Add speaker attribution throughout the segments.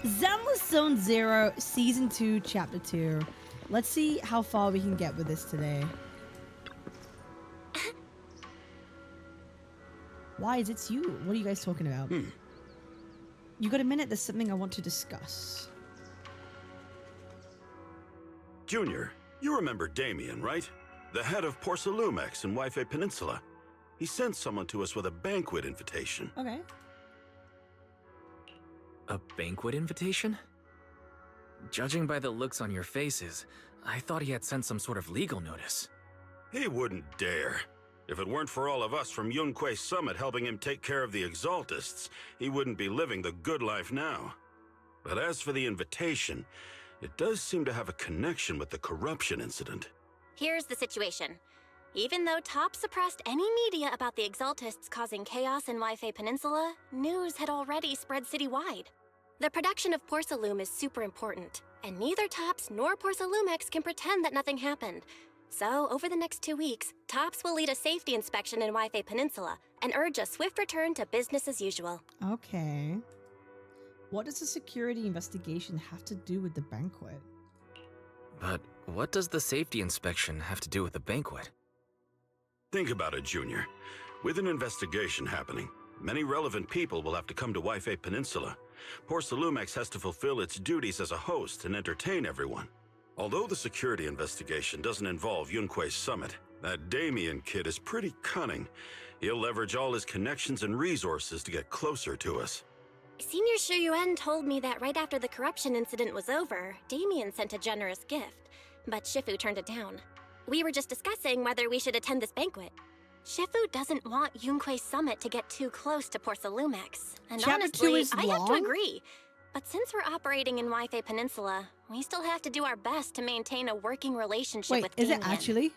Speaker 1: Zenless Zone 0, Season 2, Chapter 2. Let's see how far we can get with this today. Why is it you? What are you guys talking about? You got a minute? There's something I want to discuss.
Speaker 2: Junior, you remember Damien, right? The head of Porcelumex in Wi-Fi Peninsula. He sent someone to us with a banquet invitation.
Speaker 1: Okay.
Speaker 3: A banquet invitation? Judging by the looks on your faces, I thought he had sent some sort of legal notice.
Speaker 2: He wouldn't dare. If it weren't for all of us from Yunquei Summit helping him take care of the Exaltists, he wouldn't be living the good life now. But as for the invitation, it does seem to have a connection with the corruption incident.
Speaker 4: Here's the situation. Even though Top suppressed any media about the Exaltists causing chaos in Wi-Fi Peninsula, news had already spread citywide. The production of Porcelume is super important, and neither Tops nor Porcelumex can pretend that nothing happened. So, over the next 2 weeks, Tops will lead a safety inspection in Wi-Fi Peninsula and urge a swift return to business as usual.
Speaker 1: Okay. What does the security investigation have to do with the banquet?
Speaker 3: But what does the safety inspection have to do with the banquet?
Speaker 2: Think about it, Junior. With an investigation happening, many relevant people will have to come to Wi-Fi Peninsula. Porcelumex has to fulfill its duties as a host and entertain everyone. Although the security investigation doesn't involve Yunquei Summit, that Damien kid is pretty cunning. He'll leverage all his connections and resources to get closer to us.
Speaker 4: Senior Shuyuan told me that right after the corruption incident was over, Damien sent a generous gift, but Shifu turned it down. We were just discussing whether we should attend this banquet. Shifu doesn't want Yunquei Summit to get too close to Porcelumex, and
Speaker 1: Chapter 2
Speaker 4: honestly,
Speaker 1: is
Speaker 4: I have to
Speaker 1: long?
Speaker 4: agree. But since we're operating in Wi-Fi Peninsula, we still have to do our best to maintain a working relationship
Speaker 1: Wait,
Speaker 4: with
Speaker 1: is
Speaker 4: Damien.
Speaker 1: it actually?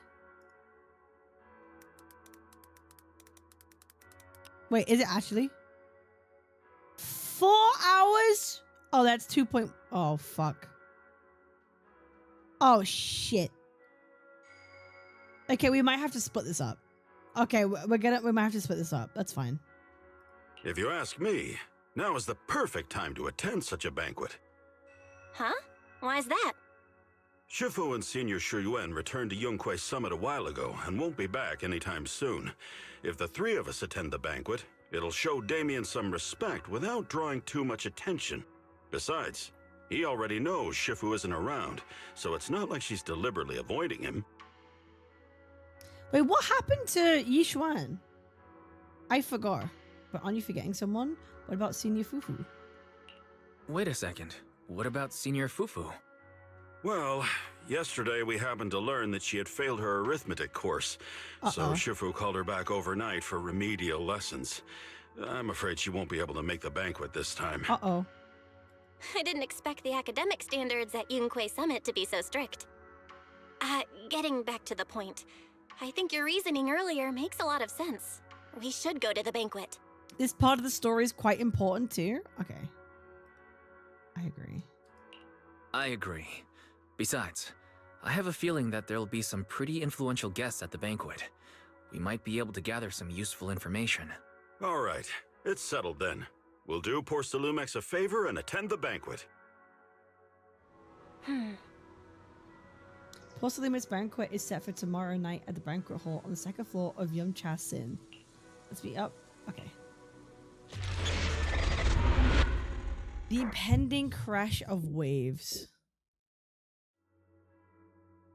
Speaker 1: Wait, is it actually? 4 hours? Oh, that's 2 point... Oh, fuck. Oh, shit. Okay, we might have to split this up. Okay, we might have to split this up. That's fine.
Speaker 2: If you ask me, now is the perfect time to attend such a banquet.
Speaker 4: Huh? Why's that?
Speaker 2: Shifu and Senior Shuyuan returned to Yunquei Summit a while ago and won't be back anytime soon. If the three of us attend the banquet, it'll show Damien some respect without drawing too much attention. Besides, he already knows Shifu isn't around, so it's not like she's deliberately avoiding him.
Speaker 1: Wait, what happened to Yishuan? I forgot. But aren't you forgetting someone? What about Senior Fufu?
Speaker 3: Wait a second. What about Senior Fufu?
Speaker 2: Well, yesterday we happened to learn that she had failed her arithmetic course, so Shifu called her back overnight for remedial lessons. I'm afraid she won't be able to make the banquet this time.
Speaker 1: Uh-oh.
Speaker 4: I didn't expect the academic standards at Yunquei Summit to be so strict. Getting back to the point, I think your reasoning earlier makes a lot of sense. We should go to the banquet.
Speaker 1: This part of the story is quite important too. Okay. I agree.
Speaker 3: I agree. Besides, I have a feeling that there'll be some pretty influential guests at the banquet. We might be able to gather some useful information.
Speaker 2: All right, it's settled then. We'll do Porcelumex a favor and attend the banquet.
Speaker 1: Porcelumex banquet is set for tomorrow night at the banquet hall on the second floor of Yumcha Sin. Let's be up. Okay. The impending crash of waves.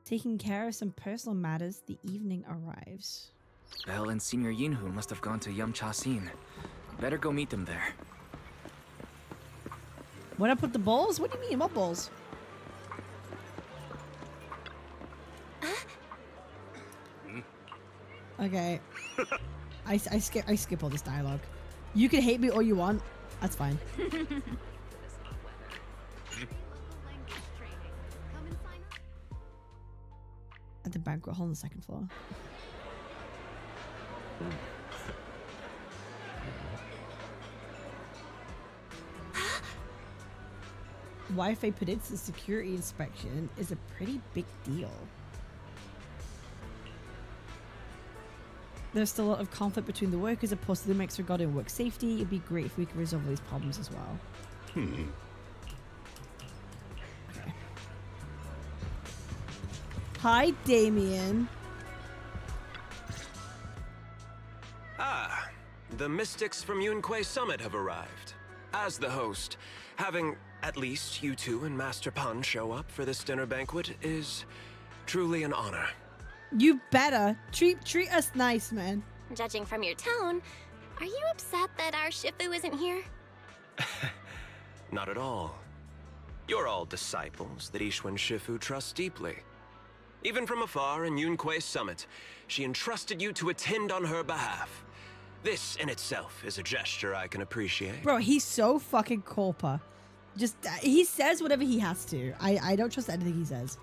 Speaker 1: Taking care of some personal matters, the evening arrives.
Speaker 3: Belle and Senior Yinhu must have gone to Yumcha-sin. Better go meet them there.
Speaker 1: When I put the balls? What do you mean? What balls? Okay. I skip all this dialogue. You can hate me all you want. That's fine. At the banquet hall on the second floor. Wi-Fi Peninsula security inspection is a pretty big deal. There's still a lot of conflict between the workers and Porcelumex regarding work safety. It'd be great if we could resolve these problems as well. Hi, Damien.
Speaker 5: Ah, the mystics from Yunquay Summit have arrived. As the host, having at least you two and Master Pan show up for this dinner banquet is truly an honor.
Speaker 1: You better. Treat us nice, man.
Speaker 4: Judging from your tone, are you upset that our Shifu isn't here?
Speaker 5: Not at all. You're all disciples that Ishwan Shifu trusts deeply. Even from afar in Yunquay Summit, she entrusted you to attend on her behalf. This in itself is a gesture I can appreciate.
Speaker 1: Bro, he's so fucking corpa. Just, he says whatever he has to. I don't trust anything he says.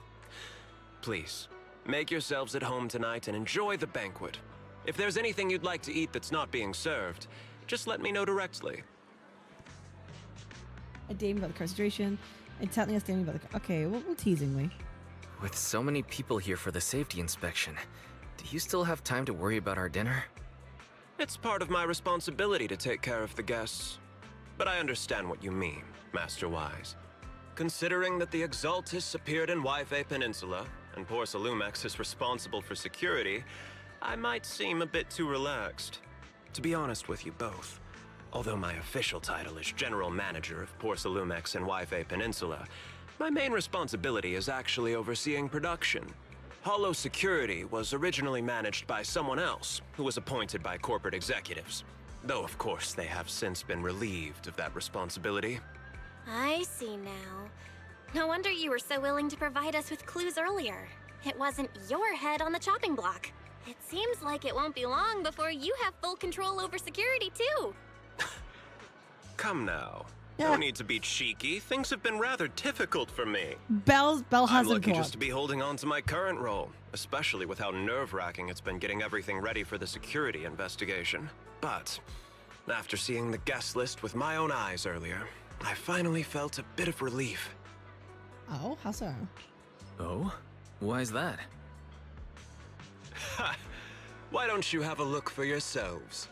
Speaker 5: Please, make yourselves at home tonight and enjoy the banquet. If there's anything you'd like to eat that's not being served, just let me know directly.
Speaker 1: Damien about the concentration. And telling us Damien about the... Okay, well, teasingly.
Speaker 3: With so many people here for the safety inspection, do you still have time to worry about our dinner?
Speaker 5: It's part of my responsibility to take care of the guests. But I understand what you mean, Master Wise. Considering that the Exaltus appeared in Yfe Peninsula, and Porcelumex is responsible for security, I might seem a bit too relaxed. To be honest with you both, although my official title is General Manager of Porcelumex and Yfe Peninsula, my main responsibility is actually overseeing production. Hollow Security was originally managed by someone else, who was appointed by corporate executives. Though, of course, they have since been relieved of that responsibility.
Speaker 4: I see now. No wonder you were so willing to provide us with clues earlier. It wasn't your head on the chopping block. It seems like it won't be long before you have full control over security, too.
Speaker 5: Come now.
Speaker 1: Yeah.
Speaker 5: No need to be cheeky. Things have been rather difficult for me.
Speaker 1: Bell
Speaker 5: I'm
Speaker 1: hasn't
Speaker 5: lucky
Speaker 1: caught.
Speaker 5: just to be holding on to my current role, especially with how nerve-wracking it's been getting everything ready for the security investigation. But after seeing the guest list with my own eyes earlier, I finally felt a bit of relief.
Speaker 1: Oh, how so?
Speaker 3: Oh? Why is that?
Speaker 5: Ha! Why don't you have a look for yourselves?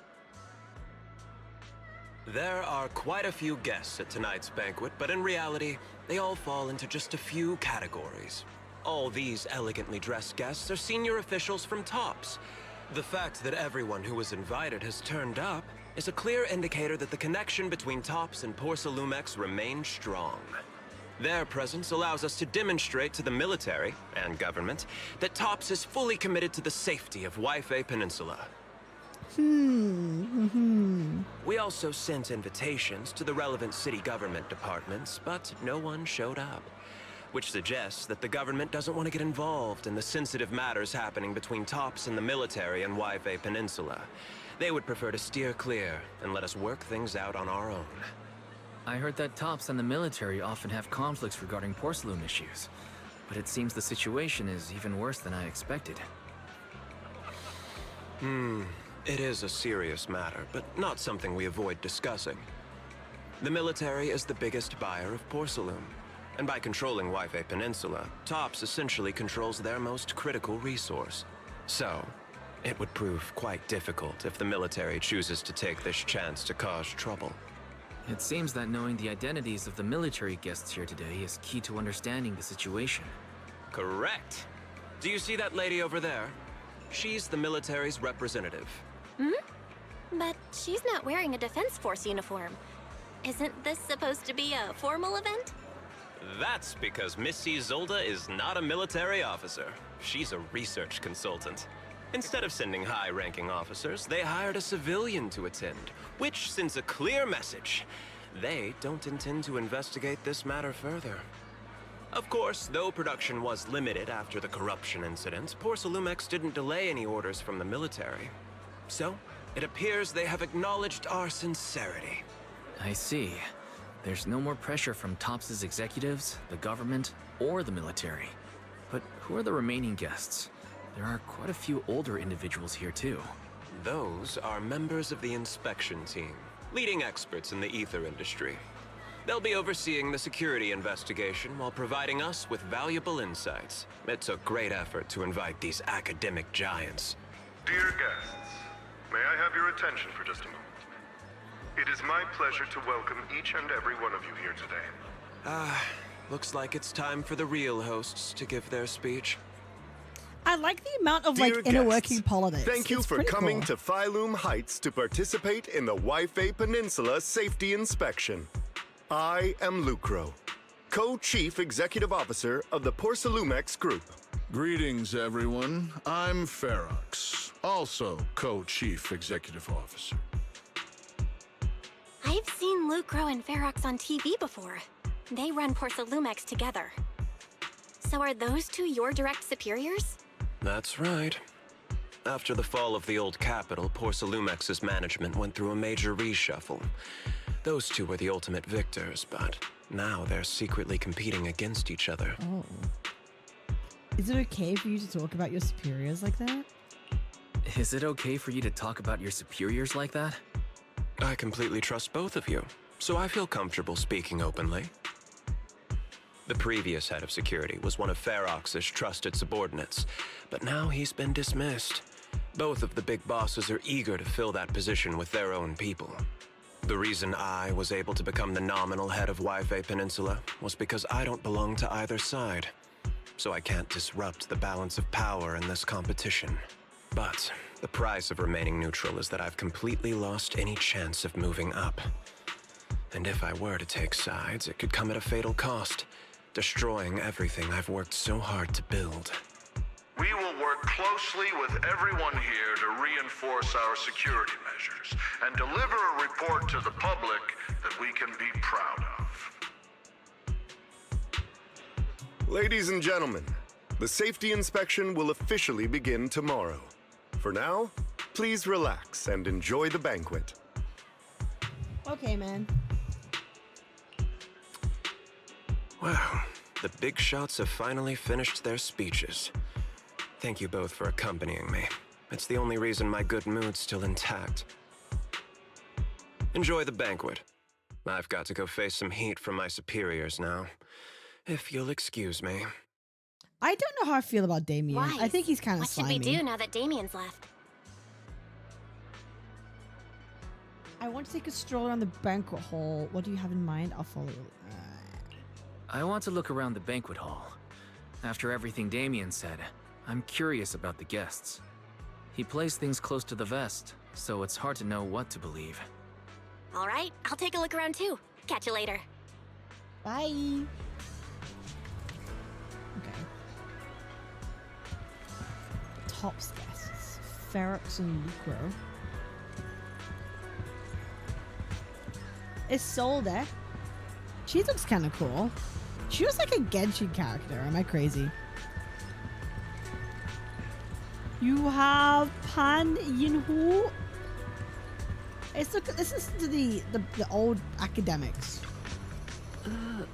Speaker 5: There are quite a few guests at tonight's banquet, but in reality, they all fall into just a few categories. All these elegantly dressed guests are senior officials from TOPS. The fact that everyone who was invited has turned up is a clear indicator that the connection between TOPS and Porcelumex remains strong. Their presence allows us to demonstrate to the military and government that TOPS is fully committed to the safety of Yfe Peninsula. We also sent invitations to the relevant city government departments, but no one showed up, which suggests that the government doesn't want to get involved in the sensitive matters happening between TOPS and the military and Yfe Peninsula. They would prefer to steer clear and let us work things out on our own.
Speaker 3: I heard that TOPS and the military often have conflicts regarding porcelain issues, but it seems the situation is even worse than I expected.
Speaker 5: It is a serious matter, but not something we avoid discussing. The military is the biggest buyer of porcelain, and by controlling Yfe Peninsula, TOPS essentially controls their most critical resource. So, it would prove quite difficult if the military chooses to take this chance to cause trouble.
Speaker 3: It seems that knowing the identities of the military guests here today is key to understanding the situation.
Speaker 5: Correct. Do you see that lady over there? She's the military's representative.
Speaker 4: But she's not wearing a Defense Force uniform. Isn't this supposed to be a formal event?
Speaker 5: That's because Missy Zolda is not a military officer. She's a research consultant. Instead of sending high-ranking officers, they hired a civilian to attend, which sends a clear message. They don't intend to investigate this matter further. Of course, though production was limited after the corruption incident, Porcelumex didn't delay any orders from the military. So, it appears they have acknowledged our sincerity.
Speaker 3: I see. There's no more pressure from TOPS' executives, the government, or the military. But who are the remaining guests? There are quite a few older individuals here too.
Speaker 5: Those are members of the inspection team, leading experts in the ether industry. They'll be overseeing the security investigation while providing us with valuable insights. It took great effort to invite these academic giants.
Speaker 6: Dear guests, may I have your attention for just a moment? It is my pleasure to welcome each and every one of you here today.
Speaker 5: Looks like it's time for the real hosts to give their speech.
Speaker 1: I like the amount of
Speaker 7: Dear
Speaker 1: like inner
Speaker 7: guests,
Speaker 1: working politics.
Speaker 7: Thank you
Speaker 1: It's
Speaker 7: for
Speaker 1: pretty
Speaker 7: coming
Speaker 1: cool.
Speaker 7: to Phylum Heights to participate in the Waifei Peninsula Safety Inspection. I am Lucro, Co-Chief Executive Officer of the Porcelumex Group.
Speaker 8: Greetings, everyone. I'm Ferox, also Co-Chief Executive Officer.
Speaker 4: I've seen Lucro and Ferox on TV before. They run Porcelumex together. So are those two your direct superiors?
Speaker 5: That's right. After the fall of the old capital, Porcelumex's management went through a major reshuffle. Those two were the ultimate victors, but now they're secretly competing against each other.
Speaker 1: Oh. Is it okay for you to talk about your superiors like that?
Speaker 3: Is it okay for you to talk about your superiors like that?
Speaker 5: I completely trust both of you, so I feel comfortable speaking openly. The previous head of security was one of Ferox's trusted subordinates, but now he's been dismissed. Both of the big bosses are eager to fill that position with their own people. The reason I was able to become the nominal head of Waifei Peninsula was because I don't belong to either side, so I can't disrupt the balance of power in this competition. But the price of remaining neutral is that I've completely lost any chance of moving up. And if I were to take sides, it could come at a fatal cost, destroying everything I've worked so hard to build.
Speaker 6: We will work closely with everyone here to reinforce our security measures and deliver a report to the public that we can be proud of.
Speaker 7: Ladies and gentlemen, the safety inspection will officially begin tomorrow. For now, please relax and enjoy the banquet.
Speaker 1: Okay, man.
Speaker 5: Wow, the big shots have finally finished their speeches. Thank you both for accompanying me. It's the only reason my good mood's still intact. Enjoy the banquet. I've got to go face some heat from my superiors now. If you'll excuse me.
Speaker 1: I don't know how I feel about Damien.
Speaker 4: Why?
Speaker 1: I think he's kind of
Speaker 4: What should
Speaker 1: slimy.
Speaker 4: we do now that Damien's left?
Speaker 1: I want to take a stroll around the banquet hall. What do you have in mind? I'll follow you.
Speaker 3: I want to look around the banquet hall. After everything Damien said, I'm curious about the guests. He plays things close to the vest, so it's hard to know what to believe.
Speaker 4: All right, I'll take a look around too. Catch you later.
Speaker 1: Bye. Okay. Tops guests. Ferox and Lucro. Isolde. She looks kind of cool. She was like a Genshin character. Am I crazy? You have Pan Yinhu. Let's listen to the old academics. I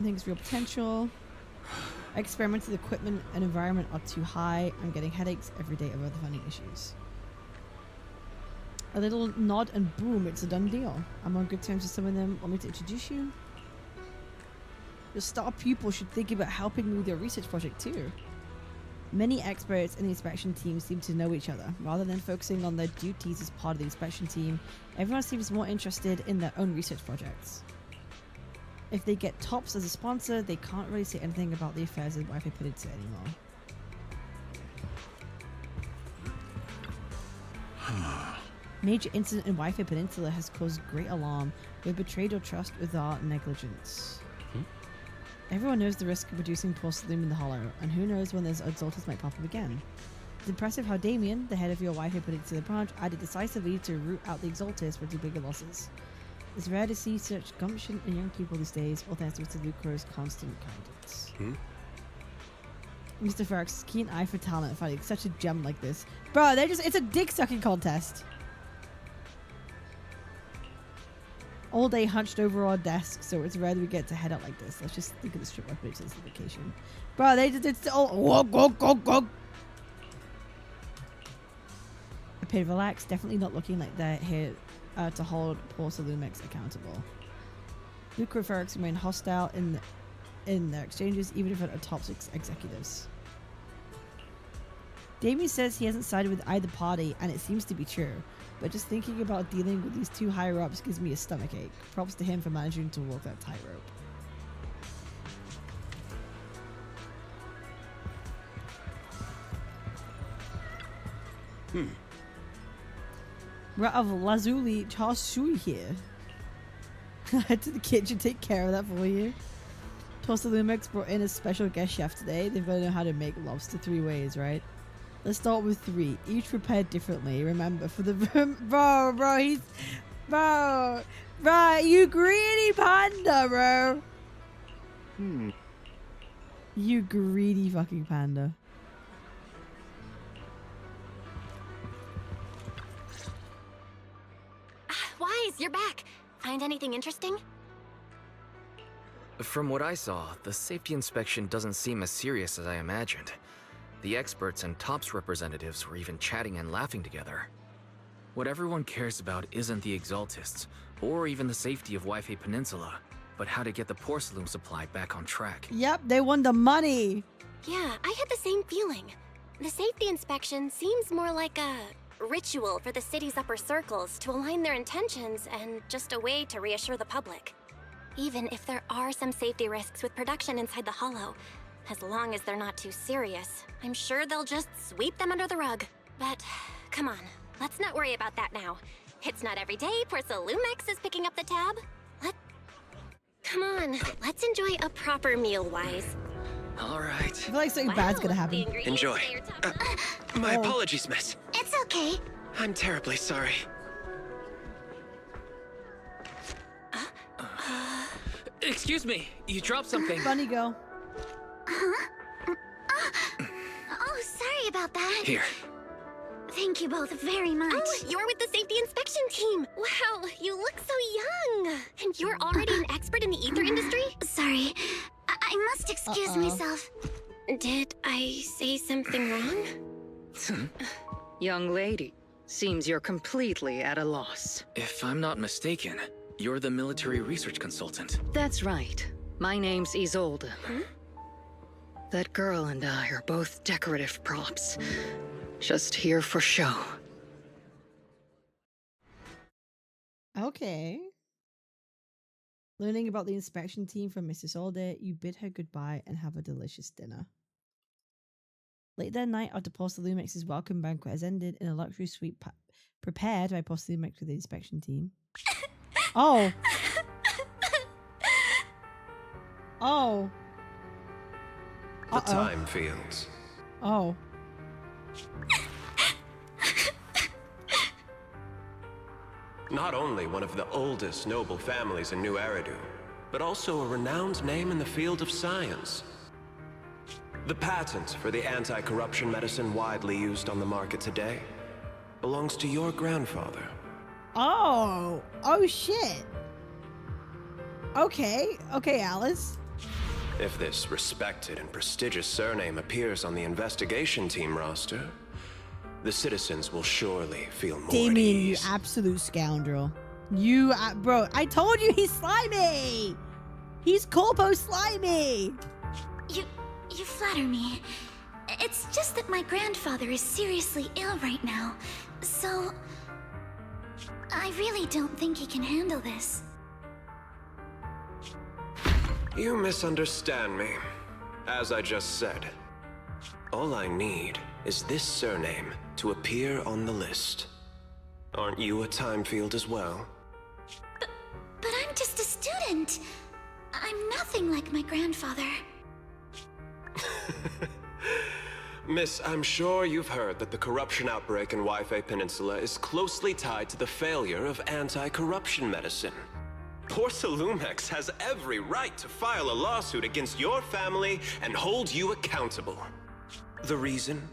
Speaker 1: think it's real potential. Experimental equipment and environment are too high. I'm getting headaches every day over the funding issues. A little nod and boom, it's a done deal. I'm on good terms with some of them. Want me to introduce you? Your star pupil should think about helping me with your research project too. Many experts in the inspection team seem to know each other. Rather than focusing on their duties as part of the inspection team, everyone seems more interested in their own research projects. If they get Tops as a sponsor, they can't really say anything about the affairs of Waifei Peninsula anymore. Major incident in Waifei Peninsula has caused great alarm. We've betrayed your trust with our negligence. Everyone knows the risk of producing porcelain in the hollow, and who knows when those exalters might pop up again. It's impressive how Damien, the head of your Waifei Peninsula branch, acted decisively to root out the exalters for two bigger losses. It's rare to see such gumption in young people these days, all thanks to Mr. Lucro's constant guidance. Mr. Ferox's keen eye for talent, finding such a gem like this. Bro, it's a dick sucking contest. All day hunched over our desk, so it's rare that we get to head out like this. Let's just think of the strip web page vacation. Bro, it's all go. Appear relaxed, definitely not looking like they're here to hold Porcelumex accountable. Lucro Ferox remain hostile in their exchanges, even if at top executives. Damien says he hasn't sided with either party, and it seems to be true. But just thinking about dealing with these two higher ups gives me a stomachache. Props to him for managing to walk that tightrope. We're out of lazuli char siu here. Head to the kitchen, take care of that for you. Porsa Lumex brought in a special guest chef today. They've got to know how to make lobster 3 ways, right? Let's start with 3, each prepared differently. Remember, for the bro, you greedy panda, bro. You greedy fucking panda.
Speaker 4: Wise, you're back. Find anything interesting?
Speaker 3: From what I saw, the safety inspection doesn't seem as serious as I imagined. The experts and TOPS representatives were even chatting and laughing together. What everyone cares about isn't the Exaltists, or even the safety of Wi-Fi Peninsula, but how to get the porcelain supply back on track.
Speaker 1: Yep, they want the money.
Speaker 4: Yeah, I had the same feeling. The safety inspection seems more like a ritual for the city's upper circles to align their intentions and just a way to reassure the public. Even if there are some safety risks with production inside the Hollow, as long as they're not too serious, I'm sure they'll just sweep them under the rug. But come on, let's not worry about that now. It's not every day Porsa Lumex is picking up the tab. Come on, let's enjoy a proper meal, Wise.
Speaker 3: All right.
Speaker 1: I feel like something bad's gonna happen.
Speaker 5: Enjoy. My apologies, miss.
Speaker 4: It's okay.
Speaker 5: I'm terribly sorry.
Speaker 3: Excuse me, you dropped something.
Speaker 1: Bunny girl.
Speaker 4: Oh, sorry about that.
Speaker 3: Here.
Speaker 4: Thank you both very much. Oh, you're with the safety inspection team. Wow, you look so young. And you're already an expert in the ether industry? Sorry, I must excuse myself. Did I say something wrong?
Speaker 9: Young lady, seems you're completely at a loss.
Speaker 3: If I'm not mistaken, you're the military research consultant.
Speaker 9: That's right. My name's Isolde. That girl and I are both decorative props. Just here for show.
Speaker 1: Okay. Learning about the inspection team from Mrs. Alder, you bid her goodbye and have a delicious dinner. Late that night, after Porsa Lumex's welcome banquet has ended in a luxury suite prepared by Porsa Lumex for the inspection team. Oh. Oh.
Speaker 5: The time fields.
Speaker 1: Oh.
Speaker 5: Not only one of the oldest noble families in New Eridu, but also a renowned name in the field of science. The patent for the anti-corruption medicine widely used on the market today belongs to your grandfather.
Speaker 1: Oh. Oh, shit. Okay. Okay, Alice.
Speaker 5: If this respected and prestigious surname appears on the investigation team roster, the citizens will surely feel more
Speaker 1: Damien,
Speaker 5: at
Speaker 1: you
Speaker 5: ease.
Speaker 1: absolute scoundrel. You, bro, I told you he's slimy! He's corpo slimy!
Speaker 10: You flatter me. It's just that my grandfather is seriously ill right now, so I really don't think he can handle this.
Speaker 5: You misunderstand me. As I just said, all I need is this surname to appear on the list. Aren't you a time field as well?
Speaker 10: But I'm just a student. I'm nothing like my grandfather.
Speaker 5: Miss, I'm sure you've heard that the corruption outbreak in Wi-Fi Peninsula is closely tied to the failure of anti-corruption medicine. Porsa Lumex has every right to file a lawsuit against your family and hold you accountable. The reason?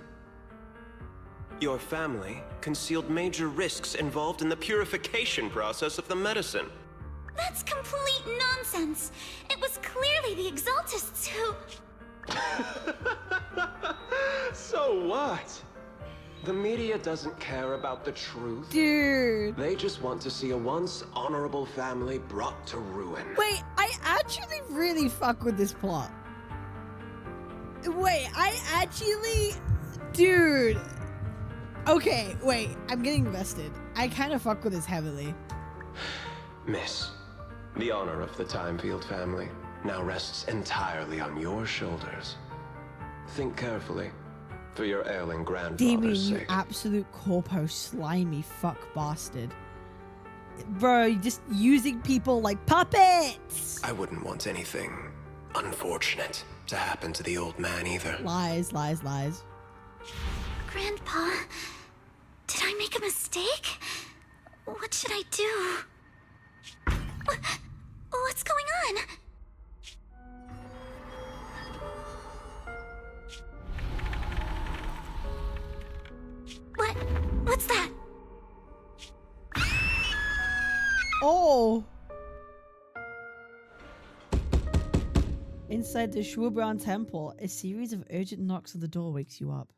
Speaker 5: Your family concealed major risks involved in the purification process of the medicine.
Speaker 10: That's complete nonsense. It was clearly the Exaltists who...
Speaker 5: So what? The media doesn't care about the truth.
Speaker 1: Dude.
Speaker 5: They just want to see a once honorable family brought to ruin.
Speaker 1: Wait, I actually really fuck with this plot. Wait, I actually... Dude. Okay, wait, I'm getting invested. I kind of fuck with this heavily.
Speaker 5: Miss, the honor of the Timefield family now rests entirely on your shoulders. Think carefully. For your ailing grandfather's
Speaker 1: Damien, you
Speaker 5: sake.
Speaker 1: absolute corpo slimy fuck bastard. Bro, you're just using people like puppets!
Speaker 5: I wouldn't want anything unfortunate to happen to the old man either.
Speaker 1: Lies, lies, lies.
Speaker 10: Grandpa, did I make a mistake? What should I do? What's going on? What's that?
Speaker 1: Oh! Inside the Shuobran temple, a series of urgent knocks on the door wakes you up.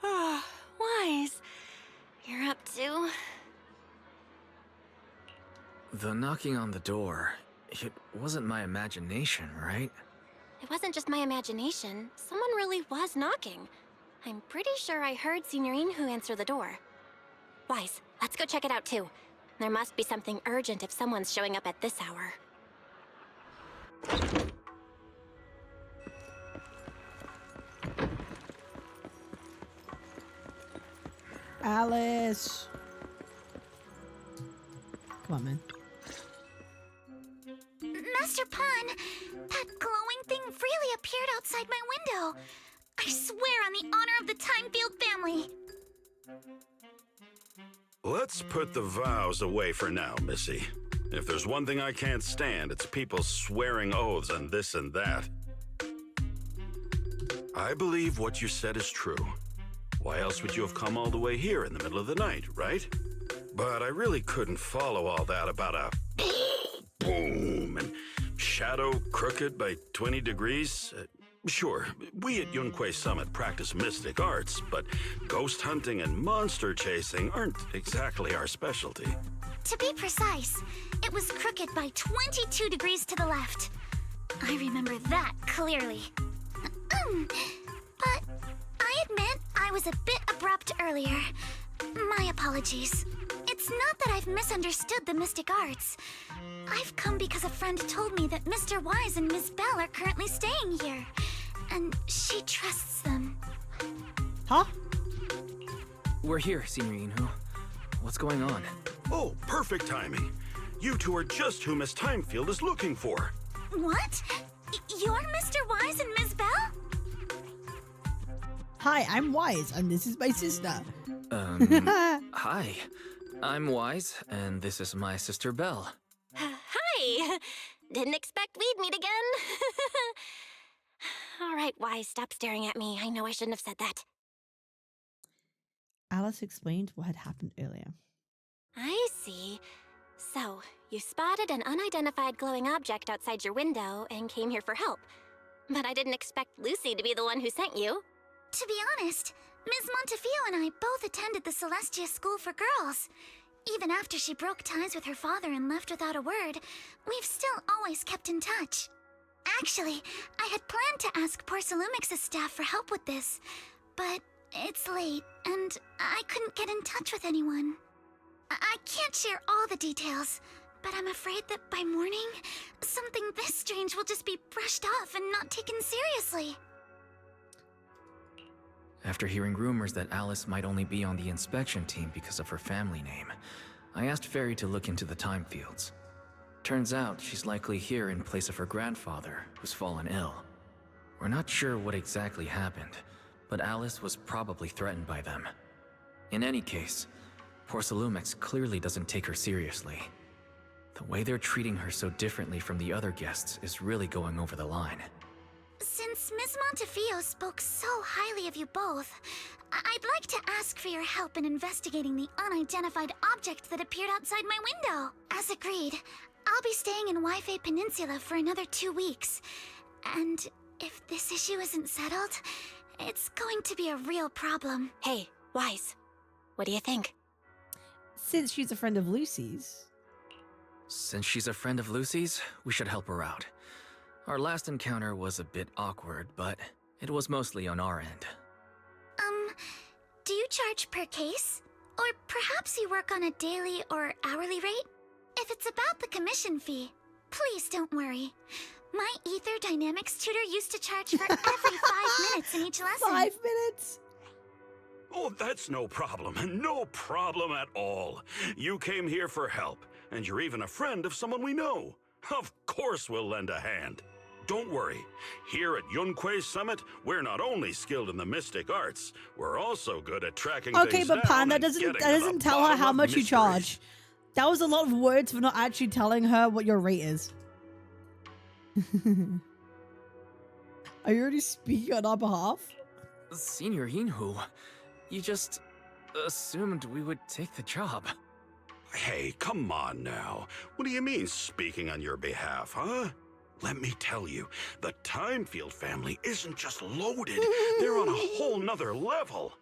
Speaker 4: Wise. You're up to...
Speaker 3: The knocking on the door, it wasn't my imagination, right?
Speaker 4: It wasn't just my imagination. Someone really was knocking. I'm pretty sure I heard Signorine who answer the door. Wise, let's go check it out too. There must be something urgent if someone's showing up at this hour.
Speaker 1: Alice! Come on, man.
Speaker 10: Master Pun, that glowing thing really appeared outside my window. I swear on the honor of the Timefield family.
Speaker 2: Let's put the vows away for now, Missy. If there's one thing I can't stand, it's people swearing oaths and this and that. I believe what you said is true. Why else would you have come all the way here in the middle of the night, right? But I really couldn't follow all that about a boom and shadow crooked by 20 degrees. Sure, we at Yunquei Summit practice mystic arts, but ghost hunting and monster chasing aren't exactly our specialty.
Speaker 10: To be precise, it was crooked by 22 degrees to the left. I remember that clearly. But I admit I was a bit abrupt earlier. My apologies. It's not that I've misunderstood the mystic arts. I've come because a friend told me that Mr. Wise and Ms. Bell are currently staying here, and she trusts them.
Speaker 1: Huh?
Speaker 3: We're here, Signorine Hu. What's going on?
Speaker 2: Oh, perfect timing. You two are just who Miss Timefield is looking for.
Speaker 10: What? You're Mr. Wise and Ms. Bell?
Speaker 1: Hi, I'm Wise, and this is my sister.
Speaker 3: Hi. I'm Wise, and this is my sister Belle.
Speaker 4: Hi! Didn't expect we'd meet again. All right, Wise, stop staring at me. I know I shouldn't have said that.
Speaker 1: Alice explained what had happened earlier.
Speaker 4: I see. So, you spotted an unidentified glowing object outside your window and came here for help. But I didn't expect Lucy to be the one who sent you.
Speaker 10: To be honest, Ms. Montefio and I both attended the Celestia School for Girls. Even after she broke ties with her father and left without a word, we've still always kept in touch. Actually, I had planned to ask Porcelumix's staff for help with this, but it's late, and I couldn't get in touch with anyone. I can't share all the details, but I'm afraid that by morning, something this strange will just be brushed off and not taken seriously.
Speaker 3: After hearing rumors that Alice might only be on the inspection team because of her family name, I asked Fairy to look into the time fields. Turns out she's likely here in place of her grandfather, who's fallen ill. We're not sure what exactly happened, but Alice was probably threatened by them. In any case, Porcelumix clearly doesn't take her seriously. The way they're treating her so differently from the other guests is really going over the line.
Speaker 10: Since Ms. Montefio spoke so highly of you both, I'd like to ask for your help in investigating the unidentified object that appeared outside my window. As agreed, I'll be staying in Wi-Fi Peninsula for another 2 weeks. And if this issue isn't settled, it's going to be a real problem.
Speaker 4: Hey, Wise, what do you think?
Speaker 1: Since she's a friend of Lucy's.
Speaker 3: Since she's a friend of Lucy's, we should help her out. Our last encounter was a bit awkward, but it was mostly on our end.
Speaker 10: Do you charge per case? Or perhaps you work on a daily or hourly rate? If it's about the commission fee, please don't worry. My ether dynamics tutor used to charge for every 5 minutes in each lesson.
Speaker 1: 5 minutes?
Speaker 2: Oh, that's no problem. No problem at all. You came here for help, and you're even a friend of someone we know. Of course we'll lend a hand. Don't worry. Here at Yunque's Summit, we're not only skilled in the mystic arts, we're also good at tracking
Speaker 1: Okay,
Speaker 2: things
Speaker 1: but
Speaker 2: down
Speaker 1: Pan, that
Speaker 2: and
Speaker 1: doesn't
Speaker 2: getting
Speaker 1: that
Speaker 2: to
Speaker 1: doesn't
Speaker 2: the
Speaker 1: tell her
Speaker 2: bottom
Speaker 1: how
Speaker 2: of
Speaker 1: much you
Speaker 2: mysteries.
Speaker 1: charge. That was a lot of words for not actually telling her what your rate is. Are you already speaking on our behalf?
Speaker 3: Senior Yinhu, you just assumed we would take the job.
Speaker 2: Hey, come on now. What do you mean speaking on your behalf, huh? Let me tell you, the Timefield family isn't just loaded. They're on a whole nother level.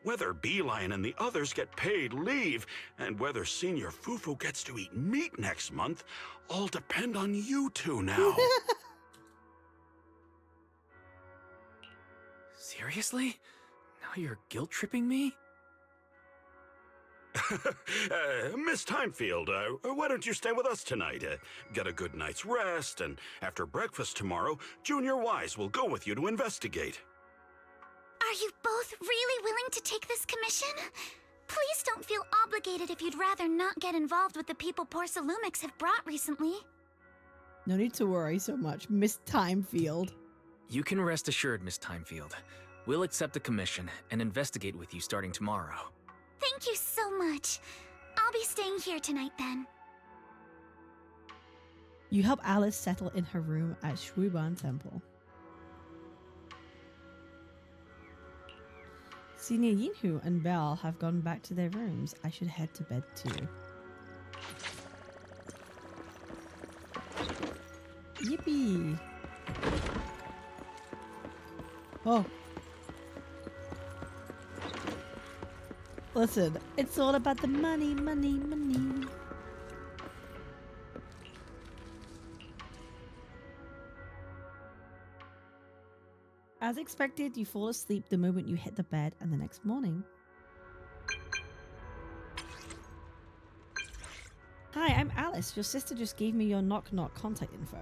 Speaker 2: Whether Beeline and the others get paid leave, and whether Senior Fufu gets to eat meat next month, all depend on you two now.
Speaker 3: Seriously? Now you're guilt-tripping me?
Speaker 2: Miss Timefield, why don't you stay with us tonight? Get a good night's rest, and after breakfast tomorrow, Junior Wise will go with you to investigate.
Speaker 10: Are you both really willing to take this commission? Please don't feel obligated if you'd rather not get involved with the people Porcelumix have brought recently.
Speaker 1: No need to worry so much, Miss Timefield.
Speaker 3: You can rest assured, Miss Timefield. We'll accept the commission and investigate with you starting tomorrow.
Speaker 10: Thank you so much. I'll be staying here tonight then.
Speaker 1: You help Alice settle in her room at Shuiban Temple. Senior Yinhu and Belle have gone back to their rooms. I should head to bed too. Yippee! Oh. Listen, it's all about the money, money, money. As expected, you fall asleep the moment you hit the bed, and the next morning. Hi, I'm Alice. Your sister just gave me your knock-knock contact info.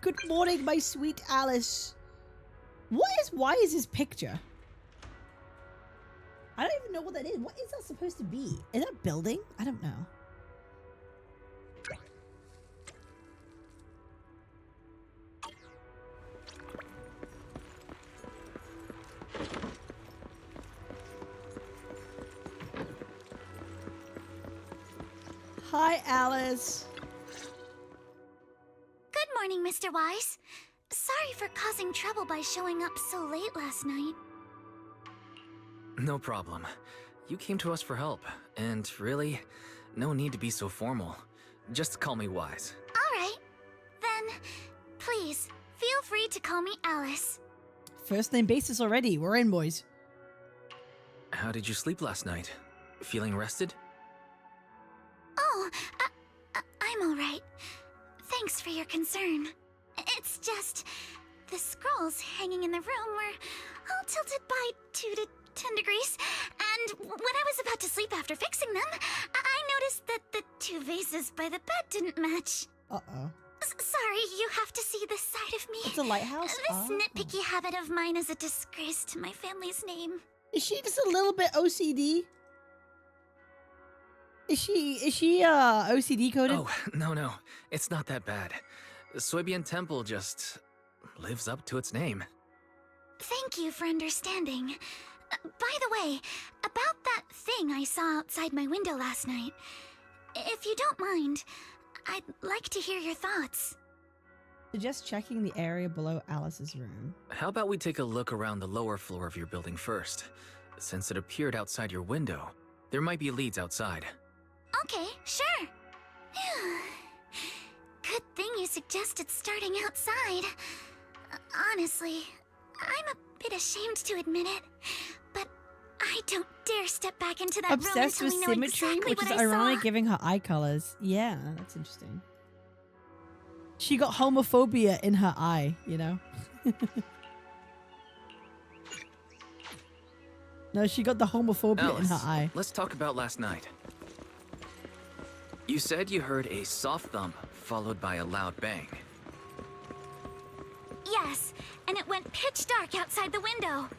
Speaker 1: Good morning, my sweet Alice. Why is his picture? I don't even know what that is. What is that supposed to be? Is that a building? I don't know. Hi, Alice.
Speaker 10: Good morning, Mr. Wise. Sorry for causing trouble by showing up so late last night.
Speaker 3: No problem. You came to us for help, and really, no need to be so formal. Just call me Wise.
Speaker 10: Alright. Then, please, feel free to call me Alice.
Speaker 1: First name basis already. We're in, boys.
Speaker 3: How did you sleep last night? Feeling rested?
Speaker 10: Oh, I'm alright. Thanks for your concern. It's just, the scrolls hanging in the room were all tilted by 2 to 10 degrees, and when I was about to sleep after fixing them, I noticed that the 2 vases by the bed didn't match.
Speaker 1: Uh-oh.
Speaker 10: Sorry, you have to see this side of me.
Speaker 1: It's a lighthouse?
Speaker 10: This nitpicky habit of mine is a disgrace to my family's name.
Speaker 1: Is she just a little bit OCD? Is she OCD coded?
Speaker 3: Oh, no. It's not that bad. Soybian Temple just lives up to its name.
Speaker 10: Thank you for understanding. By the way, about that thing I saw outside my window last night, if you don't mind, I'd like to hear your thoughts.
Speaker 1: Suggest checking the area below Alice's room.
Speaker 3: How about we take a look around the lower floor of your building first? Since it appeared outside your window, there might be leads outside.
Speaker 10: Okay, sure. Good thing you suggested starting outside. Honestly, I'm a bit ashamed to admit it, but I don't dare step back into that
Speaker 1: Obsessed
Speaker 10: room
Speaker 1: with
Speaker 10: until I know
Speaker 1: symmetry,
Speaker 10: exactly
Speaker 1: which
Speaker 10: what
Speaker 1: is
Speaker 10: I
Speaker 1: ironic
Speaker 10: saw.
Speaker 1: giving her eye colors. Yeah, that's interesting. She got homophobia in her eye, you know? No, she got the homophobia in her
Speaker 3: Alice,
Speaker 1: eye.
Speaker 3: let's talk about last night. You said you heard a soft thump followed by a loud bang.
Speaker 10: us, and it went pitch dark outside the window.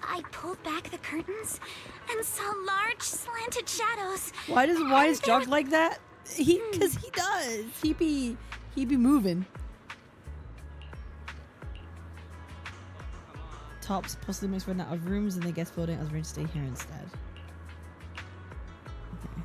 Speaker 10: I pulled back the curtains and saw large slanted shadows.
Speaker 1: Why does Wise jog like that? Cause he does. He be moving. Tops possibly makes run out of rooms in the guest building as we're to stay here instead. Okay.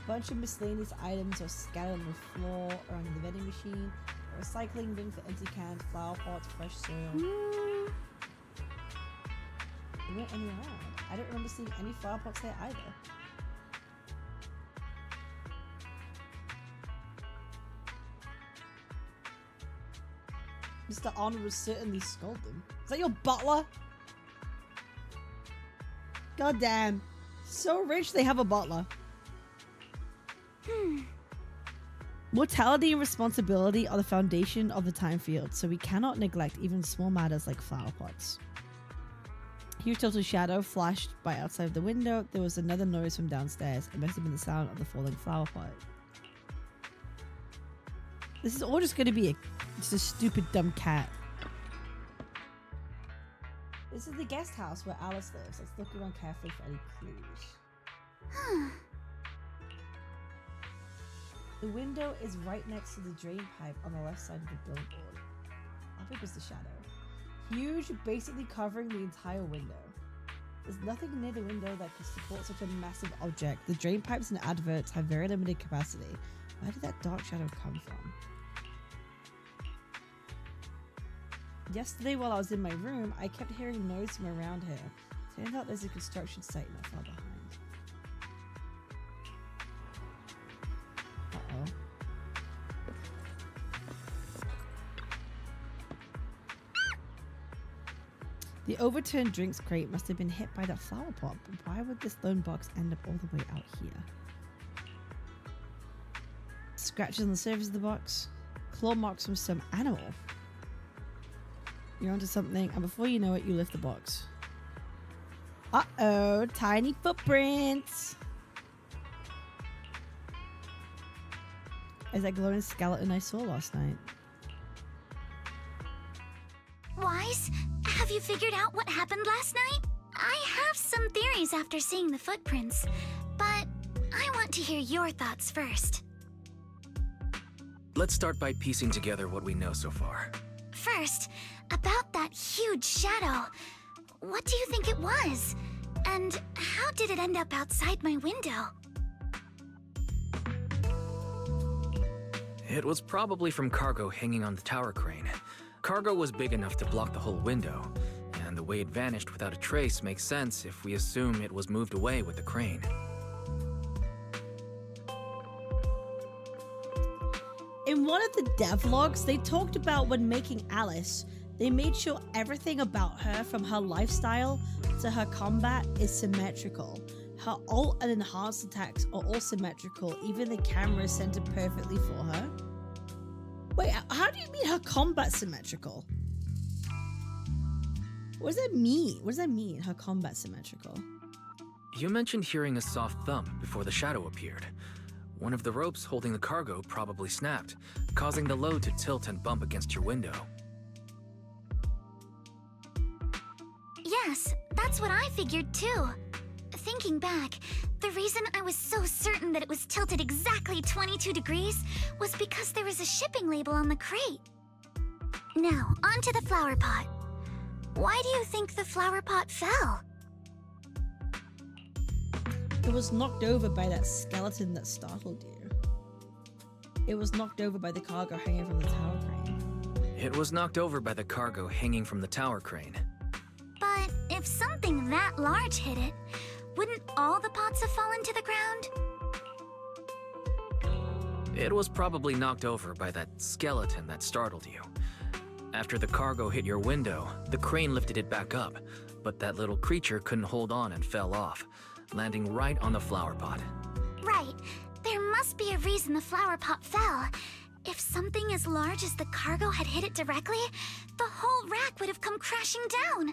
Speaker 1: Bunch of miscellaneous items are scattered on the floor or under the vending machine. A recycling bin for empty cans, flower pots, fresh soil. There weren't any around. I don't remember seeing any flower pots there either. Mr. Arnold was certainly scolding. Is that your butler? God damn. So rich they have a butler. Mortality and responsibility are the foundation of the time field, so we cannot neglect even small matters like flower pots. Huge tilted shadow flashed by outside the window. There was another noise from downstairs. It must have been the sound of the falling flower pot. This is all just going to be just a stupid dumb cat. This is the guest house where Alice lives. Let's look around carefully for any clues. The window is right next to the drain pipe on the left side of the billboard. How big was the shadow? Huge, basically covering the entire window. There's nothing near the window that could support such a massive object. The drain pipes and adverts have very limited capacity. Where did that dark shadow come from? Yesterday while I was in my room, I kept hearing noise from around here. Turns out there's a construction site not far behind. Uh-oh. The overturned drinks crate must have been hit by that flower pot, but why would this lone box end up all the way out here? Scratches on the surface of the box. Claw marks from some animal. You're onto something, and before you know it, you lift the box. Uh-oh, tiny footprints! Is that glowing skeleton I saw last night?
Speaker 10: Wise, have you figured out what happened last night? I have some theories after seeing the footprints, but I want to hear your thoughts first.
Speaker 3: Let's start by piecing together what we know so far.
Speaker 10: First, about that huge shadow. What do you think it was? And how did it end up outside my window?
Speaker 3: It was probably from cargo hanging on the tower crane. Cargo was big enough to block the whole window, and the way it vanished without a trace makes sense if we assume it was moved away with the crane.
Speaker 1: In one of the devlogs, they talked about when making Alice, they made sure everything about her, from her lifestyle to her combat, is symmetrical. Her ult and enhanced attacks are all symmetrical, even the camera is centered perfectly for her. Wait, how do you mean her combat symmetrical? What does that mean? What does that mean, her combat symmetrical?
Speaker 3: You mentioned hearing a soft thump before the shadow appeared. One of the ropes holding the cargo probably snapped, causing the load to tilt and bump against your window.
Speaker 10: Yes, that's what I figured too. Thinking back, the reason I was so certain that it was tilted exactly 22 degrees was because there was a shipping label on the crate. Now, onto the flower pot. Why do you think the flower pot fell?
Speaker 1: It was knocked over by that skeleton that startled you. It was knocked over by the cargo hanging from the tower crane.
Speaker 3: It was knocked over by the cargo hanging from the tower crane.
Speaker 10: But if something that large hit it, wouldn't all the pots have fallen to the ground?
Speaker 3: It was probably knocked over by that skeleton that startled you. After the cargo hit your window, the crane lifted it back up, but that little creature couldn't hold on and fell off, landing right on the flower pot.
Speaker 10: Right. There must be a reason the flower pot fell. If something as large as the cargo had hit it directly, the whole rack would have come crashing down.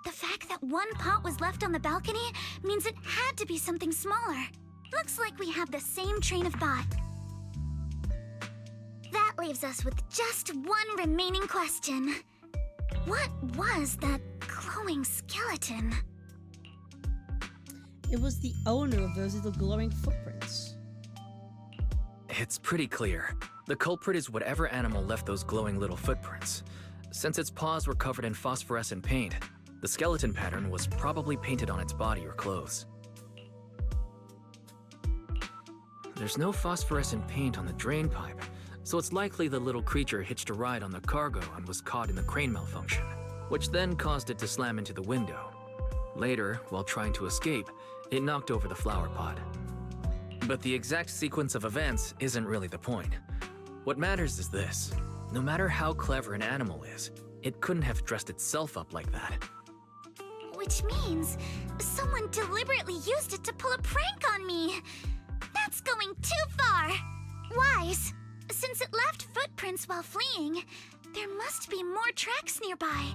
Speaker 10: The fact that one pot was left on the balcony means it had to be something smaller. Looks like we have the same train of thought. leaves us with just one remaining question. What was that glowing skeleton?
Speaker 1: It was the owner of those little glowing footprints.
Speaker 3: It's pretty clear. The culprit is whatever animal left those glowing little footprints. Since its paws were covered in phosphorescent paint, the skeleton pattern was probably painted on its body or clothes. There's no phosphorescent paint on the drain pipe, so it's likely the little creature hitched a ride on the cargo and was caught in the crane malfunction, which then caused it to slam into the window. Later, while trying to escape, it knocked over the flower pot. But the exact sequence of events isn't really the point. What matters is this. No matter how clever an animal is, it couldn't have dressed itself up like that.
Speaker 10: Which means someone deliberately used it to pull a prank on me. That's going too far. Wise, since it left footprints while fleeing, there must be more tracks nearby.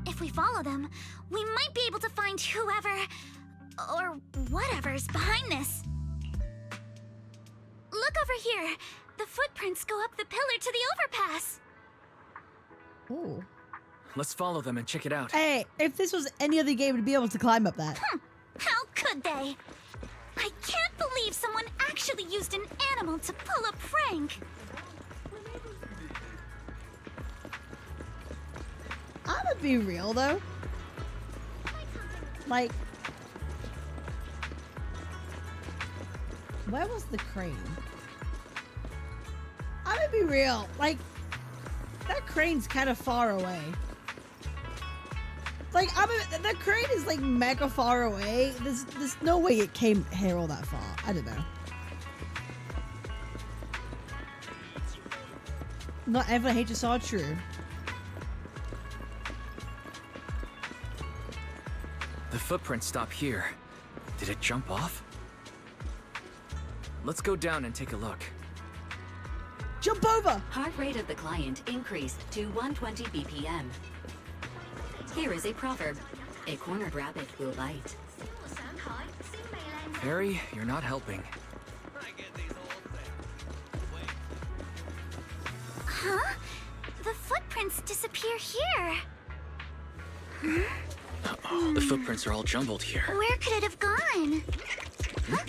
Speaker 10: If we follow them, we might be able to find whoever or whatever's behind this. Look over here. The footprints go up the pillar to the overpass.
Speaker 1: Ooh.
Speaker 3: Let's follow them and check it out.
Speaker 1: Hey, if this was any other game, we'd be able to climb up that.
Speaker 10: How could they? I can't believe someone actually used an animal to pull a prank.
Speaker 1: I'm gonna be real though. Like, where was the crane? I'm gonna be real. Like, that crane's kind of far away. Like, that crane is like mega far away. There's no way it came here all that far. I don't know. Not ever HSR true.
Speaker 3: The footprints stop here. Did it jump off? Let's go down and take a look.
Speaker 1: Jump over!
Speaker 11: Heart rate of the client increased to 120 BPM. Here is a proverb. A cornered rabbit will bite.
Speaker 3: Harry, you're not helping.
Speaker 10: Huh? The footprints disappear here.
Speaker 3: Uh-oh, the footprints are all jumbled here.
Speaker 10: Where could it have gone? Huh?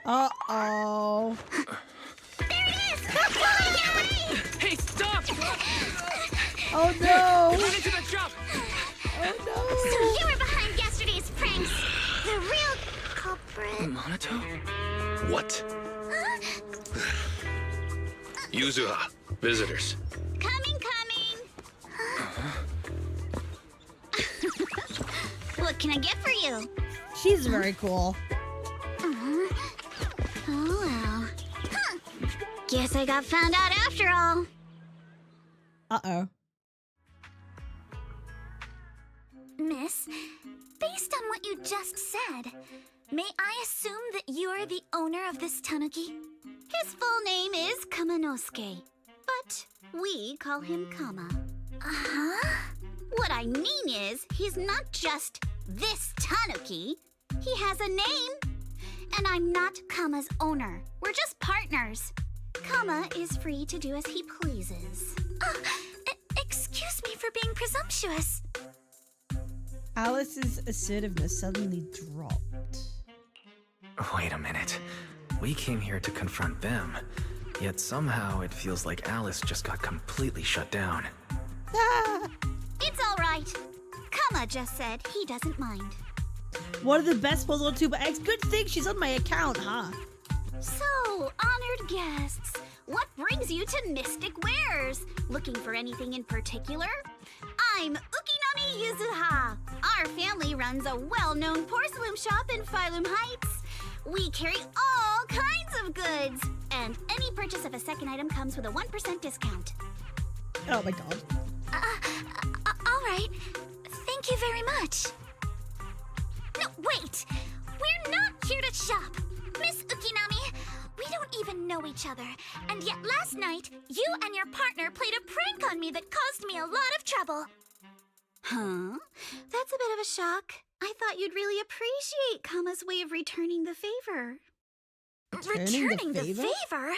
Speaker 1: Uh-oh.
Speaker 10: There it is! Hurry!
Speaker 3: Hey, stop!
Speaker 1: Oh no!
Speaker 3: Run into the trap!
Speaker 1: Oh no!
Speaker 10: So you were behind yesterday's pranks. The real culprit.
Speaker 3: Monato?
Speaker 12: What?
Speaker 10: Huh?
Speaker 12: Yuzuha, visitors.
Speaker 10: Coming. What can I get for you?
Speaker 1: She's very cool.
Speaker 10: Oh well. Huh. Guess I got found out after all.
Speaker 1: Uh-oh.
Speaker 10: Miss, based on what you just said, may I assume that you are the owner of this tanuki? His full name is Kamanosuke, but we call him Kama. Uh-huh? What I mean is, he's not just this tanuki. He has a name. And I'm not Kama's owner. We're just partners. Kama is free to do as he pleases. Excuse me for being presumptuous.
Speaker 1: Alice's assertiveness suddenly dropped.
Speaker 3: Wait a minute. We came here to confront them, yet somehow it feels like Alice just got completely shut down.
Speaker 1: Ah!
Speaker 10: It's all right. Kama just said he doesn't mind.
Speaker 1: One of the best puzzle on Tuber X. Good thing she's on my account, huh?
Speaker 10: So, honored guests, what brings you to Mystic Wares? Looking for anything in particular? I'm Ukinami Yuzuha. Our family runs a well-known porcelain shop in Phylum Heights. We carry all kinds of goods, and any purchase of a second item comes with a 1% discount.
Speaker 1: Oh my god.
Speaker 10: All right. Thank you very much. No, wait! We're not here to shop! Miss Ukinami, we don't even know each other, and yet last night, you and your partner played a prank on me that caused me a lot of trouble. Huh? That's a bit of a shock. I thought you'd really appreciate Kama's way of returning the favor. Returning the favor?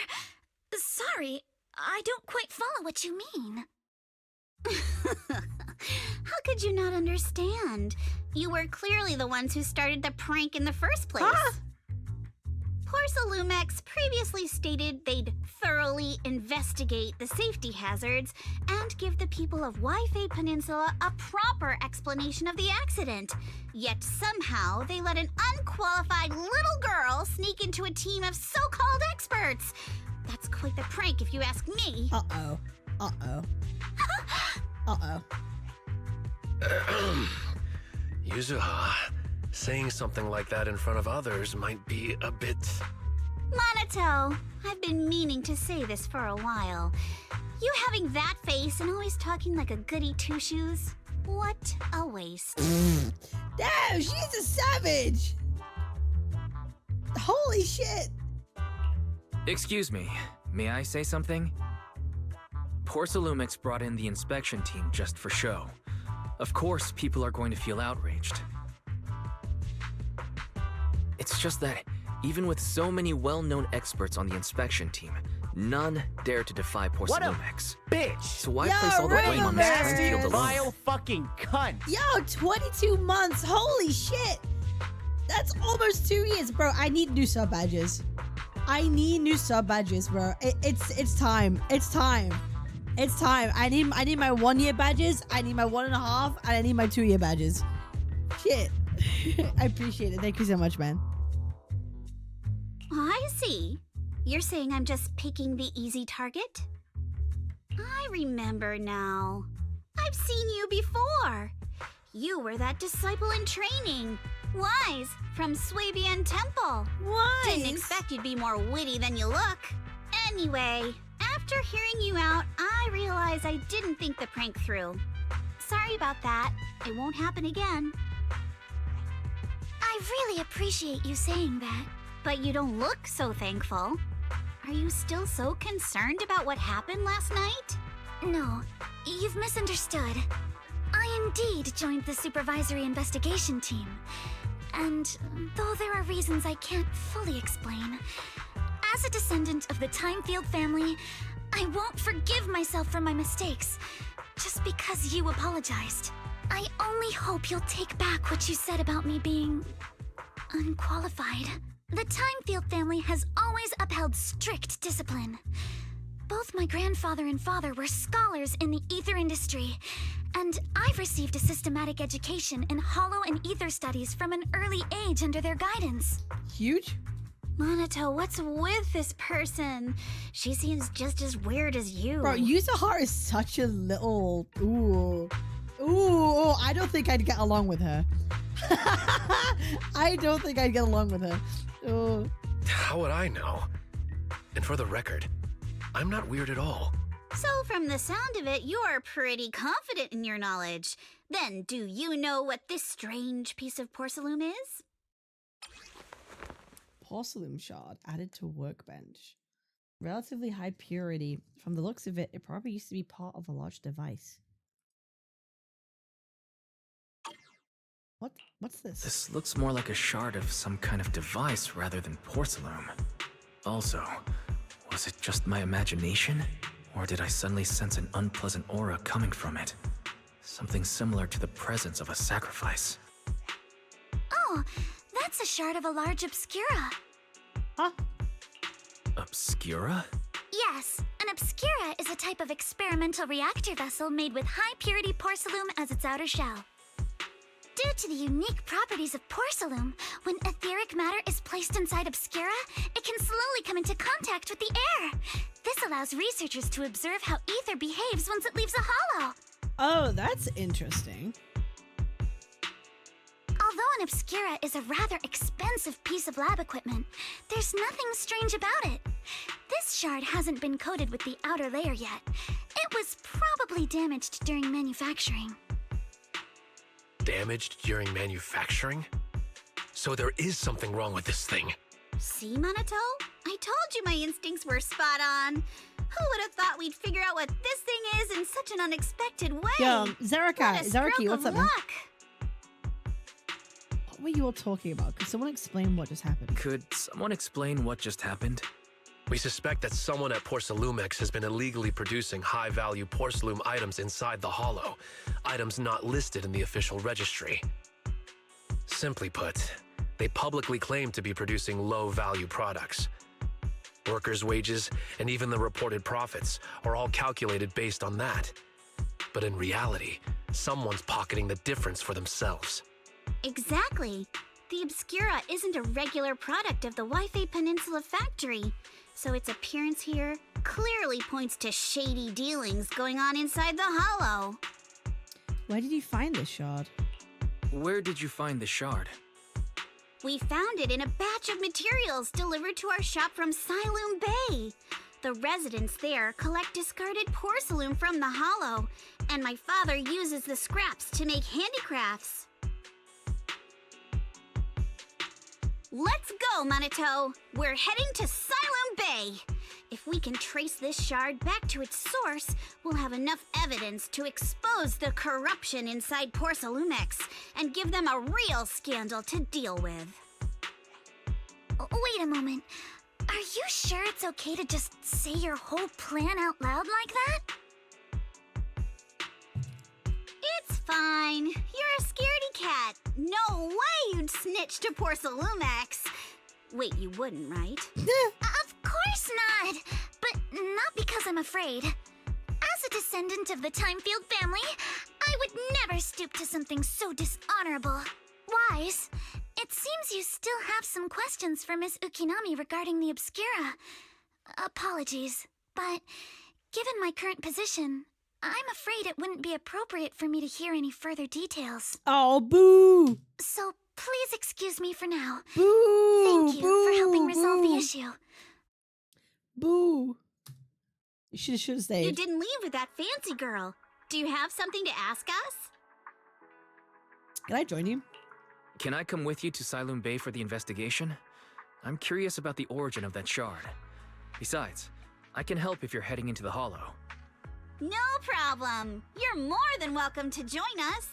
Speaker 10: Sorry, I don't quite follow what you mean. How could you not understand? You were clearly the ones who started the prank in the first place. Porsalumex previously stated they'd thoroughly investigate the safety hazards and give the people of Wi-Fi Peninsula a proper explanation of the accident. Yet somehow they let an unqualified little girl sneak into a team of so-called experts. That's quite the prank if you ask me.
Speaker 1: Uh-oh. Uh-oh. Uh-oh.
Speaker 12: Yuzuha, saying something like that in front of others might be a bit...
Speaker 10: Monato, I've been meaning to say this for a while. You having that face and always talking like a goody two-shoes? What a waste.
Speaker 1: Damn, she's a savage! Holy shit!
Speaker 3: Excuse me, may I say something? Porsalumex brought in the inspection team just for show. Of course, people are going to feel outraged. It's just that, even with so many well-known experts on the inspection team, none dare to defy Porsalumex.
Speaker 13: Bitch!
Speaker 3: So why
Speaker 1: Yo,
Speaker 3: place all the blame on this
Speaker 1: Rainbow
Speaker 3: time field
Speaker 1: Bastards.
Speaker 3: alone?
Speaker 13: Vile fucking cunt!
Speaker 1: Yo, 22 months! Holy shit! That's almost 2 years, bro. I need new sub badges. I need new sub badges, bro. It's time. It's time. It's time. I need my 1 year badges. I need my 1.5, and I need my 2 year badges. Shit. I appreciate it. Thank you so much, man.
Speaker 10: I see. You're saying I'm just picking the easy target? I remember now. I've seen you before. You were that disciple in training. Wise, from Swabian Temple.
Speaker 1: Wise?
Speaker 10: Didn't expect you'd be more witty than you look. Anyway, after hearing you out, I realized I didn't think the prank through. Sorry about that. It won't happen again. I really appreciate you saying that. But you don't look so thankful. Are you still so concerned about what happened last night? No, you've misunderstood. I indeed joined the supervisory investigation team. And though there are reasons I can't fully explain, as a descendant of the Timefield family, I won't forgive myself for my mistakes just because you apologized. I only hope you'll take back what you said about me being unqualified. The Timefield family has always upheld strict discipline. Both my grandfather and father were scholars in the ether industry, and I've received a systematic education in hollow and ether studies from an early age under their guidance.
Speaker 1: Huge?
Speaker 10: Monato, what's with this person? She seems just as weird as you.
Speaker 1: Bro, Yuzuha is such a little... Ooh. Ooh, I don't think I'd get along with her. I don't think I'd get along with her. Oh.
Speaker 12: How would I know? And for the record, I'm not weird at all.
Speaker 10: So from the sound of it, you're pretty confident in your knowledge. Then, do you know what this strange piece of porcelain is?
Speaker 1: Porcelain shard added to workbench. Relatively high purity. From the looks of it, it probably used to be part of a large device. What's this?
Speaker 3: This looks more like a shard of some kind of device rather than porcelain. Also, was it just my imagination? Or did I suddenly sense an unpleasant aura coming from it? Something similar to the presence of a sacrifice.
Speaker 10: Oh, that's a shard of a large obscura.
Speaker 1: Huh?
Speaker 3: Obscura?
Speaker 10: Yes, an obscura is a type of experimental reactor vessel made with high-purity porcelain as its outer shell. Due to the unique properties of porcelain, when etheric matter is placed inside obscura, it can slowly come into contact with the air. This allows researchers to observe how ether behaves once it leaves a hollow.
Speaker 1: Oh, that's interesting.
Speaker 10: Although an obscura is a rather expensive piece of lab equipment, there's nothing strange about it. This shard hasn't been coated with the outer layer yet. It was probably damaged during manufacturing.
Speaker 12: Damaged during manufacturing? So there is something wrong with this thing.
Speaker 10: See, Monato? I told you my instincts were spot on. Who would have thought we'd figure out what this thing is in such an unexpected way?
Speaker 1: Yo, Zaraki, what's up, man?
Speaker 10: Luck.
Speaker 1: What were you all talking about? Could someone explain what just happened?
Speaker 3: Could someone explain what just happened?
Speaker 12: We suspect that someone at Porcelumex has been illegally producing high-value porcelain items inside the Hollow, items not listed in the official registry. Simply put, they publicly claim to be producing low-value products. Workers' wages and even the reported profits are all calculated based on that. But in reality, someone's pocketing the difference for themselves.
Speaker 10: Exactly. The Obscura isn't a regular product of the Wi-Fi Peninsula factory, so its appearance here clearly points to shady dealings going on inside the Hollow.
Speaker 1: Where did you find this shard?
Speaker 3: Where did you find the shard?
Speaker 10: We found it in a batch of materials delivered to our shop from Siloom Bay. The residents there collect discarded porcelain from the Hollow, and my father uses the scraps to make handicrafts. Let's go, Manito! We're heading to Siloom Bay! If we can trace this shard back to its source, we'll have enough evidence to expose the corruption inside Porcelumex and give them a real scandal to deal with. Wait a moment. Are you sure it's okay to just say your whole plan out loud like that? It's fine. You're a scaredy cat. No way you'd snitch to Porcelumex. Wait, you wouldn't, right? Of course not. But not because I'm afraid. As a descendant of the Timefield family, I would never stoop to something so dishonorable. Wise, it seems you still have some questions for Miss Ukinami regarding the Obscura. Apologies, but given my current position, I'm afraid it wouldn't be appropriate for me to hear any further details.
Speaker 1: Oh, boo!
Speaker 10: So please excuse me for now.
Speaker 1: Boo!
Speaker 10: Thank you
Speaker 1: Boo!
Speaker 10: for helping resolve
Speaker 1: Boo!
Speaker 10: the issue.
Speaker 1: Boo! You should have stayed.
Speaker 10: You didn't leave with that fancy girl. Do you have something to ask us?
Speaker 1: Can I join you?
Speaker 3: Can I come with you to Siloom Bay for the investigation? I'm curious about the origin of that shard. Besides, I can help if you're heading into the Hollow.
Speaker 10: No problem. You're more than welcome to join us.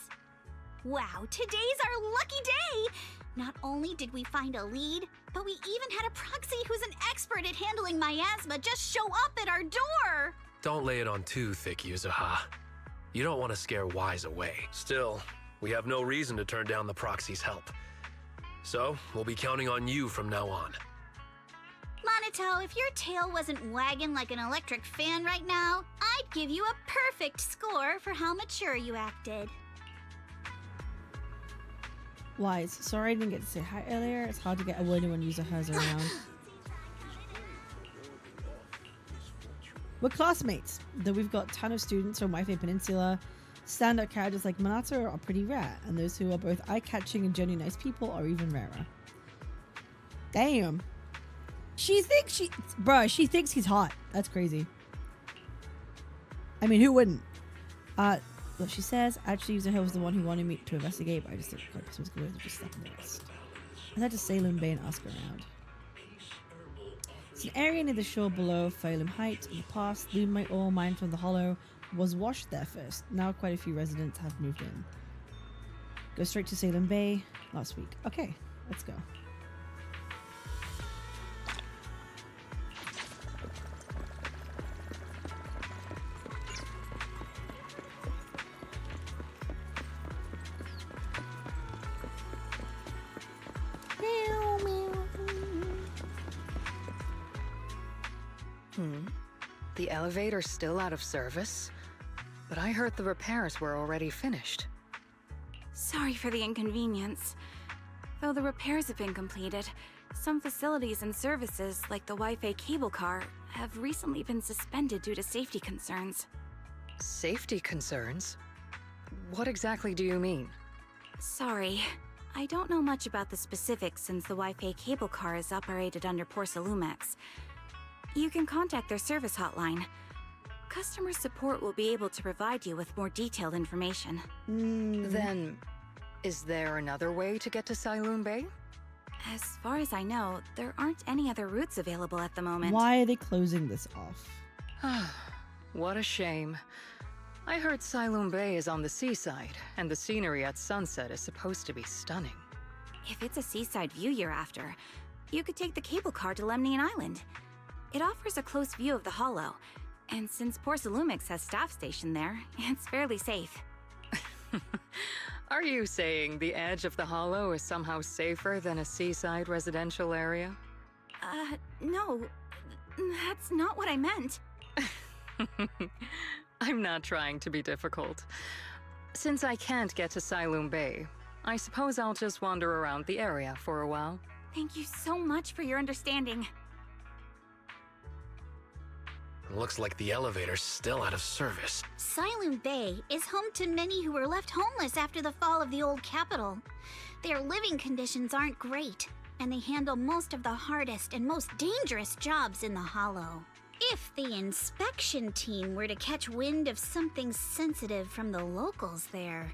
Speaker 10: Wow, today's our lucky day. Not only did we find a lead, but we even had a proxy who's an expert at handling miasma just show up at our door.
Speaker 12: Don't lay it on too thick, Yuzuha. You don't want to scare Wise away. Still, we have no reason to turn down the proxy's help. So, we'll be counting on you from now on.
Speaker 10: Manito, if your tail wasn't wagging like an electric fan right now, I'd give you a perfect score for how mature you acted.
Speaker 1: Wise, sorry I didn't get to say hi earlier. It's hard to get a word in when Yuzuha's around. We're classmates, though we've got a ton of students from Wi-Fi Peninsula. Standout characters like Minato are pretty rare, and those who are both eye-catching and genuinely nice people are even rarer. Damn. She thinks she thinks he's hot. That's crazy. I mean, who wouldn't? What she says, actually Yuzuha was the one who wanted me to investigate, but I just think Christmas was good, just stuck in the rest. I had to Salem Bay and ask around. It's an area near the shore below Phalem Heights. In the past, Lumite ore mined from the Hollow was washed there first. Now quite a few residents have moved in. Go straight to Salem Bay last week. Okay, let's go.
Speaker 9: The elevator's still out of service, but I heard the repairs were already finished.
Speaker 13: Sorry for the inconvenience. Though the repairs have been completed, some facilities and services, like the Wi-Fi cable car, have recently been suspended due to safety concerns.
Speaker 9: Safety concerns? What exactly do you mean?
Speaker 13: Sorry. I don't know much about the specifics since the Wi-Fi cable car is operated under Porcelumex. You can contact their service hotline. Customer support will be able to provide you with more detailed information.
Speaker 9: Then, is there another way to get to Siloom Bay?
Speaker 13: As far as I know, there aren't any other routes available at the moment.
Speaker 1: Why are they closing this off?
Speaker 9: What a shame. I heard Siloom Bay is on the seaside, and the scenery at sunset is supposed to be stunning.
Speaker 13: If it's a seaside view you're after, you could take the cable car to Lemnian Island. It offers a close view of the Hollow, and since Porsalumix has staff stationed there, it's fairly safe.
Speaker 9: Are you saying the edge of the Hollow is somehow safer than a seaside residential area?
Speaker 13: No. That's not what I meant.
Speaker 9: I'm not trying to be difficult. Since I can't get to Siloam Bay, I suppose I'll just wander around the area for a while.
Speaker 13: Thank you so much for your understanding.
Speaker 12: Looks like the elevator's still out of service.
Speaker 10: Siloam Bay is home to many who were left homeless after the fall of the old capital. Their living conditions aren't great, and they handle most of the hardest and most dangerous jobs in the Hollow. If the inspection team were to catch wind of something sensitive from the locals there,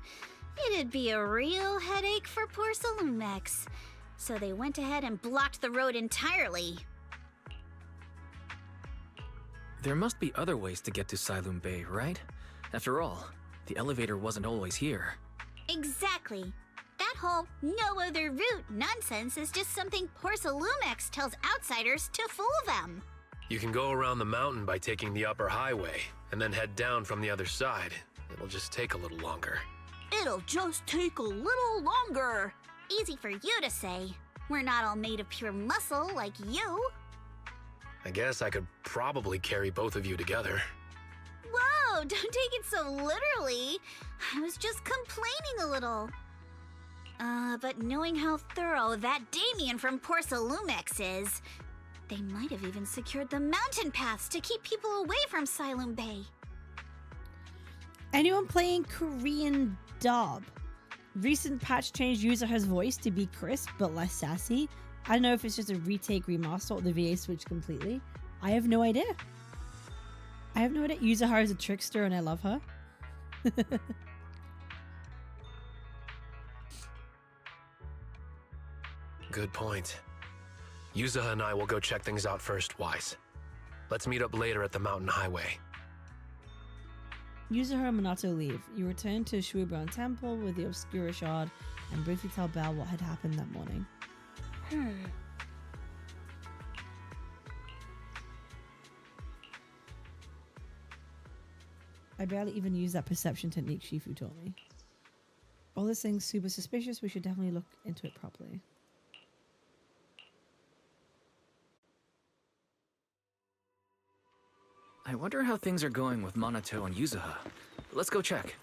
Speaker 10: it'd be a real headache for Porsalumix. So they went ahead and blocked the road entirely.
Speaker 3: There must be other ways to get to Siloam Bay, right? After all, the elevator wasn't always here.
Speaker 10: Exactly. That whole no other route nonsense is just something Porsalumix tells outsiders to fool them.
Speaker 12: You can go around the mountain by taking the upper highway, and then head down from the other side. It'll just take a little longer.
Speaker 10: It'll just take a little longer. Easy for you to say. We're not all made of pure muscle like you.
Speaker 12: I guess I could probably carry both of you together.
Speaker 10: Whoa, don't take it so literally. I was just complaining a little. But knowing how thorough that Damien from Porsalumix is, they might have even secured the mountain paths to keep people away from Siloam Bay.
Speaker 1: Anyone playing Korean dub? Recent patch changed Yuzuha's voice to be crisp but less sassy. I don't know if it's just a retake, remaster, or the VA switched completely. I have no idea. Yuzuha is a trickster and I love her.
Speaker 12: Good point. Yuzuha and I will go check things out first, Wise. Let's meet up later at the mountain highway.
Speaker 1: Yuzuha and Minato leave. You return to Shuiban Temple with the Obscura Shard and briefly tell Belle what had happened that morning. I barely even used that perception technique Shifu taught me. All this thing's super suspicious. We should definitely look into it properly.
Speaker 3: I wonder how things are going with Minato and Yuzuha. Let's go check.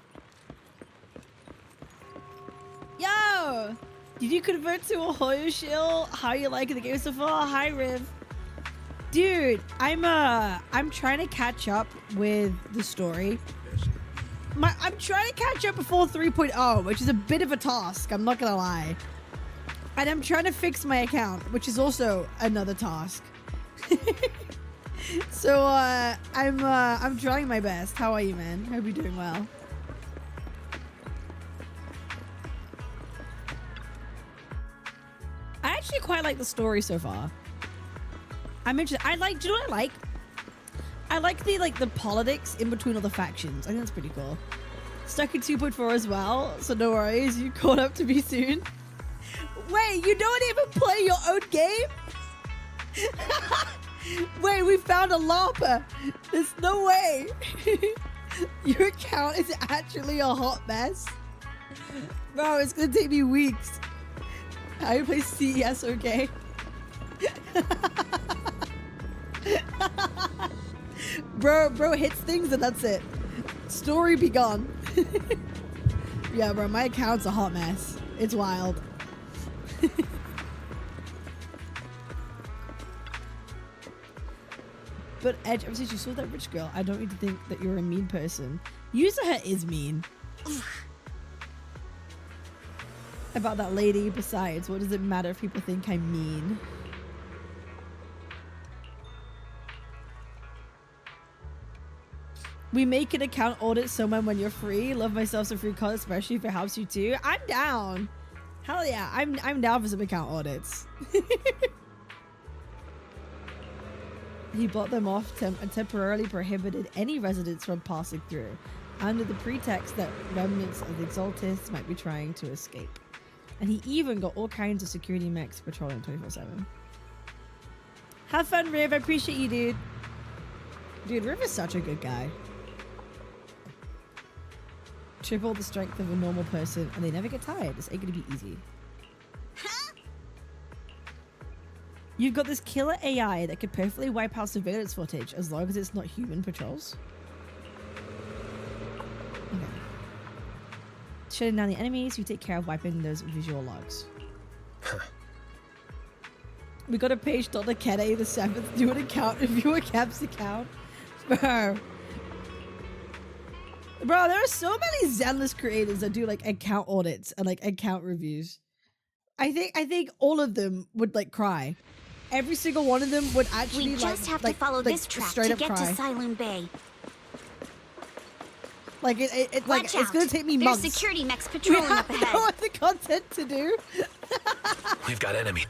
Speaker 1: Yo! Did you convert to a Hoyo shield? How you liking the game so far? Hi, Riv. Dude, I'm trying to catch up with the story. I'm trying to catch up before 3.0, which is a bit of a task, I'm not gonna lie. And I'm trying to fix my account, which is also another task. So I'm trying my best. How are you, man? Hope you're doing well. I actually quite like the story so far. I'm interested. Do you know what I like? I like the politics in between all the factions. I think that's pretty cool. Stuck in 2.4 as well, so no worries. You caught up to me soon. Wait, you don't even play your own game? Wait, we found a LARPer. There's no way. Your account is actually a hot mess. Bro, it's gonna take me weeks. How you play CES, okay? Bro hits things and that's it. Story be gone. Yeah, bro, my account's a hot mess. It's wild. But Edge, ever since you saw that rich girl, I don't need to think that you're a mean person. Yuzuha is mean. About that lady, besides, what does it matter if people think I'm mean? We make an account audit someone when you're free. Love myself some free code, especially if it helps you too. I'm down. Hell yeah, I'm down for some account audits. He bought them off and temporarily prohibited any residents from passing through, under the pretext that remnants of the Exaltists might be trying to escape. And he even got all kinds of security mechs patrolling 24/7. Have fun, Riv. I appreciate you, dude. Dude, Riv is such a good guy. Triple the strength of a normal person, and they never get tired. This ain't gonna be easy. You've got this killer AI that could perfectly wipe out surveillance footage as long as it's not human patrols. Okay. Shutting down the enemies, you take care of wiping those visual logs. We got a page Dr. Kennedy the 7th. Do an account, review a Cap's account. Bro, there are so many Zenless creators that do like account audits and like account reviews. I think all of them would like cry. Every single one of them would actually
Speaker 10: We just have to follow this track to get to Siloon Bay.
Speaker 1: Like it's gonna take me
Speaker 10: months.
Speaker 1: months.
Speaker 10: There's security mechs patrolling up ahead.
Speaker 1: No other content to do.
Speaker 12: We've got enemy.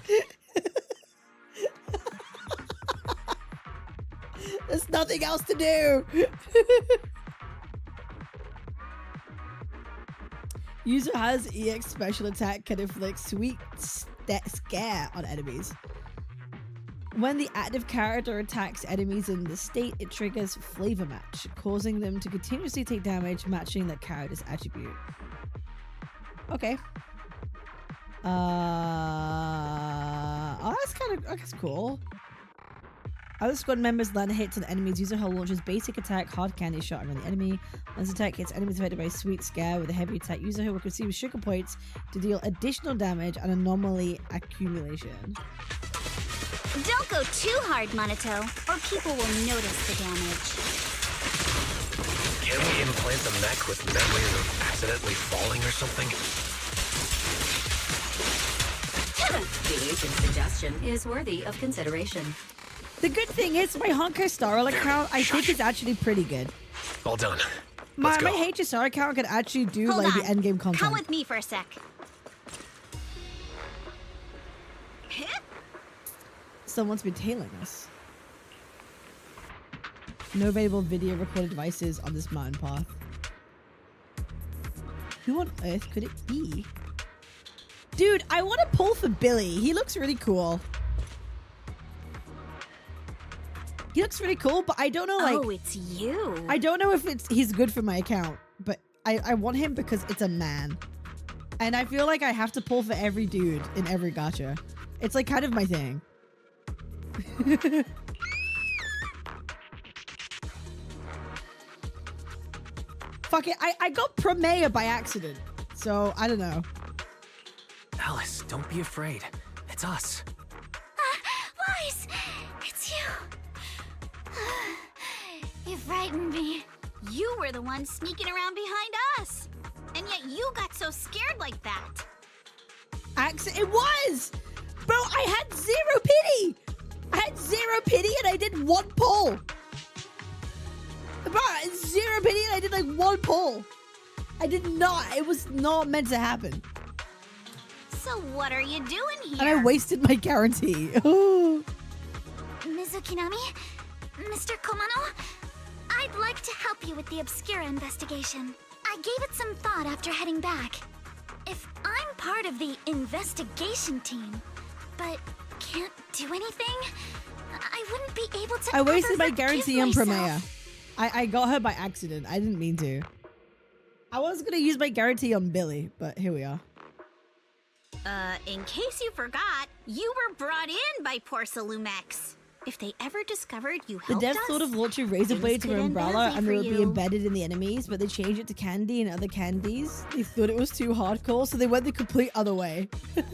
Speaker 1: There's nothing else to do. Yuzuha's EX special attack can inflict sweet scare on enemies. When the active character attacks enemies in this state, it triggers Flavor Match, causing them to continuously take damage, matching that character's attribute. Okay. Oh, that's cool. Other squad members land hits on enemies. Yuzuha launches basic attack, hard candy shot around the enemy. Once attack hits enemies affected by sweet scare with a heavy attack, Yuzuha will receive sugar points to deal additional damage and anomaly accumulation.
Speaker 10: Don't go too hard, Monato, or people will notice the damage.
Speaker 12: Can we implant the mech with memories of accidentally falling or something?
Speaker 11: The agent's suggestion is worthy of consideration.
Speaker 1: The good thing is my Honkai Star account, I think, is actually pretty good.
Speaker 12: All done.
Speaker 1: My
Speaker 12: Let's go.
Speaker 1: HSR account could actually do
Speaker 10: Hold
Speaker 1: like
Speaker 10: on.
Speaker 1: the endgame content.
Speaker 10: Come with me for a sec.
Speaker 1: Someone's been tailing us. No available video recorded devices on this mountain path. Who on earth could it be? Dude, I want to pull for Billy. He looks really cool. He looks really cool, but I don't know, like...
Speaker 10: Oh, it's you.
Speaker 1: I don't know if he's good for my account, but I want him because it's a man. And I feel like I have to pull for every dude in every gacha. It's like kind of my thing. Fuck it, I got Promea by accident. So, I don't know.
Speaker 3: Alice, don't be afraid. It's us.
Speaker 10: Wise, it's you. You frightened me. You were the one sneaking around behind us. And yet you got so scared like that.
Speaker 1: It was! Bro, I had zero pity! I had zero pity and I did one pull. Bro, zero pity and I did like one pull. I did not. It was not meant to happen.
Speaker 10: So what are you doing here?
Speaker 1: And I wasted my guarantee. Ooh.
Speaker 10: Mizukinami? Mr. Komano? I'd like to help you with the Obscura investigation. I gave it some thought after heading back. If I'm part of the investigation team, but can't do anything, I wouldn't be able to.
Speaker 1: I wasted my
Speaker 10: forgive
Speaker 1: guarantee on
Speaker 10: myself.
Speaker 1: Promea. I got her by accident. I didn't mean to. I was gonna use my guarantee on Billy, but here we are.
Speaker 10: In case you forgot, you were brought in by Porcelumex. If they ever discovered you
Speaker 1: The
Speaker 10: helped
Speaker 1: devs
Speaker 10: us,
Speaker 1: thought of launching razor
Speaker 10: things
Speaker 1: blades
Speaker 10: could
Speaker 1: from
Speaker 10: end
Speaker 1: Umbrella
Speaker 10: badly
Speaker 1: and
Speaker 10: for
Speaker 1: they would be
Speaker 10: you.
Speaker 1: embedded in the enemies, but they changed it to candy and other candies. They thought it was too hardcore, so they went the complete other way.
Speaker 10: And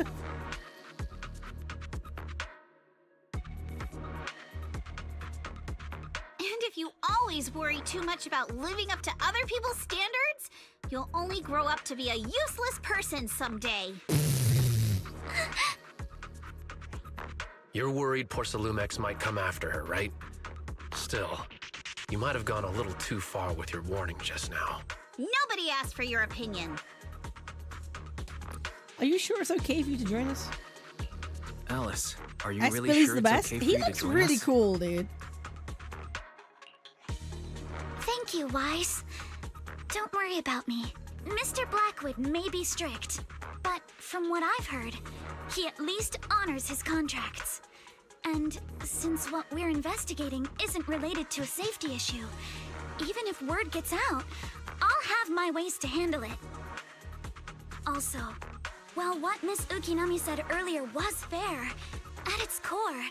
Speaker 10: if you always worry too much about living up to other people's standards, you'll only grow up to be a useless person someday.
Speaker 12: You're worried Porcelumex might come after her, right? Still, you might have gone a little too far with your warning just now.
Speaker 10: Nobody asked for your opinion.
Speaker 1: Are you sure it's okay for you to join us?
Speaker 3: Alice, are you
Speaker 1: Ask
Speaker 3: really
Speaker 1: Billy's
Speaker 3: sure
Speaker 1: the
Speaker 3: it's
Speaker 1: best.
Speaker 3: okay for
Speaker 1: He
Speaker 3: you to
Speaker 1: looks
Speaker 3: join
Speaker 1: really
Speaker 3: us?
Speaker 1: cool, dude.
Speaker 10: Thank you, Wise. Don't worry about me. Mr. Blackwood may be strict, but from what I've heard, he at least honors his contracts. And since what we're investigating isn't related to a safety issue, even if word gets out, I'll have my ways to handle it. Also, while what Miss Ukinami said earlier was fair, at its core,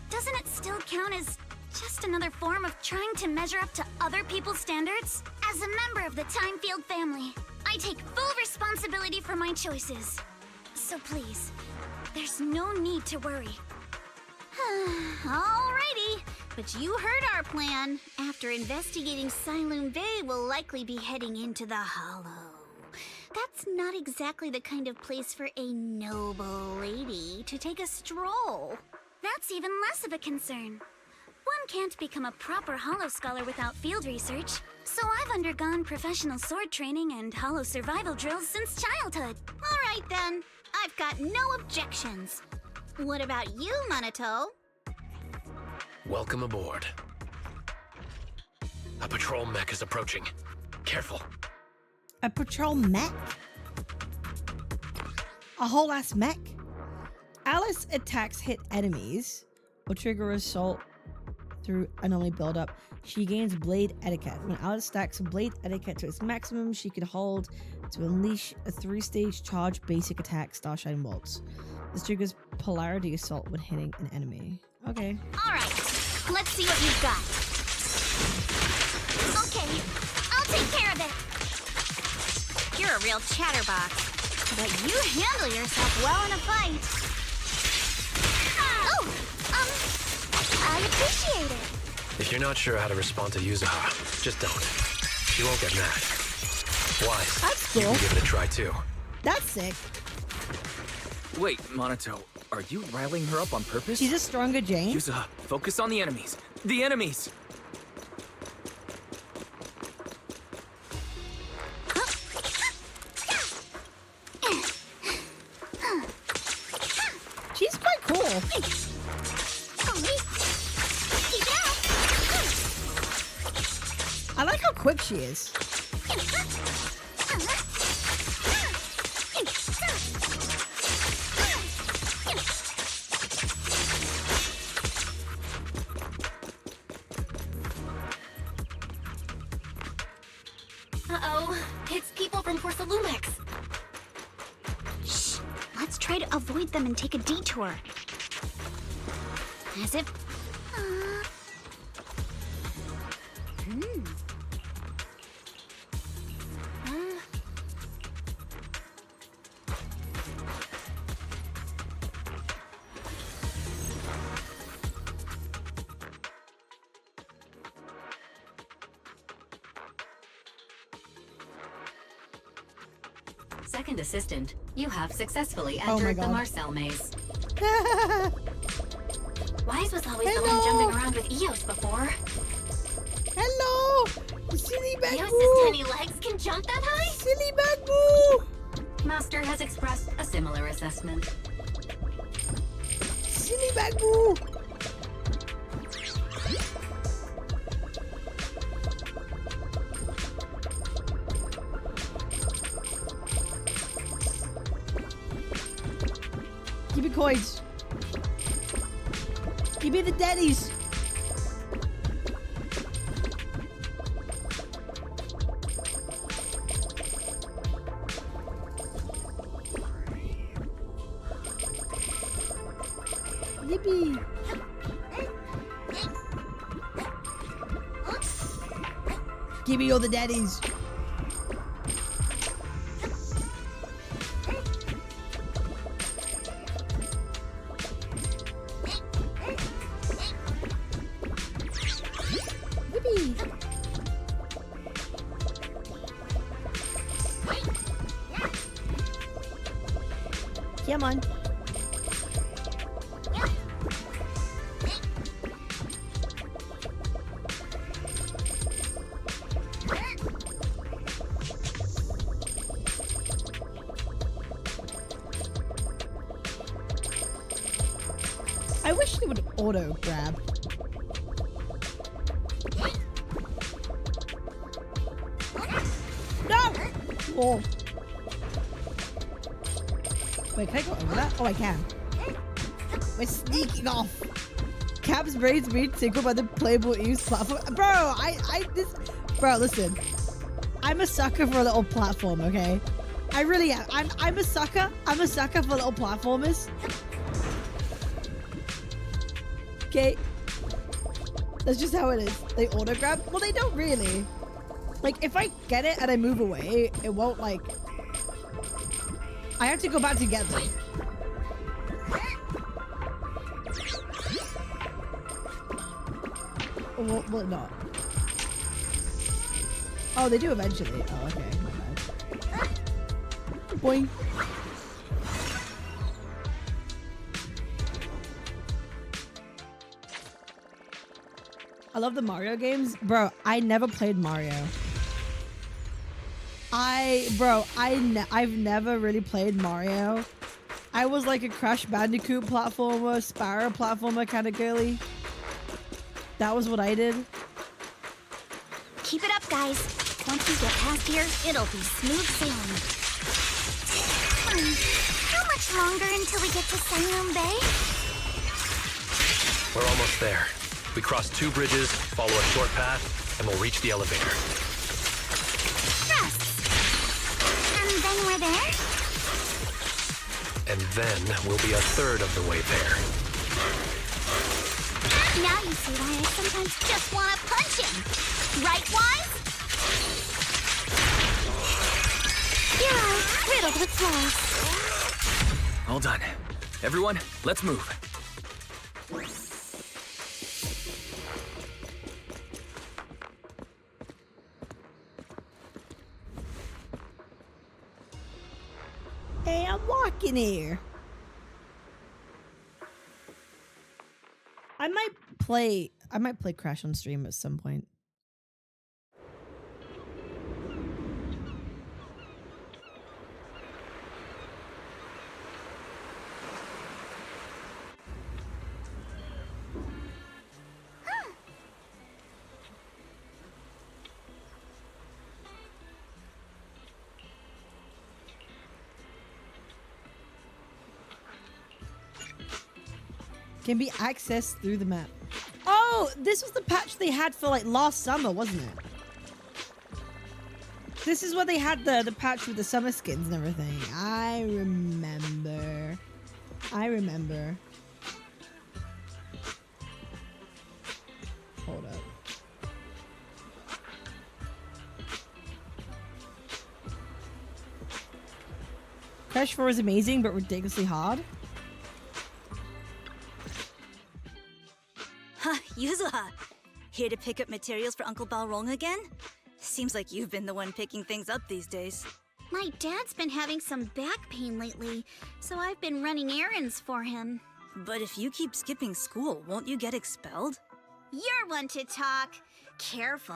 Speaker 10: doesn't it still count as just another form of trying to measure up to other people's standards? As a member of the Timefield family, I take full responsibility for my choices. So please, there's no need to worry.
Speaker 14: Alrighty, but you heard our plan. After investigating Siloon Bay, we'll likely be heading into the Hollow. That's not exactly the kind of place for a noble lady to take a stroll.
Speaker 10: That's even less of a concern. One can't become a proper Hollow scholar without field research, so I've undergone professional sword training and Hollow survival drills since childhood.
Speaker 14: Alright then, I've got no objections. What about you, Minato?
Speaker 12: Welcome aboard. A patrol mech is approaching. Careful.
Speaker 1: A patrol mech? A whole ass mech? Alice attacks hit enemies or trigger assault through anomaly buildup. She gains blade etiquette. When Alice stacks blade etiquette to its maximum, she can hold to unleash a 3-stage charge basic attack, Starshine Waltz. This triggers polarity assault when hitting an enemy. Okay.
Speaker 14: Alright, let's see what you've got.
Speaker 10: Okay, I'll take care of it.
Speaker 14: You're a real chatterbox, but you handle yourself well in a fight.
Speaker 10: Oh, I appreciate it.
Speaker 12: If you're not sure how to respond to Yuzuha, just don't. She won't get mad. Why?
Speaker 1: That's
Speaker 12: You
Speaker 1: cool.
Speaker 12: can give it a try too.
Speaker 1: That's sick.
Speaker 3: Wait, Minato, are you riling her up on purpose?
Speaker 1: She's a stronger Jane.
Speaker 3: Yuzuha, focus on the enemies. The enemies!
Speaker 1: She's quite cool. I like how quick she is.
Speaker 4: Uh-oh, it's people from Porcelumex.
Speaker 14: Shh, let's try to avoid them and take a detour. As if...
Speaker 11: Second assistant, you have successfully
Speaker 1: Oh my
Speaker 11: entered the
Speaker 1: God.
Speaker 11: Marcel maze.
Speaker 4: Wise was always the
Speaker 1: Hello.
Speaker 4: one jumping around with Eos before.
Speaker 1: Hello! Silly
Speaker 4: Eos's
Speaker 1: Bagoo!
Speaker 4: tiny legs can jump that high?
Speaker 1: Silly Bagoo!
Speaker 11: Master has expressed a similar assessment.
Speaker 1: Silly Bagoo! Give me coins. Give me the daddies. Yippee. Give me all the daddies. Yippee. Come on. I wish it would auto grab. No! Oh. Wait, can I go over that? Oh, I can. We're sneaking off. Cap's brains being tickled by the Playable Eves platform. Bro, listen. I'm a sucker for a little platform, okay? I really am. I'm a sucker. I'm a sucker for little platformers. Okay. That's just how it is. They auto grab. Well, they don't really. Like, if I get it and I move away, it won't, like... I have to go back to get them. Or will it not? Oh, they do eventually. Oh, okay. My bad. Boing. I love the Mario games. Bro, I never played Mario. I've never really played Mario. I was like a Crash Bandicoot platformer, Spyro platformer kind of girly. That was what I did.
Speaker 14: Keep it up, guys. Once we get past here, it'll be smooth sailing. How much longer until we get to Sunroom Bay?
Speaker 12: We're almost there. We cross 2 bridges, follow a short path, and we'll reach the elevator.
Speaker 14: Trust. And then we're there?
Speaker 12: And then we'll be a third of the way there.
Speaker 14: Now you see why I sometimes just want to punch him. Right, Wise? You're all riddled with flaws.
Speaker 3: All done. Everyone, let's move.
Speaker 1: Hey, I'm walking here. I might play Crash on stream at some point. Can be accessed through the map. Oh, this was the patch they had for like last summer, wasn't it? This is where they had the patch with the summer skins and everything. I remember. Hold up. Crash 4 is amazing, but ridiculously hard.
Speaker 15: Yuzuha, here to pick up materials for Uncle Balrog again? Seems like you've been the one picking things up these days.
Speaker 14: My dad's been having some back pain lately, so I've been running errands for him.
Speaker 15: But if you keep skipping school, won't you get expelled?
Speaker 14: You're one to talk. Careful,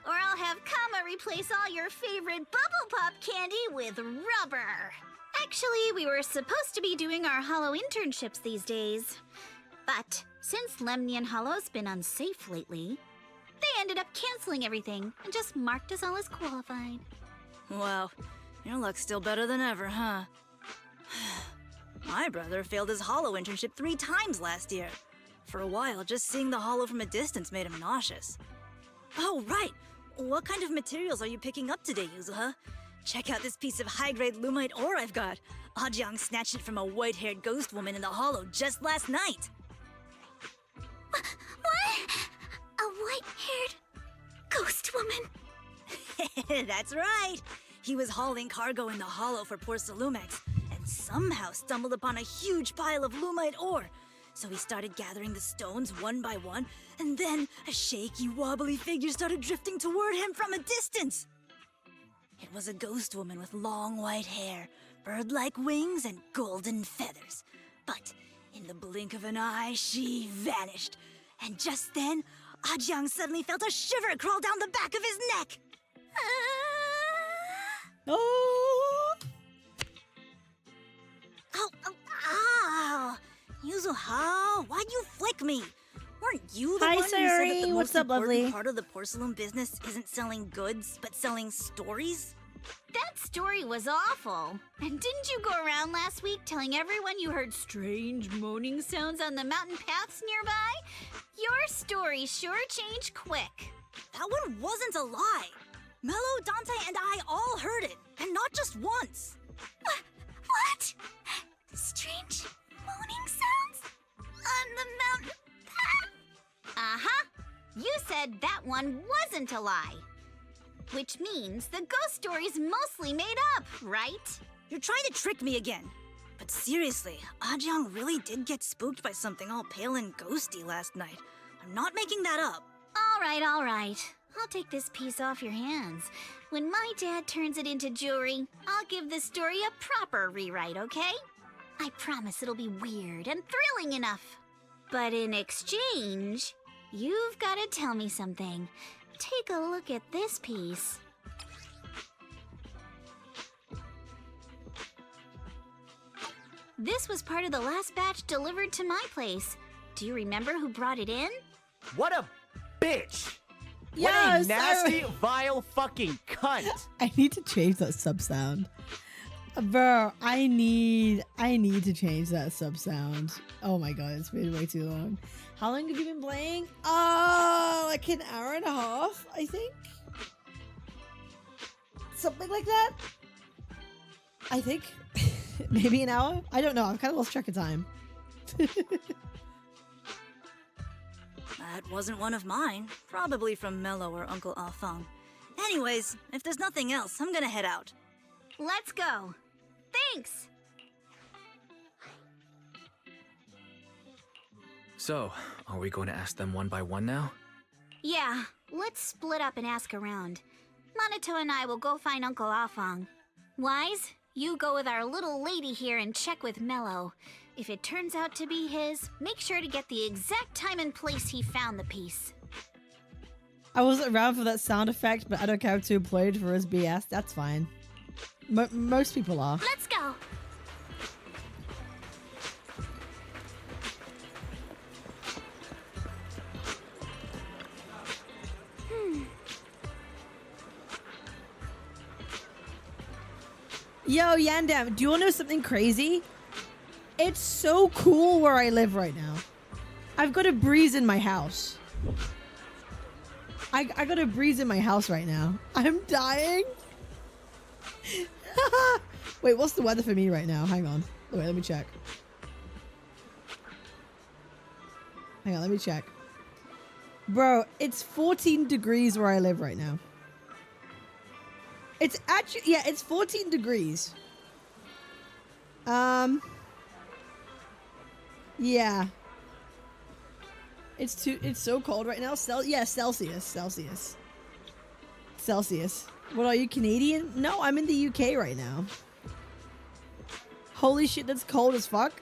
Speaker 14: or I'll have Kama replace all your favorite Bubble Pop candy with rubber. Actually, we were supposed to be doing our Hollow internships these days. But since Lemnian Hollow's been unsafe lately, they ended up canceling everything and just marked us all as qualified.
Speaker 15: Wow, your luck's still better than ever, huh? My brother failed his Hollow internship 3 times last year. For a while, just seeing the Hollow from a distance made him nauseous. Oh, right! What kind of materials are you picking up today, Yuzuha? Check out this piece of high-grade lumite ore I've got. Ajang snatched it from a white-haired ghost woman in the Hollow just last night.
Speaker 14: What? A white-haired ghost woman?
Speaker 15: That's right! He was hauling cargo in the Hollow for Porsalumex, and somehow stumbled upon a huge pile of lumite ore. So he started gathering the stones one by one, and then a shaky, wobbly figure started drifting toward him from a distance. It was a ghost woman with long white hair, bird-like wings, and golden feathers. But in the blink of an eye, she vanished. And just then, Ajang suddenly felt a shiver crawl down the back of his neck.
Speaker 1: Oh!
Speaker 15: Ow! Yuzuha, why'd you flick me? Weren't you the
Speaker 1: Hi,
Speaker 15: one who said that
Speaker 1: Sari.
Speaker 15: the
Speaker 1: What's
Speaker 15: most
Speaker 1: up,
Speaker 15: important
Speaker 1: lovely?
Speaker 15: part of the porcelain business isn't selling goods, but selling stories?
Speaker 14: That's story was awful. And didn't you go around last week telling everyone you heard strange moaning sounds on the mountain paths nearby? Your story sure changed quick.
Speaker 15: That one wasn't a lie. Mello, Dante, and I all heard it, and not just once.
Speaker 14: What? Strange moaning sounds? On the mountain path? Uh-huh. You said that one wasn't a lie. Which means the ghost story's mostly made up, right?
Speaker 15: You're trying to trick me again. But seriously, Ajang really did get spooked by something all pale and ghosty last night. I'm not making that up.
Speaker 14: All right. I'll take this piece off your hands. When my dad turns it into jewelry, I'll give this story a proper rewrite, okay? I promise it'll be weird and thrilling enough. But in exchange, you've got to tell me something. Take a look at this piece. This was part of the last batch delivered to my place. Do you remember who brought it in?
Speaker 16: What a bitch!
Speaker 1: Yeah,
Speaker 16: what a nasty, vile fucking cunt!
Speaker 1: I need to change that sub sound. Bro, I need to change that sub sound. Oh my god, it's been way too long. How long have you been playing? Like an hour and a half, I think. Something like that. I think. Maybe an hour? I don't know. I've kind of lost track of time.
Speaker 15: That wasn't one of mine. Probably from Mello or Uncle Afang. Anyways, if there's nothing else, I'm gonna head out.
Speaker 14: Let's go. Thanks!
Speaker 3: So, are we going to ask them one by one now?
Speaker 14: Yeah, let's split up and ask around. Monato and I will go find Uncle Afang. Wise, you go with our little lady here and check with Mello. If it turns out to be his, make sure to get the exact time and place he found the piece.
Speaker 1: I wasn't around for that sound effect, but I don't care to employed for his BS. That's fine. Most people are.
Speaker 14: Let's go!
Speaker 1: Yo, Yandam, do you want to know something crazy? It's so cool where I live right now. I've got a breeze in my house. I got a breeze in my house right now. I'm dying. Wait, what's the weather for me right now? Hang on. Wait, let me check. Hang on, let me check. Bro, it's 14 degrees where I live right now. It's actually, yeah, it's 14 degrees. Yeah. It's so cold right now. Celsius. What are you, Canadian? No, I'm in the UK right now. Holy shit, that's cold as fuck.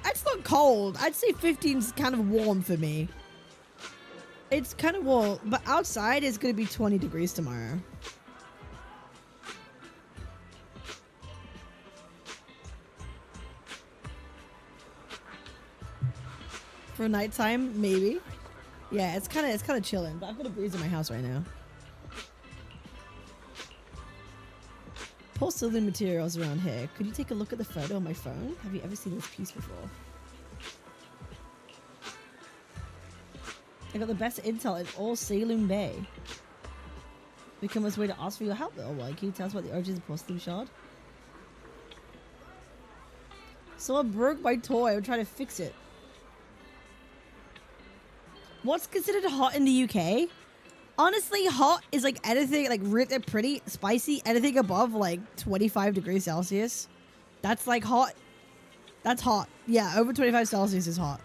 Speaker 1: That's not cold. I'd say 15's kind of warm for me. It's kind of warm, but outside is going to be 20 degrees tomorrow. For nighttime, maybe. Yeah, it's kind of chilling, but I've got a breeze in my house right now. Porcelain materials around here. Could you take a look at the photo on my phone? Have you ever seen this piece before? I got the best intel in all Saloon Bay. We come this way to ask for your help, though. Like, can you tell us about the origins of porcelain shard? Someone broke my toy. I'm trying to fix it. What's considered hot in the UK? Honestly, hot is like anything, like really pretty, spicy, anything above like 25 degrees Celsius. That's like hot. That's hot. Yeah, over 25 Celsius is hot.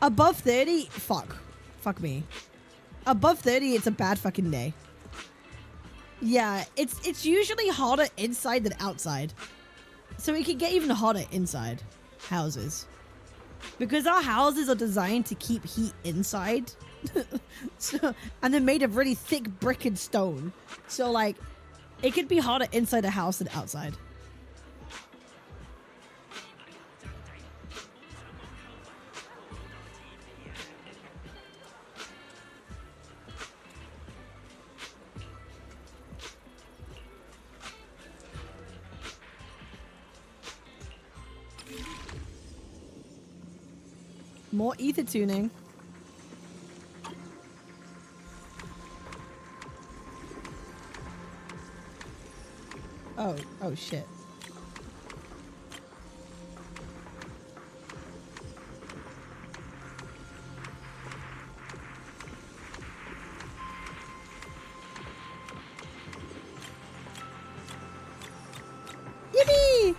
Speaker 1: Above 30, fuck me. Above 30, it's a bad fucking day. Yeah, it's usually hotter inside than outside. So it can get even hotter inside houses. Because our houses are designed to keep heat inside. And they're made of really thick brick and stone. So like, it could be hotter inside a house than outside. More ether tuning. Oh shit. Yippee!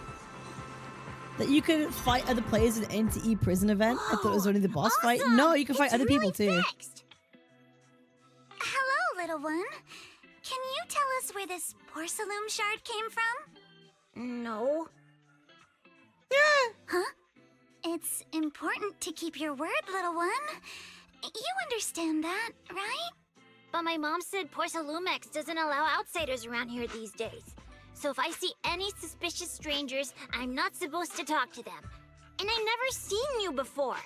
Speaker 1: That you can fight other players in an NTE prison event. I thought it was only the boss fight. No, you can fight other people too.
Speaker 10: Hello, little one. Can you tell us where this porcelain shard came from?
Speaker 14: No.
Speaker 1: Yeah.
Speaker 10: Huh? It's important to keep your word, little one. You understand that, right?
Speaker 14: But my mom said Porcelumex doesn't allow outsiders around here these days. So if I see any suspicious strangers, I'm not supposed to talk to them. And I've never seen you before.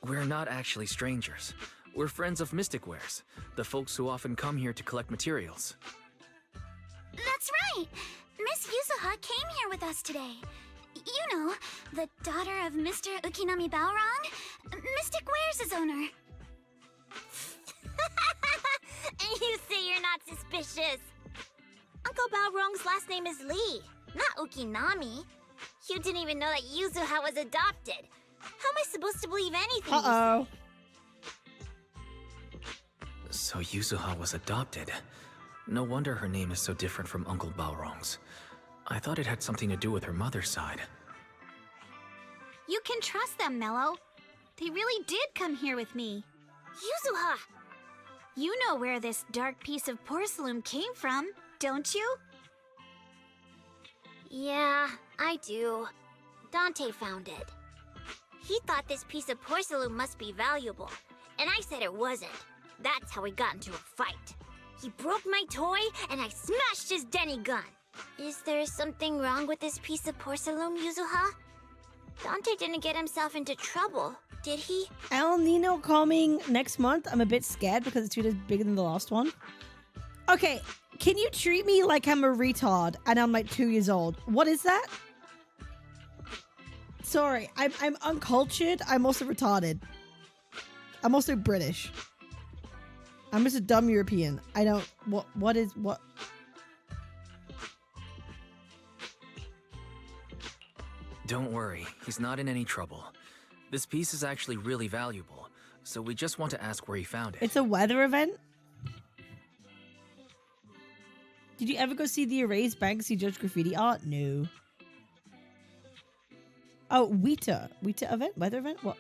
Speaker 3: We're not actually strangers. We're friends of Mystic Wares, the folks who often come here to collect materials.
Speaker 10: That's right! Miss Yuzuha came here with us today. You know, the daughter of Mr. Ukinami Balrog, Mystic Wares' owner.
Speaker 14: And you say you're not suspicious. Uncle Balrog's last name is Lee, not Ukinami. You didn't even know that Yuzuha was adopted. How am I supposed to believe anything you say?
Speaker 3: So Yuzuha was adopted. No wonder her name is so different from Uncle Balrog's. I thought it had something to do with her mother's side.
Speaker 13: You can trust them, Mello. They really did come here with me.
Speaker 14: Yuzuha!
Speaker 13: You know where this dark piece of porcelain came from, don't you?
Speaker 14: Yeah, I do. Dante found it. He thought this piece of porcelain must be valuable, and I said it wasn't. That's how we got into a fight. He broke my toy, and I smashed his Denny gun. Is there something wrong with this piece of porcelain, Yuzuha? Dante didn't get himself into trouble, did he?
Speaker 1: El Nino coming next month. I'm a bit scared because it's 2 days bigger than the last one. Okay, can you treat me like I'm a retard and I'm like 2 years old? What is that? Sorry, I'm uncultured. I'm also retarded. I'm also British. I'm just a dumb European. I don't... What is... What...
Speaker 3: Don't worry, he's not in any trouble. This piece is actually really valuable, so we just want to ask where he found it.
Speaker 1: It's a weather event? Did you ever go see the Erased Banksy Judge Graffiti art? No. Oh, Weta event? Weather event? What?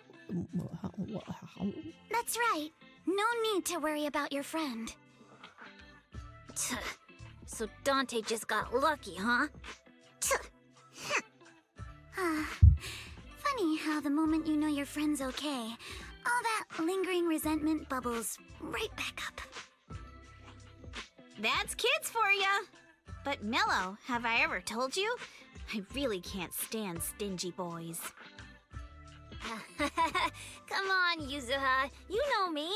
Speaker 10: That's right. No need to worry about your friend.
Speaker 14: So Dante just got lucky, huh?
Speaker 10: Funny how the moment you know your friend's okay, all that lingering resentment bubbles right back up.
Speaker 13: That's kids for ya! But Mello, have I ever told you? I really can't stand stingy boys.
Speaker 14: Come on, Yuzuha. You know me.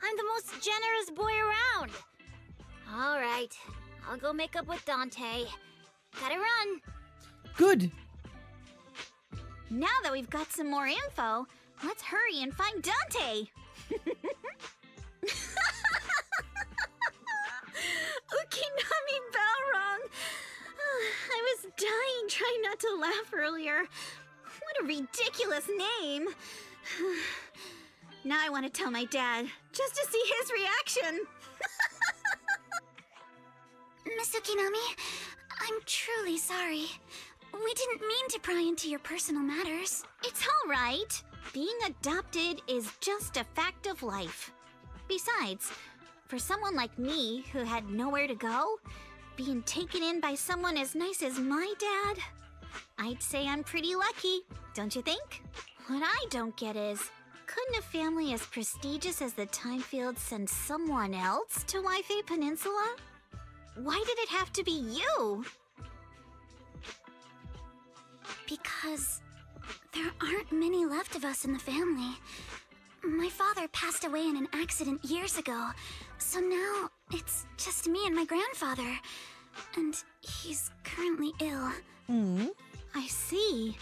Speaker 14: I'm the most generous boy around. All right. I'll go make up with Dante. Gotta run.
Speaker 1: Good.
Speaker 13: Now that we've got some more info, let's hurry and find Dante. Ukinami Balrog. I was dying trying not to laugh earlier. What a ridiculous name. Now I want to tell my dad, just to see his reaction.
Speaker 10: Miss Ukinami, I'm truly sorry. We didn't mean to pry into your personal matters.
Speaker 13: It's all right. Being adopted is just a fact of life. Besides, for someone like me who had nowhere to go, being taken in by someone as nice as my dad, I'd say I'm pretty lucky, don't you think? What I don't get is, couldn't a family as prestigious as the Timefields send someone else to Wi-Fi Peninsula? Why did it have to be you?
Speaker 10: Because there aren't many left of us in the family. My father passed away in an accident years ago, so now it's just me and my grandfather. And he's currently ill.
Speaker 1: Mm.
Speaker 13: I see.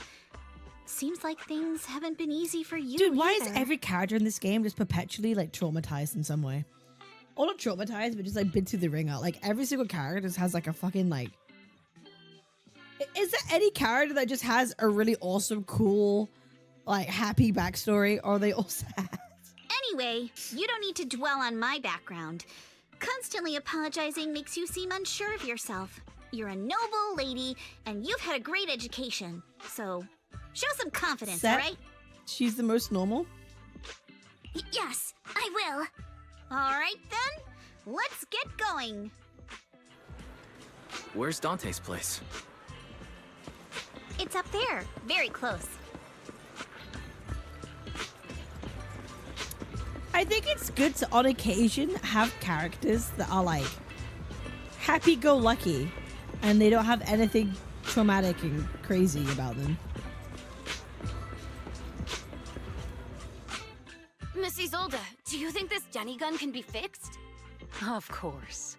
Speaker 14: Seems like things haven't been easy for you.
Speaker 1: Dude, why is
Speaker 14: either.
Speaker 1: every character in this game just perpetually like traumatized in some way? Or not traumatized, but just like been through the ringer. Like every single character just has like a fucking like. Is there any character that just has a really awesome, cool, like happy backstory, or are they all sad?
Speaker 14: Anyway, you don't need to dwell on my background. Constantly apologizing makes you seem unsure of yourself. You're a noble lady, and you've had a great education. So, show some confidence,
Speaker 1: Set?
Speaker 14: alright?
Speaker 1: She's the most normal.
Speaker 14: Yes, I will. Alright then, let's get going.
Speaker 3: Where's Dante's place?
Speaker 14: It's up there, very close.
Speaker 1: I think it's good to, on occasion, have characters that are like happy-go-lucky, and they don't have anything traumatic and crazy about them.
Speaker 17: Miss Isolde, do you think this Denny gun can be fixed?
Speaker 9: Of course.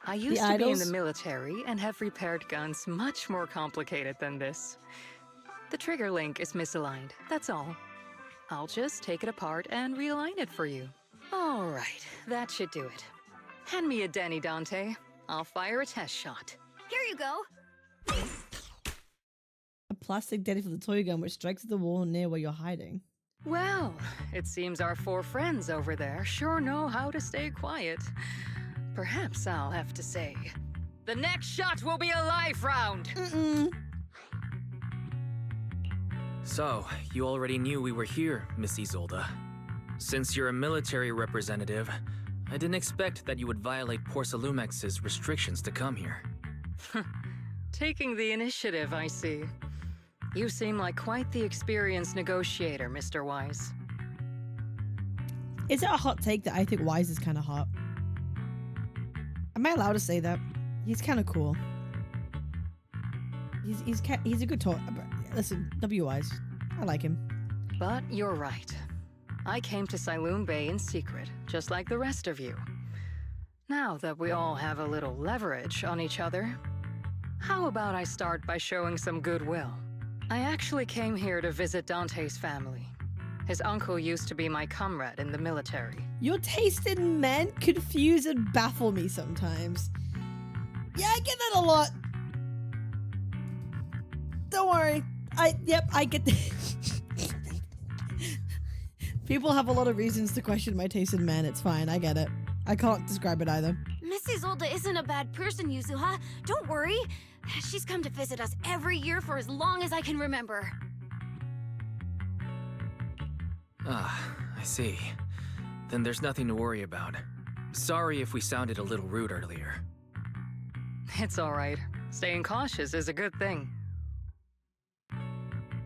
Speaker 9: I used to be in the military and have repaired guns much more complicated than this. The trigger link is misaligned, that's all. I'll just take it apart and realign it for you. All right, that should do it. Hand me a Denny, Dante. I'll fire a test shot.
Speaker 17: Here you go.
Speaker 1: A plastic Denny for the toy gun which strikes the wall near where you're hiding.
Speaker 9: Well, it seems our 4 friends over there sure know how to stay quiet. Perhaps I'll have to say, the next shot will be a life round.
Speaker 3: So, you already knew we were here, Miss Isolde. Since you're a military representative, I didn't expect that you would violate Porcelumex's restrictions to come here.
Speaker 9: Taking the initiative, I see. You seem like quite the experienced negotiator, Mr. Wise.
Speaker 1: Is it a hot take that I think Wise is kind of hot? Am I allowed to say that? He's kind of cool. He's a good talk. Listen, W Wise, I like him.
Speaker 9: But you're right. I came to Siloon Bay in secret, just like the rest of you. Now that we all have a little leverage on each other, how about I start by showing some goodwill? I actually came here to visit Dante's family. His uncle used to be my comrade in the military.
Speaker 1: Your taste in men confuse and baffle me sometimes. Yeah, I get that a lot. Don't worry. I get that. People have a lot of reasons to question my taste in men. It's fine. I get it. I can't describe it either.
Speaker 17: Miss Isolde isn't a bad person, Yuzuha. Don't worry. She's come to visit us every year for as long as I can remember.
Speaker 3: Ah, I see. Then there's nothing to worry about. Sorry if we sounded a little rude earlier.
Speaker 9: It's all right. Staying cautious is a good thing.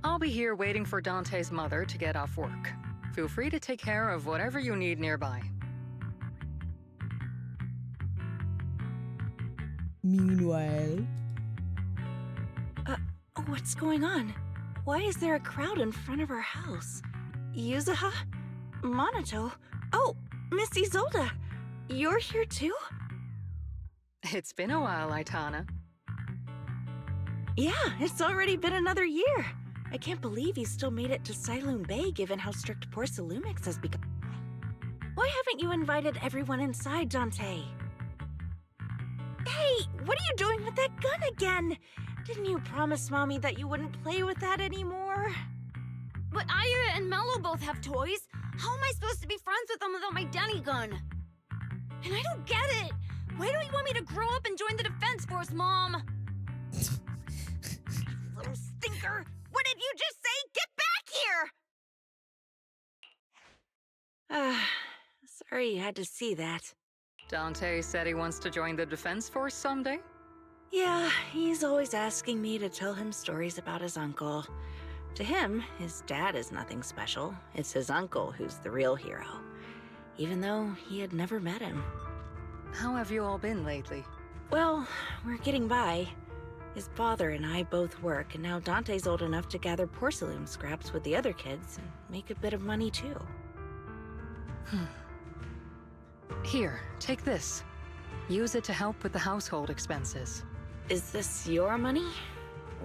Speaker 9: I'll be here waiting for Dante's mother to get off work. Feel free to take care of whatever you need nearby.
Speaker 1: Meanwhile...
Speaker 15: What's going on? Why is there a crowd in front of our house? Yuzuha? Monato? Oh, Miss Isolde! You're here too?
Speaker 9: It's been a while, Aitana.
Speaker 15: Yeah, it's already been another year. I can't believe you still made it to Siloon Bay given how strict Porcelumix has become. Why haven't you invited everyone inside, Dante? Hey, what are you doing with that gun again? Didn't you promise Mommy that you wouldn't play with that anymore?
Speaker 17: But Aya and Mello both have toys. How am I supposed to be friends with them without my Denny gun? And I don't get it. Why do you want me to grow up and join the Defense Force, Mom? Little stinker! What did you just say? Get back here!
Speaker 15: Sorry you had to see that.
Speaker 9: Dante said he wants to join the Defense Force someday?
Speaker 15: Yeah, he's always asking me to tell him stories about his uncle. To him, his dad is nothing special. It's his uncle who's the real hero, even though he had never met him.
Speaker 9: How have you all been lately?
Speaker 15: Well, we're getting by. His father and I both work, and now Dante's old enough to gather porcelain scraps with the other kids and make a bit of money too.
Speaker 9: Here, take this. Use it to help with the household expenses.
Speaker 15: Is this your money?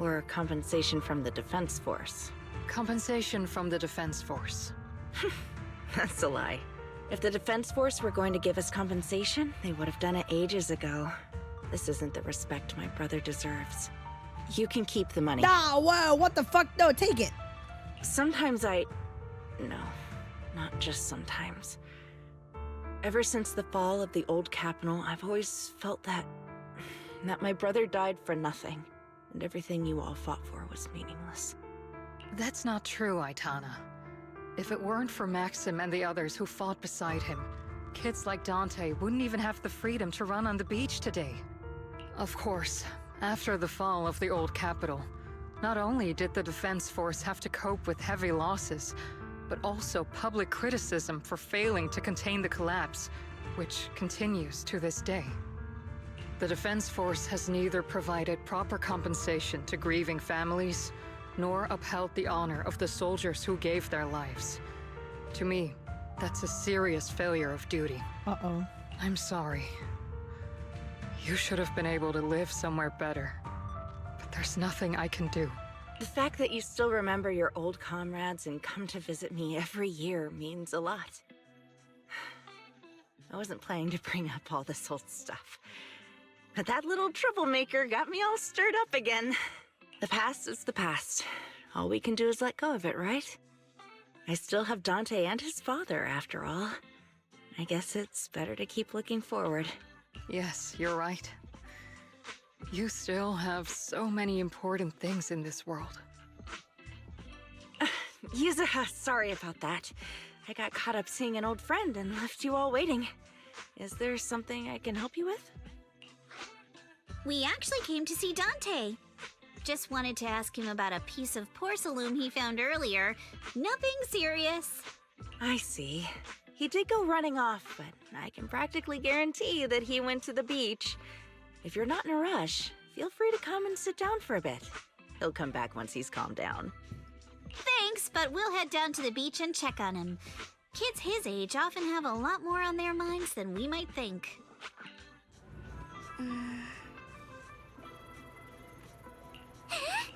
Speaker 15: Or compensation from the Defense Force?
Speaker 9: Compensation from the Defense Force.
Speaker 18: That's a lie. If the Defense Force were going to give us compensation, they would have done it ages ago. This isn't the respect my brother deserves. You can keep the money.
Speaker 1: Nah, whoa, what the fuck? No, take it.
Speaker 18: Sometimes No, not just sometimes. Ever since the fall of the old Capitol, I've always felt that my brother died for nothing, and everything you all fought for was meaningless.
Speaker 9: That's not true, Aitana. If it weren't for Maxim and the others who fought beside him, kids like Dante wouldn't even have the freedom to run on the beach today. Of course, after the fall of the old Capitol, not only did the Defense Force have to cope with heavy losses, but also public criticism for failing to contain the collapse, which continues to this day. The Defense Force has neither provided proper compensation to grieving families, nor upheld the honor of the soldiers who gave their lives. To me, that's a serious failure of duty.
Speaker 1: Uh-oh.
Speaker 9: I'm sorry. You should have been able to live somewhere better. But there's nothing I can do.
Speaker 18: The fact that you still remember your old comrades and come to visit me every year means a lot. I wasn't planning to bring up all this old stuff, but that little troublemaker got me all stirred up again. The past is the past. All we can do is let go of it, right? I still have Dante and his father, after all. I guess it's better to keep looking forward.
Speaker 9: Yes, you're right. You still have so many important things in this world.
Speaker 18: Yuzuha, sorry about that. I got caught up seeing an old friend and left you all waiting. Is there something I can help you with?
Speaker 14: We actually came to see Dante. Just wanted to ask him about a piece of porcelain he found earlier. Nothing serious.
Speaker 18: I see. He did go running off, but I can practically guarantee that he went to the beach. If you're not in a rush, feel free to come and sit down for a bit. He'll come back once he's calmed down.
Speaker 14: Thanks, but we'll head down to the beach and check on him. Kids his age often have a lot more on their minds than we might think.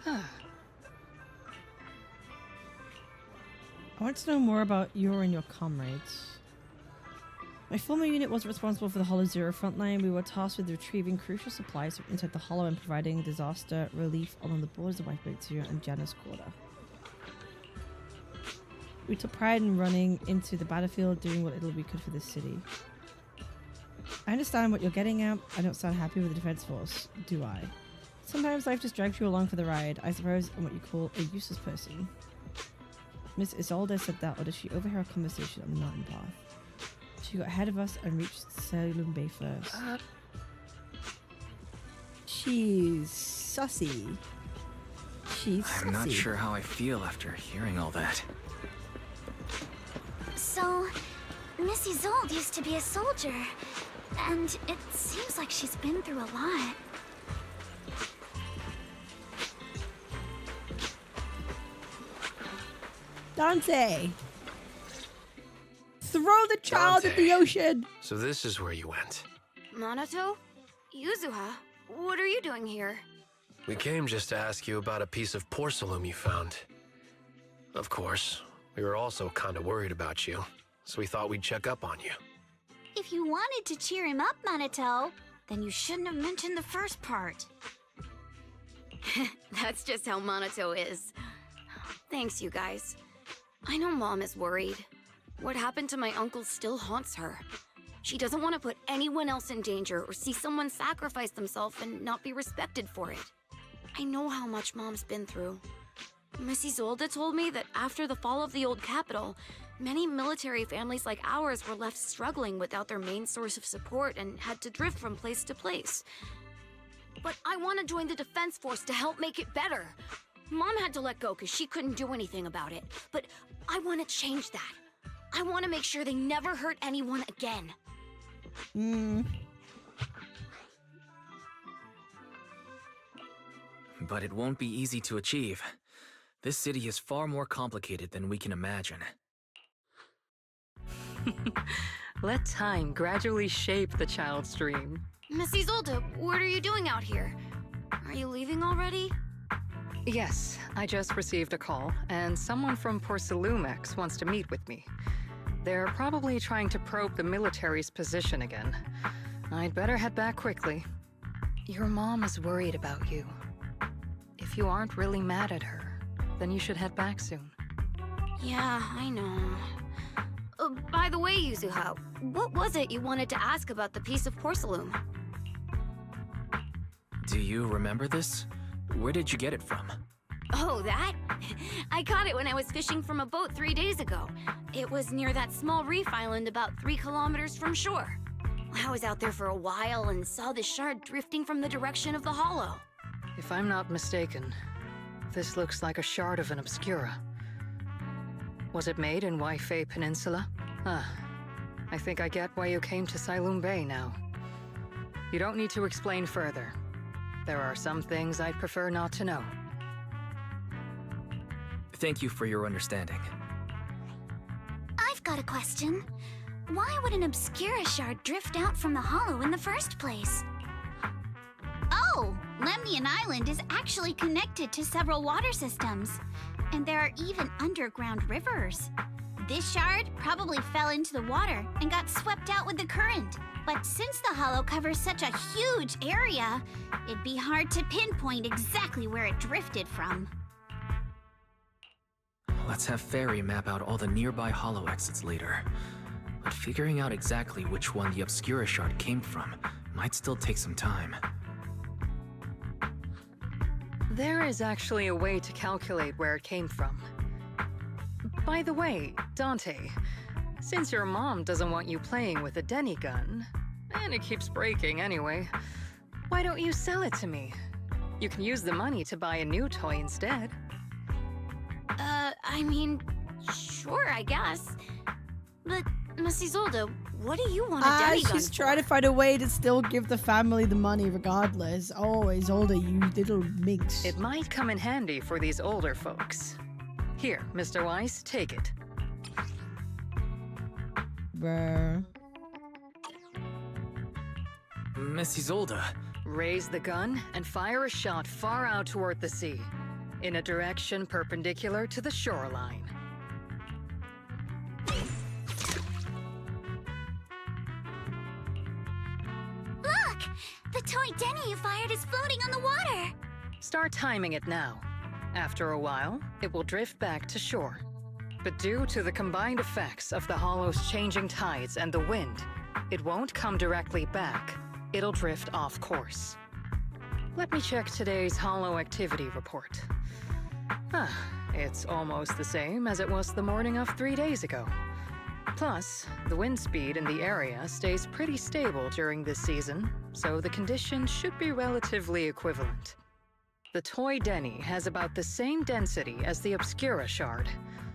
Speaker 1: I want to know more about you and your comrades. My former unit was responsible for the Hollow Zero frontline. We were tasked with retrieving crucial supplies from inside the Hollow and providing disaster relief along the borders of White Zero and Janus Quarter. We took pride in running into the battlefield, doing what little we could for this city. I understand what you're getting at. I don't sound happy with the Defense Force, do I? Sometimes life just drags you along for the ride. I suppose I'm what you call a useless person. Miss Isolde said that, or did she overhear our conversation on the mountain path? She got ahead of us and reached Salem Bay first. She's sussy.
Speaker 3: I'm not sure how I feel after hearing all that.
Speaker 10: So, Miss Isolde used to be a soldier, and it seems like she's been through a lot.
Speaker 1: Dante! Throw the child
Speaker 12: Dante.
Speaker 1: in the ocean!
Speaker 12: So this is where you went.
Speaker 17: Monato? Yuzuha? What are you doing here?
Speaker 12: We came just to ask you about a piece of porcelain you found. Of course, we were also kind of worried about you, so we thought we'd check up on you.
Speaker 14: If you wanted to cheer him up, Monato, then you shouldn't have mentioned the first part.
Speaker 17: That's just how Monato is. Thanks, you guys. I know Mom is worried. What happened to my uncle still haunts her. She doesn't want to put anyone else in danger or see someone sacrifice themselves and not be respected for it. I know how much Mom's been through. Miss Isolde told me that after the fall of the old Capitol, many military families like ours were left struggling without their main source of support and had to drift from place to place. But I want to join the Defense Force to help make it better. Mom had to let go because she couldn't do anything about it. But I want to change that. I want to make sure they never hurt anyone again.
Speaker 3: But it won't be easy to achieve. This city is far more complicated than we can imagine.
Speaker 9: Let time gradually shape the child's dream.
Speaker 17: Miss Isolde, what are you doing out here? Are you leaving already?
Speaker 9: Yes, I just received a call, and someone from Porcelumex wants to meet with me. They're probably trying to probe the military's position again. I'd better head back quickly. Your mom is worried about you. If you aren't really mad at her, then you should head back soon.
Speaker 17: Yeah, I know. By the way, Yuzuha, what was it you wanted to ask about the piece of porcelain?
Speaker 3: Do you remember this? Where did you get it from?
Speaker 17: Oh, that? I caught it when I was fishing from a boat 3 days ago. It was near that small reef island about 3 kilometers from shore. I was out there for a while and saw the shard drifting from the direction of the hollow.
Speaker 9: If I'm not mistaken, this looks like a shard of an Obscura. Was it made in Waifei Peninsula? I think I get why you came to Sailoon Bay now. You don't need to explain further. There are some things I'd prefer not to know.
Speaker 3: Thank you for your understanding.
Speaker 10: I've got a question. Why would an Obscura shard drift out from the hollow in the first place?
Speaker 14: Oh, Lemnian Island is actually connected to several water systems, and there are even underground rivers. This shard probably fell into the water and got swept out with the current. But since the hollow covers such a huge area, it'd be hard to pinpoint exactly where it drifted from.
Speaker 3: Let's have Fairy map out all the nearby hollow exits later. But figuring out exactly which one the Obscura shard came from might still take some time.
Speaker 9: There is actually a way to calculate where it came from. By the way, Dante, since your mom doesn't want you playing with a Denny gun, and it keeps breaking anyway, why don't you sell it to me? You can use the money to buy a new toy instead.
Speaker 17: I mean, sure, I guess. But, Miss Isolde, what do you want a Denny gun
Speaker 1: She's
Speaker 17: for?
Speaker 1: trying to find a way to still give the family the money regardless. Oh, Isolde, you little minx.
Speaker 9: It might come in handy for these older folks. Here, Mr. Weiss, take it.
Speaker 1: Bruh.
Speaker 3: Miss Isolde.
Speaker 9: Raise the gun and fire a shot far out toward the sea, in a direction perpendicular to the shoreline.
Speaker 10: Look! The toy Denny you fired is floating on the water!
Speaker 9: Start timing it now. After a while, it will drift back to shore. But due to the combined effects of the hollow's changing tides and the wind, it won't come directly back. It'll drift off course. Let me check today's hollow activity report. It's almost the same as it was the morning of 3 days ago. Plus, the wind speed in the area stays pretty stable during this season, so the conditions should be relatively equivalent. The toy Denny has about the same density as the Obscura shard,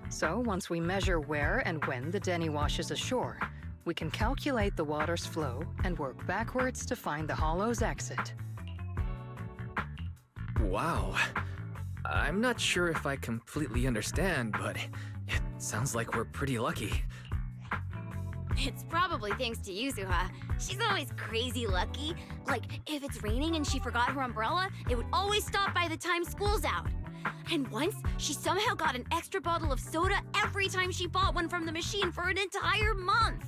Speaker 9: so once we measure where and when the Denny washes ashore, we can calculate the water's flow and work backwards to find the hollow's exit.
Speaker 3: Wow. I'm not sure if I completely understand, but it sounds like we're pretty lucky.
Speaker 17: It's probably thanks to Yuzuha. She's always crazy lucky. Like, if it's raining and she forgot her umbrella, it would always stop by the time school's out. And once, she somehow got an extra bottle of soda every time she bought one from the machine for an entire month.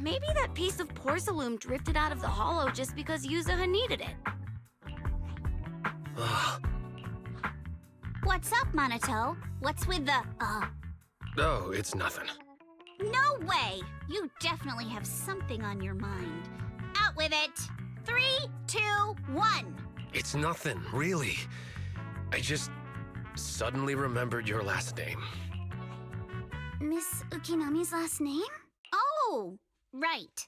Speaker 17: Maybe that piece of porcelain drifted out of the hollow just because Yuzuha needed it.
Speaker 14: What's up, Monato? What's with the,
Speaker 12: Oh, it's nothing.
Speaker 14: No way! You definitely have something on your mind. Out with it! 3, 2, 1!
Speaker 12: It's nothing, really. I just suddenly remembered your last name.
Speaker 10: Miss Ukinami's last name?
Speaker 14: Oh, right.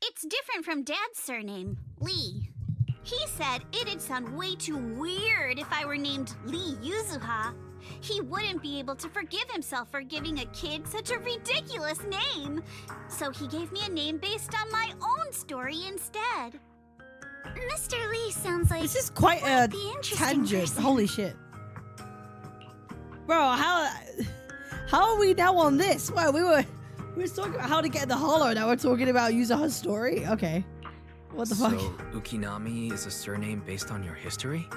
Speaker 14: It's different from Dad's surname, Lee. He said it'd sound way too weird if I were named Lee Yuzuha. He wouldn't be able to forgive himself for giving a kid such a ridiculous name. So he gave me a name based on my own story instead.
Speaker 10: Mr. Lee sounds like
Speaker 1: This is quite a tangent.
Speaker 10: person.
Speaker 1: Holy shit. Bro, how are we now on this? Well, we were talking about how to get the hollow, now we're talking about Yuzuha's story? Okay. What the fuck?
Speaker 3: So, Ukinami is a surname based on your history?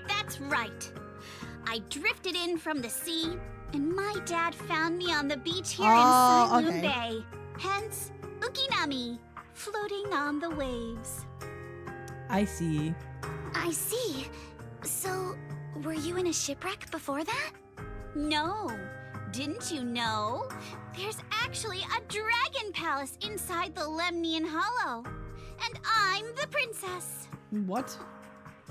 Speaker 14: That's That's right. I drifted in from the sea, and my dad found me on the beach here in Saloon Bay. Hence, Ukinami, floating on the waves.
Speaker 1: I see.
Speaker 10: I see. So, were you in a shipwreck before that?
Speaker 14: No. Didn't you know? There's actually a dragon palace inside the Lemnian Hollow. And I'm the princess.
Speaker 1: What?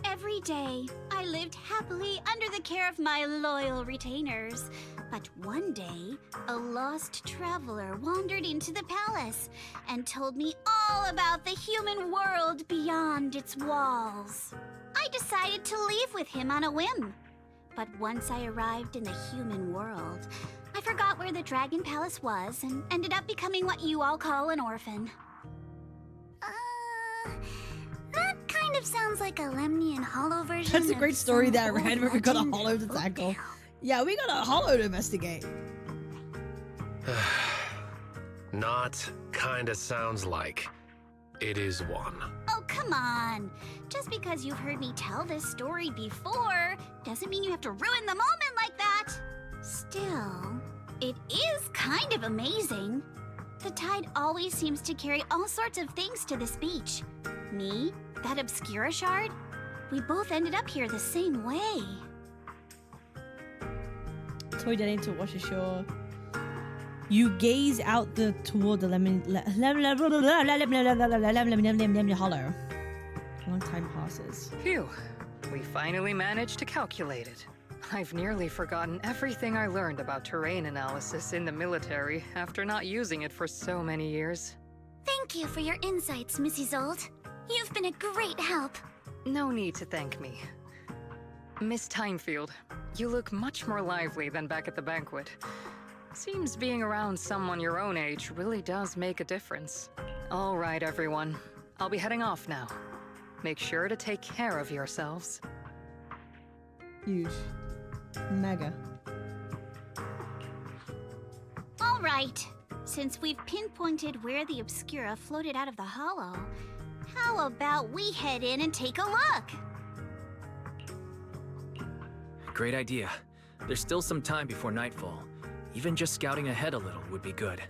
Speaker 14: Every day, I lived happily under the care of my loyal retainers. But one day, a lost traveler wandered into the palace and told me all about the human world beyond its walls. I decided to leave with him on a whim. But once I arrived in the human world, I forgot where the Dragon Palace was and ended up becoming what you all call an orphan.
Speaker 10: That kind of sounds like a Lemnian Hollow version.
Speaker 1: That's a great story that I
Speaker 10: some
Speaker 1: read where we
Speaker 10: old
Speaker 1: got a
Speaker 10: legend
Speaker 1: hollow to
Speaker 10: folk
Speaker 1: tackle.
Speaker 10: tale.
Speaker 1: Yeah, we got a hollow to investigate.
Speaker 12: Not kinda sounds like. It is one.
Speaker 14: Oh, come on. Just because you've heard me tell this story before doesn't mean you have to ruin the moment like that. Still, it is kind of amazing. The tide always seems to carry all sorts of things to this beach. Me, that Obscura shard, we both ended up here the same way.
Speaker 1: Toy Daddy to wash ashore. You gaze out toward the hollow. Long time passes.
Speaker 9: Phew. We finally managed to calculate it. I've nearly forgotten everything I learned about terrain analysis in the military after not using it for so many years.
Speaker 10: Thank you for your insights, Mrs. Old. You've been a great help.
Speaker 9: No need to thank me. Miss Timefield, you look much more lively than back at the banquet. Seems being around someone your own age really does make a difference. All right, everyone. I'll be heading off now. Make sure to take care of yourselves.
Speaker 1: Huge. Mega.
Speaker 14: All right. Since we've pinpointed where the Obscura floated out of the hollow, how about we head in and take a look?
Speaker 3: Great idea. There's still some time before nightfall. Even just scouting ahead a little would be good.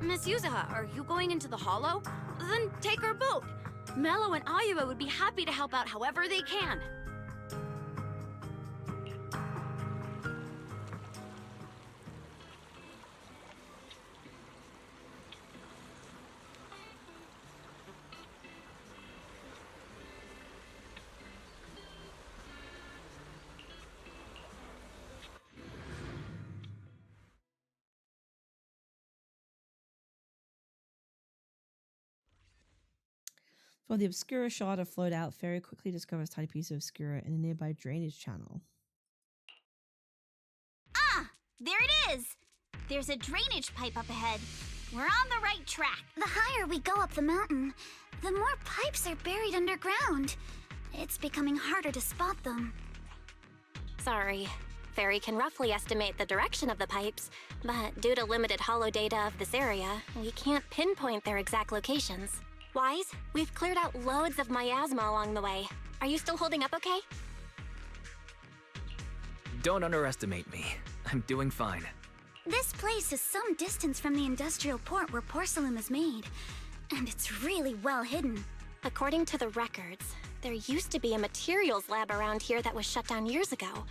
Speaker 17: Miss Yuzuha, are you going into the hollow? Then take our boat. Mello and Ayuba would be happy to help out however they can.
Speaker 1: While the Obscura shard of float out, Fairy quickly discovers a tiny piece of Obscura in a nearby drainage channel.
Speaker 14: Ah! There it is! There's a drainage pipe up ahead. We're on the right track.
Speaker 10: The higher we go up the mountain, the more pipes are buried underground. It's becoming harder to spot them.
Speaker 4: Sorry. Fairy can roughly estimate the direction of the pipes, but due to limited holo data of this area, we can't pinpoint their exact locations. Wise, we've cleared out loads of miasma along the way. Are you still holding up okay?
Speaker 3: Don't underestimate me. I'm doing fine.
Speaker 10: This place is some distance from the industrial port where porcelain is made, and it's really well hidden.
Speaker 4: According to the records, there used to be a materials lab around here that was shut down years ago.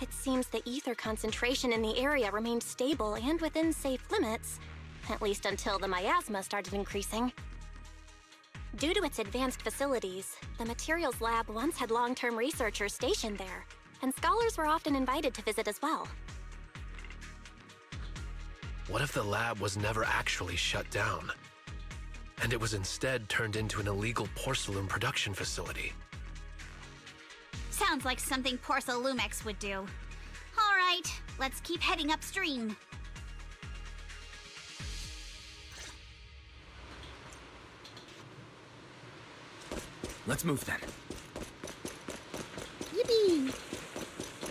Speaker 4: It seems the ether concentration in the area remained stable and within safe limits, at least until the miasma started increasing. Due to its advanced facilities, the materials lab once had long-term researchers stationed there, and scholars were often invited to visit as well.
Speaker 12: What if the lab was never actually shut down, and it was instead turned into an illegal porcelain production facility?
Speaker 14: Sounds like something Porcelumex would do. All right, let's keep heading upstream.
Speaker 3: Let's move then.
Speaker 1: Yippee!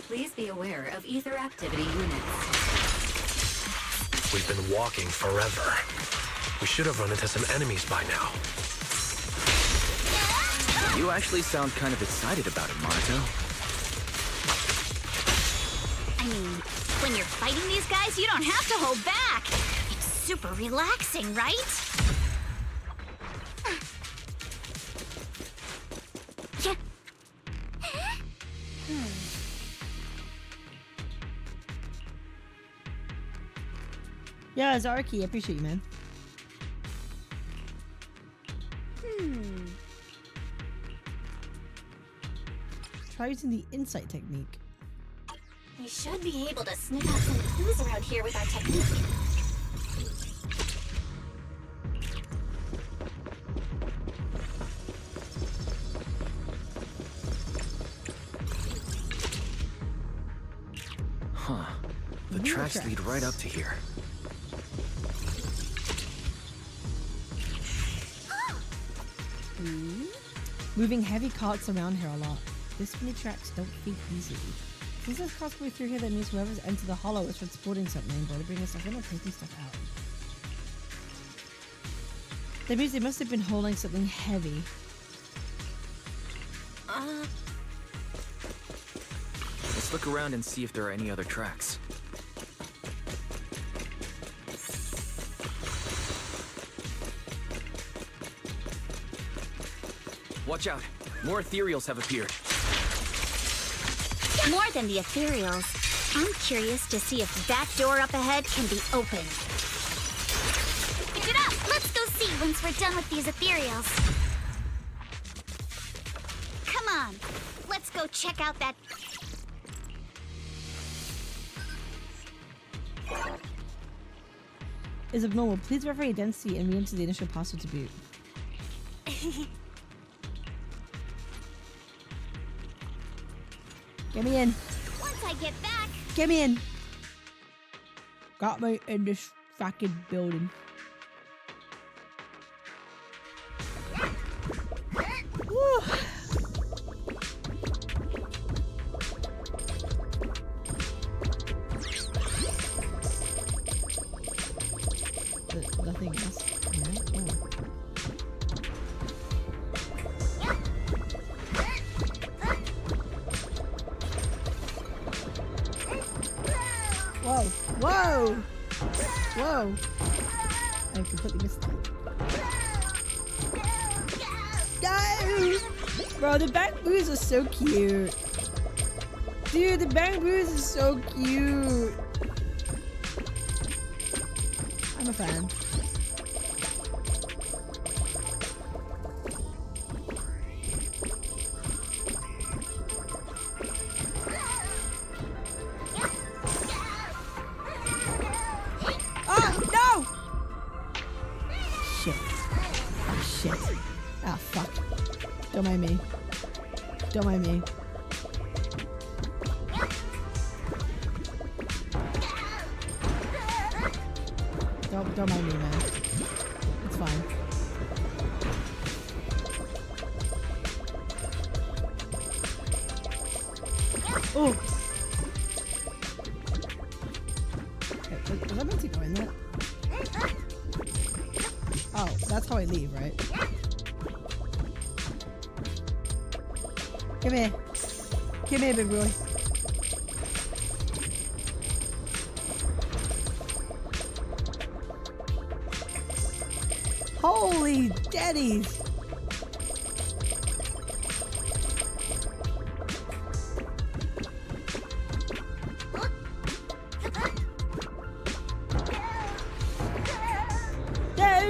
Speaker 11: Please be aware of ether activity units.
Speaker 12: We've been walking forever. We should have run into some enemies by now.
Speaker 3: You actually sound kind of excited about it, Monato.
Speaker 14: I mean, when you're fighting these guys, you don't have to hold back. It's super relaxing, right? Yeah.
Speaker 1: Yeah, Zarki, I appreciate you, man. Try using the insight technique.
Speaker 4: We should be able to sniff out some clues around here with our technique.
Speaker 3: Huh. The tracks lead right up to here.
Speaker 1: Moving heavy carts around here a lot. This many tracks don't feed easily. Since there's cars going through here, that means whoever's entered the hollow is transporting something, either bringing stuff in or taking stuff out. That means they must have been holding something heavy.
Speaker 3: Let's look around and see if there are any other tracks. Watch out! More ethereals have appeared.
Speaker 14: More than the ethereals. I'm curious to see if that door up ahead can be opened. Pick it up! Let's go see once we're done with these ethereals. Come on, let's go check out that...
Speaker 1: Is abnormal. Please verify identity and re-enter the initial password to boot. Get me in.
Speaker 14: Once I get back...
Speaker 1: Get me in. Got me in this fucking building. Woo. Nothing else. Yeah. Oh. Whoa! Whoa! Whoa! I completely missed that. No! Bro, the bamboos are so cute. Dude, the bamboos are so cute. I'm a fan. Don't mind me. Don't mind me. Don't mind me, man. It's fine. Oh! Okay, was I meant to go in there? Oh, that's how I leave, right? Come here. Come here, big boy. Holy daddies! No!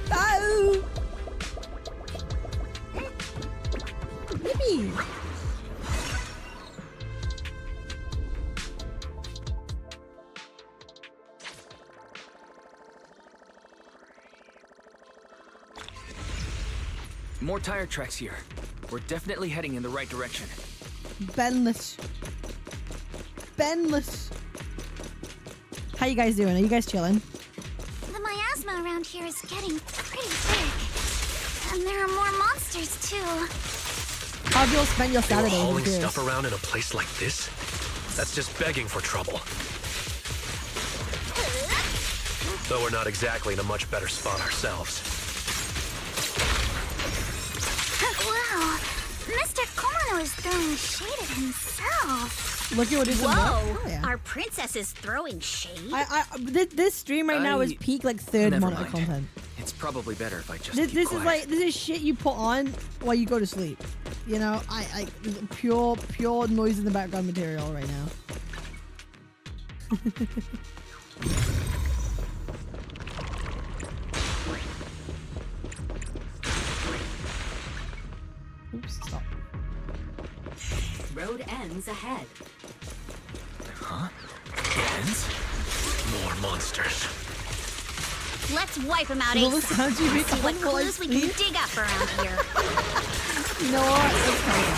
Speaker 1: No! Yippee!
Speaker 3: More tire tracks here. We're definitely heading in the right direction.
Speaker 1: Benless. Benless. How you guys doing? Are you guys chilling?
Speaker 14: The miasma around here is getting pretty big. And there are more monsters, too.
Speaker 1: How'd you all spend your
Speaker 12: They were
Speaker 1: Saturday?
Speaker 12: hauling stuff around in a place like this? That's just begging for trouble. Though we're not exactly in a much better spot ourselves.
Speaker 14: Wow. throwing shade at himself.
Speaker 1: Look at what he's doing.
Speaker 14: Whoa!
Speaker 1: Oh, yeah.
Speaker 14: Our princess is throwing shade.
Speaker 1: This stream right now is peak like third
Speaker 3: Never
Speaker 1: monitor
Speaker 3: mind.
Speaker 1: content.
Speaker 3: It's probably better if I just
Speaker 1: This
Speaker 3: keep
Speaker 1: is
Speaker 3: quiet.
Speaker 1: like this is shit you put on while you go to sleep. You know, I pure noise in the background material right now. Oops, stop.
Speaker 11: Road ends ahead.
Speaker 3: Huh? Ends?
Speaker 12: More monsters.
Speaker 14: Let's wipe him out
Speaker 1: All the
Speaker 14: ASAP.
Speaker 1: sounds you make
Speaker 14: See what
Speaker 1: while I
Speaker 14: clues we can
Speaker 1: sleep.
Speaker 14: dig up around here.
Speaker 1: You know what?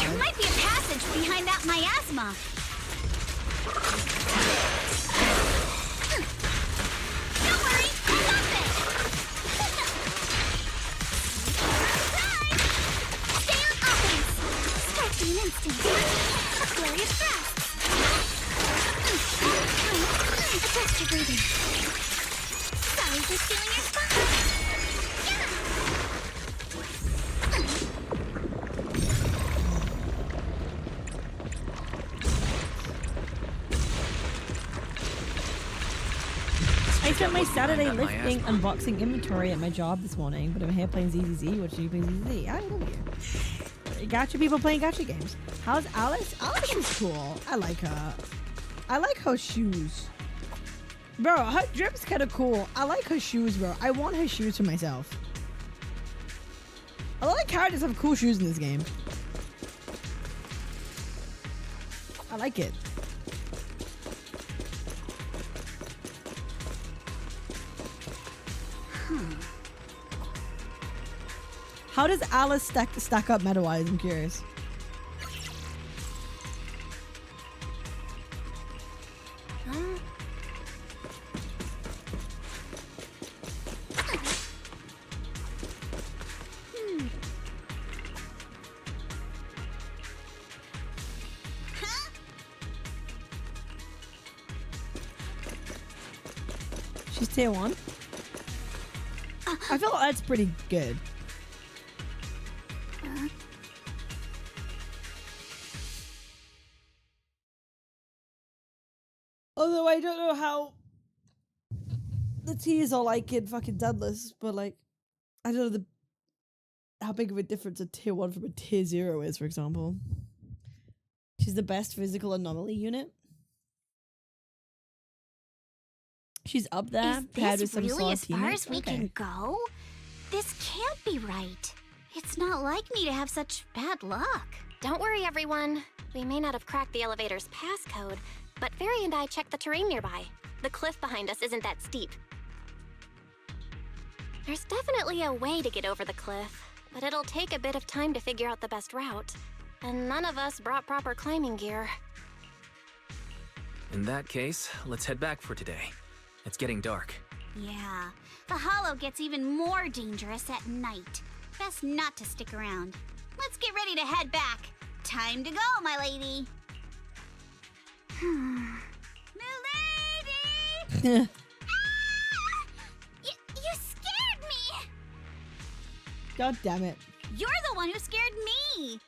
Speaker 14: There might be a passage behind that miasma. Don't worry, I got this. Surprise! Stay on offense. Strike in an instant. A flurry of thrusts. Adjust your breathing. Sorry for stealing your spot.
Speaker 1: I spent my Saturday
Speaker 3: behind that
Speaker 1: lifting
Speaker 3: miasma.
Speaker 1: unboxing inventory at my job this morning, but I'm here playing ZZZ. Watching you play ZZZ. I love you. Gacha people playing gacha games. How's Alice? Alice is cool. I like her. I like her shoes. Bro, her drip's kind of cool. I like her shoes, bro. I want her shoes for myself. A lot of characters have cool shoes in this game. I like it. How does Alice stack up meta-wise? I'm curious. She's tier 1. I feel like that's pretty good. Although I don't know how the T's are like in fucking Zenless, but like I don't know how big of a difference a tier 1 from a tier 0 is, for example. She's the best physical anomaly unit. She's up there. paired
Speaker 14: Is
Speaker 1: with
Speaker 14: this
Speaker 1: some
Speaker 14: really
Speaker 1: solid
Speaker 14: as far
Speaker 1: teammates.
Speaker 14: as we
Speaker 1: Okay.
Speaker 14: can go? This can't be right. It's not like me to have such bad luck.
Speaker 4: Don't worry, everyone. We may not have cracked the elevator's passcode, but Fairy and I checked the terrain nearby. The cliff behind us isn't that steep. There's definitely a way to get over the cliff, but it'll take a bit of time to figure out the best route. And none of us brought proper climbing gear.
Speaker 3: In that case, let's head back for today. It's getting dark.
Speaker 14: Yeah, the hollow gets even more dangerous at night. Best not to stick around. Let's get ready to head back. Time to go, my lady. Milady! You scared me!
Speaker 1: God damn it.
Speaker 14: You're the one who scared me!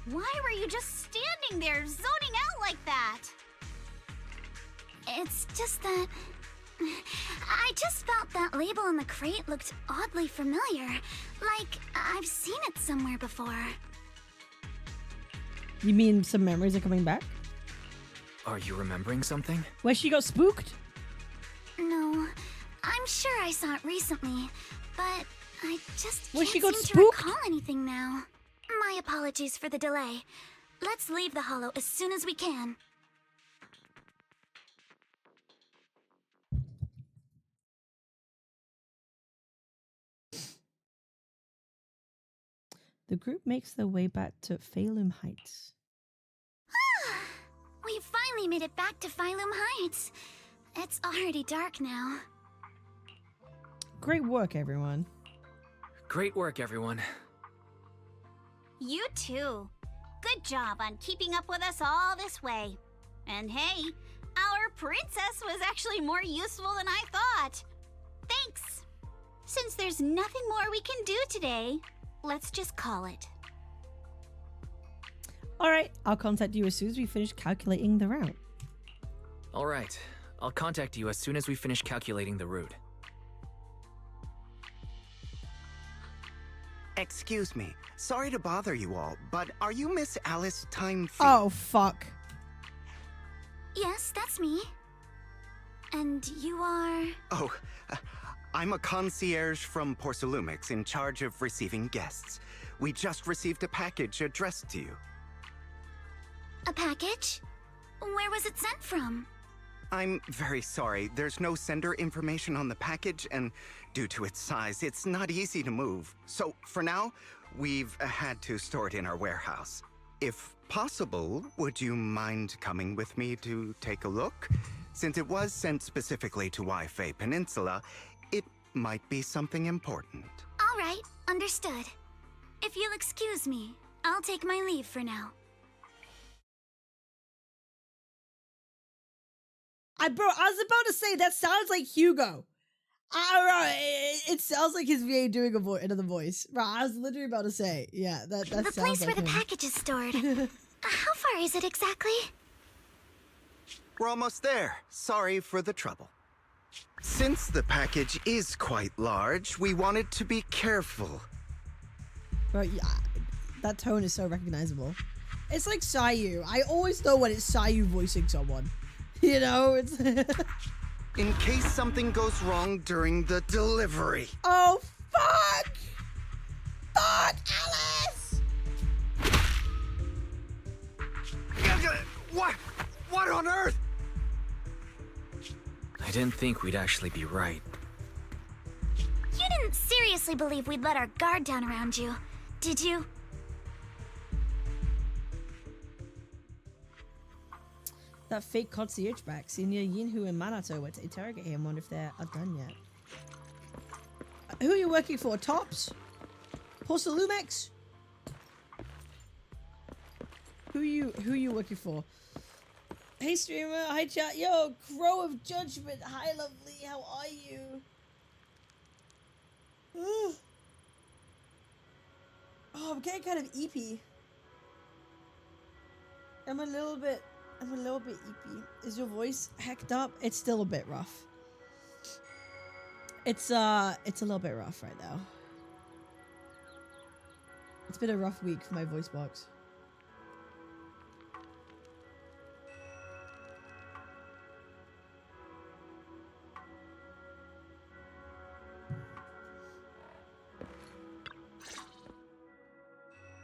Speaker 14: Why were you just standing there, zoning out like that? It's just that... I just felt that label on the crate looked oddly familiar. Like, I've seen it somewhere before.
Speaker 1: You mean some memories are coming back?
Speaker 3: Are you remembering something?
Speaker 1: Where she got spooked?
Speaker 14: No, I'm sure I saw it recently, but I just
Speaker 1: Where
Speaker 14: can't
Speaker 1: she got
Speaker 14: seem
Speaker 1: spooked?
Speaker 14: to recall anything now. My apologies for the delay. Let's leave the hollow as soon as we can.
Speaker 1: The group makes their way back to Phalum Heights.
Speaker 14: We finally made it back to Phylum Heights. It's already dark now.
Speaker 1: Great work, everyone.
Speaker 3: Great work, everyone.
Speaker 14: You too. Good job on keeping up with us all this way. And hey, our princess was actually more useful than I thought. Thanks. Since there's nothing more we can do today, let's just call it.
Speaker 1: Alright, I'll contact you as soon as we finish calculating the route.
Speaker 3: Alright, I'll contact you as soon as we finish calculating the route.
Speaker 19: Excuse me. Sorry to bother you all, but are you Miss Alice Timefee?
Speaker 1: Oh, fuck.
Speaker 10: Yes, that's me. And you are...
Speaker 19: Oh, I'm a concierge from Porcelumix in charge of receiving guests. We just received a package addressed to you.
Speaker 10: A package? Where was it sent from?
Speaker 19: I'm very sorry. There's no sender information on the package, and due to its size, it's not easy to move. So, for now, we've had to store it in our warehouse. If possible, would you mind coming with me to take a look? Since it was sent specifically to Wi-Fi Peninsula, it might be something important.
Speaker 10: All right, understood. If you'll excuse me, I'll take my leave for now.
Speaker 1: Bro, I was about to say, that sounds like Hugo. It sounds like his VA doing another voice. Bro, I was literally about to say, yeah, that sounds like
Speaker 10: the place where the
Speaker 1: him.
Speaker 10: package is stored. How far is it exactly?
Speaker 19: We're almost there. Sorry for the trouble. Since the package is quite large, we wanted to be careful.
Speaker 1: Bro, yeah, that tone is so recognizable. It's like Sayu. I always know when it's Sayu voicing someone. You know, it's...
Speaker 19: In case something goes wrong during the delivery.
Speaker 1: Oh, fuck! Fuck, Alice!
Speaker 19: What on earth?
Speaker 3: I didn't think we'd actually be right.
Speaker 10: You didn't seriously believe we'd let our guard down around you, did you?
Speaker 1: That fake concierge back. Senior Yinhu and Manato went to interrogate him. Wonder if they're done yet. Who are you working for? Tops? Porcelumex? Who are you working for? Hey streamer, hi chat. Yo, Crow of Judgment. Hi lovely, how are you? Oh, I'm getting kind of eepy. I'm a little bit eepy. Is your voice hecked up? It's still a bit rough. It's a little bit rough right now. It's been a rough week for my voice box.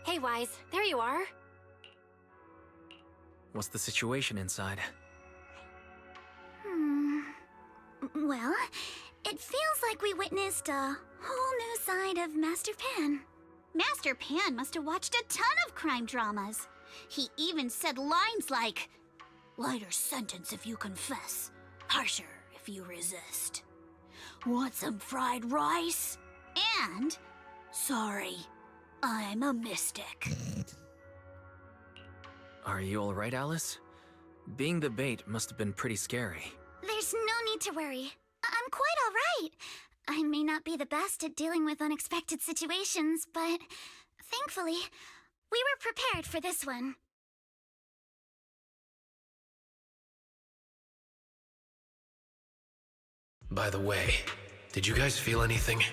Speaker 4: Hey, Wise, there you are.
Speaker 3: What's the situation inside?
Speaker 10: Well, it feels like we witnessed a whole new side of Master Pan. Master Pan must have watched a ton of crime dramas. He even said lines like, "Lighter sentence if you confess, harsher if you resist. Want some fried rice?" And, "Sorry, I'm a mystic."
Speaker 3: Are you alright, Alice? Being the bait must have been pretty scary.
Speaker 10: There's no need to worry. I'm quite alright. I may not be the best at dealing with unexpected situations, but thankfully, we were prepared for this one.
Speaker 12: By the way, did you guys feel anything?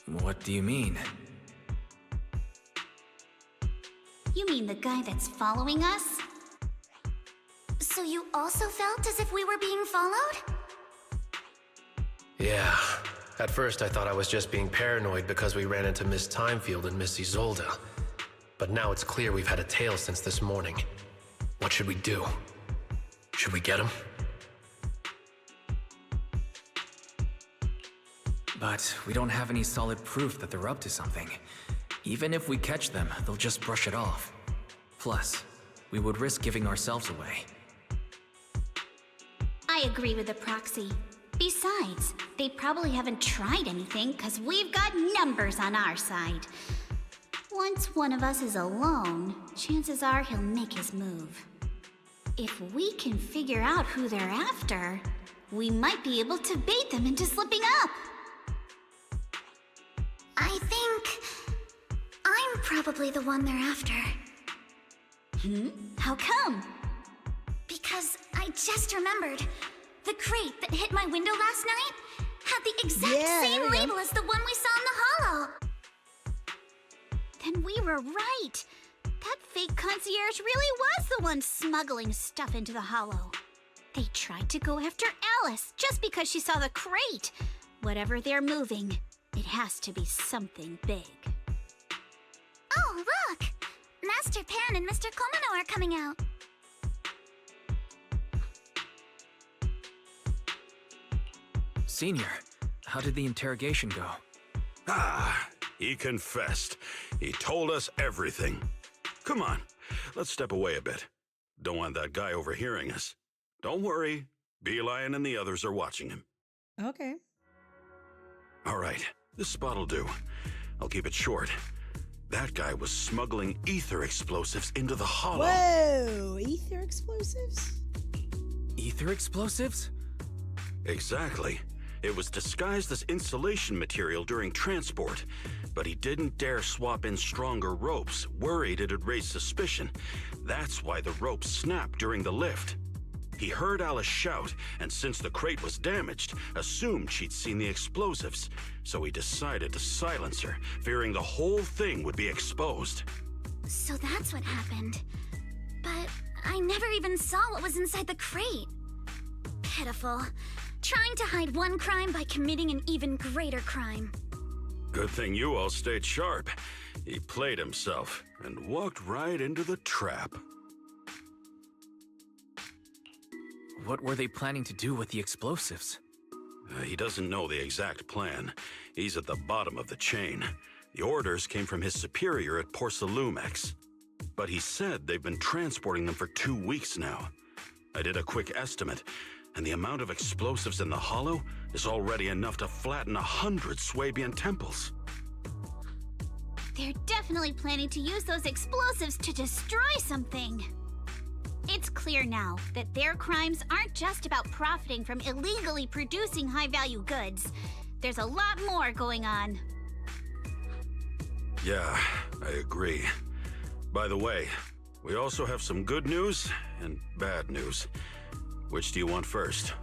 Speaker 3: What do you mean?
Speaker 10: You mean the guy that's following us? So you also felt as if we were being followed?
Speaker 12: Yeah. At first I thought I was just being paranoid because we ran into Miss Timefield and Miss Isolde. But now it's clear we've had a tail since this morning. What should we do? Should we get him?
Speaker 3: But we don't have any solid proof that they're up to something. Even if we catch them, they'll just brush it off. Plus, we would risk giving ourselves away.
Speaker 10: I agree with the proxy. Besides, they probably haven't tried anything because we've got numbers on our side. Once one of us is alone, chances are he'll make his move. If we can figure out who they're after, we might be able to bait them into slipping up. I think probably the one they're after.
Speaker 14: How come?
Speaker 10: Because I just remembered. The crate that hit my window last night had the exact
Speaker 14: Yeah, there
Speaker 10: same
Speaker 14: we go.
Speaker 10: label as the one we saw in the hollow.
Speaker 14: Then we were right. That fake concierge really was the one smuggling stuff into the hollow. They tried to go after Alice just because she saw the crate. Whatever they're moving, it has to be something big.
Speaker 10: Oh, look! Master Pan and Mr. Komano are coming out.
Speaker 3: Senior, how did the interrogation go?
Speaker 2: Ah, he confessed. He told us everything. Come on, let's step away a bit. Don't want that guy overhearing us. Don't worry, Beeline and the others are watching him.
Speaker 1: Okay.
Speaker 2: All right, this spot'll do. I'll keep it short. That guy was smuggling ether explosives into the hollow.
Speaker 1: Whoa! Ether explosives?
Speaker 3: Ether explosives?
Speaker 2: Exactly. It was disguised as insulation material during transport, but he didn't dare swap in stronger ropes, worried it'd raise suspicion. That's why the ropes snapped during the lift. He heard Alice shout, and since the crate was damaged, assumed she'd seen the explosives, so he decided to silence her, fearing the whole thing would be exposed.
Speaker 10: So that's what happened. But I never even saw what was inside the crate. Pitiful. Trying to hide one crime by committing an even greater crime.
Speaker 2: Good thing you all stayed sharp. He played himself and walked right into the trap.
Speaker 3: What were they planning to do with the explosives?
Speaker 2: He doesn't know the exact plan. He's at the bottom of the chain. The orders came from his superior at Porcelumex. But he said they've been transporting them for 2 weeks now. I did a quick estimate, and the amount of explosives in the hollow is already enough to flatten 100 Swabian temples.
Speaker 14: They're definitely planning to use those explosives to destroy something. It's clear now that their crimes aren't just about profiting from illegally producing high-value goods. There's a lot more going on.
Speaker 2: Yeah, I agree. By the way, we also have some good news and bad news. Which do you want first?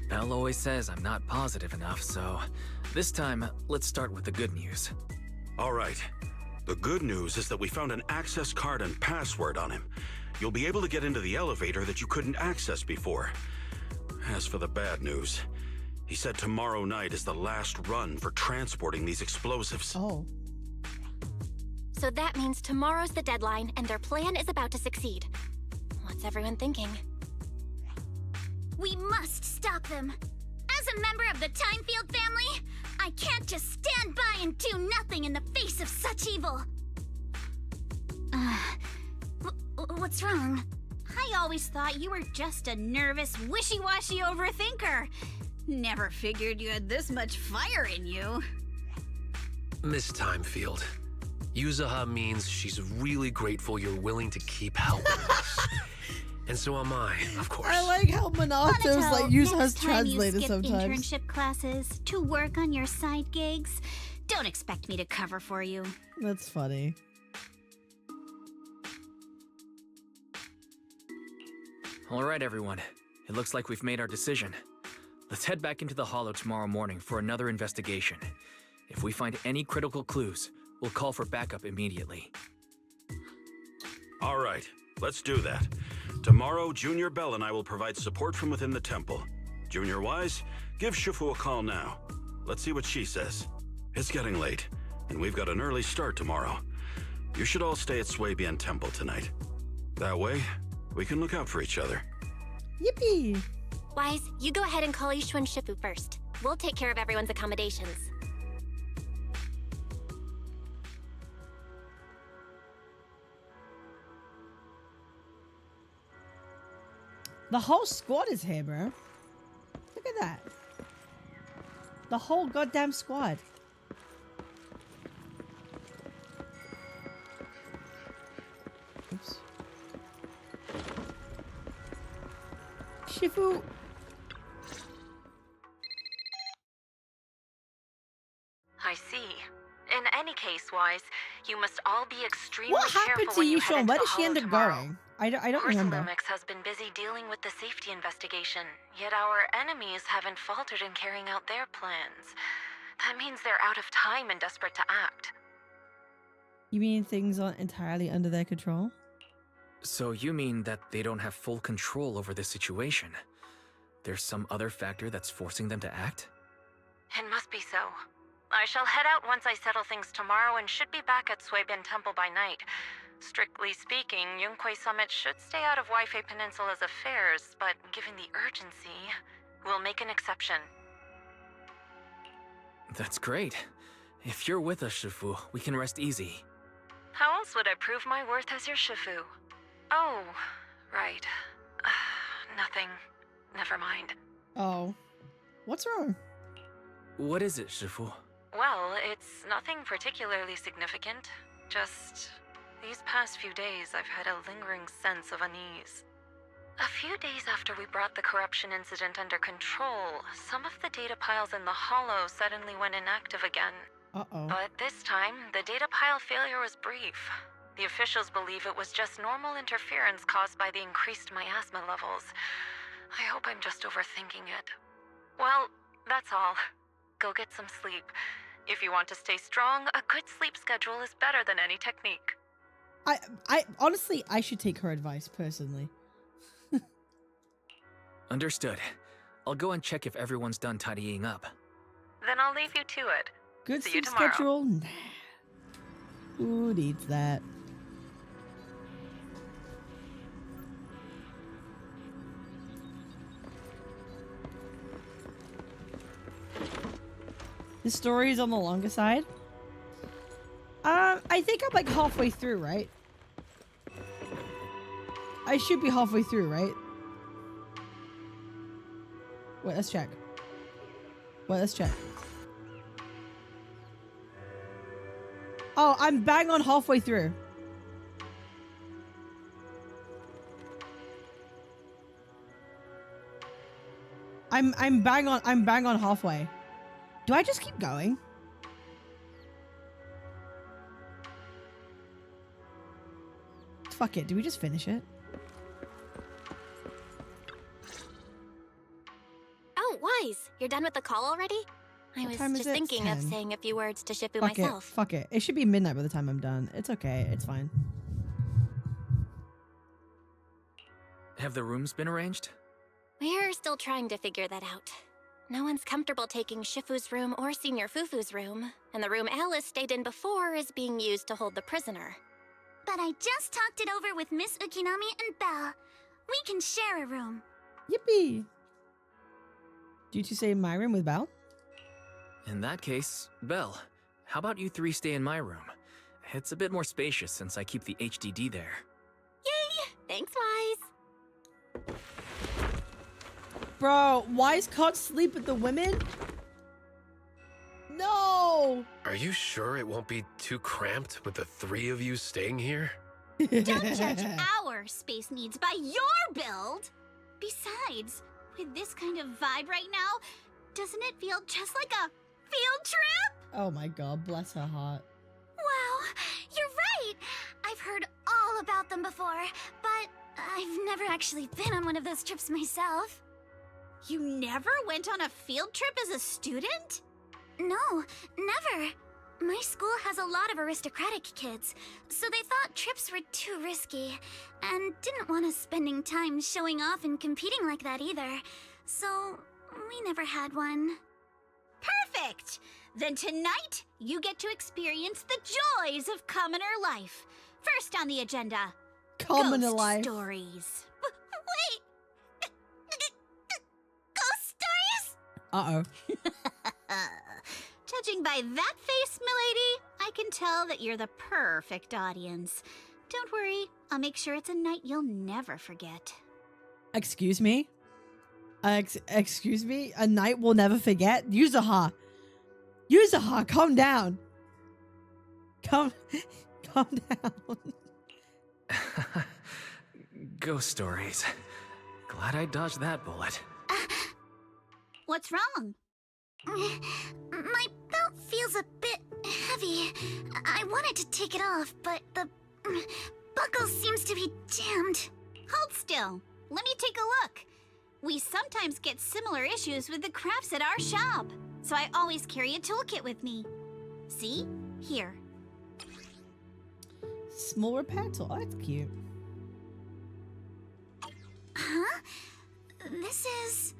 Speaker 3: Belle always says I'm not positive enough, so this time, let's start with the good news.
Speaker 2: All right. The good news is that we found an access card and password on him. You'll be able to get into the elevator that you couldn't access before. As for the bad news, he said tomorrow night is the last run for transporting these explosives.
Speaker 1: Oh.
Speaker 4: So that means tomorrow's the deadline and their plan is about to succeed. What's everyone thinking?
Speaker 10: We must stop them. As a member of the Timefield family, I can't just stand by and do nothing in the face of such evil. What's wrong?
Speaker 14: I always thought you were just a nervous, wishy-washy overthinker. Never figured you had this much fire in you.
Speaker 12: Miss Timefield, Yuzuha means she's really grateful you're willing to keep helping us. And so am I, of course.
Speaker 1: I like how Monato's like use us
Speaker 14: Next time you
Speaker 1: translated
Speaker 14: skip
Speaker 1: sometimes.
Speaker 14: internship classes to work on your side gigs, don't expect me to cover for you.
Speaker 1: That's funny.
Speaker 3: All right, everyone. It looks like we've made our decision. Let's head back into the Hollow tomorrow morning for another investigation. If we find any critical clues, we'll call for backup immediately.
Speaker 2: All right, let's do that. Tomorrow, Junior Bell and I will provide support from within the temple. Junior Wise, give Shifu a call now. Let's see what she says. It's getting late, and we've got an early start tomorrow. You should all stay at Swabian Temple tonight. That way, we can look out for each other.
Speaker 1: Yippee!
Speaker 4: Wise, you go ahead and call Yushu and Shifu first. We'll take care of everyone's accommodations.
Speaker 1: The whole squad is here, bro. Look at that. The whole goddamn squad. Oops. Shifu.
Speaker 18: I see.
Speaker 20: In any case, Wise, you must all be extremely
Speaker 1: What happened
Speaker 20: careful
Speaker 1: to
Speaker 20: when you
Speaker 1: you,
Speaker 20: head
Speaker 1: Sean?
Speaker 20: into
Speaker 1: Where
Speaker 20: the
Speaker 1: did she
Speaker 20: Hollow
Speaker 1: end up
Speaker 20: tomorrow.
Speaker 1: going? I don't remember.
Speaker 20: Porcelumix has been busy dealing with the safety investigation, yet our enemies haven't faltered in carrying out their plans. That means they're out of time and desperate to act.
Speaker 1: You mean things aren't entirely under their control?
Speaker 3: So you mean that they don't have full control over the situation? There's some other factor that's forcing them to act?
Speaker 20: It must be so. I shall head out once I settle things tomorrow and should be back at Suibin Temple by night. Strictly speaking, Yunquei Summit should stay out of Waifei Peninsula's affairs, but given the urgency, we'll make an exception.
Speaker 3: That's great. If you're with us, Shifu, we can rest easy.
Speaker 20: How else would I prove my worth as your Shifu? Oh, right. Nothing. Never mind.
Speaker 1: Oh. What's wrong?
Speaker 3: What is it, Shifu?
Speaker 20: Well, it's nothing particularly significant. Just these past few days, I've had a lingering sense of unease. A few days after we brought the corruption incident under control, some of the data piles in the Hollow suddenly went inactive again.
Speaker 1: Uh-oh.
Speaker 20: But this time, the data pile failure was brief. The officials believe it was just normal interference caused by the increased miasma levels. I hope I'm just overthinking it. Well, that's all. Go get some sleep. If you want to stay strong, a good sleep schedule is better than any technique.
Speaker 1: I honestly, I should take her advice, personally.
Speaker 3: Understood. I'll go and check if everyone's done tidying up.
Speaker 20: Then I'll leave you to it.
Speaker 1: Good
Speaker 20: See
Speaker 1: sleep
Speaker 20: you tomorrow.
Speaker 1: schedule? Nah. Who needs that? This story is on the longer side. I think I'm like halfway through, right? I should be halfway through, right? Wait, let's check. Wait, let's check. Oh, I'm bang on halfway through. I'm bang on halfway. Do I just keep going? Fuck it. Do we just finish it?
Speaker 4: Oh, Wise, you're done with the call already? I was
Speaker 1: time is
Speaker 4: just
Speaker 1: it?
Speaker 4: thinking of
Speaker 1: 10.
Speaker 4: saying a few words to Shifu
Speaker 1: Fuck
Speaker 4: myself.
Speaker 1: it. Fuck it. It should be midnight by the time I'm done. It's okay. It's fine.
Speaker 3: Have the rooms been arranged?
Speaker 4: We're still trying to figure that out. No one's comfortable taking Shifu's room or Senior Fufu's room, and the room Alice stayed in before is being used to hold the prisoner.
Speaker 10: But I just talked it over with Miss Ukinami and Belle. We can share a room.
Speaker 1: Yippee! Did you say my room with Belle?
Speaker 3: In that case, Belle, how about you three stay in my room? It's a bit more spacious since I keep the HDD there.
Speaker 4: Yay! Thanks, Wise.
Speaker 1: Bro, Wise can't sleep with the women? No!
Speaker 12: Are you sure it won't be too cramped with the three of you staying here?
Speaker 14: Don't judge our space needs by your build! Besides, with this kind of vibe right now, doesn't it feel just like a field trip?
Speaker 1: Oh my god, bless her heart.
Speaker 10: Wow, you're right! I've heard all about them before, but I've never actually been on one of those trips myself.
Speaker 14: You never went on a field trip as a student?
Speaker 10: No, never. My school has a lot of aristocratic kids, so they thought trips were too risky, and didn't want us spending time showing off and competing like that either. So, we never had one.
Speaker 14: Perfect! Then tonight, you get to experience the joys of commoner life. First on the agenda,
Speaker 1: Commoner
Speaker 14: ghost
Speaker 1: life.
Speaker 14: stories.
Speaker 10: Wait! Ghost stories?
Speaker 1: Uh-oh.
Speaker 14: Judging by that face, milady, I can tell that you're the perfect audience. Don't worry, I'll make sure it's a night you'll never forget.
Speaker 1: Excuse me? Excuse me? A night we'll never forget? Yuzuha! Yuzuha, calm down! Calm down.
Speaker 3: Ghost stories. Glad I dodged that bullet.
Speaker 14: What's wrong?
Speaker 10: My belt feels a bit heavy. I wanted to take it off, but the buckle seems to be jammed.
Speaker 14: Hold still. Let me take a look. We sometimes get similar issues with the crafts at our shop, so I always carry a toolkit with me. See? Here.
Speaker 1: Small repair tool. Oh, that's cute.
Speaker 10: Huh? This is...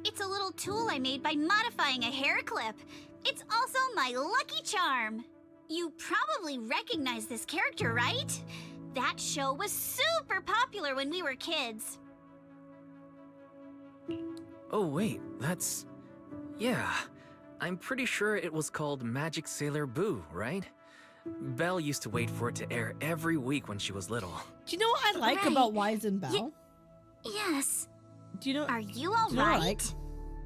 Speaker 14: It's a little tool I made by modifying a hair clip. It's also my lucky charm. You probably recognize this character, right? That show was super popular when we were kids.
Speaker 3: Oh, wait, that's... Yeah, I'm pretty sure it was called Magic Sailor Boo, right? Belle used to wait for it to air every week when she was little.
Speaker 1: Do you know what I like about Wise and Belle?
Speaker 10: Yes.
Speaker 1: Do you know?
Speaker 14: Are you all
Speaker 1: do you know what I
Speaker 14: right?
Speaker 1: like?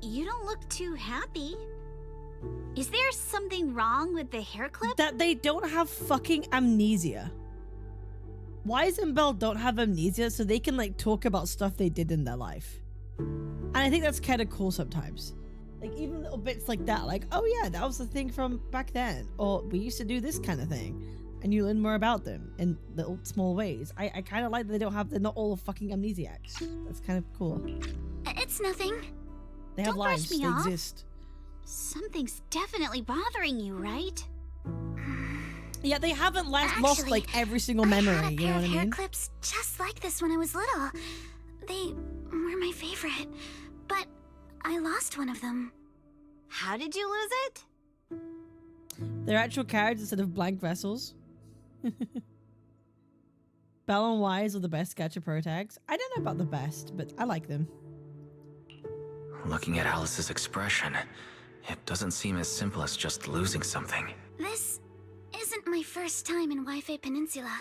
Speaker 14: You don't look too happy. Is there something wrong with the hair clip?
Speaker 1: That they don't have fucking amnesia. Wise and Belle don't have amnesia, so they can like talk about stuff they did in their life. And I think that's kind of cool sometimes. Like even little bits like that, like, oh yeah, that was the thing from back then. Or we used to do this kind of thing. And you learn more about them in little small ways. I kind of like that they're not all fucking amnesiacs. That's kind of cool.
Speaker 10: It's nothing.
Speaker 1: They have
Speaker 14: Don't brush
Speaker 1: lives,
Speaker 14: me
Speaker 1: they
Speaker 14: off.
Speaker 1: exist.
Speaker 14: Something's definitely bothering you, right?
Speaker 1: Yeah, they haven't lost like every single memory,
Speaker 10: I had a
Speaker 1: you
Speaker 10: pair
Speaker 1: know what
Speaker 10: of
Speaker 1: I
Speaker 10: hair
Speaker 1: mean?
Speaker 10: clips just like this when I was little. They were my favorite, but I lost one of them.
Speaker 14: How did you lose it?
Speaker 1: They're actual carriages instead of blank vessels. Belle and Wise are the best Gacha Pro tags. I don't know about the best, but I like them.
Speaker 3: Looking at Alice's expression, it doesn't seem as simple as just losing something.
Speaker 10: This isn't my first time in Wi-Fi Peninsula.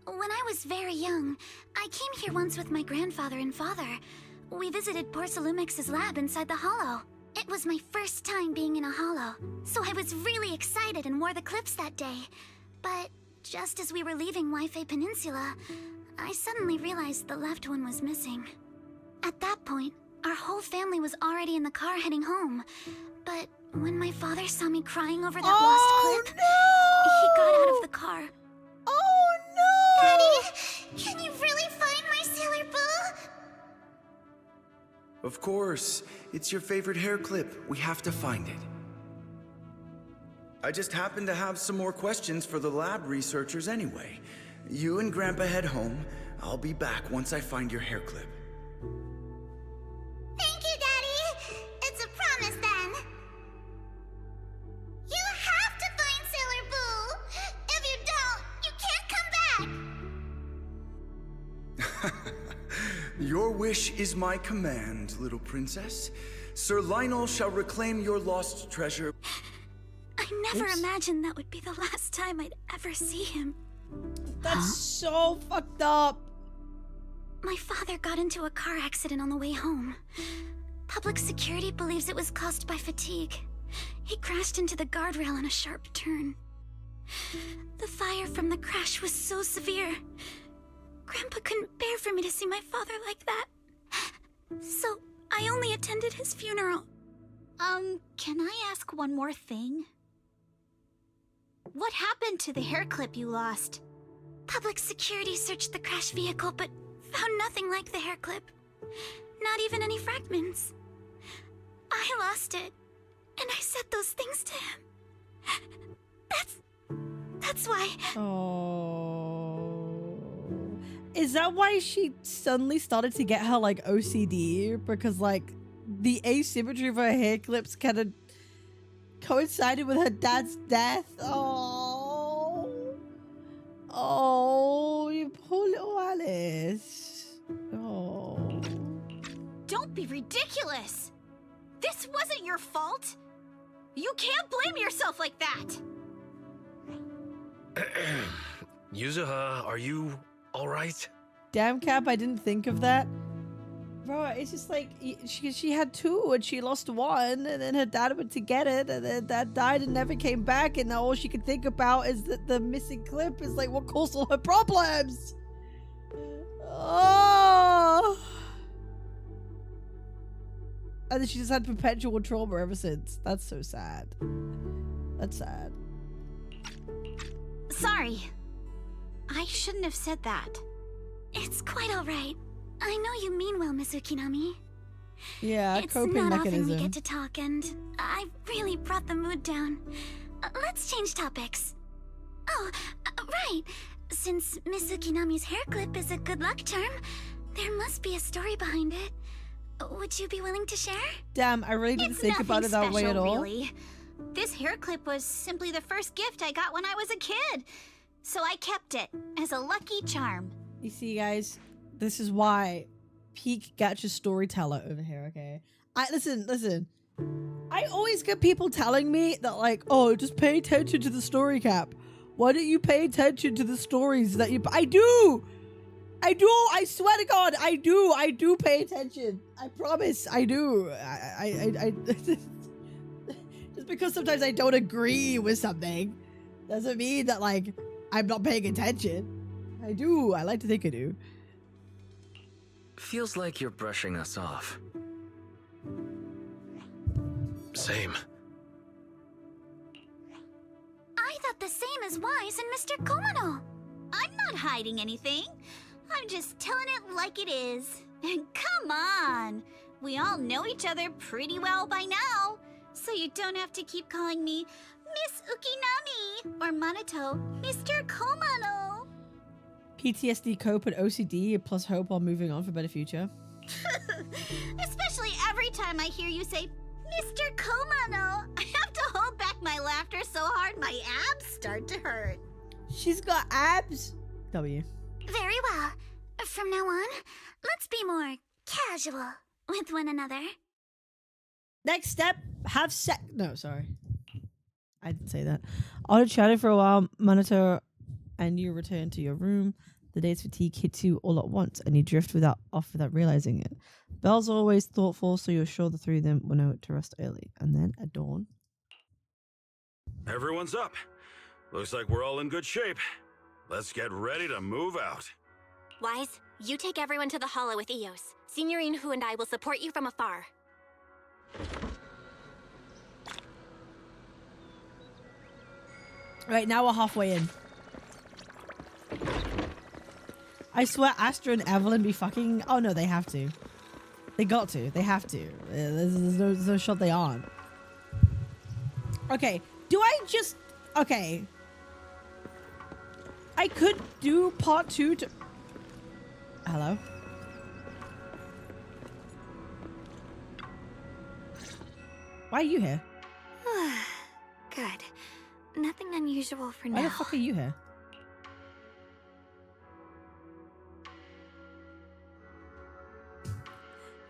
Speaker 10: When I was very young, I came here once with my grandfather and father. We visited Porcelumex's lab inside the Hollow. It was my first time being in a Hollow, so I was really excited and wore the clips that day. But just as we were leaving Wi-Fi Peninsula, I suddenly realized the left one was missing. At that point, our whole family was already in the car heading home. But when my father saw me crying over that lost clip, he got out of the car.
Speaker 1: Oh no!
Speaker 10: Daddy, can you really find my Sailor Boo?
Speaker 21: Of course. It's your favorite hair clip. We have to find it. I just happen to have some more questions for the lab researchers anyway. You and Grandpa head home. I'll be back once I find your hair clip.
Speaker 10: Thank you, Daddy. It's a promise then. You have to find Sailor Boo. If you don't, you can't come back.
Speaker 21: Your wish is my command, little princess. Sir Lionel shall reclaim your lost treasure.
Speaker 10: I never imagined that would be the last time I'd ever see him.
Speaker 1: That's so fucked up.
Speaker 10: My father got into a car accident on the way home. Public security believes it was caused by fatigue. He crashed into the guardrail on a sharp turn. The fire from the crash was so severe. Grandpa couldn't bear for me to see my father like that. So I only attended his funeral.
Speaker 14: Can I ask one more thing? What happened to the hair clip you lost?
Speaker 10: Public security searched the crashed vehicle, but found nothing like the hair clip. Not even any fragments. I lost it, and I said those things to him. That's why.
Speaker 1: Oh. Is that why she suddenly started to get her like OCD? Because like the asymmetry of her hair clips kind of coincided with her dad's death. Oh, you poor little Alice. Oh.
Speaker 14: Don't be ridiculous! This wasn't your fault! You can't blame yourself like that!
Speaker 12: Yuzuha, are you alright?
Speaker 1: Damn, Cap, I didn't think of that. Bro, it's just like, she had two and she lost one, and then her dad went to get it, and then dad died and never came back, and now all she can think about is that the missing clip is like what caused all her problems. Oh. And then she just had perpetual trauma ever since. That's so sad. That's sad.
Speaker 14: Sorry. I shouldn't have said that. It's quite alright. I know you mean well, Miss Ukinami.
Speaker 1: Yeah,
Speaker 14: it's
Speaker 1: coping
Speaker 14: not
Speaker 1: mechanism.
Speaker 14: often we get to talk, and I really brought the mood down. Let's change topics. Oh, right. Since Miss Ukinami's hair clip is a good luck charm, there must be a story behind it. Would you be willing to share?
Speaker 1: Damn, I really didn't think about it that way at all.
Speaker 14: Really. This hair clip was simply the first gift I got when I was a kid. So I kept it as a lucky charm.
Speaker 1: You see, guys, this is why peak gacha storyteller over here, okay? Listen. I always get people telling me that, like, oh, just pay attention to the story cap. Why don't you pay attention to the stories that you... I do! I swear to God, I do pay attention. I promise, I do. I just because sometimes I don't agree with something doesn't mean that, like, I'm not paying attention. I do. I like to think I do.
Speaker 3: Feels like you're brushing us off.
Speaker 12: Same.
Speaker 14: I thought the same as Wise and Mr. Komano. I'm not hiding anything. I'm just telling it like it is. And come on. We all know each other pretty well by now. So you don't have to keep calling me Miss Ukinami or Manato Mr. Komano.
Speaker 1: PTSD, cope, and OCD plus hope while moving on for a better future.
Speaker 14: Especially every time I hear you say Mr. Komano, I have to hold back my laughter so hard my abs start to hurt.
Speaker 1: She's got abs. W.
Speaker 10: Very well. From now on, let's be more casual with one another.
Speaker 1: Next step, have sex. No, sorry. I didn't say that. After chatting for a while, Manato and you return to your room. The day's fatigue hits you all at once, and you drift off without realizing it. Belle's always thoughtful, so you're sure the three of them will know to rest early. And then at dawn...
Speaker 2: Everyone's up. Looks like we're all in good shape. Let's get ready to move out.
Speaker 4: Wise, you take everyone to the Hollow with Eos. Signorine Hu and I will support you from afar.
Speaker 1: Right, now we're halfway in. I swear Astra and Evelyn be fucking... Oh, no, they have to. They got to. They have to. There's no shot they aren't. Okay, do I just... Okay. I could do part 2 to... Hello? Why are you here?
Speaker 13: Good. Nothing unusual for now.
Speaker 1: Why the fuck are you here?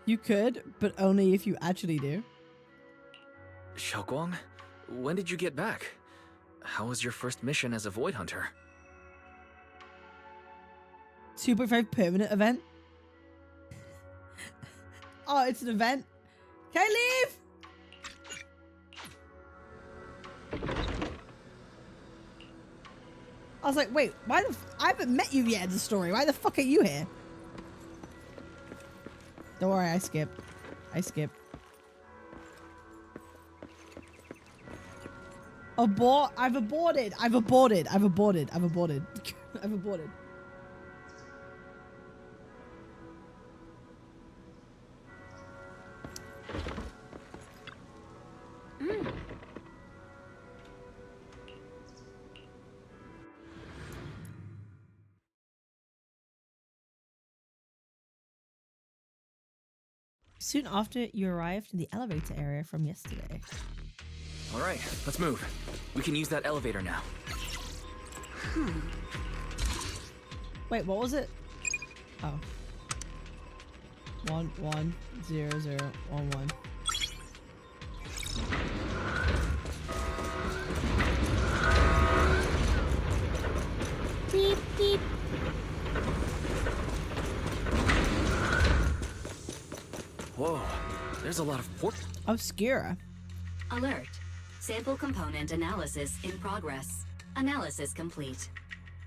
Speaker 1: You could, but only if you actually do.
Speaker 3: Xiaoguang, when did you get back? How was your first mission as a Void Hunter?
Speaker 1: 2.5 permanent event? Oh, it's an event? Can I leave? I was like, wait, why the I haven't met you yet in the story. Why the fuck are you here? Don't worry, I skipped. I skipped. I've aborted. I've aborted. I've aborted. I've aborted. I've aborted. Soon after, you arrived in the elevator area from yesterday.
Speaker 3: All right, let's move. We can use that elevator now.
Speaker 1: Wait, what was it? Oh. 110011.
Speaker 14: Beep, beep.
Speaker 3: Whoa, there's a lot of
Speaker 1: Obscura.
Speaker 11: Alert. Sample component analysis in progress. Analysis complete.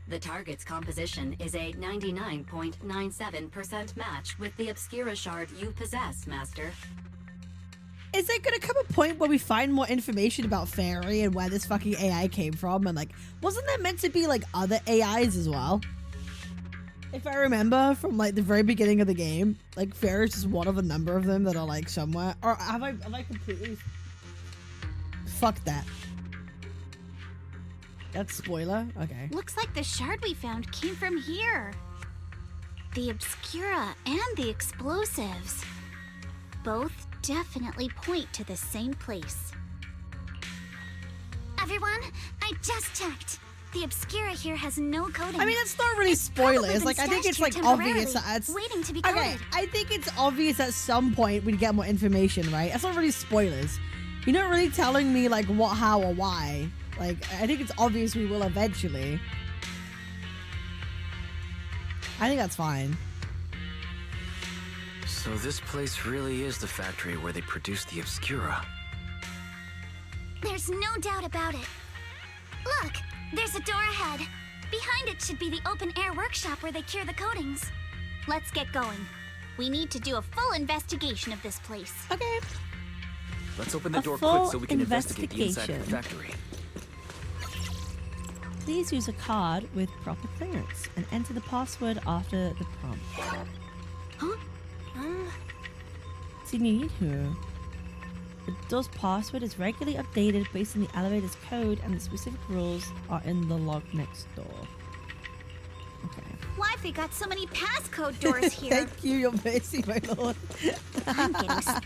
Speaker 11: The target's composition is a 99.97% match with the Obscura shard you possess, Master.
Speaker 1: is there gonna come a point where we find more information about Fairy and where this fucking AI came from? And like, wasn't there meant to be like other AIs as well? If I remember from like the very beginning of the game, like Fairy's just one of a number of them that are like somewhere. Or have I completely fucked that? That's spoiler? Okay.
Speaker 14: Looks like the shard we found came from here. The Obscura and the explosives. Both definitely point to the same place.
Speaker 10: Everyone, I just checked. The Obscura here has no coding.
Speaker 1: I mean, that's not really spoilers. Like, I think it's like obvious that it's
Speaker 10: waiting to be coded.
Speaker 1: okay. I think it's obvious at some point we'd get more information, right? That's not really spoilers. You're not really telling me like what, how, or why. Like, I think it's obvious we will eventually. I think that's fine.
Speaker 3: So this place really is the factory where they produce the Obscura.
Speaker 10: There's no doubt about it. Look, there's a door ahead. Behind it should be the open-air workshop where they cure the coatings.
Speaker 14: Let's get going. We need to do a full investigation of this place.
Speaker 1: Okay.
Speaker 3: Let's open the door quick so we can investigate the inside of the factory.
Speaker 1: Please use a card with proper clearance and enter the password after the prompt.
Speaker 14: Huh?
Speaker 1: Zinidhu. The door's password is regularly updated based on the elevator's code, and the specific rules are in the log next door. Okay.
Speaker 14: Why have they got so many passcode doors here?
Speaker 1: Thank you, your mercy, my lord.
Speaker 14: I'm getting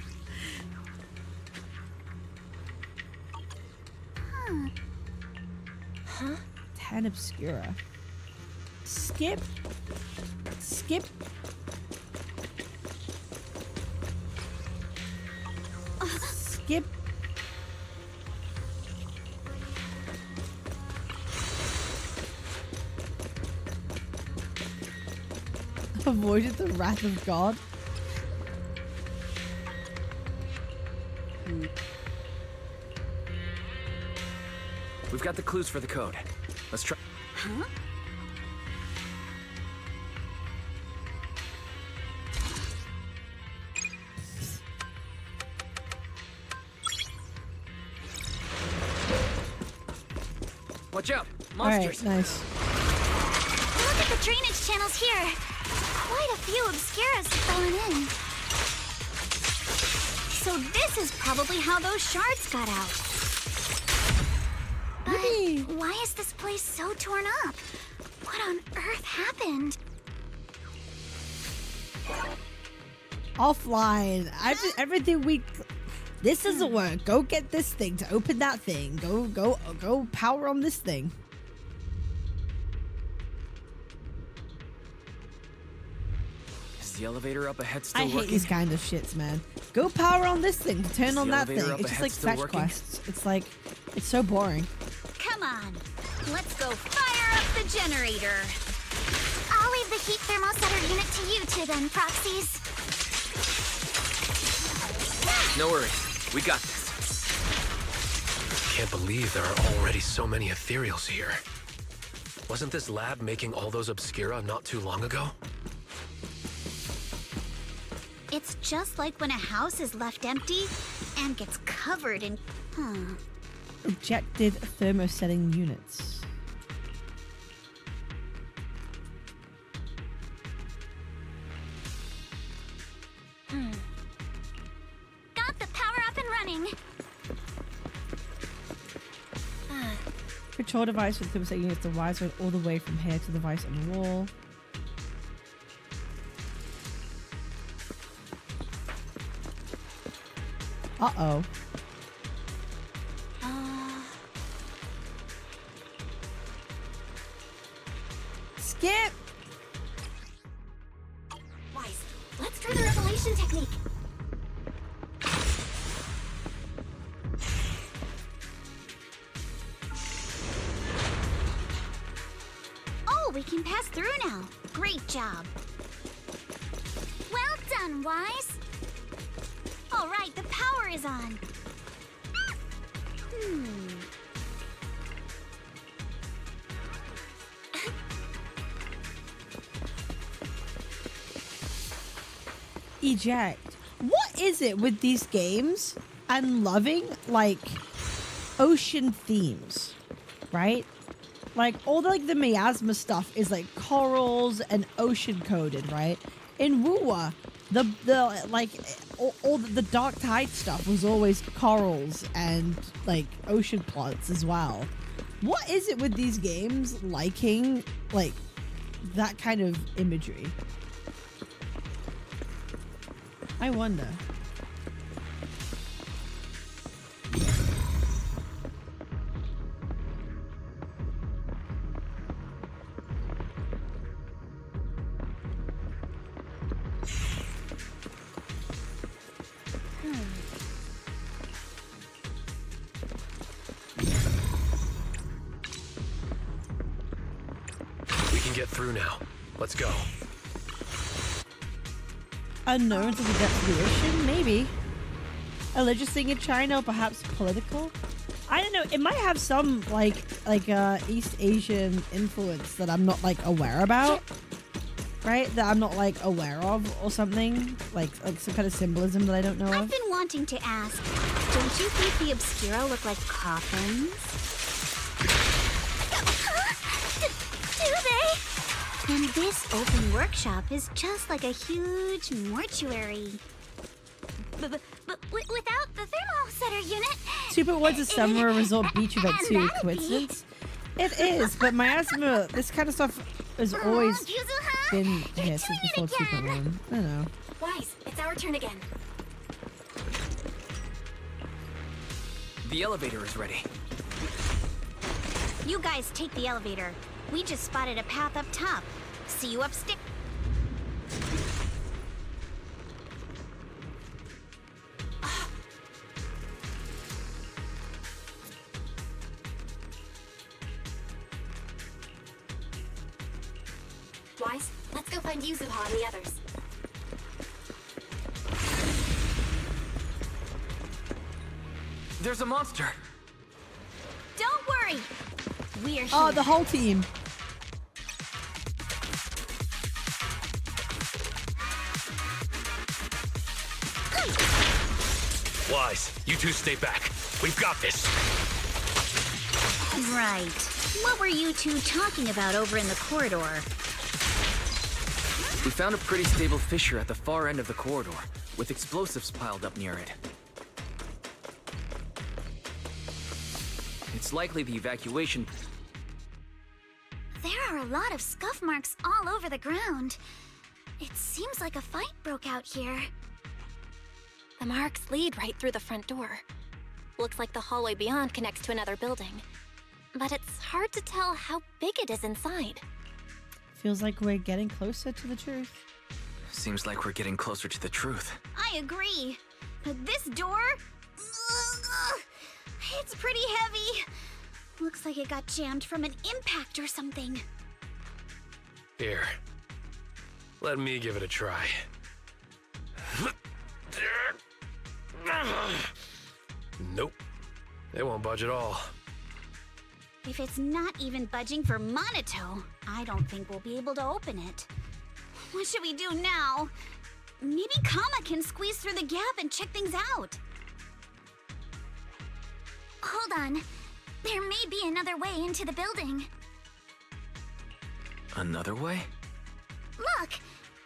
Speaker 1: Huh? 10 Obscura. Skip. Skip. Skip. Avoided the wrath of God.
Speaker 3: We've got the clues for the code. Let's try.
Speaker 14: Huh?
Speaker 3: Watch out! Monsters!
Speaker 1: All right, nice.
Speaker 10: Look at the drainage channels here. Quite a few Obscuras fallen in.
Speaker 14: So this is probably how those shards got out.
Speaker 10: But why is this place so torn up? What on earth happened?
Speaker 1: Offline. Everything we. This doesn't work. Go get this thing to open that thing. Go power on this thing.
Speaker 3: Is the elevator up ahead still
Speaker 1: I
Speaker 3: working?
Speaker 1: hate these kind of shits, man. Go power on this thing to turn on that thing. It's just like fetch quests. It's like, it's so boring.
Speaker 14: Come on. Let's go fire up the generator.
Speaker 10: I'll leave the heat thermosetter unit to you two then, proxies.
Speaker 3: No worries. We got this.
Speaker 12: Can't believe there are already so many ethereals here. Wasn't this lab making all those Obscura not too long ago?
Speaker 14: It's just like when a house is left empty and gets covered in...
Speaker 1: Ejected thermosetting units.
Speaker 10: Got the power up and running.
Speaker 1: Control device with thermosetting units. The wires run all the way from here to the device on the wall. Uh-oh. Skip!
Speaker 10: Wise, let's try the revelation technique.
Speaker 14: Oh, we can pass through now. Great job.
Speaker 10: Well done, Wise. All right, the power is on.
Speaker 1: Eject. What is it with these games and loving like ocean themes, right? Like all the miasma stuff is like corals and ocean coded, right? In Wuwa, the like all the dark tide stuff was always corals and like ocean plots as well. What is it with these games liking like that kind of imagery? I wonder.
Speaker 12: We can get through now. Let's go.
Speaker 1: Unknown to the depths of the ocean? Maybe. A religious thing in China, or perhaps political? I don't know. It might have some like East Asian influence that I'm not like aware about, right? That I'm not like aware of or something. Like some kind of symbolism that I don't know
Speaker 14: I've
Speaker 1: of.
Speaker 14: been wanting to ask, don't you think the Obscuro look like coffins? Do they? And this open workshop is just like a huge mortuary. But without the thermosetter unit.
Speaker 1: Super Woods is summer resort beach event too.
Speaker 14: that'd be-
Speaker 1: Coincidence? It is, but miasma, this kind of stuff has always
Speaker 14: Yuzuha,
Speaker 1: been here since before Super Moon. I don't know.
Speaker 4: Wise, it's our turn again.
Speaker 3: The elevator is ready.
Speaker 14: You guys take the elevator. We just spotted a path up top. See you upstairs.
Speaker 4: Wise, let's go find Yuzuha and the others.
Speaker 3: There's a monster.
Speaker 14: Don't worry. We're here.
Speaker 1: Oh, the whole team.
Speaker 12: Wise, you two stay back. We've got this.
Speaker 14: Right. What were you two talking about over in the corridor?
Speaker 3: We found a pretty stable fissure at the far end of the corridor, with explosives piled up near it. It's likely the evacuation.
Speaker 14: There are a lot of scuff marks all over the ground. It seems like a fight broke out here.
Speaker 4: The marks lead right through the front door. Looks like the hallway beyond connects to another building. But it's hard to tell how big it is inside.
Speaker 1: Feels like we're getting closer to the truth.
Speaker 3: Seems like we're getting closer to the truth.
Speaker 14: I agree. But this door? It's pretty heavy. Looks like it got jammed from an impact or something.
Speaker 12: Here. Let me give it a try. Nope. It won't budge at all.
Speaker 14: If it's not even budging for Monito, I don't think we'll be able to open it. What should we do now? Maybe Kama can squeeze through the gap and check things out. Hold on. There may be another way into the building.
Speaker 3: Another way?
Speaker 14: Look!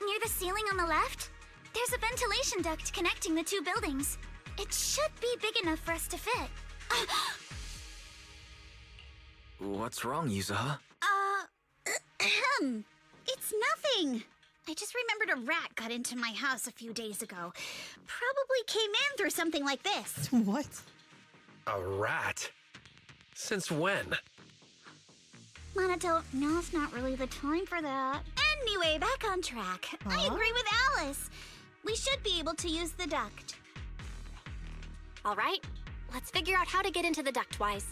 Speaker 14: Near the ceiling on the left, there's a ventilation duct connecting the two buildings. It should be big enough for us to fit.
Speaker 3: What's wrong, Yuzuha?
Speaker 14: It's nothing. I just remembered a rat got into my house a few days ago. Probably came in through something like this.
Speaker 1: What?
Speaker 12: A rat? Since when?
Speaker 14: Monito, now's not really the time for that. Anyway, back on track. I agree with Alice. We should be able to use the duct.
Speaker 4: All right, let's figure out how to get into the duct, Wise.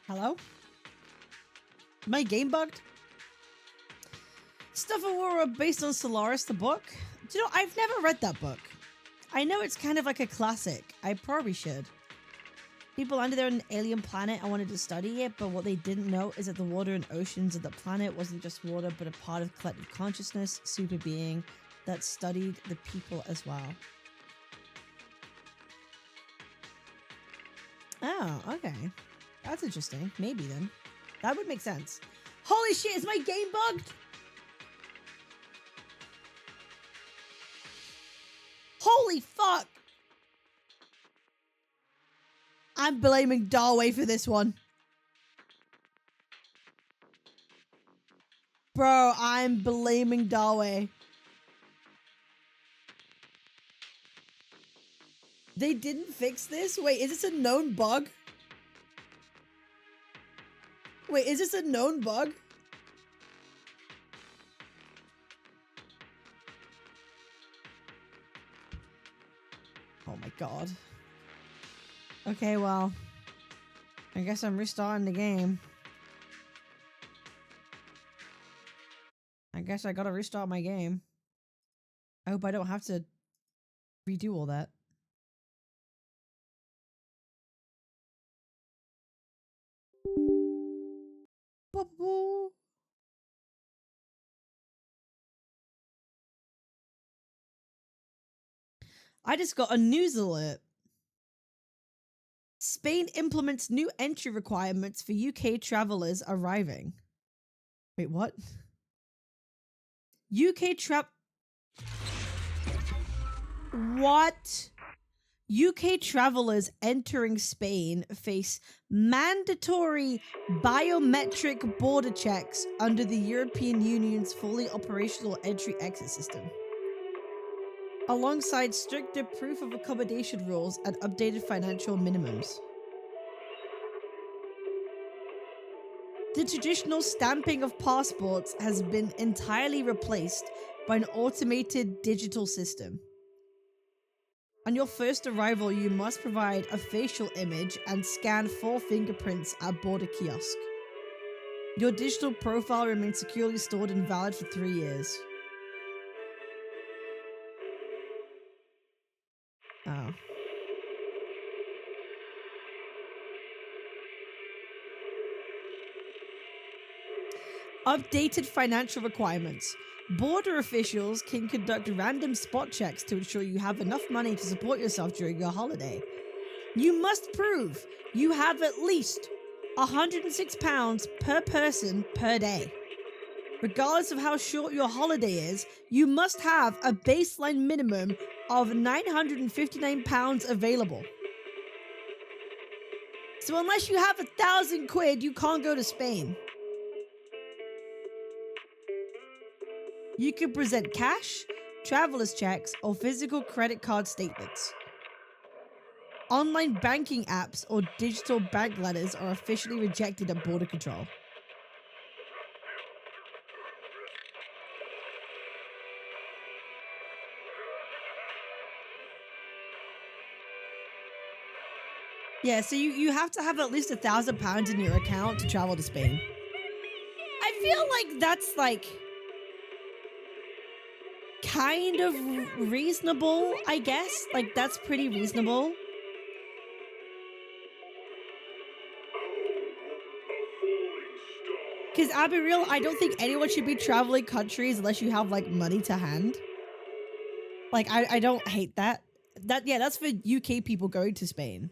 Speaker 1: Hello? My game bugged? Stuff Aurora based on Solaris, the book? Do you know, I've never read that book. I know it's kind of like a classic. I probably should. People landed there on an alien planet and wanted to study it, but what they didn't know is that the water and oceans of the planet wasn't just water, but a part of collective consciousness, super being that studied the people as well. Oh, okay. That's interesting. Maybe then. That would make sense. Holy shit, is my game bugged? Holy fuck! I'm blaming Darway for this one. Bro, I'm blaming Darway. They didn't fix this? Wait, is this a known bug? Wait, is this a known bug? Oh my god. Okay, well, I guess I'm restarting the game. I guess I gotta restart my game. I hope I don't have to redo all that. I just got a news alert. Spain implements new entry requirements for UK travelers arriving. Wait, what? What? UK travelers entering Spain face mandatory biometric border checks under the European Union's fully operational entry-exit system, alongside stricter proof of accommodation rules and updated financial minimums. The traditional stamping of passports has been entirely replaced by an automated digital system. On your first arrival, you must provide a facial image and scan 4 fingerprints at border kiosk. Your digital profile remains securely stored and valid for 3 years. Oh. Updated financial requirements. Border officials can conduct random spot checks to ensure you have enough money to support yourself during your holiday. You must prove you have at least £106 per person per day. Regardless of how short your holiday is, you must have a baseline minimum of £959 available. So unless you have £1,000, you can't go to Spain. You can present cash, traveler's checks, or physical credit card statements. Online banking apps or digital bank letters are officially rejected at border control. Yeah, so you have to have at least £1,000 in your account to travel to Spain. I feel like that's like kind of reasonable, I guess. Like, that's pretty reasonable. Because I'll be real, I don't think anyone should be traveling countries unless you have, like, money to hand. Like, I don't hate that. Yeah, that's for UK people going to Spain.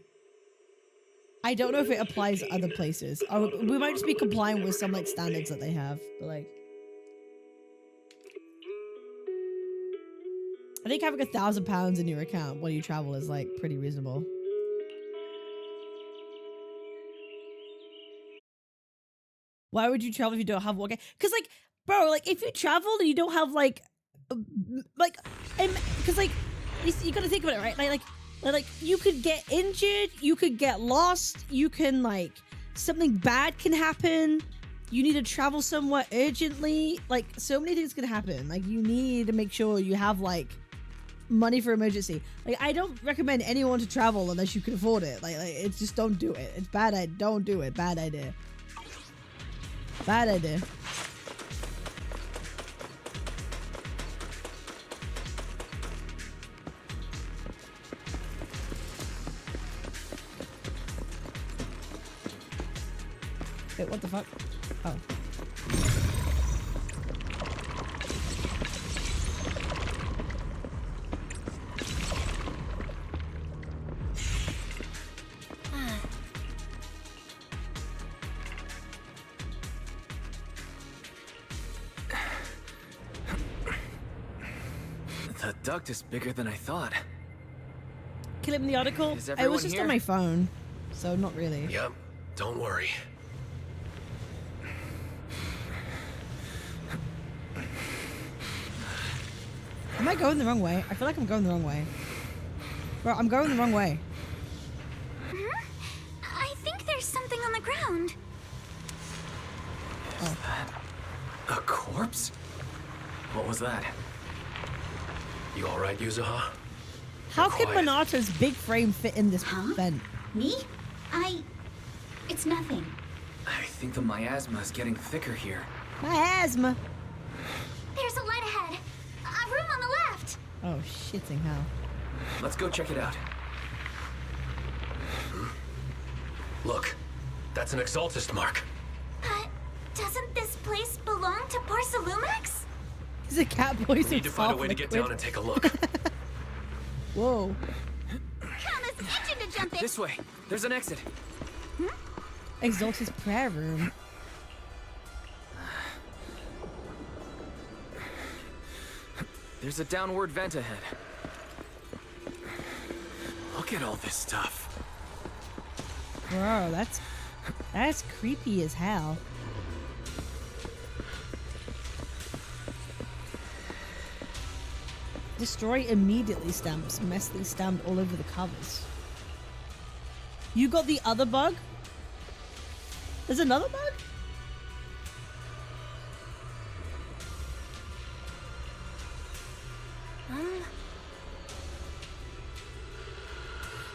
Speaker 1: I don't know if it applies to other places. We might just be complying with some, like, standards that they have. But, like, I think having £1,000 in your account when you travel is, like, pretty reasonable. Why would you travel if you don't have one? Because, like, bro, like, if you travel and you don't have, like, because, like, you gotta think about it, right? Like, you could get injured, you could get lost, you can, like, something bad can happen. You need to travel somewhere urgently. Like, so many things can happen. Like, you need to make sure you have, like, money for emergency. Like, I don't recommend anyone to travel unless you can afford it. Like it's just don't do it. It's bad. Don't do it. Bad idea. Bad idea. Wait, what the fuck? Oh.
Speaker 3: The duct is bigger than I thought.
Speaker 1: Kill him in the article?
Speaker 3: Is
Speaker 1: It was
Speaker 3: everyone
Speaker 1: just
Speaker 3: here?
Speaker 1: on my phone, so not really.
Speaker 12: Yep, don't worry.
Speaker 1: Am I going the wrong way? I feel like I'm going the wrong way. Bro, I'm going the wrong way.
Speaker 10: I think there's something on the ground.
Speaker 3: Is that a corpse? What was that?
Speaker 12: You alright, Yuzuha?
Speaker 1: How could
Speaker 12: quiet.
Speaker 1: Minato's big frame fit in this vent?
Speaker 10: Me? It's nothing.
Speaker 3: I think the miasma is getting thicker here.
Speaker 1: Miasma.
Speaker 10: There's a light ahead. A room on the left.
Speaker 1: Oh, shitting hell.
Speaker 3: Let's go check it out.
Speaker 12: Look, that's an Exaltist mark.
Speaker 10: But doesn't this place belong to Porcelumex?
Speaker 1: He's a cat boy.
Speaker 12: We need to find a way to get down and take a look.
Speaker 1: Whoa.
Speaker 10: Kama's itching to jump in.
Speaker 3: This way. There's an exit.
Speaker 1: Exalt's prayer room.
Speaker 3: There's a downward vent ahead. Look at all this stuff.
Speaker 1: Bro, that's creepy as hell. Destroy immediately stamps, messily stamped all over the covers. You got the other bug? There's another bug?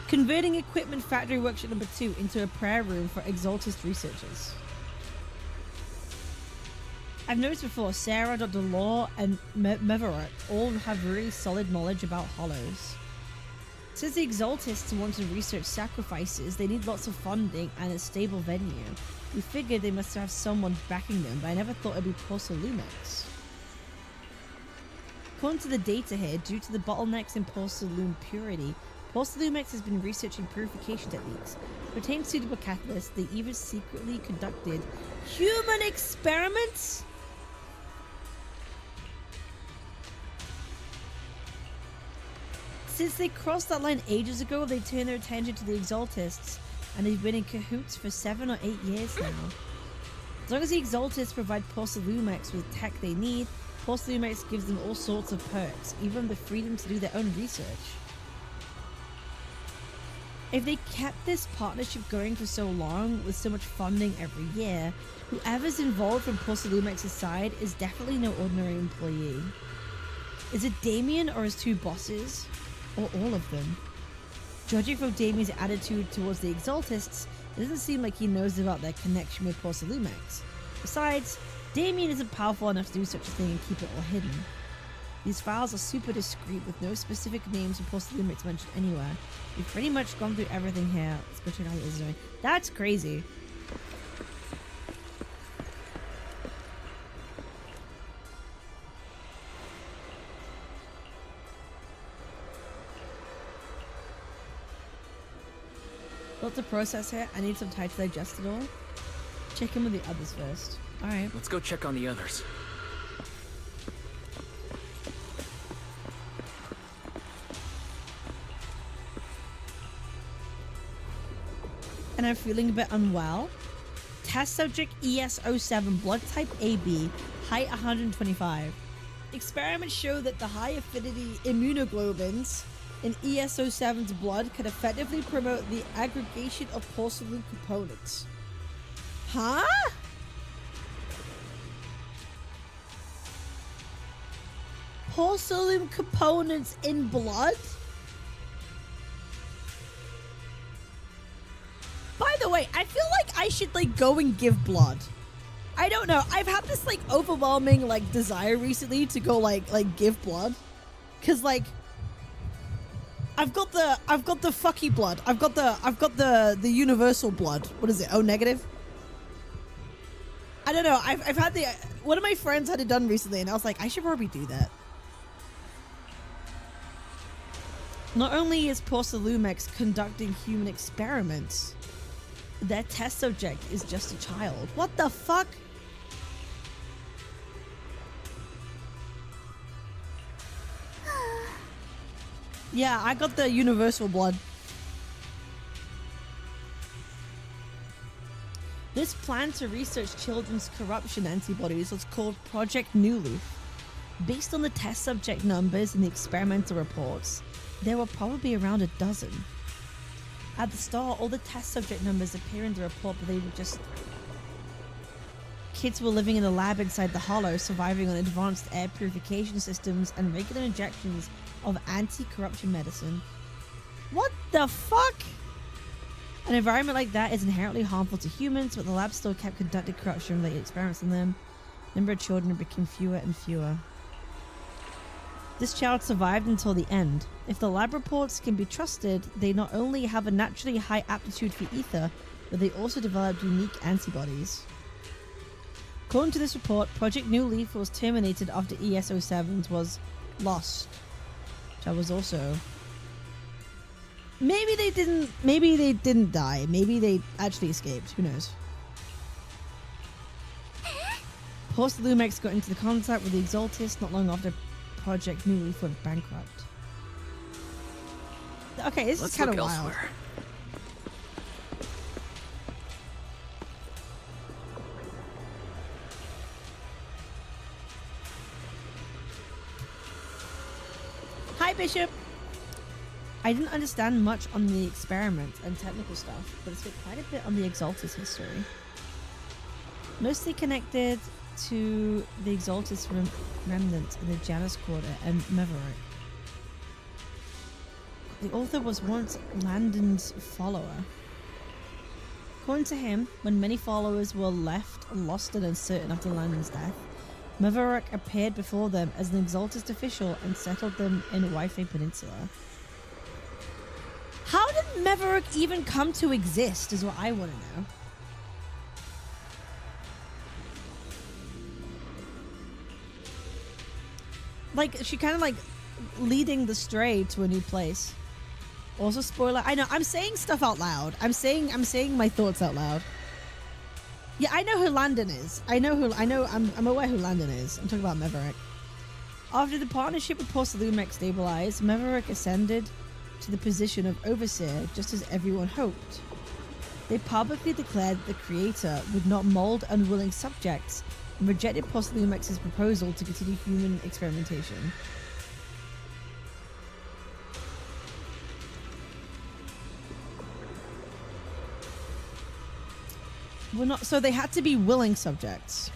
Speaker 1: Converting equipment factory workshop number 2 into a prayer room for Exaltist researchers. I've noticed before, Sarah, Dr. Law, and Meverett all have really solid knowledge about hollows. Since the Exaltists want to research sacrifices, they need lots of funding and a stable venue. We figured they must have someone backing them, but I never thought it'd be Porcelumex. According to the data here, due to the bottlenecks in porcelain purity, Porcelumex has been researching purification techniques. To obtain suitable catalysts, they even secretly conducted human experiments? Since they crossed that line ages ago, they turned their attention to the Exaltists, and they've been in cahoots for 7 or 8 years now. As long as the Exaltists provide Porcelumex with the tech they need, Porcelumex gives them all sorts of perks, even the freedom to do their own research. If they kept this partnership going for so long, with so much funding every year, whoever's involved from Porcelumex's side is definitely no ordinary employee. Is it Damien or his 2 bosses? Or all of them? Judging from Damien's attitude towards the Exaltists, it doesn't seem like he knows about their connection with Porcelumex. Besides, Damien isn't powerful enough to do such a thing and keep it all hidden. These files are super discreet with no specific names of Porcelumex mentioned anywhere. We've pretty much gone through everything here. Let's go check out what he's doing. That's crazy. Lots of process here. I need some time to digest it all. Check in with the others first. Alright.
Speaker 3: Let's go check on the others.
Speaker 1: And I'm feeling a bit unwell. Test subject ES07, blood type AB, height 125. Experiments show that the high affinity immunoglobulins in ES07's blood can effectively promote the aggregation of porcelain components. Huh? Porcelain components in blood? By the way, I feel like I should go and give blood. I don't know. I've had this like overwhelming like desire recently to go like give blood, cause like I've got the fucky blood. I've got the universal blood. What is it? O negative. I don't know. I've had the one of my friends had it done recently, and I was like, I should probably do that. Not only is Porcelumex conducting human experiments, their test subject is just a child. What the fuck? Yeah, I got the universal blood. This plan to research children's corruption antibodies was called Project New Leaf. Based on the test subject numbers in the experimental reports, there were probably around a dozen. At the start, all the test subject numbers appear in the report, but they were just... Kids were living in a lab inside the Hollow, surviving on advanced air purification systems and regular injections of anti-corruption medicine. What the fuck? An environment like that is inherently harmful to humans, but the lab still kept conducting corruption-related experiments on them. The number of children became fewer and fewer. This child survived until the end. If the lab reports can be trusted, they not only have a naturally high aptitude for ether, but they also developed unique antibodies. According to this report, Project New Leaf was terminated after ES-07 was lost. Which I was also... Maybe they didn't die. Maybe they actually escaped. Who knows? Porcelumex got into the contact with the Exaltists not long after Project New Leaf went bankrupt. Okay, this is kind of wild. Elsewhere. Hi, Bishop. I didn't understand much on the experiment and technical stuff, but it's got quite a bit on the Exaltist history. Mostly connected to the Exaltist remnant in the Janus Quarter and Maverick. The author was once Landon's follower. According to him, when many followers were left lost and uncertain after Landon's death, Maverick appeared before them as an Exaltist official and settled them in Wi-Fi Peninsula. How did Maverick even come to exist is what I want to know. Like, she kind of like leading the stray to a new place. Also, spoiler, I know, I'm saying stuff out loud. I'm saying my thoughts out loud. Yeah, I know who Landon is. I'm aware who Landon is. I'm talking about Maverick. After the partnership with Porcelumex stabilized, Maverick ascended to the position of overseer, just as everyone hoped. They publicly declared that the creator would not mold unwilling subjects and rejected Porcelumex's proposal to continue human experimentation. So they had to be willing subjects.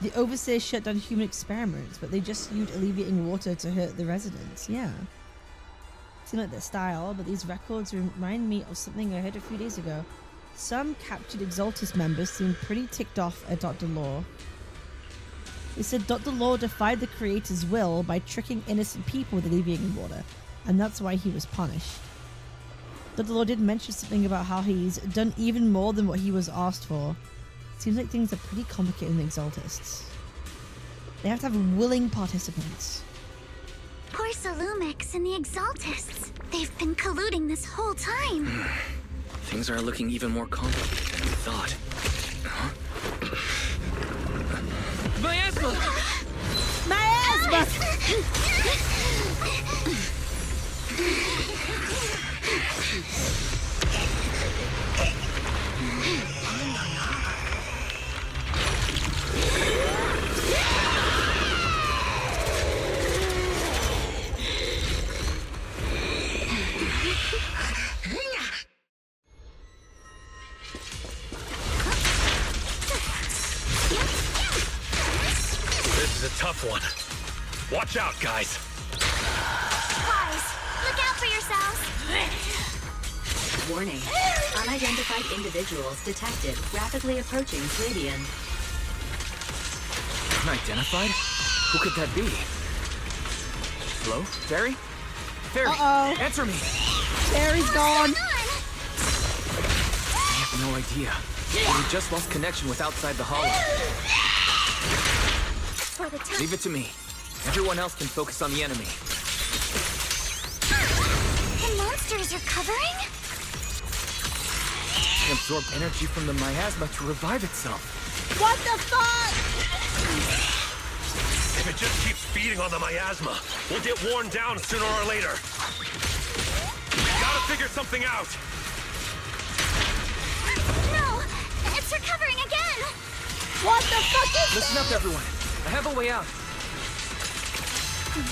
Speaker 1: The overseer shut down human experiments, but they just used alleviating water to hurt the residents. Yeah. Seem like their style, but these records remind me of something I heard a few days ago. Some captured Exaltist members seemed pretty ticked off at Dr. Law. They said Dr. Law defied the creator's will by tricking innocent people with alleviating water, and that's why he was punished. Dr. Law did mention something about how he's done even more than what he was asked for. Seems like things are pretty complicated in the Exaltists. They have to have willing participants.
Speaker 10: Porcelumex and the Exaltists. They've been colluding this whole time.
Speaker 3: Things are looking even more complicated than we thought. Huh? Miasma!
Speaker 12: This is a tough one. Watch out, guys.
Speaker 10: Guys, look out for yourselves.
Speaker 11: Warning. Unidentified individuals detected rapidly approaching Flavian.
Speaker 3: Unidentified? Who could that be? Hello? Fairy? Fairy!
Speaker 1: Uh-oh.
Speaker 3: Answer me!
Speaker 1: Fairy's gone!
Speaker 3: I have no idea. We just lost connection with outside the hollow.
Speaker 10: For the time.
Speaker 3: Leave it to me. Everyone else can focus on the enemy.
Speaker 10: The monster is recovering?
Speaker 3: It absorbed energy from the miasma to revive itself.
Speaker 1: What the fuck?
Speaker 12: If it just keeps feeding on the miasma, we'll get worn down sooner or later. Gotta figure something out.
Speaker 10: No! It's recovering again!
Speaker 1: What the fuck is
Speaker 3: Listen up, everyone. I have a way out.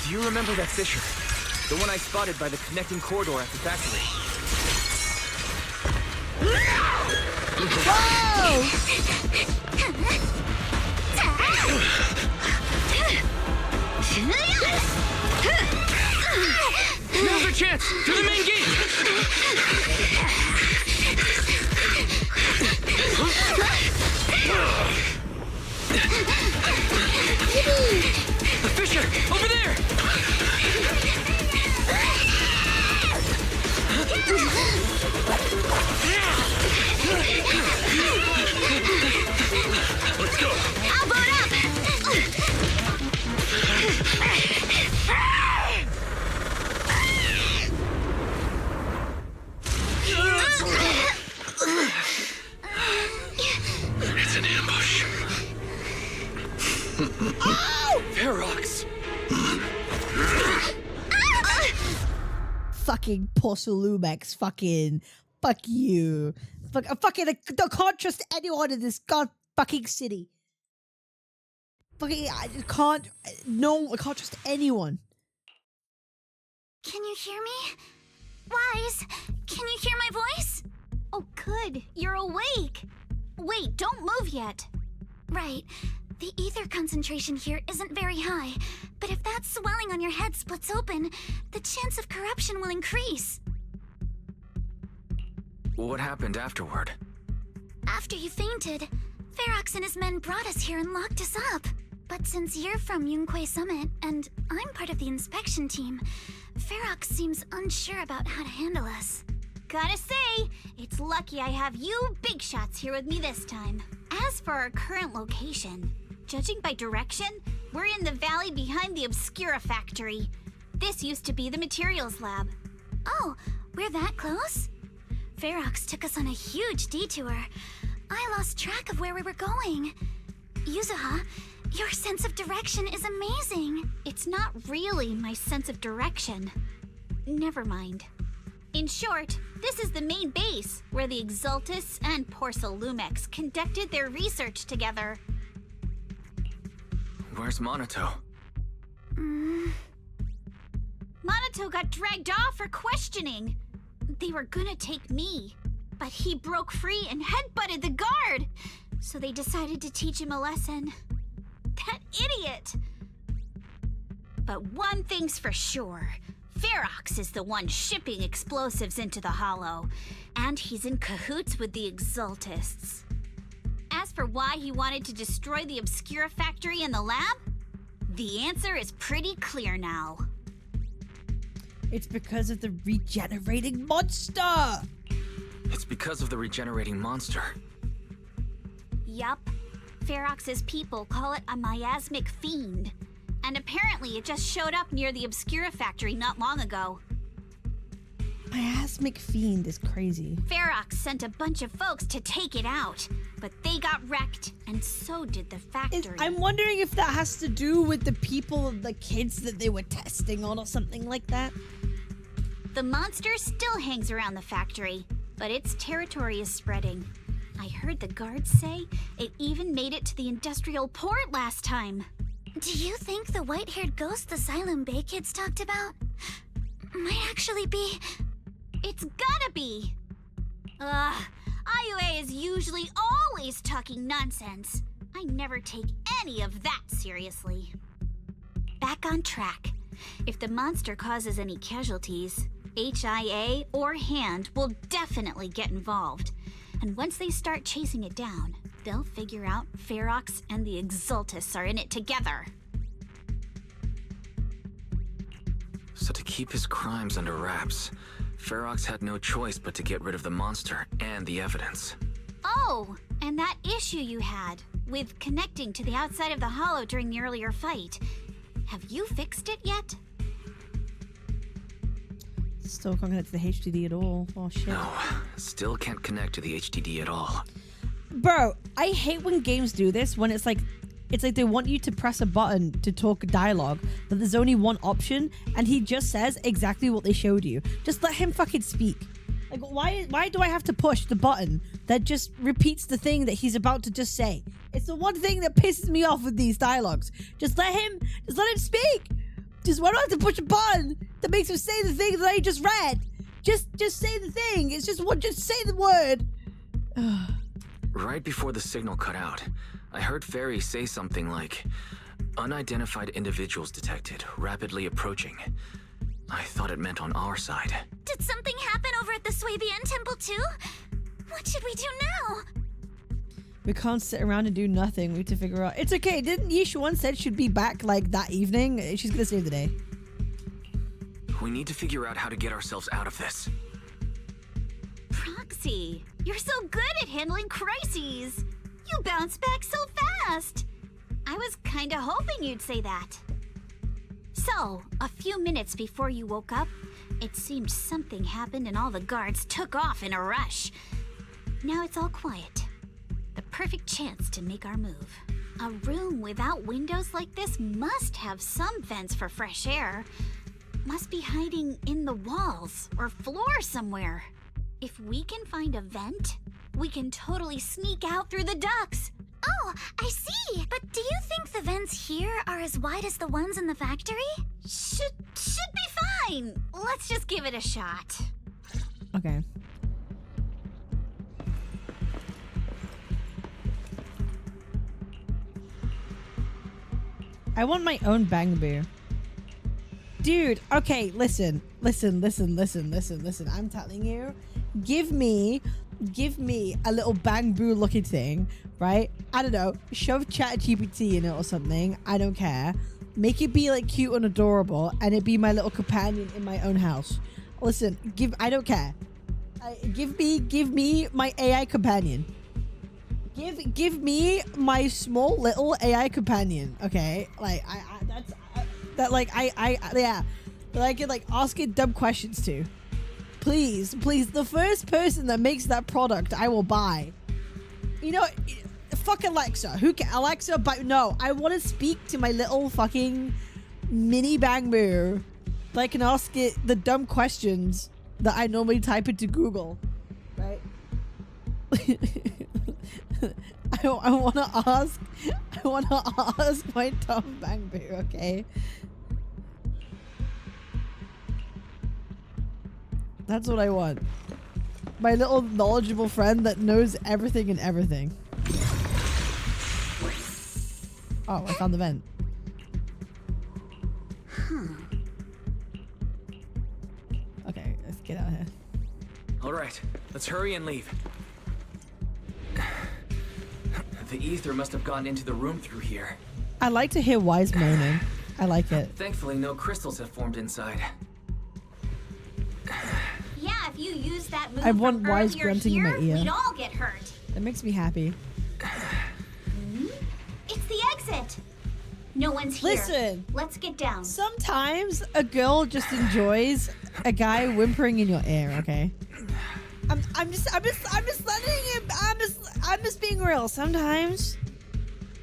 Speaker 3: Do you remember that fissure? The one I spotted by the connecting corridor at the factory. Now's our chance! To the main gate! The fissure! Over there!
Speaker 12: Let's go!
Speaker 10: I'll boot up!
Speaker 12: It's an ambush.
Speaker 3: Ferox!
Speaker 1: Fucking Porcelumex, fucking fuck you. I can't trust anyone in this god fucking city. I can't trust anyone.
Speaker 10: Can you hear me? Wise, can you hear my voice?
Speaker 14: Oh, good. You're awake. Wait, don't move yet.
Speaker 10: Right. The ether concentration here isn't very high, but if that swelling on your head splits open, the chance of corruption will increase.
Speaker 3: What happened afterward?
Speaker 10: After you fainted, Ferox and his men brought us here and locked us up. But since you're from Yunque Summit, and I'm part of the inspection team, Ferox seems unsure about how to handle us.
Speaker 14: Gotta say, it's lucky I have you big shots here with me this time. As for our current location, judging by direction, we're in the valley behind the Obscura factory. This used to be the materials lab.
Speaker 10: Oh, we're that close? Ferox took us on a huge detour. I lost track of where we were going. Yuzuha, your sense of direction is amazing.
Speaker 14: It's not really my sense of direction. Never mind. In short, this is the main base, where the Exultus and Porcelumex conducted their research together.
Speaker 3: Where's Monato?
Speaker 14: Monato got dragged off for questioning. They were gonna take me, but he broke free and headbutted the guard. So they decided to teach him a lesson. That idiot! But one thing's for sure. Ferox is the one shipping explosives into the Hollow, and he's in cahoots with the Exultists. As for why he wanted to destroy the Obscura factory and the lab, the answer is pretty clear now.
Speaker 1: It's because of the regenerating monster!
Speaker 3: It's because of the regenerating monster.
Speaker 14: Yup. Ferox's people call it a miasmic fiend. And apparently it just showed up near the Obscura factory not long ago.
Speaker 1: Miasmic fiend is crazy.
Speaker 14: Ferox sent a bunch of folks to take it out, but they got wrecked, and so did the factory.
Speaker 1: I'm wondering if that has to do with the people, the kids that they were testing on or something like that.
Speaker 14: The monster still hangs around the factory, but its territory is spreading. I heard the guards say it even made it to the industrial port last time.
Speaker 10: Do you think the white-haired ghost the Xylem Bay kids talked about might actually be...
Speaker 14: It's gotta be! IUA is usually always talking nonsense. I never take any of that seriously. Back on track. If the monster causes any casualties, HIA, or Hand will definitely get involved. And once they start chasing it down, they'll figure out Ferox and the Exaltists are in it together.
Speaker 3: So to keep his crimes under wraps, Ferox had no choice but to get rid of the monster and the evidence.
Speaker 14: Oh, and that issue you had with connecting to the outside of the hollow during the earlier fight. Have you fixed it yet?
Speaker 1: Still can't connect to the HDD at all. Oh shit.
Speaker 3: No, still can't connect to the HDD at all.
Speaker 1: Bro, I hate when games do this, when it's like they want you to press a button to talk dialogue, but there's only one option, and he just says exactly what they showed you. Just let him fucking speak. Like, why do I have to push the button that just repeats the thing that he's about to just say? It's the one thing that pisses me off with these dialogues. Just let him speak. Why do I have to push a button that makes him say the thing that I just read? Just say the thing. It's just say the word.
Speaker 3: Right before the signal cut out, I heard Fairy say something like, "Unidentified individuals detected, rapidly approaching." I thought it meant on our side.
Speaker 14: Did something happen over at the Swabian Temple too? What should we do now?
Speaker 1: We can't sit around and do nothing. We have to figure out. It's okay. Didn't Yishuan said she'd be back like that evening? She's gonna save the day.
Speaker 3: We need to figure out how to get ourselves out of this.
Speaker 14: Proxy, you're so good at handling crises. You bounce back so fast. I was kinda hoping you'd say that. So, a few minutes before you woke up, it seemed something happened and all the guards took off in a rush. Now it's all quiet. The perfect chance to make our move. A room without windows like this must have some vents for fresh air. Must be hiding in the walls or floor somewhere. If we can find a vent, we can totally sneak out through the ducts. Oh, I see. But do you think the vents here are as wide as the ones in the factory? Should be fine. Let's just give it a shot.
Speaker 1: Okay. I want my own bang beer. Dude, okay, listen. I'm telling you, give me a little bang boo looking thing, right? I don't know, shove ChatGPT in it or something. I don't care. Make it be like cute and adorable, and it be my little companion in my own house. Listen, I don't care. Give me my AI companion. Give me my small little AI companion, okay? Like yeah, that I can like ask it dumb questions to. Please, the first person that makes that product, I will buy. You know, fuck Alexa. Who can Alexa? But no, I want to speak to my little fucking mini bang mirror, that I can ask it the dumb questions that I normally type into Google, right? I want to ask my dumb bang mirror, okay? That's what I want. My little knowledgeable friend that knows everything and everything. Oh, I found the vent. Okay, let's get out of here.
Speaker 3: All right, let's hurry and leave. The ether must have gone into the room through here.
Speaker 1: I like to hear Wise moaning. I like it.
Speaker 3: Thankfully, no crystals have formed inside.
Speaker 14: Yeah, if you use that move
Speaker 1: I want
Speaker 14: from
Speaker 1: Wise
Speaker 14: earlier
Speaker 1: grunting in
Speaker 14: here,
Speaker 1: my ear.
Speaker 14: we'd all get hurt.
Speaker 1: That makes me happy.
Speaker 14: It's the exit. No one's here.
Speaker 1: Listen.
Speaker 14: Let's get down.
Speaker 1: Sometimes a girl just enjoys a guy whimpering in your ear, okay? I'm just letting him. I'm just being real. Sometimes,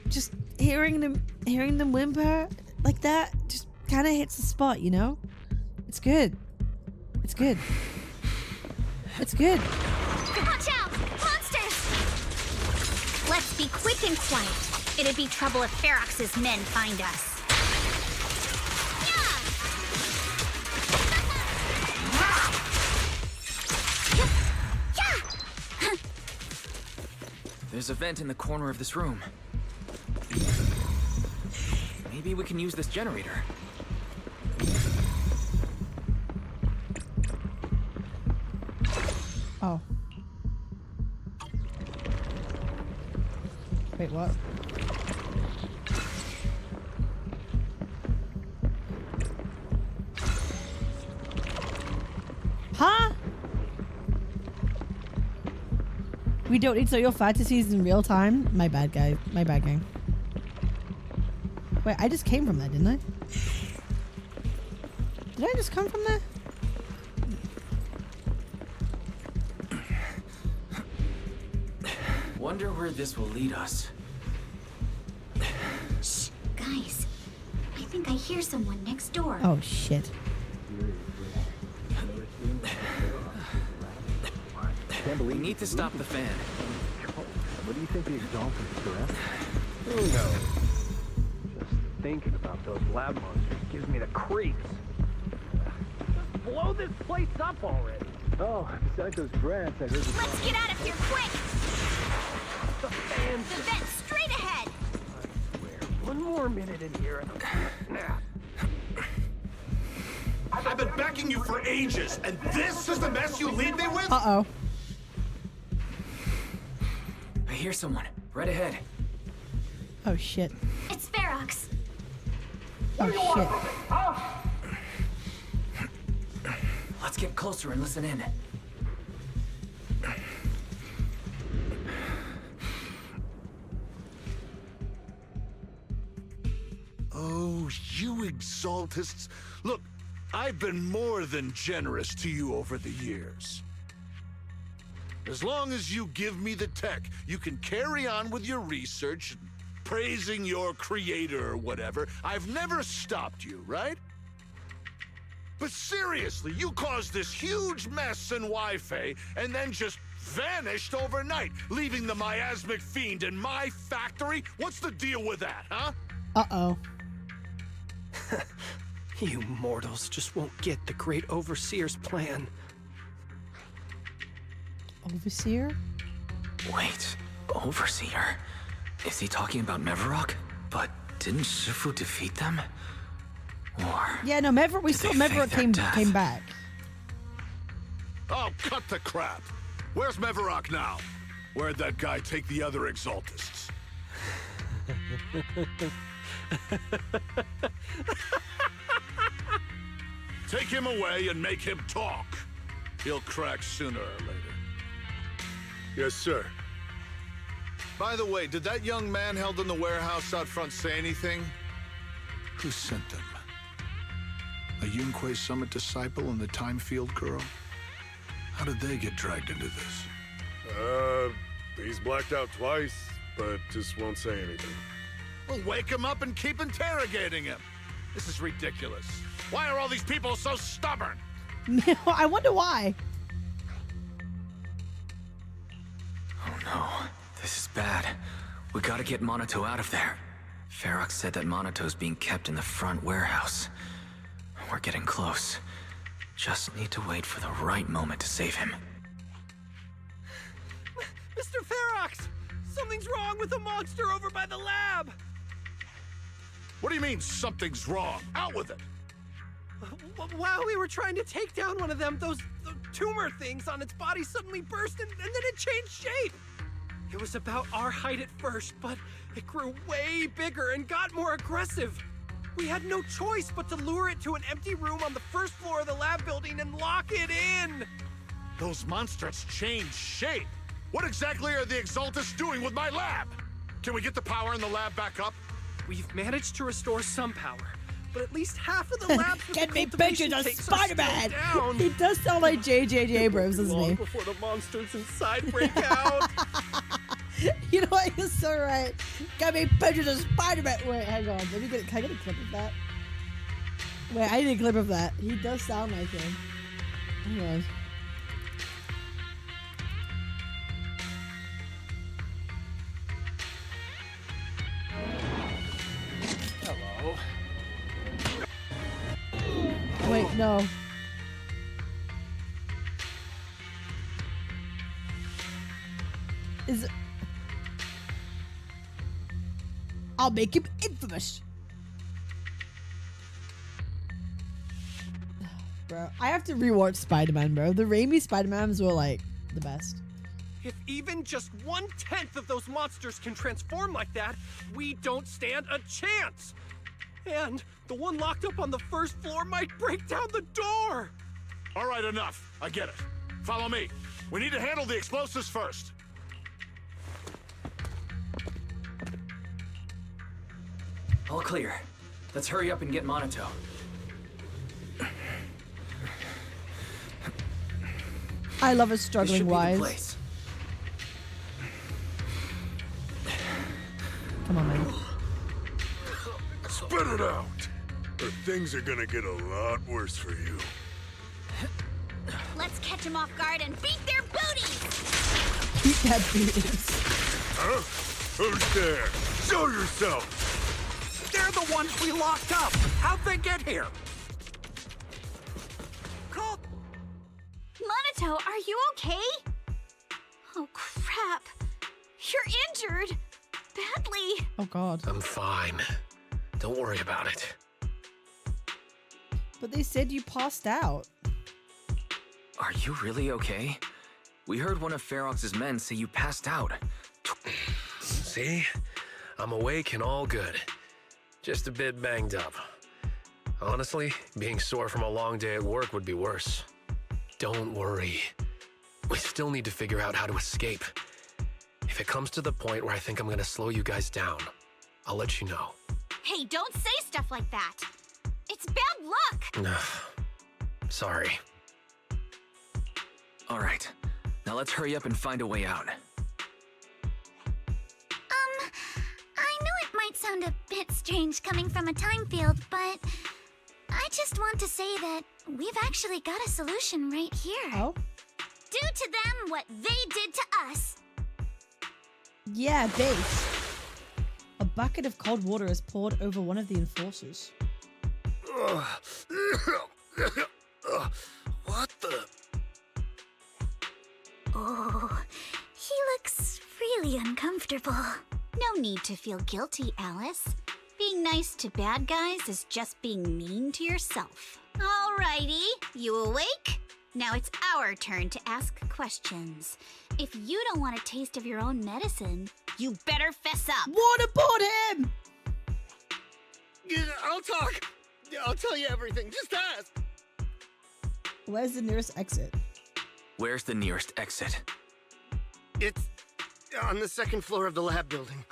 Speaker 1: just hearing them whimper like that just kind of hits the spot, you know? It's good. It's good. It's good.
Speaker 14: Watch out! Monsters! Let's be quick and quiet. It'd be trouble if Ferox's men find us.
Speaker 3: There's a vent in the corner of this room. Maybe we can use this generator.
Speaker 1: Oh. Wait, what? Huh? We don't need to know your fantasies in real time? My bad, guy. My bad, gang. Wait, I just came from that, didn't I? Did I just come from there?
Speaker 3: Wonder where this will lead us.
Speaker 10: Shh, guys. I think I hear someone next door.
Speaker 1: Oh, shit.
Speaker 3: We need to stop the fan.
Speaker 8: What do you think the exalted threat? Who knows? Just thinking about those lab monsters gives me the creeps. Just blow this place up already. Oh, besides those brats, I heard the
Speaker 14: Let's get out of here quick!
Speaker 8: The fans.
Speaker 14: The vent straight ahead!
Speaker 8: One more minute in here and I'm snap.
Speaker 22: I've been backing you for ages, and this is the mess you leave me with?
Speaker 1: Uh-oh.
Speaker 3: I hear someone. Right ahead.
Speaker 1: Oh, shit.
Speaker 14: It's Ferox.
Speaker 1: Oh, shit.
Speaker 3: Let's get closer and listen in.
Speaker 22: Oh, you exaltists. Look, I've been more than generous to you over the years. As long as you give me the tech, you can carry on with your research, praising your creator or whatever. I've never stopped you, right? But seriously, you caused this huge mess in Wi-Fi and then just vanished overnight, leaving the miasmic fiend in my factory? What's the deal with that, huh?
Speaker 1: Uh-oh.
Speaker 8: You mortals just won't get the great overseer's plan.
Speaker 1: Overseer?
Speaker 3: Wait, Overseer? Is he talking about Mevarok? But didn't Shifu defeat them? Or
Speaker 1: Yeah, no, we saw Mevarok came back.
Speaker 22: Oh, cut the crap. Where's Mevarok now? Where'd that guy take the other exaltists? Take him away and make him talk. He'll crack sooner or later. Yes, sir. By the way, did that young man held in the warehouse out front say anything? Who sent them? A Yunque Summit disciple and the Time Field girl? How did they get dragged into this?
Speaker 7: He's blacked out twice, but just won't say anything.
Speaker 22: Well, wake him up and keep interrogating him. This is ridiculous. Why are all these people so stubborn?
Speaker 1: I wonder why.
Speaker 3: Oh no, this is bad. We gotta get Monato out of there. Ferox said that Monato's being kept in the front warehouse. We're getting close. Just need to wait for the right moment to save him.
Speaker 8: Mr. Ferox! Something's wrong with the monster over by the lab!
Speaker 22: What do you mean, something's wrong? Out with it!
Speaker 8: While we were trying to take down one of them, those tumor things on its body suddenly burst and then it changed shape. It was about our height at first, but it grew way bigger and got more aggressive. We had no choice but to lure it to an empty room on the first floor of the lab building and lock it in.
Speaker 22: Those monsters changed shape. What exactly are the Exaltists doing with my lab? Can we get the power in the lab back up?
Speaker 8: We've managed to restore some power, but at least half of the labs
Speaker 1: Get me pictures of Spider-Man! He does sound like J.J. Abrams, doesn't he?
Speaker 8: Long before the monsters inside break out.
Speaker 1: You know what? You're so right. Got me pictures of Spider-Man. Wait, hang on. Let me get. Can I get a clip of that? Wait, I need a clip of that. He does sound like him. Hang on.
Speaker 8: Hello.
Speaker 1: Wait, no. Is it? I'll make him infamous. Bro, I have to rewatch Spider-Man, bro. The Raimi Spider-Mans were like the best.
Speaker 8: If even just 1/10 of those monsters can transform like that, we don't stand a chance! And the one locked up on the first floor might break down the door!
Speaker 22: All right, enough. I get it. Follow me. We need to handle the explosives first.
Speaker 3: All clear. Let's hurry up and get Monato.
Speaker 1: I love his
Speaker 3: This
Speaker 1: struggling
Speaker 3: should be the
Speaker 1: wise.
Speaker 3: place.
Speaker 1: Come on, man.
Speaker 22: Spit it out! Or things are gonna get a lot worse for you.
Speaker 14: Let's catch them off guard and beat their booties!
Speaker 1: Beat that booties.
Speaker 22: Huh? Who's there? Show yourself!
Speaker 8: They're the ones we locked up! How'd they get here? Call...
Speaker 13: Monato, are you okay? Oh, crap. You're injured. Badly.
Speaker 1: Oh, God.
Speaker 12: I'm fine. Don't worry about it.
Speaker 1: But they said you passed out.
Speaker 3: Are you really okay? We heard one of Ferox's men say you passed out.
Speaker 12: See? I'm awake and all good. Just a bit banged up. Honestly, being sore from a long day at work would be worse. Don't worry. We still need to figure out how to escape. If it comes to the point where I think I'm gonna slow you guys down, I'll let you know.
Speaker 14: Hey, don't say stuff like that! It's bad luck!
Speaker 12: Sorry.
Speaker 3: All right. Now let's hurry up and find a way out.
Speaker 10: I know it might sound a bit strange coming from a time field, but I just want to say that we've actually got a solution right here.
Speaker 1: Oh?
Speaker 10: Do to them what they did to us.
Speaker 1: Yeah, base. A bucket of cold water is poured over one of the enforcers.
Speaker 22: What the?
Speaker 10: Oh, he looks really uncomfortable.
Speaker 14: No need to feel guilty, Alice. Being nice to bad guys is just being mean to yourself. Alrighty, you awake? Now it's our turn to ask questions. If you don't want a taste of your own medicine, you better fess up.
Speaker 1: Waterboard him!
Speaker 5: Yeah, I'll talk. I'll tell you everything. Just ask.
Speaker 1: Where's the nearest exit?
Speaker 3: Where's the nearest exit?
Speaker 5: It's on the second floor of the lab building.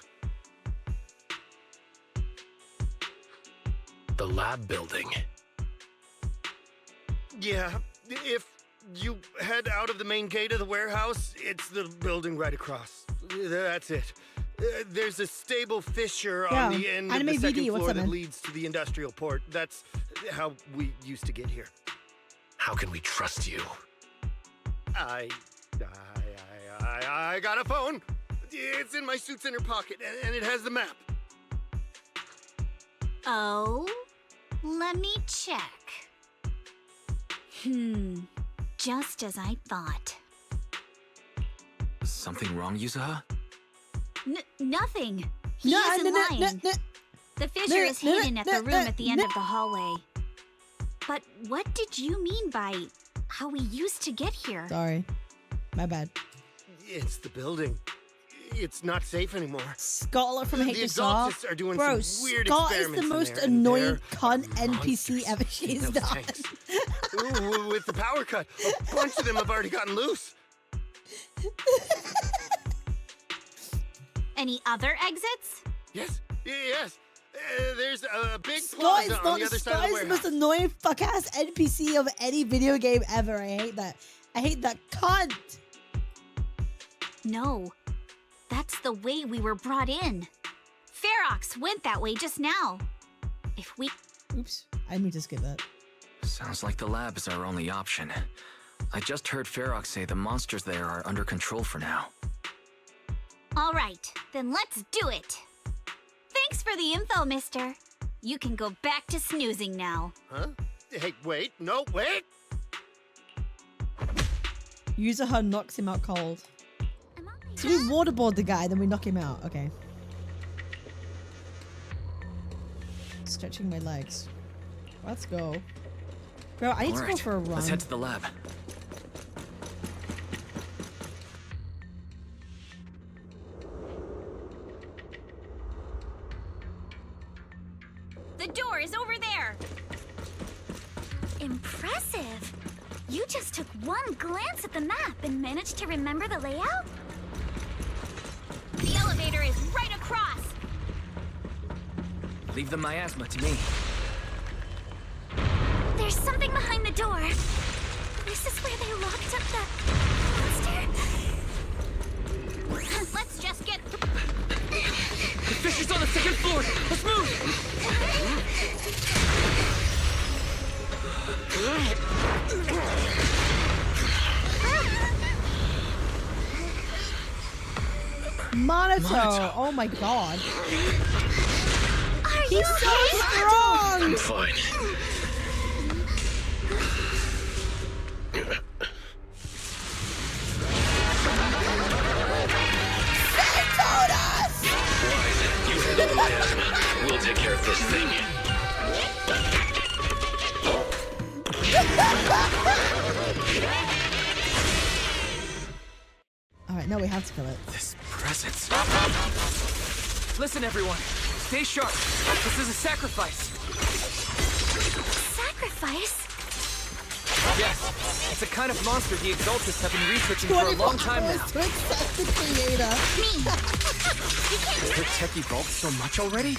Speaker 12: The lab building?
Speaker 5: Yeah, if you head out of the main gate of the warehouse, it's the building right across. That's it. There's a stable fissure on the end of the second floor that leads to the industrial port. That's how we used to get here.
Speaker 12: How can we trust you?
Speaker 5: I got a phone. It's in my suit's inner pocket, and it has the map.
Speaker 14: Oh, let me check. Just as I thought.
Speaker 3: Something wrong, Yuzuha?
Speaker 14: Nothing. He isn't lying. The fissure is hidden at the room at the end of the hallway. But what did you mean by how we used to get here?
Speaker 1: Sorry. My bad.
Speaker 5: It's the building. It's not safe anymore.
Speaker 1: Scholar from
Speaker 5: The
Speaker 1: HSR.
Speaker 5: exaltists are doing
Speaker 1: Bro,
Speaker 5: some weird
Speaker 1: Scott is
Speaker 5: experiments
Speaker 1: the
Speaker 5: in
Speaker 1: most
Speaker 5: there, and
Speaker 1: annoying
Speaker 5: they're
Speaker 1: cunt NPC ever she's
Speaker 5: those
Speaker 1: done.
Speaker 5: tanks. Ooh, with the power cut, a bunch of them have already gotten loose.
Speaker 14: Any other exits?
Speaker 5: Yes. There's a big
Speaker 1: Scott is
Speaker 5: plaza on the other side of the
Speaker 1: the
Speaker 5: warehouse.
Speaker 1: most annoying fuck ass NPC of any video game ever. I hate that. I hate that cunt.
Speaker 14: No, that's the way we were brought in. Ferox went that way just now. If we...
Speaker 1: Oops, I need to skip that.
Speaker 3: Sounds like the lab is our only option. I just heard Ferox say the monsters there are under control for now.
Speaker 14: All right, then let's do it. Thanks for the info, mister. You can go back to snoozing now.
Speaker 5: Huh? Hey, wait. No, wait.
Speaker 1: Yuzuha knocks him out cold. So we waterboard the guy, then we knock him out. Okay. Stretching my legs. Let's go. Bro, I need to go for a run.
Speaker 3: Let's head to the lab.
Speaker 10: Impressive. You just took one glance at the map and managed to remember the layout?
Speaker 14: The elevator is right across.
Speaker 3: Leave the miasma to me.
Speaker 10: There's something behind the door. This is where they locked up that monster.
Speaker 14: Let's just get...
Speaker 3: The fish is on the second floor! Let's move!
Speaker 1: Monotone! Oh my god.
Speaker 10: Are
Speaker 1: He's so strong!
Speaker 12: I'm fine. Wise, you handle the miasma. We'll take care of this thing.
Speaker 1: Alright, now we have to kill it.
Speaker 3: This presence. Listen, everyone. Stay sharp. This is a sacrifice.
Speaker 10: Sacrifice?
Speaker 3: Yes. It's a kind of monster the Exaltists have been researching for a long time now.
Speaker 1: To accept the creator.
Speaker 3: Does their tech evolve so much already?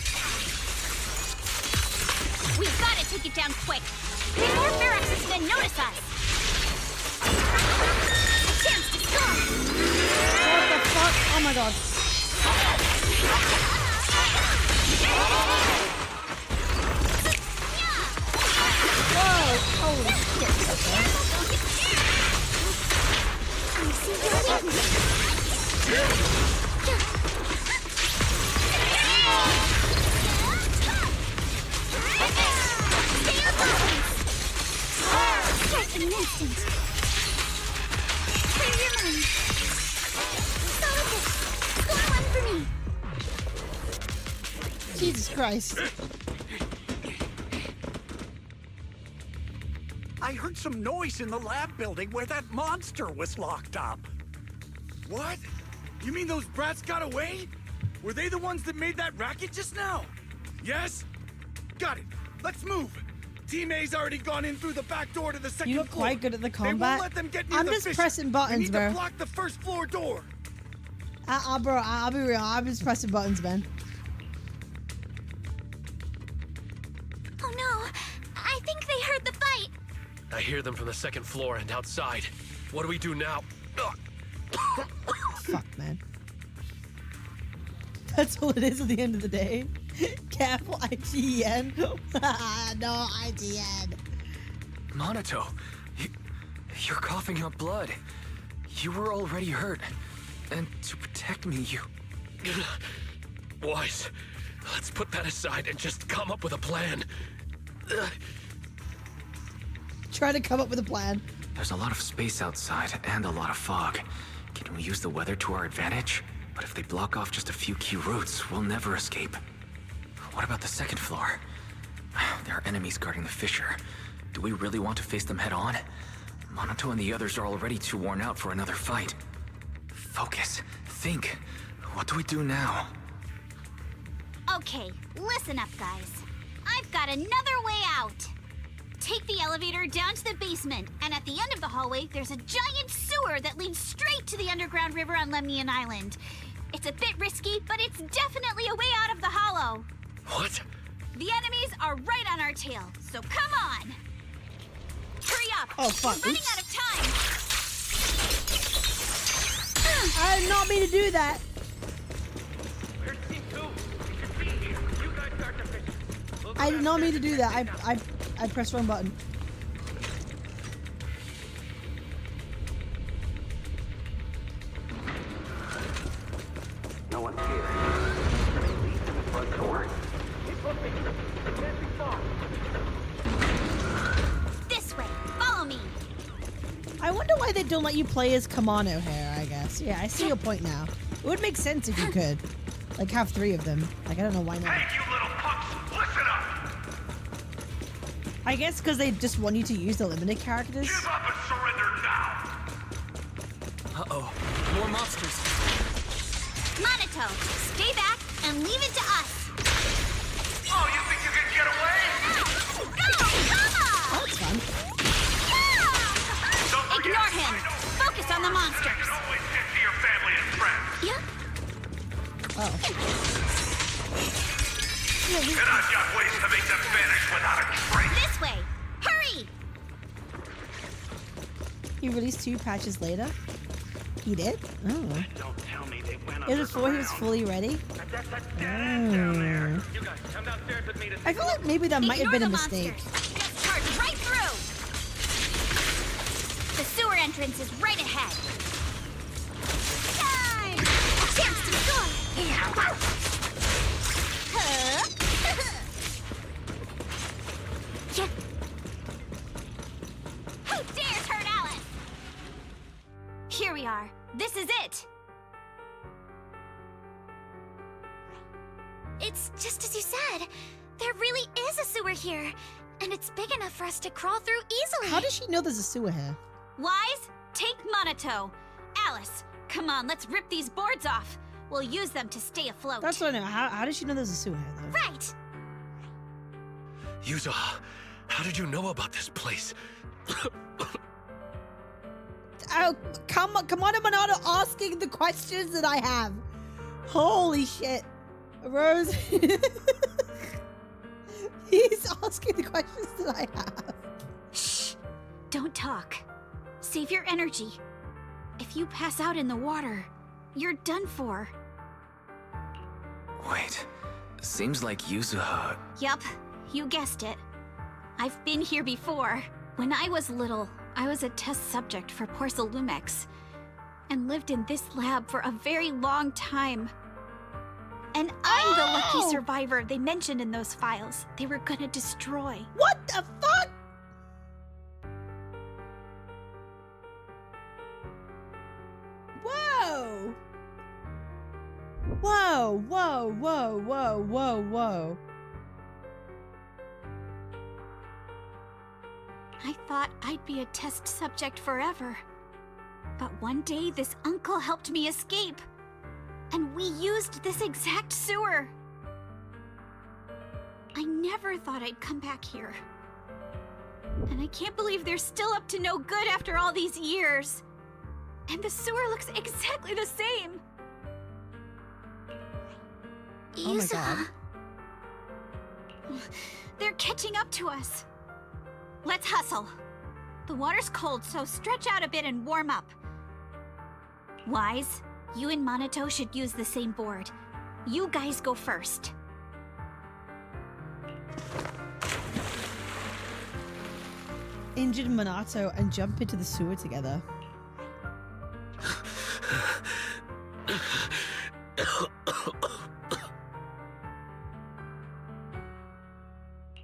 Speaker 14: We've got to take it down quick. Before Ferox's men notice us. A chance to score.
Speaker 1: What the fuck? Oh my god. Whoa! Holy shit.
Speaker 10: I see your weakness. Stay on Strike in an instant. Clear your mind. Solid hit. Score one for me.
Speaker 1: Jesus Christ.
Speaker 21: I heard some noise in the lab building where that monster was locked up. What? You mean those brats got away? Were they the ones that made that racket just now? Yes? Got it. Let's move. Team A's already gone in through the back door to the second
Speaker 1: You look
Speaker 21: floor.
Speaker 1: quite good at the
Speaker 21: They
Speaker 1: combat.
Speaker 21: won't let them get near
Speaker 1: I'm
Speaker 21: the
Speaker 1: just
Speaker 21: fish.
Speaker 1: pressing buttons,
Speaker 21: We need
Speaker 1: bro.
Speaker 21: to block the first floor door.
Speaker 1: Bro, I'll be real. I'm just pressing buttons, man.
Speaker 10: Oh no. I think they heard the fight.
Speaker 12: I hear them from the second floor and outside. What do we do now?
Speaker 1: Fuck, man. That's all it is at the end of the day. Careful, IGN. No, IGN.
Speaker 3: Monato, you're coughing up blood. You were already hurt. And to protect me, you...
Speaker 12: Wise, let's put that aside and just come up with a plan.
Speaker 1: Try to come up with a plan.
Speaker 3: There's a lot of space outside and a lot of fog. Can we use the weather to our advantage? But if they block off just a few key routes, we'll never escape. What about the second floor? There are enemies guarding the fissure. Do we really want to face them head on? Monato and the others are already too worn out for another fight. Focus. Think. What do we do now?
Speaker 14: Okay, listen up, guys. I've got another way out. Take the elevator down to the basement, and at the end of the hallway, there's a giant sewer that leads straight to the underground river on Lemnian Island. It's a bit risky, but it's definitely a way out of the hollow.
Speaker 12: What?
Speaker 14: The enemies are right on our tail, so come on! Hurry up!
Speaker 1: Oh, fuck.
Speaker 14: We're running
Speaker 1: Oops.
Speaker 14: out of time!
Speaker 1: I did not mean to do that. I did not mean to do that. I pressed wrong button.
Speaker 6: No one's here. Lead to the front door. Keep looking. It can't be far.
Speaker 14: This way! Follow me!
Speaker 1: I wonder why they don't let you play as Kamano here, I guess. Yeah, I see your point now. It would make sense if you could. Like, have 3 of them. Like, I don't know why not.
Speaker 6: Hey, you little punks! Listen up!
Speaker 1: I guess because they just want you to use the limited characters.
Speaker 6: Give up and surrender now!
Speaker 3: Uh-oh. More monsters.
Speaker 14: Monato, stay back and leave it to us!
Speaker 6: Oh, you think you can get away?
Speaker 14: Go! Come on!
Speaker 1: Oh, that's fun. Oh.
Speaker 6: And I've got ways to make them vanish without a trace.
Speaker 14: This way! Hurry!
Speaker 1: He released 2 patches later. He did? Oh.
Speaker 6: Don't tell me they went
Speaker 1: It was before he was fully ready?
Speaker 6: That's a dead end down there.
Speaker 1: Mm.
Speaker 6: You guys come downstairs with me to
Speaker 1: I feel like maybe that might have been a mistake.
Speaker 14: Just charge right through! The sewer entrance is right ahead. Time! Chance to score! Huh? Who dares hurt Alice? Here we are. This is it. It's just as you said. There really is a sewer here. And it's big enough for us to crawl through easily.
Speaker 1: How does she know there's a sewer here?
Speaker 14: Wise, take Monato. Alice, come on, let's rip these boards off. We'll use them to stay afloat.
Speaker 1: That's what I know. How does she know there's a sewer here, though?
Speaker 14: Right.
Speaker 12: Yuzuha, how did you know about this place?
Speaker 1: Oh, come on, I'm not asking the questions that I have. Holy shit. Rose. He's asking the questions that I have.
Speaker 14: Shh. Don't talk. Save your energy. If you pass out in the water, you're done for.
Speaker 3: Wait, seems like Yuzuha...
Speaker 14: Yup, you guessed it. I've been here before. When I was little, I was a test subject for Porcelumex and lived in this lab for a very long time. And I'm the lucky survivor they mentioned in those files they were gonna destroy.
Speaker 1: What the fuck? Whoa! Whoa, whoa, whoa, whoa, whoa, whoa.
Speaker 14: I thought I'd be a test subject forever. But one day this uncle helped me escape. And we used this exact sewer. I never thought I'd come back here. And I can't believe they're still up to no good after all these years. And the sewer looks exactly the same.
Speaker 1: Oh my god.
Speaker 14: They're catching up to us. Let's hustle. The water's cold, so stretch out a bit and warm up. Wise, you and Monato should use the same board. You guys go first.
Speaker 1: Injured Monato and jump into the sewer together.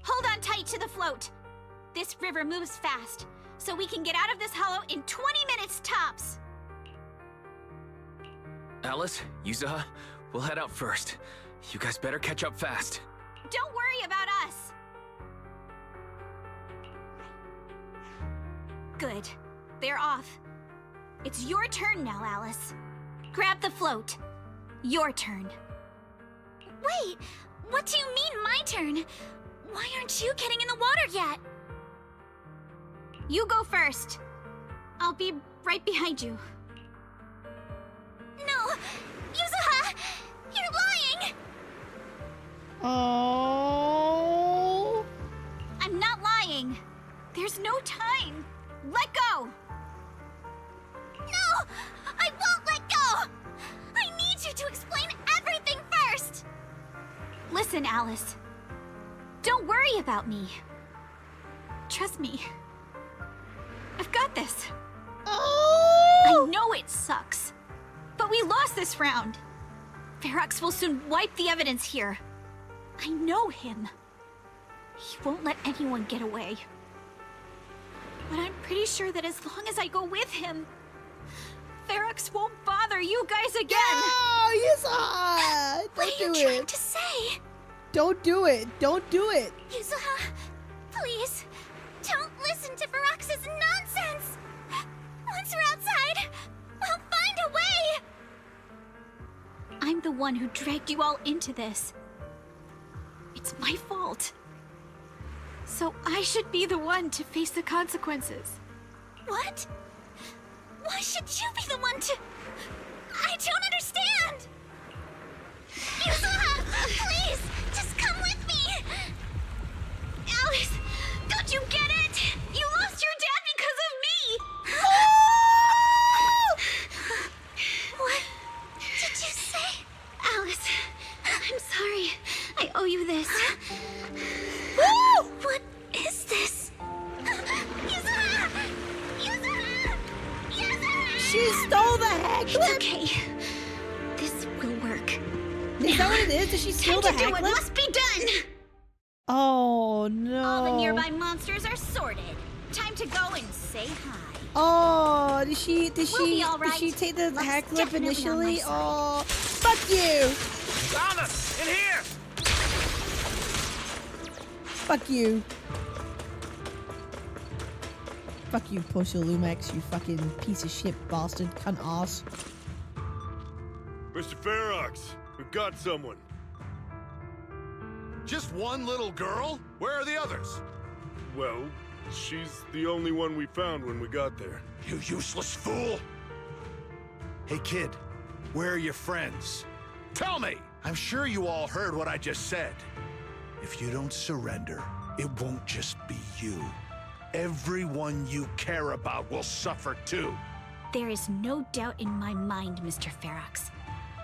Speaker 14: Hold on tight to the float. This river moves fast, so we can get out of this hollow in 20 minutes tops.
Speaker 3: Alice, Yuzuha, we'll head out first. You guys better catch up fast.
Speaker 14: Don't worry about us. Good. They're off. It's your turn now, Alice. Grab the float. Your turn. Wait, what do you mean my turn? Why aren't you getting in the water yet? You go first. I'll be right behind you. No! Yuzuha! You're lying!
Speaker 1: Oh.
Speaker 14: I'm not lying. There's no time. Let go! No! I won't let go! I need you to explain everything first! Listen, Alice. Don't worry about me. Trust me. I've got this.
Speaker 1: Oh!
Speaker 14: I know it sucks. But we lost this round. Ferox will soon wipe the evidence here. I know him. He won't let anyone get away. But I'm pretty sure that as long as I go with him, Ferox won't bother you guys again.
Speaker 1: No, Yuzuha! Don't do it.
Speaker 14: What are you trying to say?
Speaker 1: Don't do it. Don't do it.
Speaker 14: Yuzuha, please, don't listen to Ferox's nonsense. Once we're outside, we'll find a way. I'm the one who dragged you all into this. It's my fault. So I should be the one to face the consequences. What? Why should you be the one to... I don't understand! Please, just come with me! Alice, don't you get it? You lost your dad because of me! What did you say? Alice, I'm sorry. I owe you this. What is this? Yuzuha! Yuzuha! Yuzuha!
Speaker 1: She stole the hack clip!
Speaker 14: It's okay. This will work.
Speaker 1: Is that what it is? Did she steal the hack
Speaker 14: Time to do
Speaker 1: clip?
Speaker 14: what must be done!
Speaker 1: Oh no.
Speaker 14: All the nearby monsters are sorted. Time to go and say hi.
Speaker 1: Oh, did she
Speaker 14: We'll be all right.
Speaker 1: did she take the
Speaker 14: Luck's
Speaker 1: hack clip
Speaker 14: definitely on my
Speaker 1: initially?
Speaker 14: side.
Speaker 1: Oh, fuck you!
Speaker 8: Found us! In here!
Speaker 1: Fuck you. Fuck you, Porsalumex, you fucking piece of shit bastard, cunt ass.
Speaker 22: Mr. Ferox, we've got someone. Just one little girl? Where are the others? Well, she's the only one we found when we got there. You useless fool! Hey kid, where are your friends? Tell me! I'm sure you all heard what I just said. If you don't surrender, it won't just be you. Everyone you care about will suffer too.
Speaker 14: There is no doubt in my mind, Mr. Ferox.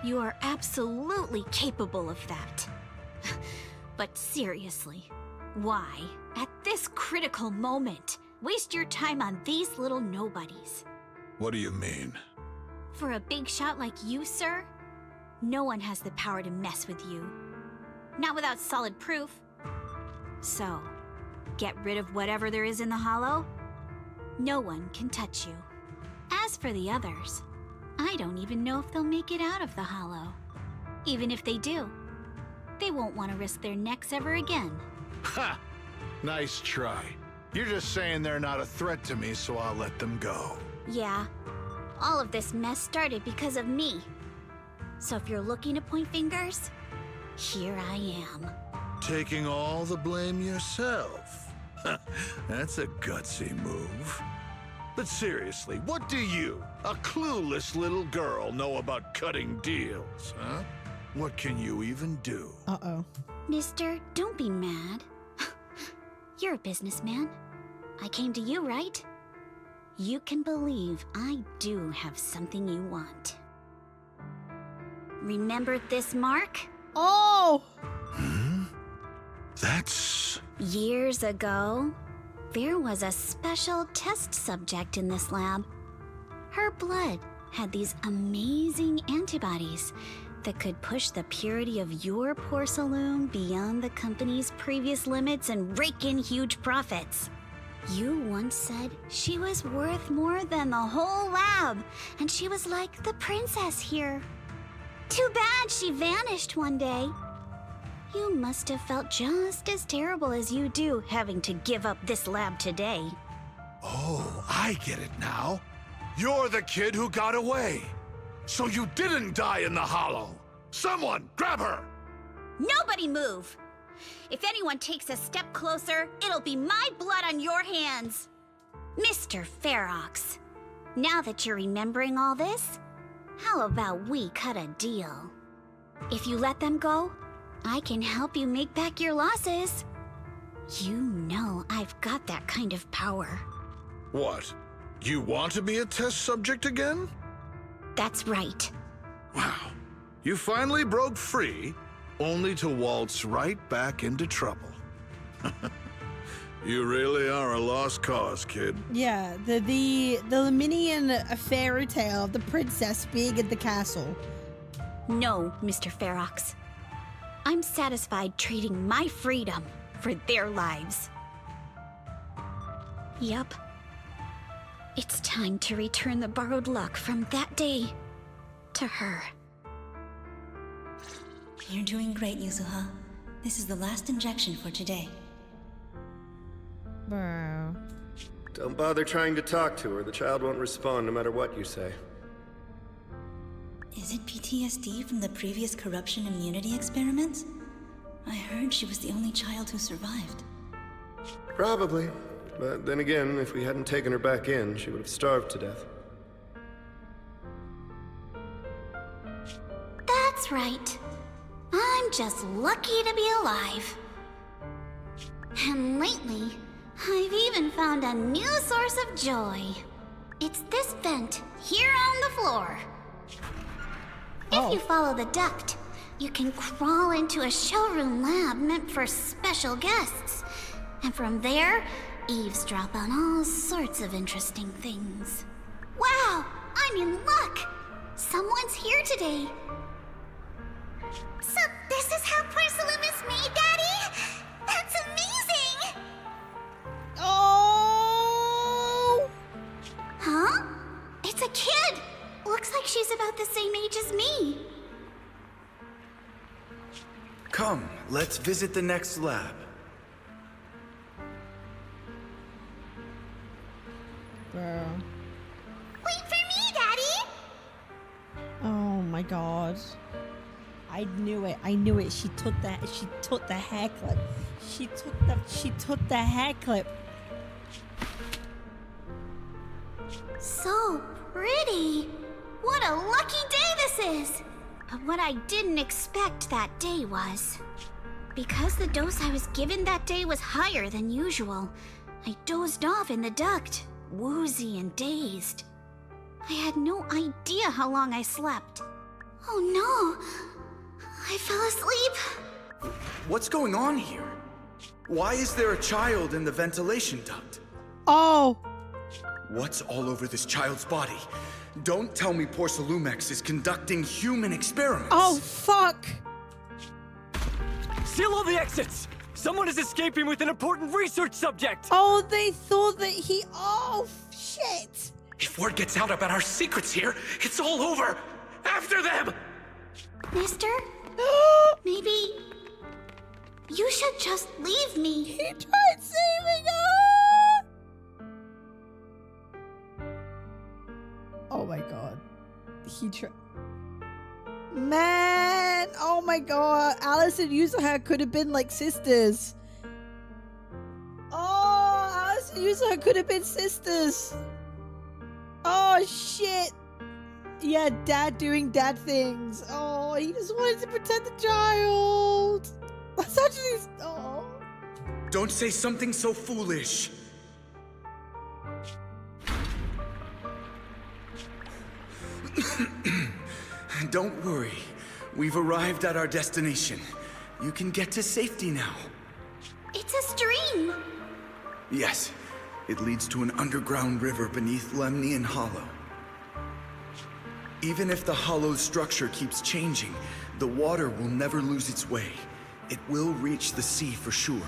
Speaker 14: You are absolutely capable of that. But seriously, why, at this critical moment, waste your time on these little nobodies?
Speaker 22: What do you mean?
Speaker 14: For a big shot like you, sir, no one has the power to mess with you. Not without solid proof. So, get rid of whatever there is in the hollow. No one can touch you. As for the others, I don't even know if they'll make it out of the hollow. Even if they do, they won't want to risk their necks ever again.
Speaker 22: Ha! Nice try. You're just saying they're not a threat to me, so I'll let them go.
Speaker 14: Yeah, all of this mess started because of me. So if you're looking to point fingers, here I am.
Speaker 22: Taking all the blame yourself. That's a gutsy move. But seriously, what do you, a clueless little girl, know about cutting deals, huh? What can you even do?
Speaker 1: Uh-oh.
Speaker 14: Mister, don't be mad. You're a businessman. I came to you, right? You can believe I do have something you want. Remember this mark?
Speaker 1: Oh!
Speaker 22: That's...
Speaker 14: Years ago, there was a special test subject in this lab. Her blood had these amazing antibodies that could push the purity of your porcelain beyond the company's previous limits and rake in huge profits. You once said she was worth more than the whole lab, and she was like the princess here. Too bad she vanished one day. You must have felt just as terrible as you do having to give up this lab today.
Speaker 22: Oh, I get it now. You're the kid who got away. So you didn't die in the hollow. Someone, grab her!
Speaker 14: Nobody move! If anyone takes a step closer, it'll be my blood on your hands. Mr. Ferox, now that you're remembering all this, how about we cut a deal? If you let them go, I can help you make back your losses. You know I've got that kind of power.
Speaker 22: What? You want to be a test subject again?
Speaker 14: That's right.
Speaker 22: Wow. You finally broke free, only to waltz right back into trouble. You really are a lost cause, kid.
Speaker 1: Yeah, the Laminian fairy tale of the princess being in the castle.
Speaker 14: No, Mr. Ferox. I'm satisfied trading my freedom for their lives. Yup. It's time to return the borrowed luck from that day to her.
Speaker 15: You're doing great, Yuzuha. This is the last injection for today.
Speaker 1: Bro.
Speaker 5: Don't bother trying to talk to her. The child won't respond no matter what you say.
Speaker 15: Is it PTSD from the previous corruption immunity experiments? I heard she was the only child who survived.
Speaker 5: Probably. But then again, if we hadn't taken her back in, she would have starved to death.
Speaker 14: That's right. I'm just lucky to be alive. And lately, I've even found a new source of joy. It's this vent here on the floor. If you follow the duct, you can crawl into a showroom lab meant for special guests. And from there, eavesdrop on all sorts of interesting things. Wow, I'm in luck! Someone's here today.
Speaker 10: So this is how porcelain is made, Daddy? That's amazing!
Speaker 1: Oh!
Speaker 14: Huh? It's a kid! Looks like she's about the same age as me.
Speaker 9: Come, let's visit the next lab.
Speaker 1: Bro.
Speaker 10: Wait for me, Daddy!
Speaker 1: Oh my god. I knew it. I knew it. She took the hair clip. She took the hair clip.
Speaker 14: So pretty. What a lucky day this is. But what I didn't expect that day was, because the dose I was given that day was higher than usual, I dozed off in the duct, woozy and dazed. I had no idea how long I slept. Oh no! I fell asleep.
Speaker 9: What's going on here? Why is there a child in the ventilation duct?
Speaker 1: Oh!
Speaker 9: What's all over this child's body? Don't tell me Porcelumex is conducting human experiments.
Speaker 1: Oh, fuck!
Speaker 8: Seal all the exits! Someone is escaping with an important research subject!
Speaker 1: Oh, they thought that he... Oh, shit!
Speaker 12: If word gets out about our secrets here, it's all over! After them!
Speaker 14: Mister? Maybe... you should just leave me.
Speaker 1: He tried saving her! Oh my god. He tried... Man! Oh my god. Alice and Yuzuha could have been like sisters. Oh, Alice and Yuzuha could have been sisters. Oh shit. Yeah, dad doing dad things. Oh, he just wanted to protect the child. That's actually... Oh.
Speaker 9: Don't say something so foolish. Don't worry. We've arrived at our destination. You can get to safety now.
Speaker 14: It's a stream.
Speaker 9: Yes. It leads to an underground river beneath Lemnian Hollow. Even if the hollow's structure keeps changing, the water will never lose its way. It will reach the sea for sure.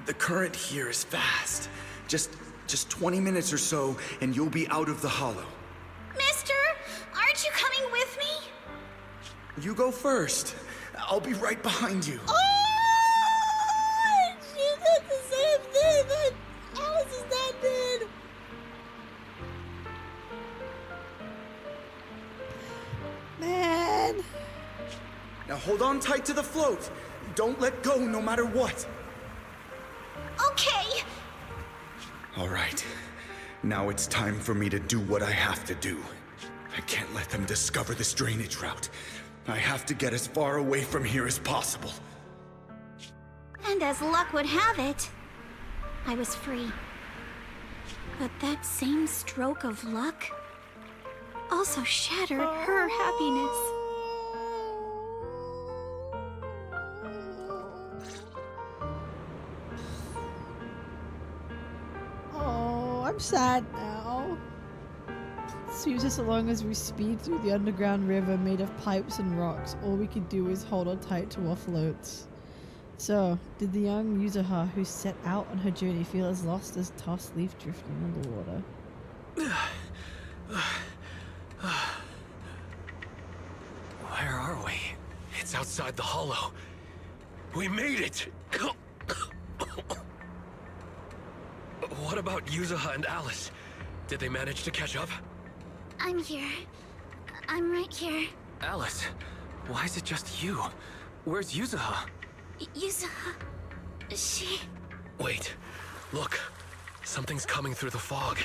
Speaker 9: The current here is fast. Just 20 minutes or so, and you'll be out of the hollow.
Speaker 14: Mister, aren't you coming with me?
Speaker 9: You go first. I'll be right behind you.
Speaker 1: Oh! She did the same thing that Alice's dad did. Man.
Speaker 9: Now hold on tight to the float. Don't let go no matter what.
Speaker 14: Okay.
Speaker 9: All right. Now it's time for me to do what I have to do. I can't let them discover this drainage route. I have to get as far away from here as possible.
Speaker 14: And as luck would have it, I was free. But that same stroke of luck also shattered her happiness.
Speaker 1: Oh, I'm sad now. Sweeps us along as we speed through the underground river made of pipes and rocks. All we can do is hold on tight to our floats. So, did the young Yuzuha who set out on her journey feel as lost as tossed leaf drifting underwater?
Speaker 12: Where are we? It's outside the hollow. We made it! What about Yuzuha and Alice? Did they manage to catch up?
Speaker 10: I'm here. I'm right here.
Speaker 3: Alice, why is it just you? Where's Yuzuha?
Speaker 10: Yuzuha... she...
Speaker 12: Wait, look. Something's coming through the fog.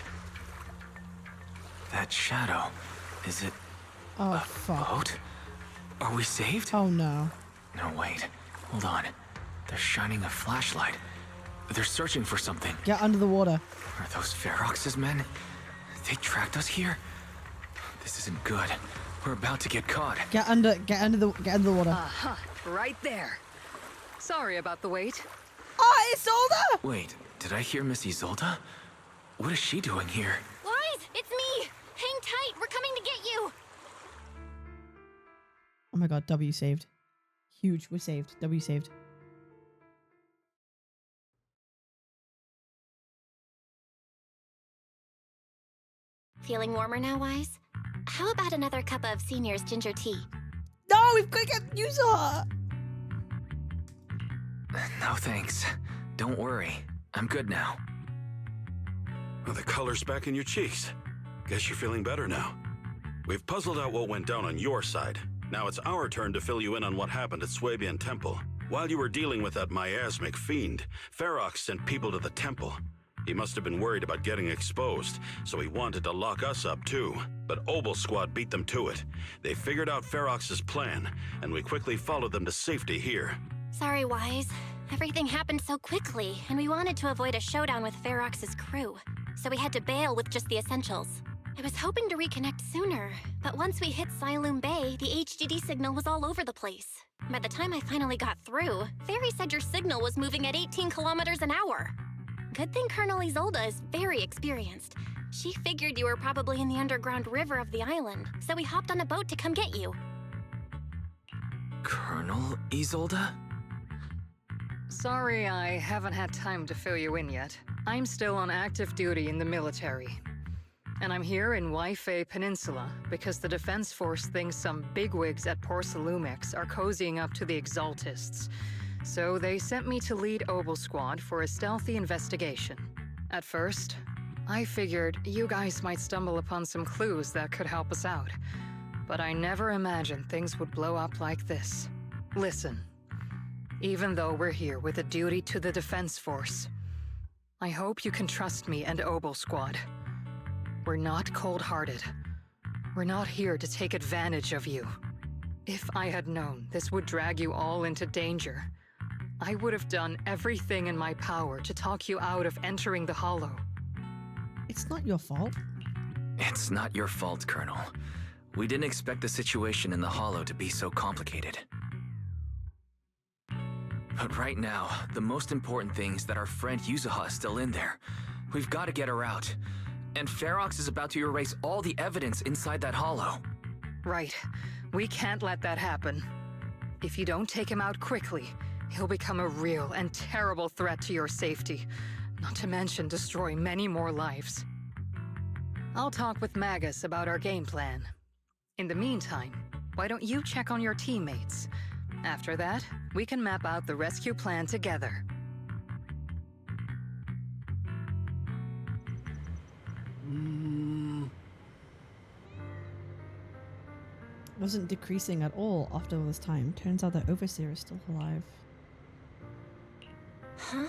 Speaker 3: That shadow, is it
Speaker 1: Oh, fuck.
Speaker 3: boat? Are we saved?
Speaker 1: Oh, no.
Speaker 3: No, wait. Hold on. They're shining a flashlight. They're searching for something.
Speaker 1: Get under the water.
Speaker 3: Are those Ferox's men? They tracked us here? This isn't good. We're about to get caught.
Speaker 1: Get under the water.
Speaker 16: Uh-huh. Right there. Sorry about the wait.
Speaker 1: Oh, Isolde!
Speaker 3: Wait, did I hear Miss Isolde? What is she doing here?
Speaker 4: Wise, it's me! Hang tight, we're coming to get you!
Speaker 1: Oh my god, W saved. Huge, we're saved. W saved.
Speaker 4: Feeling warmer now, Wise? How about another cup of Senior's ginger tea?
Speaker 1: No, we've got to get Yuzuha!
Speaker 3: No thanks. Don't worry. I'm good now.
Speaker 2: Well, the color's back in your cheeks. Guess you're feeling better now. We've puzzled out what went down on your side. Now it's our turn to fill you in on what happened at Swabian Temple. While you were dealing with that miasmic fiend, Ferox sent people to the temple. He must have been worried about getting exposed, so he wanted to lock us up too. But Obel Squad beat them to it. They figured out Ferox's plan, and we quickly followed them to safety here.
Speaker 4: Sorry, Wise. Everything happened so quickly, and we wanted to avoid a showdown with Ferox's crew. So we had to bail with just the essentials. I was hoping to reconnect sooner, but once we hit Siloam Bay, the HDD signal was all over the place. By the time I finally got through, Fairy said your signal was moving at 18 kilometers an hour. Good thing Colonel Isolde is very experienced. She figured you were probably in the underground river of the island, so we hopped on a boat to come get you.
Speaker 3: Colonel Isolde?
Speaker 16: Sorry I haven't had time to fill you in yet. I'm still on active duty in the military. And I'm here in Waifei Peninsula because the Defense Force thinks some bigwigs at Porsalumex are cozying up to the Exaltists. So they sent me to lead Obel Squad for a stealthy investigation. At first, I figured you guys might stumble upon some clues that could help us out. But I never imagined things would blow up like this. Listen, even though we're here with a duty to the Defense Force, I hope you can trust me and Obel Squad. We're not cold-hearted. We're not here to take advantage of you. If I had known this would drag you all into danger, I would have done everything in my power to talk you out of entering the Hollow.
Speaker 1: It's not your fault.
Speaker 3: It's not your fault, Colonel. We didn't expect the situation in the Hollow to be so complicated. But right now, the most important thing is that our friend Yuzuha is still in there. We've got to get her out. And Ferox is about to erase all the evidence inside that Hollow.
Speaker 16: Right. We can't let that happen. If you don't take him out quickly, he'll become a real and terrible threat to your safety, not to mention destroy many more lives. I'll talk with Magus about our game plan. In the meantime, why don't you check on your teammates? After that, we can map out the rescue plan together.
Speaker 1: Wasn't decreasing at all after all this time. Turns out that Overseer is still alive.
Speaker 4: Huh?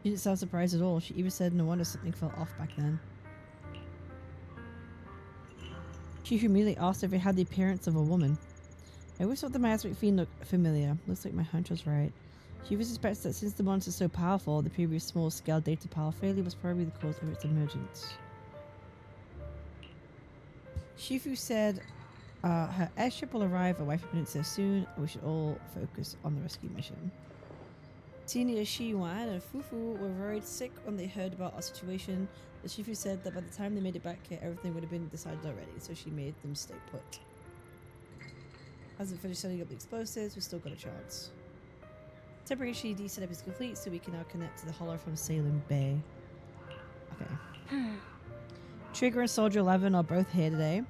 Speaker 1: She didn't sound surprised at all. She even said no wonder something felt off back then. She immediately asked if it had the appearance of a woman. I always thought the miasmic fiend looked familiar. Looks like my hunch was right. She even suspects that since the monster is so powerful, the previous small-scale data power failure was probably the cause of its emergence. Shifu said her airship will arrive at Waifei Peninsula soon, and we should all focus on the rescue mission. Senior Shi-Wan and Fufu were very sick when they heard about our situation, but Shifu said that by the time they made it back here, everything would have been decided already, so she made them stay put. Hasn't finished setting up the explosives, we've still got a chance. Temporary HDD setup is complete, so we can now connect to the Hollow from Salem Bay. Okay. Trigger and Soldier 11 are both here today.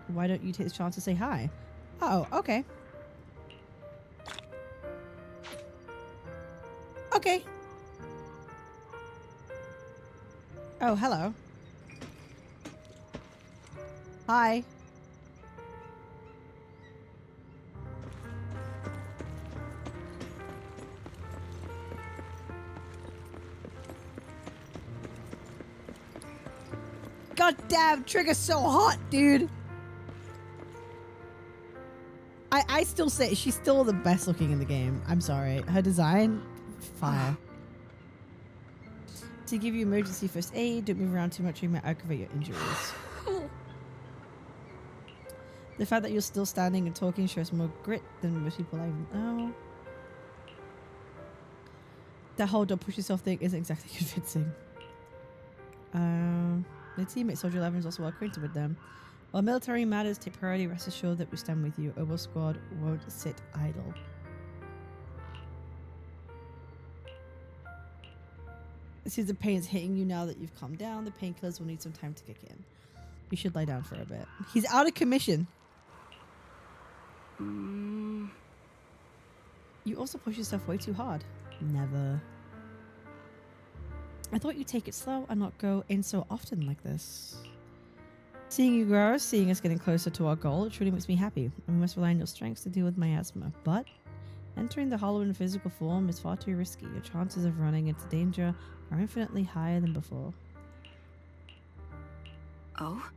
Speaker 1: Why don't you take the chance to say hi? Oh, okay. Okay. Oh, hello. Hi. God damn, Trigger's so hot, dude. I still say she's still the best looking in the game. I'm sorry. Her design, fire. To give you emergency first aid, don't move around too much, you might aggravate your injuries. The fact that you're still standing and talking shows more grit than most people I even know. That whole don't push yourself thing isn't exactly convincing. The teammate Soldier 11 is also well acquainted with them. While military matters take priority, rest assured that we stand with you. Obo Squad won't sit idle. See the pain's hitting you now that you've calmed down. The painkillers will need some time to kick in. You should lie down for a bit. He's out of commission. You also push yourself way too hard. Never. I thought you'd take it slow and not go in so often like this. Seeing you grow, seeing us getting closer to our goal, it truly makes me happy. I must rely on your strengths to deal with my asthma. But entering the hollow in physical form is far too risky. Your chances of running into danger are infinitely higher than before.
Speaker 13: Oh?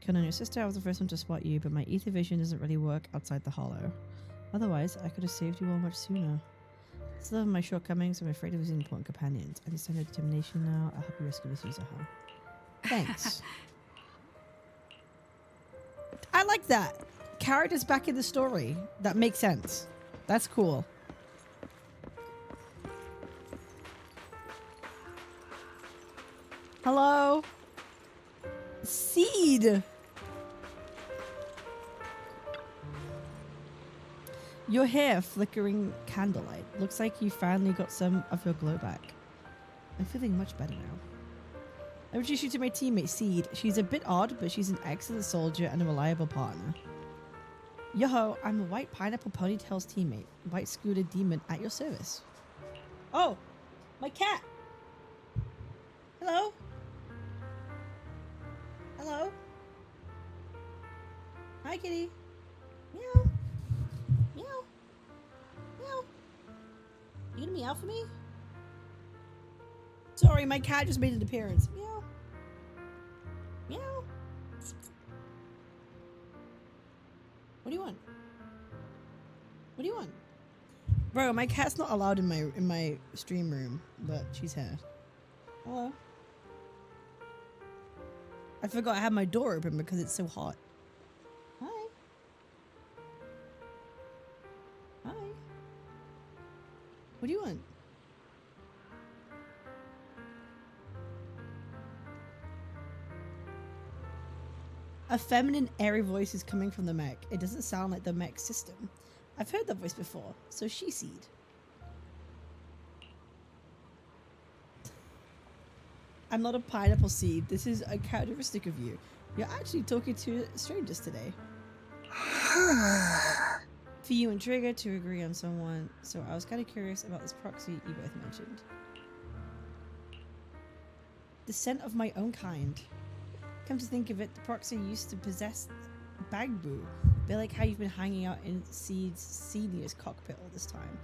Speaker 1: Killing your sister, I was the first one to spot you, but my ether vision doesn't really work outside the hollow. Otherwise, I could have saved you all much sooner. Still have my shortcomings, I'm afraid of losing important companions. I understand your determination now. I'll help you rescue Miss Yuzuha. Thanks. I like that. Characters back in the story. That makes sense. That's cool. Hello? Seed! Your hair flickering candlelight. Looks like you finally got some of your glow back. I'm feeling much better now. I introduce you to my teammate, Seed. She's a bit odd, but she's an excellent soldier and a reliable partner. Yo-ho, I'm a white pineapple ponytail's teammate. White scooter demon at your service. Oh, my cat. Hello? Hello? Hi, kitty. Meow. Meow. Meow. You gonna meow for me? Sorry, my cat just made an appearance. Meow. Meow. What do you want? What do you want? Bro, my cat's not allowed in my stream room, but she's here. Hello. I forgot I had my door open because it's so hot. Hi. Hi. What do you want? A feminine, airy voice is coming from the mech. It doesn't sound like the mech system. I've heard that voice before, so she Seed. I'm not a pineapple seed. This is a characteristic of you. You're actually talking to strangers today. For you and Trigger to agree on someone, so I was kind of curious about this proxy you both mentioned. The scent of my own kind. Come to think of it, the proxy used to possess Bagbu. Be like how you've been hanging out in Seed's senior's cockpit all this time.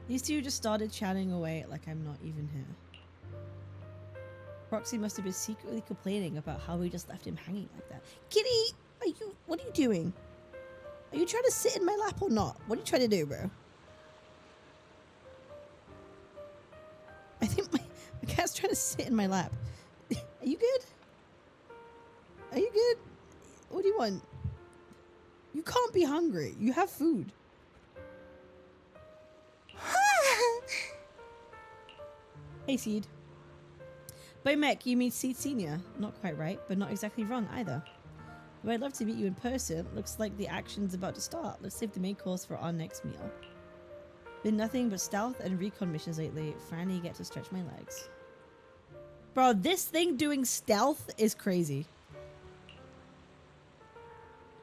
Speaker 1: These two just started chatting away like I'm not even here. Proxy must have been secretly complaining about how we just left him hanging like that. Kitty, what are you doing? Are you trying to sit in my lap or not? What are you trying to do, bro? I think my cat's trying to sit in my lap. Are you good? Are you good? What do you want? You can't be hungry. You have food. Hey, Seed. By mech, you mean Seed Senior. Not quite right, but not exactly wrong either. Though I'd love to meet you in person. Looks like the action's about to start. Let's save the main course for our next meal. Been nothing but stealth and recon missions lately. Finally get to stretch my legs. Bro, this thing doing stealth is crazy.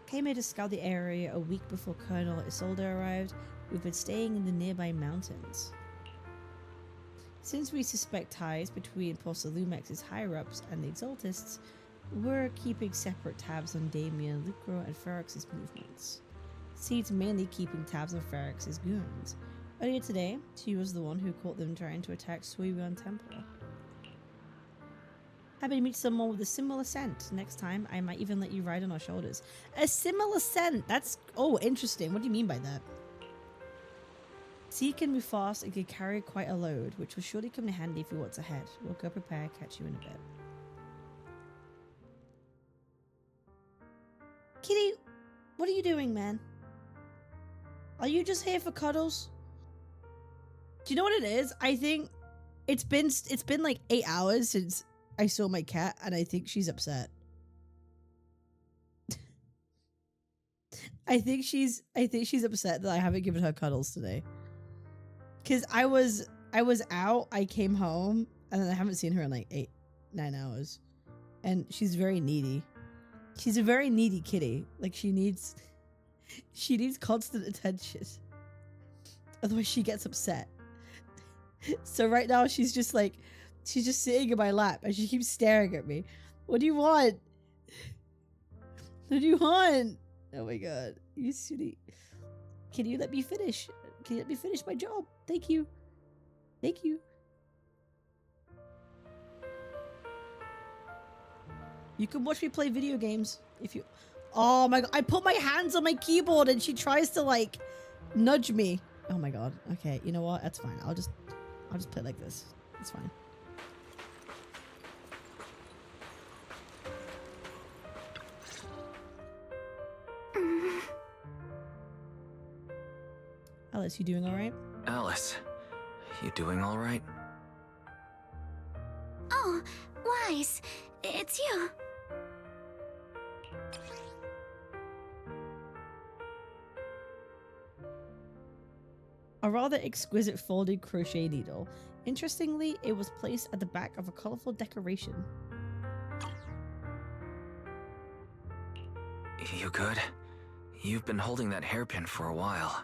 Speaker 1: Came here to scout the area a week before Colonel Isolde arrived. We've been staying in the nearby mountains. Since we suspect ties between Porcelumex's higher-ups and the Exaltists, we're keeping separate tabs on Damien, Lucro, and Ferox's movements. Seed's mainly keeping tabs on Ferox's goons. Earlier today, she was the one who caught them trying to attack Suiyuan Temple. Happy to meet someone with a similar scent. Next time, I might even let you ride on our shoulders. A similar scent? That's... Oh, interesting. What do you mean by that? Sea can move fast and can carry quite a load, which will surely come in handy for what's ahead. We'll go prepare, catch you in a bit. Kitty, what are you doing, man? Are you just here for cuddles? Do you know what it is? I think it's been like 8 hours since I saw my cat, and I think she's upset. I think she's upset that I haven't given her cuddles today. Cause I was out, I came home, and then I haven't seen her in like 8-9 hours. And she's very needy. She's a very needy kitty. Like she needs constant attention. Otherwise she gets upset. So right now she's just sitting in my lap and she keeps staring at me. What do you want? What do you want? Oh my god. You sweetie. Can you let me finish? Can you let me finish my job? Thank you. Thank you. You can watch me play video games if you... Oh my god. I put my hands on my keyboard and she tries to like nudge me. Oh my god. Okay, you know what? That's fine. I'll just play like this. It's fine. Alice, you doing all right?
Speaker 3: Alice, you doing all right?
Speaker 10: Oh, Wise, it's you.
Speaker 1: A rather exquisite folded crochet needle. Interestingly, it was placed at the back of a colorful decoration.
Speaker 3: You good? You've been holding that hairpin for a while.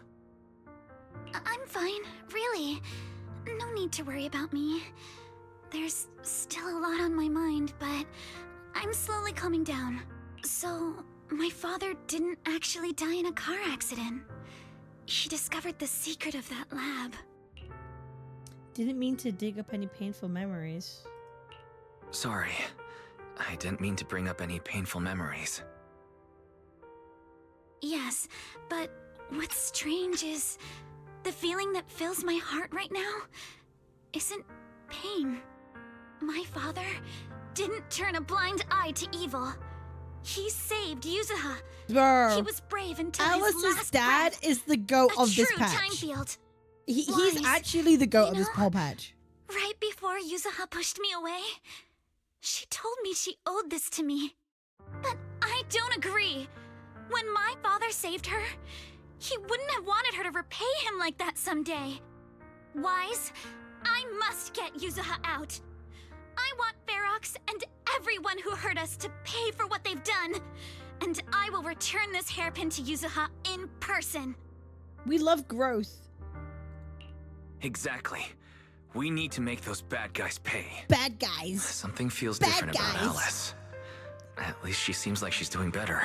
Speaker 10: I'm fine, really. No need to worry about me. There's still a lot on my mind, but I'm slowly calming down. So, my father didn't actually die in a car accident. He discovered the secret of that lab.
Speaker 1: Didn't mean to dig up any painful memories.
Speaker 3: Sorry. I didn't mean to bring up any painful memories.
Speaker 10: Yes, but what's strange is the feeling that fills my heart right now isn't pain. My father didn't turn a blind eye to evil. He saved Yuzuha.
Speaker 1: Bro,
Speaker 10: he was brave until
Speaker 1: Alice's
Speaker 10: his last
Speaker 1: dad
Speaker 10: breath.
Speaker 1: is the goat of this
Speaker 10: true
Speaker 1: patch.
Speaker 10: time field.
Speaker 1: He's actually the goat of this whole patch.
Speaker 10: Right before Yuzuha pushed me away, she told me she owed this to me. But I don't agree. When my father saved her, he wouldn't have wanted her to repay him like that someday. Wise, I must get Yuzuha out. I want Ferox and everyone who hurt us to pay for what they've done. And I will return this hairpin to Yuzuha in person.
Speaker 1: We love growth.
Speaker 3: Exactly. We need to make those bad guys pay.
Speaker 1: Bad guys.
Speaker 3: Something feels
Speaker 1: Bad
Speaker 3: different
Speaker 1: guys.
Speaker 3: about Alice. At least she seems like she's doing better.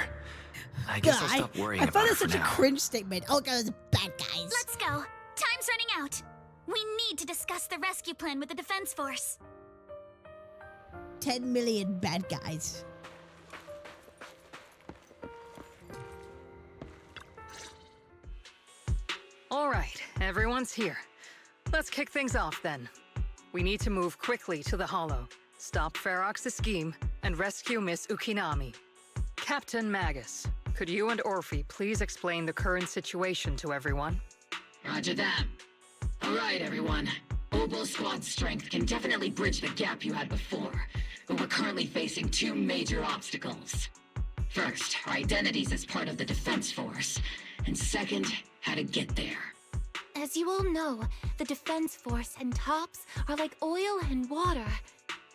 Speaker 3: I guess I'll stop worrying
Speaker 1: I
Speaker 3: about
Speaker 1: found
Speaker 3: her
Speaker 1: that
Speaker 3: for
Speaker 1: such a
Speaker 3: now.
Speaker 1: cringe statement. Oh god, those bad guys.
Speaker 10: Let's go. Time's running out. We need to discuss the rescue plan with the Defense Force.
Speaker 1: 10 million bad guys.
Speaker 16: All right, everyone's here. Let's kick things off then. We need to move quickly to the Hollow, stop Ferox's scheme, and rescue Miss Ukinami. Captain Magus, could you and Orphe please explain the current situation to everyone?
Speaker 11: Roger that. All right, everyone. Oboe squad strength can definitely bridge the gap you had before, but we're currently facing two major obstacles. First, our identities as part of the Defense Force, and second, how to get there.
Speaker 4: As you all know, the Defense Force and TOPS are like oil and water.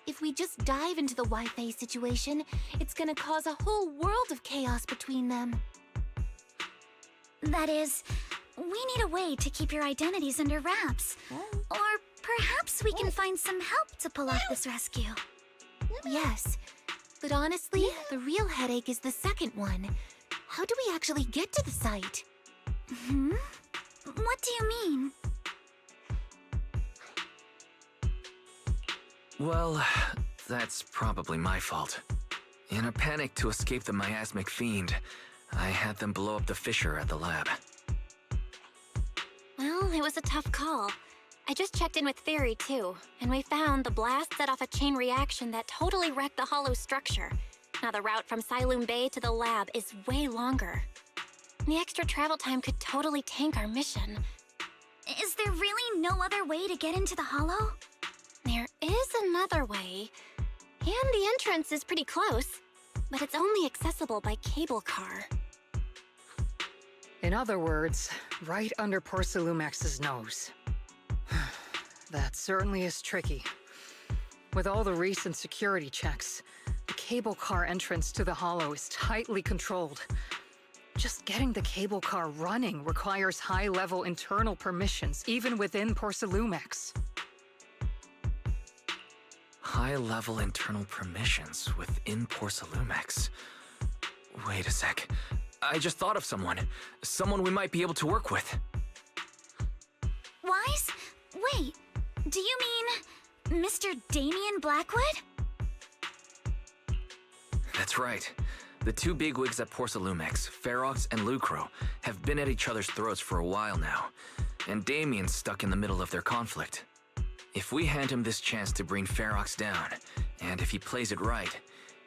Speaker 4: If we just dive into the Wi-Fi situation, it's gonna cause a whole world of chaos between them.
Speaker 10: That is, we need a way to keep your identities under wraps. Or perhaps we can find some help to pull off this rescue.
Speaker 4: Yes, but honestly, the real headache is the second one. How do we actually get to the site?
Speaker 10: Hmm? What do you mean?
Speaker 3: Well, That's probably my fault. In a panic to escape the miasmic fiend, I had them blow up the fissure at the lab.
Speaker 4: Well, it was a tough call. I just checked in with Theory too, and we found the blast set off a chain reaction that totally wrecked the hollow structure. Now the route from Siloon Bay to the lab is way longer. The extra travel time could totally tank our mission.
Speaker 10: Is there really no other way to get into the hollow?
Speaker 4: There is another way, and the entrance is pretty close, but it's only accessible by cable car.
Speaker 16: In other words, right under Porcelumex's nose. That certainly is tricky. With all the recent security checks, the cable car entrance to the hollow is tightly controlled. Just getting the cable car running requires high-level internal permissions, even within Porcelumex.
Speaker 3: High-level internal permissions within Porcelumex. Wait a sec. I just thought of someone. Someone we might be able to work with.
Speaker 10: Wise? Wait, do you mean Mr. Damien Blackwood?
Speaker 3: That's right. The two bigwigs at Porcelumex, Ferox and Lucro, have been at each other's throats for a while now, and Damien's stuck in the middle of their conflict. If we hand him this chance to bring Ferox down, and if he plays it right,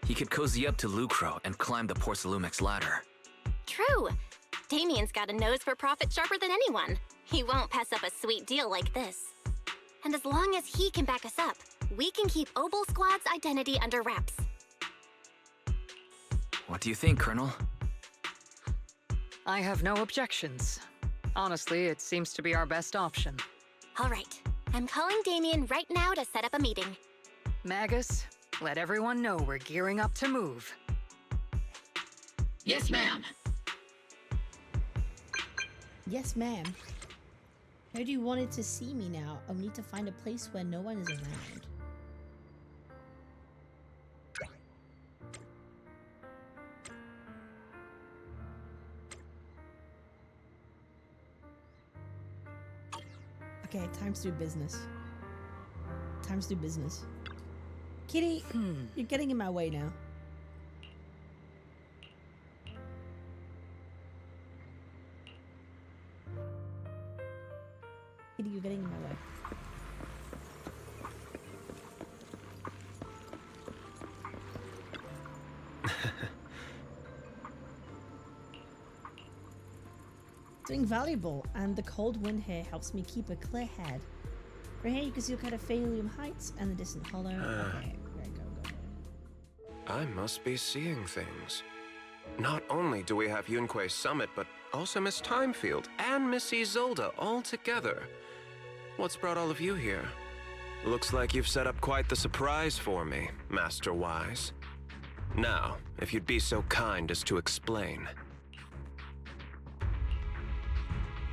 Speaker 3: he could cozy up to Lucro and climb the Porcelumex ladder.
Speaker 4: True. Damien's got a nose for profit sharper than anyone. He won't pass up a sweet deal like this. And as long as he can back us up, we can keep Obel Squad's identity under wraps.
Speaker 3: What do you think, Colonel?
Speaker 16: I have no objections. Honestly, it seems to be our best option.
Speaker 4: All right. I'm calling Damien right now to set up a meeting.
Speaker 16: Magus, let everyone know we're gearing up to move.
Speaker 11: Yes, ma'am.
Speaker 1: Yes, ma'am. Heard you wanted to see me now. I'll need to find a place where no one is around. Okay, time to do business. Time to do business. Kitty, you're getting in my way now. Kitty, you're getting in my way. Doing valuable, and the cold wind here helps me keep a clear head. From here you can see kind of Phalium Heights and the distant hollow. Okay, go.
Speaker 17: I must be seeing things. Not only do we have Yunque's summit, but also Miss Timefield and Miss Isolde all together. What's brought all of you here? Looks like you've set up quite the surprise for me, Master Wise. Now, if you'd be so kind as to explain.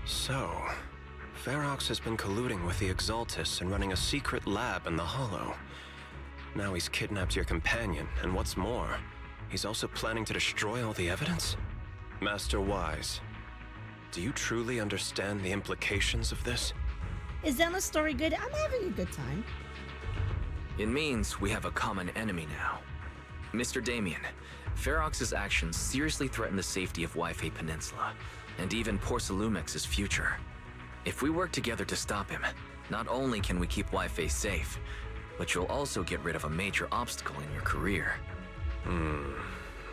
Speaker 17: So, Ferox has been colluding with the Exaltus and running a secret lab in the Hollow. Now he's kidnapped your companion, and what's more, he's also planning to destroy all the evidence? Master Wise, do you truly understand the implications of this?
Speaker 1: Is Zenless story good? I'm having a good time.
Speaker 3: It means we have a common enemy now. Mr. Damien, Ferox's actions seriously threaten the safety of Wi-Fi Peninsula, and even Porcelumex's future. If we work together to stop him, not only can we keep Wi-Fi safe, but you'll also get rid of a major obstacle in your career.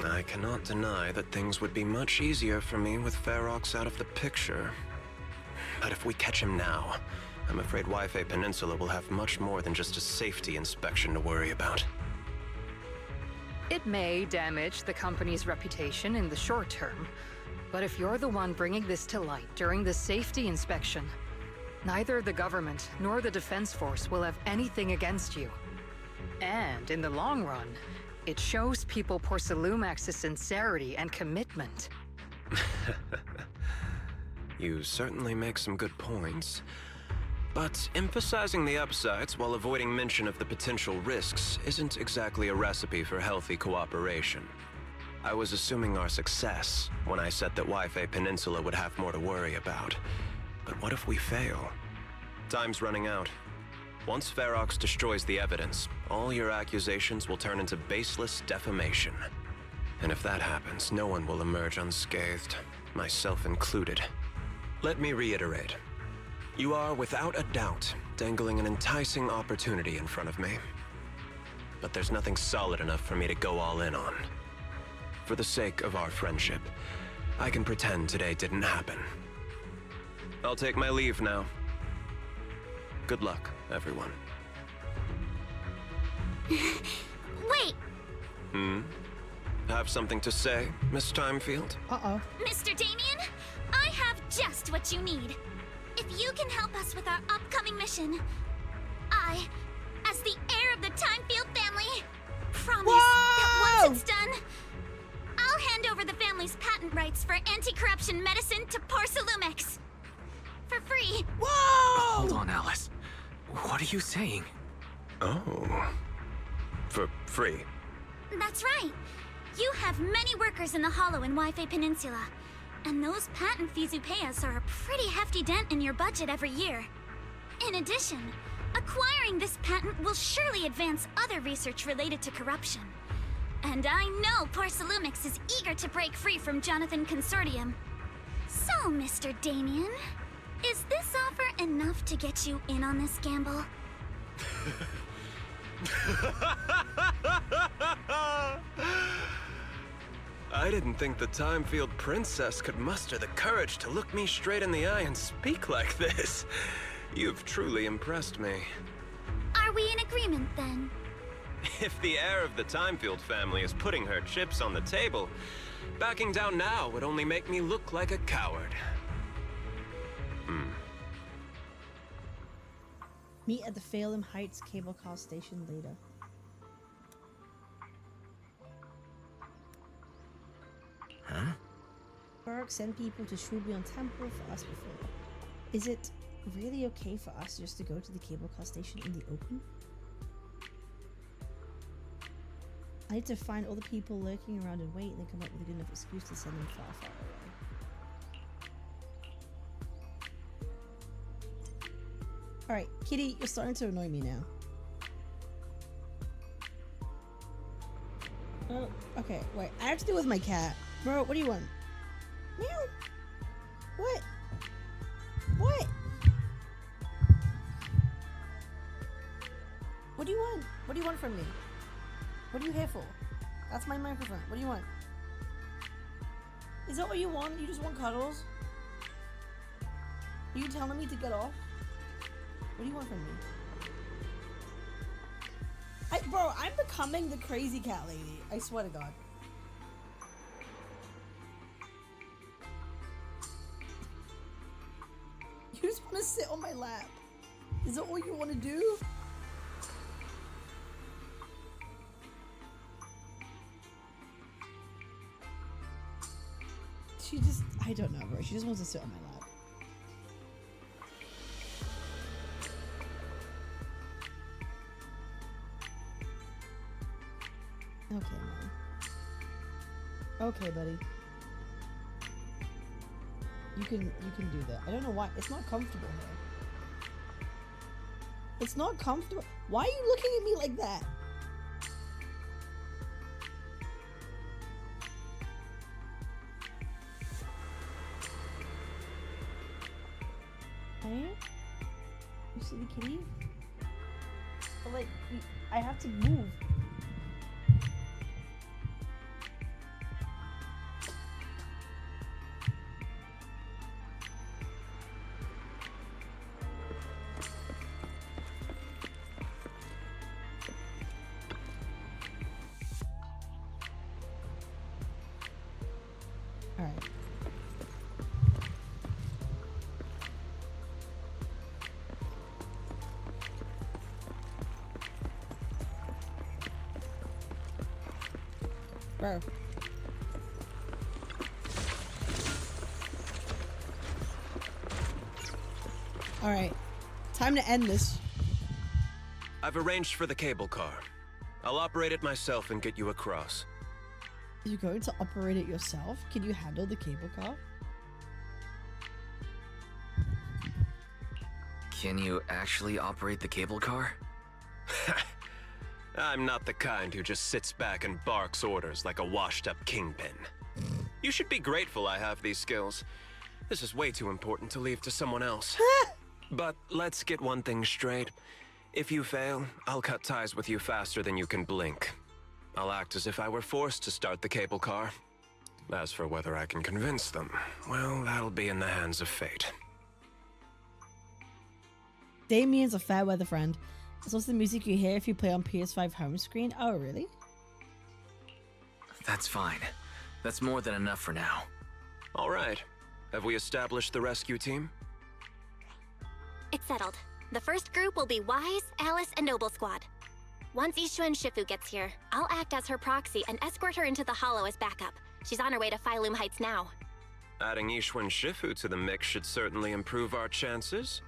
Speaker 17: I cannot deny that things would be much easier for me with Ferox out of the picture. But if we catch him now, I'm afraid Wi-Fi Peninsula will have much more than just a safety inspection to worry about.
Speaker 16: It may damage the company's reputation in the short term, but if you're the one bringing this to light during the safety inspection, neither the government nor the Defense Force will have anything against you. And in the long run, it shows people Porcelumex's sincerity and commitment.
Speaker 17: You certainly make some good points. But emphasizing the upsides while avoiding mention of the potential risks isn't exactly a recipe for healthy cooperation. I was assuming our success when I said that Wi-Fi Peninsula would have more to worry about. But what if we fail? Time's running out. Once Ferox destroys the evidence, all your accusations will turn into baseless defamation. And if that happens, no one will emerge unscathed, myself included. Let me reiterate. You are, without a doubt, dangling an enticing opportunity in front of me. But there's nothing solid enough for me to go all in on. For the sake of our friendship, I can pretend today didn't happen. I'll take my leave now. Good luck, everyone.
Speaker 10: Wait!
Speaker 17: Have something to say, Miss Timefield?
Speaker 1: Uh-oh.
Speaker 10: Mr. Damien, I have just what you need. If you can help us with our upcoming mission, I, as the heir of the Timefield family, promise that once it's done, I'll hand over the family's patent rights for anti-corruption medicine to Porsalumex. For free.
Speaker 1: Whoa!
Speaker 3: Hold on, Alice. What are you saying?
Speaker 17: Oh. For free?
Speaker 10: That's right. You have many workers in the Hollow and Wi-Fi Peninsula, and those patent fees you pay us are a pretty hefty dent in your budget every year. In addition, acquiring this patent will surely advance other research related to corruption. And I know Porsalumex is eager to break free from Jonathan Consortium. So, Mr. Damien, is this offer enough to get you in on this gamble?
Speaker 17: I didn't think the Timefield princess could muster the courage to look me straight in the eye and speak like this. You've truly impressed me.
Speaker 10: Are we in agreement, then?
Speaker 17: If the heir of the Timefield family is putting her chips on the table, backing down now would only make me look like a coward.
Speaker 1: Meet at the Phelim Heights cable car station later.
Speaker 3: Huh?
Speaker 1: Burke sent people to Shubion Temple for us before. Is it really okay for us just to go to the cable car station in the open? I need to find all the people lurking around and wait and then come up with a good enough excuse to send them far, far away. Alright, Kitty, you're starting to annoy me now. Oh, okay, wait. I have to deal with my cat. Bro, what do you want? Meow. What? What? What do you want? What do you want from me? What are you here for? That's my microphone. What do you want? Is that what you want? You just want cuddles? Are you telling me to get off? What do you want from me? Bro, I'm becoming the crazy cat lady. I swear to God. You just want to sit on my lap. Is that all you want to do? She just, I don't know, bro. She just wants to sit on my lap. Okay, man. Okay, buddy. You can do that. I don't know why. It's not comfortable here. It's not comfortable. Why are you looking at me like that? Are you? You see the kitty? But like, I have to move. Bro. Alright. Time to end this.
Speaker 17: I've arranged for the cable car. I'll operate it myself and get you across.
Speaker 1: You're going to operate it yourself? Can you handle the cable car?
Speaker 3: Can you actually operate the cable car?
Speaker 17: I'm not the kind who just sits back and barks orders like a washed-up kingpin. You should be grateful I have these skills. This is way too important to leave to someone else. But let's get one thing straight. If you fail, I'll cut ties with you faster than you can blink. I'll act as if I were forced to start the cable car. As for whether I can convince them, well, that'll be in the hands of fate.
Speaker 1: Damien's a fair weather friend. It's also the music you hear if you play on PS5 home screen. Oh, really?
Speaker 3: That's fine. That's more than enough for now.
Speaker 17: All right. Have we established the rescue team?
Speaker 4: It's settled. The first group will be Wise, Alice, and Noble Squad. Once Ishuen Shifu gets here, I'll act as her proxy and escort her into the Hollow as backup. She's on her way to Phylum Heights now.
Speaker 17: Adding Ishuen Shifu to the mix should certainly improve our chances.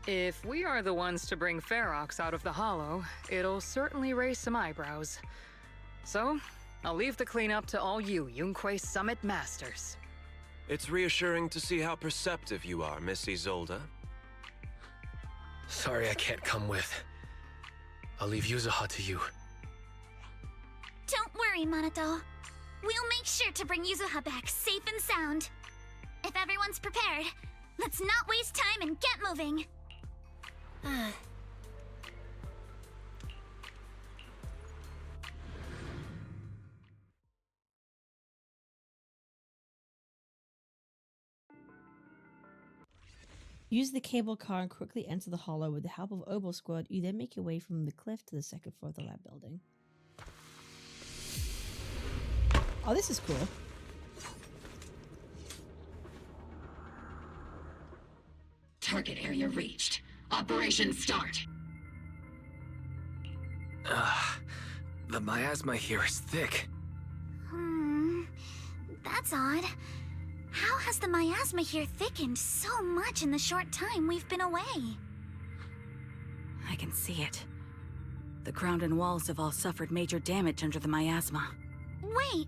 Speaker 16: If we are the ones to bring Ferox out of the Hollow, it'll certainly raise some eyebrows. So, I'll leave the cleanup to all you Yunquei Summit Masters.
Speaker 17: It's reassuring to see how perceptive you are, Miss Isolde.
Speaker 12: Sorry I can't come with. I'll leave Yuzuha to you.
Speaker 10: Don't worry, Minato. We'll make sure to bring Yuzuha back safe and sound. If everyone's prepared, let's not waste time and get moving.
Speaker 1: Use the cable car and quickly enter the Hollow with the help of Obel Squad. You then make your way from the cliff to the second floor of the lab building. Oh, this is cool.
Speaker 11: Target area reached. Operation start.
Speaker 3: The miasma here is thick.
Speaker 10: That's odd. How has the miasma here thickened so much in the short time we've been away?
Speaker 13: I can see it. The ground and walls have all suffered major damage under the miasma.
Speaker 10: Wait,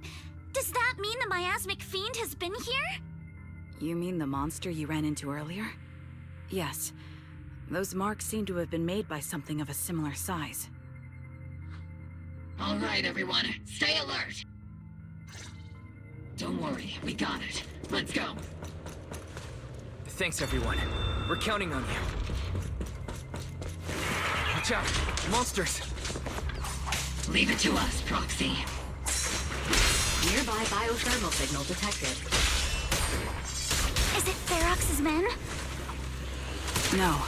Speaker 10: does that mean the miasmic fiend has been here?
Speaker 13: You mean the monster you ran into earlier? Yes. Those marks seem to have been made by something of a similar size.
Speaker 11: All right, everyone, stay alert. Don't worry, we got it. Let's go.
Speaker 3: Thanks, everyone. We're counting on you. Watch out! Monsters!
Speaker 11: Leave it to us, Proxy.
Speaker 18: Nearby biothermal signal detected.
Speaker 10: Is it Ferox's men?
Speaker 13: No.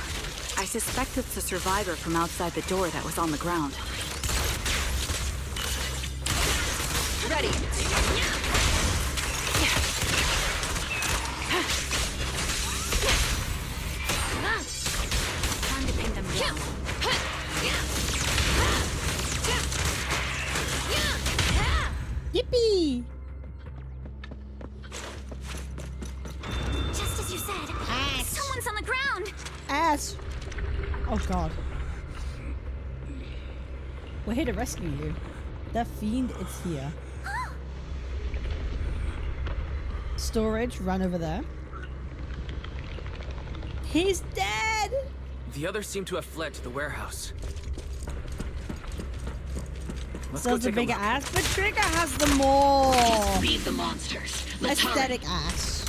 Speaker 13: I suspect it's a survivor from outside the door that was on the ground.
Speaker 18: Ready.
Speaker 10: Time to pin them down.
Speaker 1: Yippee!
Speaker 10: Just as you said, someone's on the ground.
Speaker 1: Ass! Oh god. We're here to rescue you. The fiend is here. Storage, run over there. He's dead!
Speaker 3: The others seem to have fled to the warehouse. Let's
Speaker 1: So
Speaker 3: go take
Speaker 1: a bigger
Speaker 3: look.
Speaker 1: ass, but Trigger has the more
Speaker 11: Beat the monsters. Let's
Speaker 1: aesthetic ass.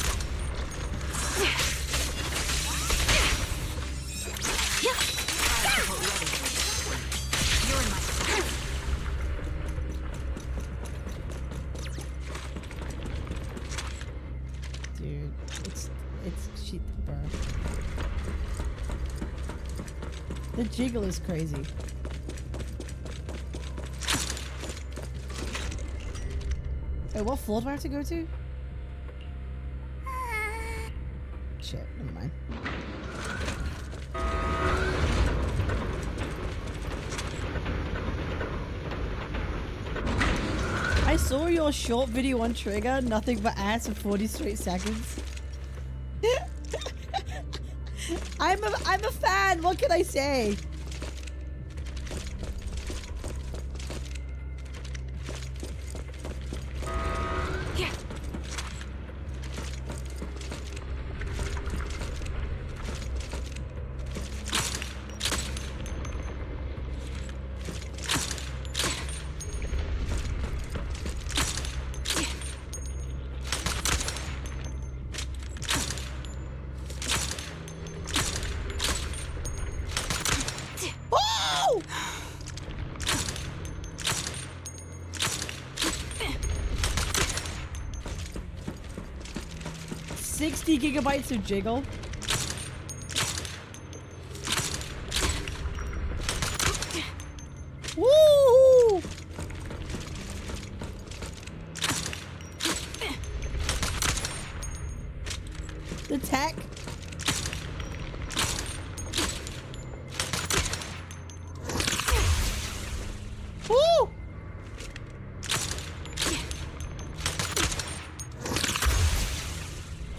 Speaker 1: Dude, it's cheap, bro. The jiggle is crazy. Wait, what floor do I have to go to? Shit, never mind. I saw your short video on Trigger, nothing but ass for 40 straight seconds. I'm a fan, what can I say? Woo! 60 gigabytes of jiggle. Woo! The tech. Woo!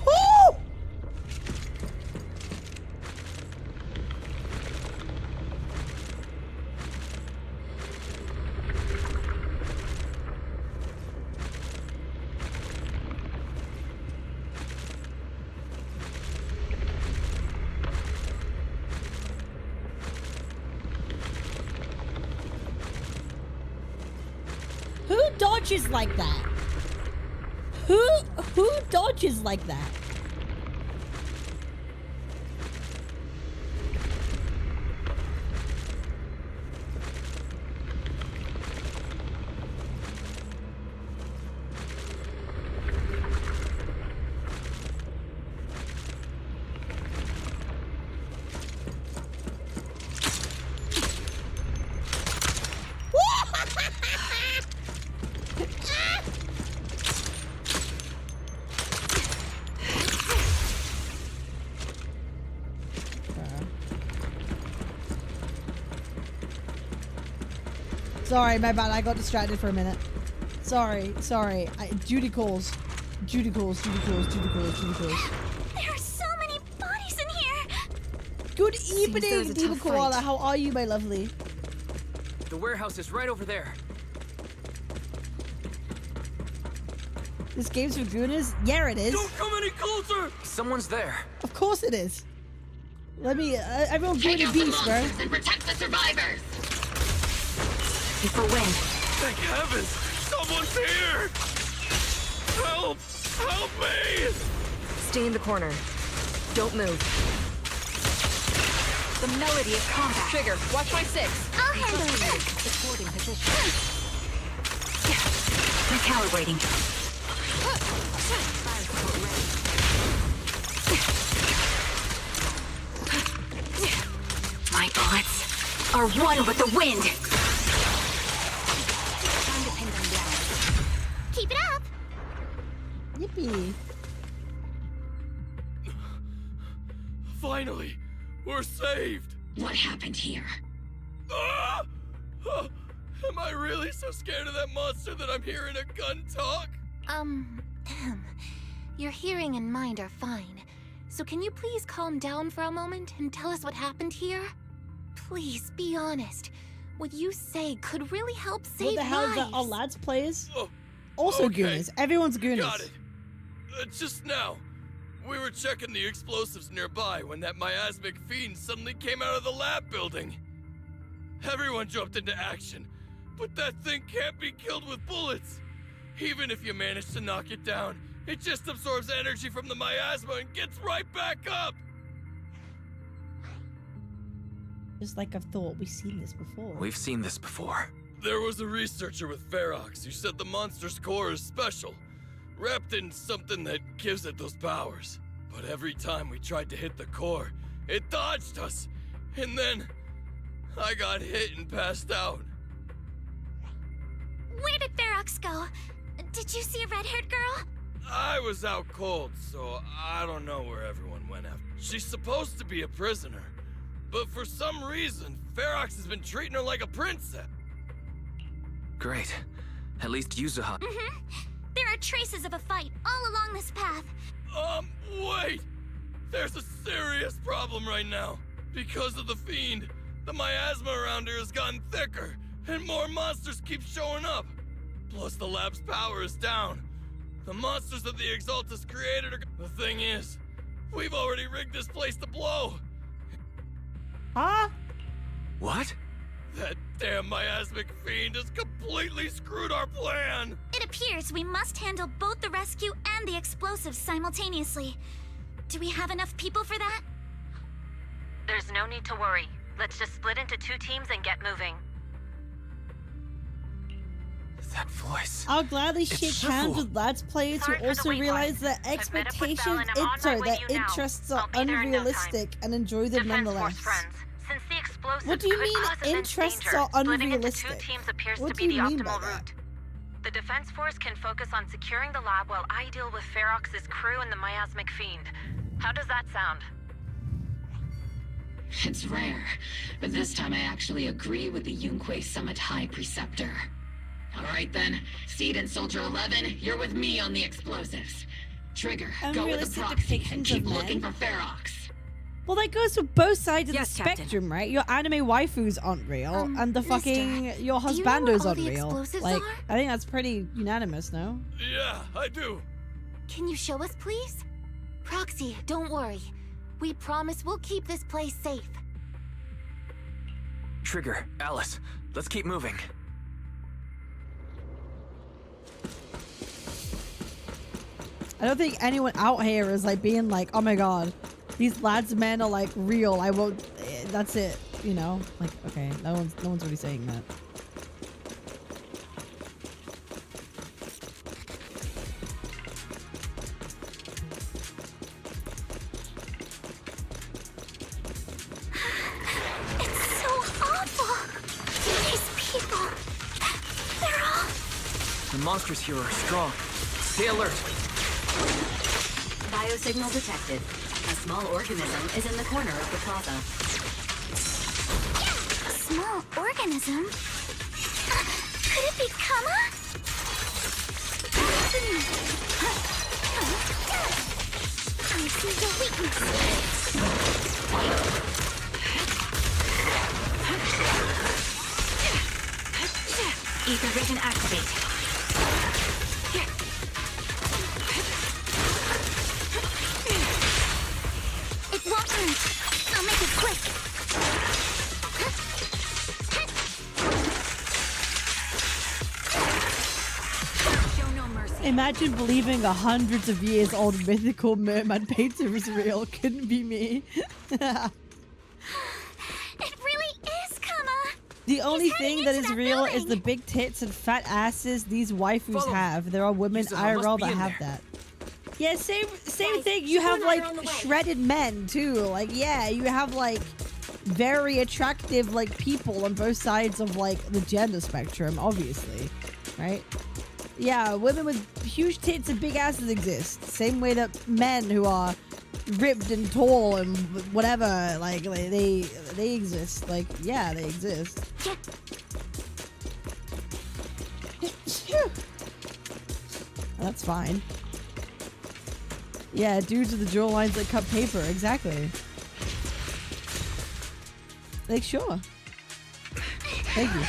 Speaker 1: Woo! Who dodges like that? Who dodges like that? Sorry, my bad. I got distracted for a minute. Sorry. Judy calls. Judy calls.
Speaker 10: There are so many bodies in here.
Speaker 1: Good evening, Diva Koala. How are you, my lovely?
Speaker 3: The warehouse is right over there.
Speaker 1: This game's for gooners? Yeah, it is.
Speaker 3: Don't come any closer! Someone's there.
Speaker 1: Of course it is. Let me, everyone go to beast, bro.
Speaker 11: And protect the survivors.
Speaker 13: For wind.
Speaker 12: Thank heavens! Someone's here! Help! Help me!
Speaker 18: Stay in the corner. Don't move. The melody of combat. Trigger, watch my 6.
Speaker 10: I'll handle it.
Speaker 18: Supporting position. Recalibrating.
Speaker 13: My bullets are one with the wind.
Speaker 10: Keep it up.
Speaker 1: Yippee.
Speaker 12: Finally, we're saved.
Speaker 11: What happened here?
Speaker 12: Ah! Am I really so scared of that monster that I'm hearing a gun talk?
Speaker 4: Your hearing and mind are fine. So can you please calm down for a moment and tell us what happened here? Please, be honest. What you say could really help save lives.
Speaker 1: What the hell is that? All lads players? Also
Speaker 12: okay.
Speaker 1: gooners. Everyone's gooners.
Speaker 12: Got it. Just now, we were checking the explosives nearby when that miasmic fiend suddenly came out of the lab building. Everyone jumped into action, but that thing can't be killed with bullets. Even if you manage to knock it down, it just absorbs energy from the miasma and gets right back up.
Speaker 1: Just like I've thought, we've seen this before.
Speaker 3: We've seen this before.
Speaker 12: There was a researcher with Ferox who said the monster's core is special, wrapped in something that gives it those powers. But every time we tried to hit the core, it dodged us. And then I got hit and passed out.
Speaker 10: Where did Ferox go? Did you see a red-haired girl?
Speaker 12: I was out cold, so I don't know where everyone went after. She's supposed to be a prisoner, but for some reason, Ferox has been treating her like a princess.
Speaker 3: Great. At least Yuzuha.
Speaker 10: There are traces of a fight all along this path.
Speaker 12: Wait! There's a serious problem right now. Because of the fiend, the miasma around here has gotten thicker, and more monsters keep showing up. Plus the lab's power is down. The monsters that the Exaltus created are... The thing is, we've already rigged this place to blow.
Speaker 1: Huh?
Speaker 3: What?
Speaker 12: That damn miasmic fiend has completely screwed our plan.
Speaker 10: It appears we must handle both the rescue and the explosives simultaneously. Do we have enough people for that?
Speaker 13: There's no need to worry.
Speaker 18: Let's just split into 2 teams and get moving.
Speaker 3: That voice.
Speaker 1: I'll gladly shake hands with lads players who also realize that expectations, that interests are unrealistic and enjoy them nonetheless.
Speaker 18: Since the explosives
Speaker 1: What do you
Speaker 18: could
Speaker 1: mean
Speaker 18: cause immense
Speaker 1: interests
Speaker 18: danger,
Speaker 1: are
Speaker 18: splitting into 2
Speaker 1: unrealistic?
Speaker 18: teams appears
Speaker 1: What
Speaker 18: to
Speaker 1: do
Speaker 18: be the
Speaker 1: you mean by
Speaker 18: optimal
Speaker 1: that?
Speaker 18: route. The Defense Force can focus on securing the lab while I deal with Ferox's crew and the miasmic fiend. How does that sound?
Speaker 11: It's rare, but this time I actually agree with the Yunque Summit High Preceptor. Alright then, Seed and Soldier 11, you're with me on the explosives. Trigger, go with the
Speaker 1: Unrealistic
Speaker 11: proxy and
Speaker 1: depictions
Speaker 11: keep
Speaker 1: of
Speaker 11: looking
Speaker 1: men?
Speaker 11: for Ferox.
Speaker 1: Well, that goes for both sides of
Speaker 13: Yes,
Speaker 1: the
Speaker 13: Captain.
Speaker 1: spectrum, right? Your anime waifus aren't real, and the fucking your
Speaker 14: do you know where
Speaker 1: husbandos
Speaker 14: all
Speaker 1: aren't
Speaker 14: the
Speaker 1: real.
Speaker 14: explosives
Speaker 1: Like,
Speaker 14: are?
Speaker 1: I think that's pretty unanimous, no?
Speaker 22: Yeah, I do.
Speaker 14: Can you show us, please? Proxy, don't worry. We promise we'll keep this place safe.
Speaker 3: Trigger, Alice, let's keep moving.
Speaker 1: I don't think anyone out here is like being like, oh my god, these lads men are like real. I won't. That's it. You know, like okay, no one's really saying that.
Speaker 10: It's so awful. These people, they're all...
Speaker 3: The monsters here are strong. Stay alert.
Speaker 18: Biosignal detected. A small organism is in the corner of the plaza.
Speaker 10: A small organism? Could it be Kama? I see your weakness.
Speaker 18: Ether vision activate.
Speaker 10: It won't hurt. I'll make it quick.
Speaker 18: Show no mercy.
Speaker 1: Imagine believing a hundreds of years old mythical merman painter is real. Couldn't be me.
Speaker 10: It really is Kama.
Speaker 1: The only thing that is
Speaker 10: that
Speaker 1: real is
Speaker 10: building.
Speaker 1: the big tits and fat asses these waifus
Speaker 3: Follow me.
Speaker 1: have. There are women
Speaker 3: Yuzuha must
Speaker 1: IRL
Speaker 3: be
Speaker 1: that
Speaker 3: in
Speaker 1: have
Speaker 3: there.
Speaker 1: that. Yeah, same
Speaker 14: Guys,
Speaker 1: thing. You
Speaker 14: Sue
Speaker 1: have
Speaker 14: and I
Speaker 1: like
Speaker 14: are on the way.
Speaker 1: shredded men too. Like yeah, you have like very attractive like people on both sides of like the gender spectrum, obviously, right? Yeah, women with huge tits and big asses exist. Same way that men who are ripped and tall and whatever, like they exist. Like yeah, they exist. Phew. That's fine. Yeah, dudes with the jaw lines that cut paper. Exactly. Like, sure. Thank you.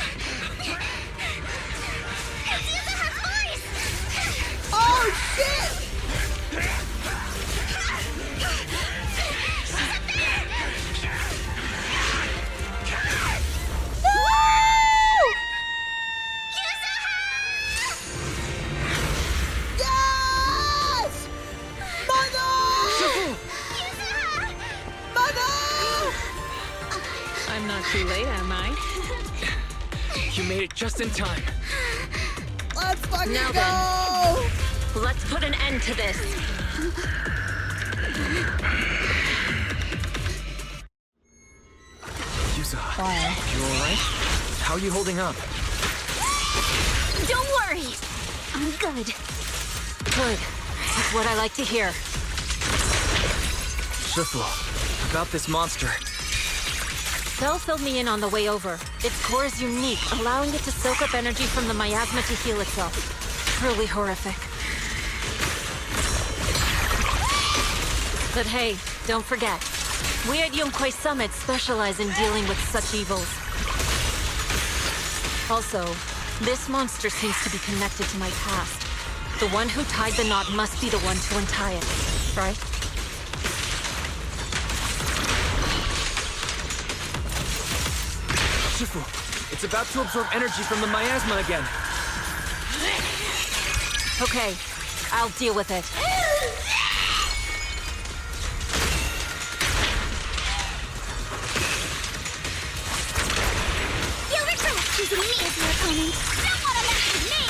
Speaker 1: Oh, shit! Yes! Mother! Mother!
Speaker 16: I'm not too late, am I?
Speaker 3: You made it just in time.
Speaker 1: Let's fucking
Speaker 18: Now
Speaker 1: go!
Speaker 18: then, let's put an end to this.
Speaker 3: Yuzuha,
Speaker 1: Fire.
Speaker 3: you alright? How are you holding up?
Speaker 14: Don't worry. I'm good.
Speaker 18: Good. That's what I like to hear.
Speaker 3: Shifu, about this monster.
Speaker 18: Bell filled me in on the way over. Its core is unique, allowing it to soak up energy from the miasma to heal itself. Truly horrific. But hey, don't forget. We at Yunque Summit specialize in dealing with such evils. Also, this monster seems to be connected to my past. The one who tied the knot must be the one to untie it, right?
Speaker 3: Shifu, it's about to absorb energy from the miasma again.
Speaker 18: Okay, I'll deal with it.
Speaker 14: using me as your opponent. Don't want to mess with me!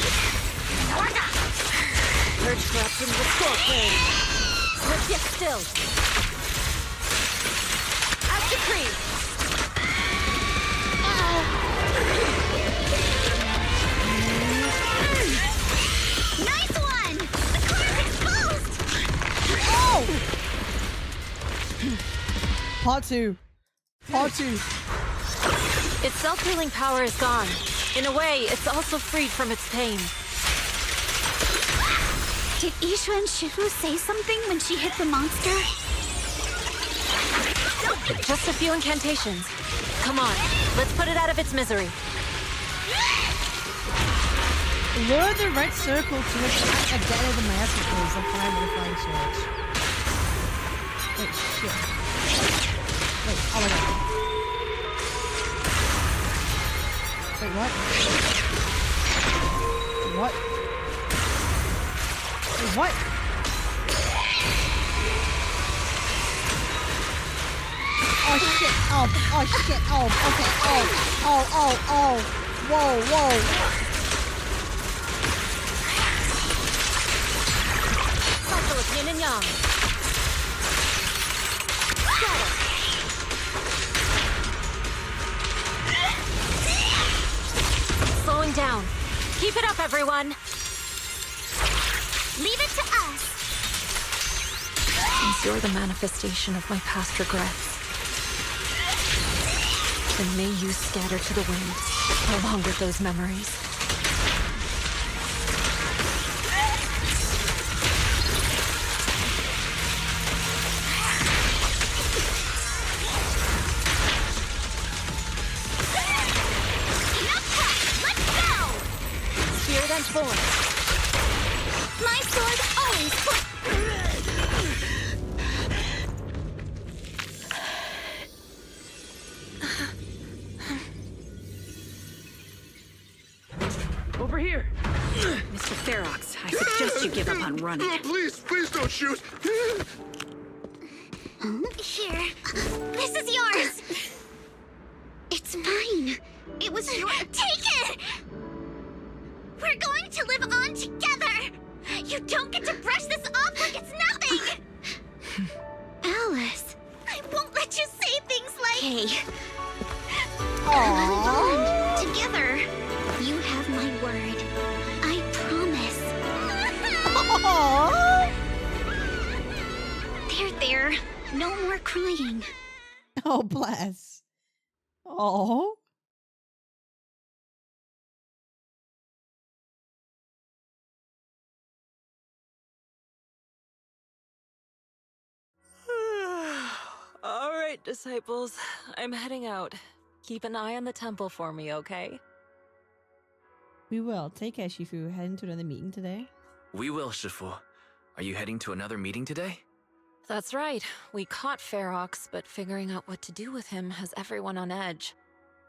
Speaker 18: Purge corruption with scorpion. Slip yet still. As decreed.
Speaker 14: Nice one! The car is exposed!
Speaker 1: Oh! Part 2. Part 2.
Speaker 18: Its self-healing power is gone. In a way, it's also freed from its pain.
Speaker 14: Did Isha and Shifu say something when she hit the monster?
Speaker 18: Just a few incantations. Come on, let's put it out of its misery.
Speaker 1: Lure the red circle to attack a dead of the massacres of fire with a flying sword. Wait, shit. Wait, oh my god. Wait, what? What? Wait, what? Oh shit, oh shit, oh, okay, oh, whoa.
Speaker 18: Cycle of yin and yang. Scatter. Slowing down. Keep it up, everyone.
Speaker 14: Leave it to us.
Speaker 18: Since you're the manifestation of my past regrets, then may you scatter to the winds, along with those memories. Spirit and force.
Speaker 14: My sword always
Speaker 8: Over here!
Speaker 19: Mr. Ferox, I suggest you give up on running.
Speaker 22: Please don't shoot!
Speaker 14: Here. This is yours! It's mine. It was your. Take it! We're going to live on together! You don't get to brush this off like it's nothing! Alice, I won't let you say things like... Hey. We'll live on together. You have my word. I promise. There. No more crying.
Speaker 1: Oh, bless. Oh.
Speaker 18: All right, disciples. I'm heading out. Keep an eye on the temple for me, okay?
Speaker 1: We will. Take care, Shifu. Heading to another meeting today?
Speaker 3: We will, Shifu. Are you heading to another meeting today?
Speaker 18: That's right. We caught Ferox, but figuring out what to do with him has everyone on edge.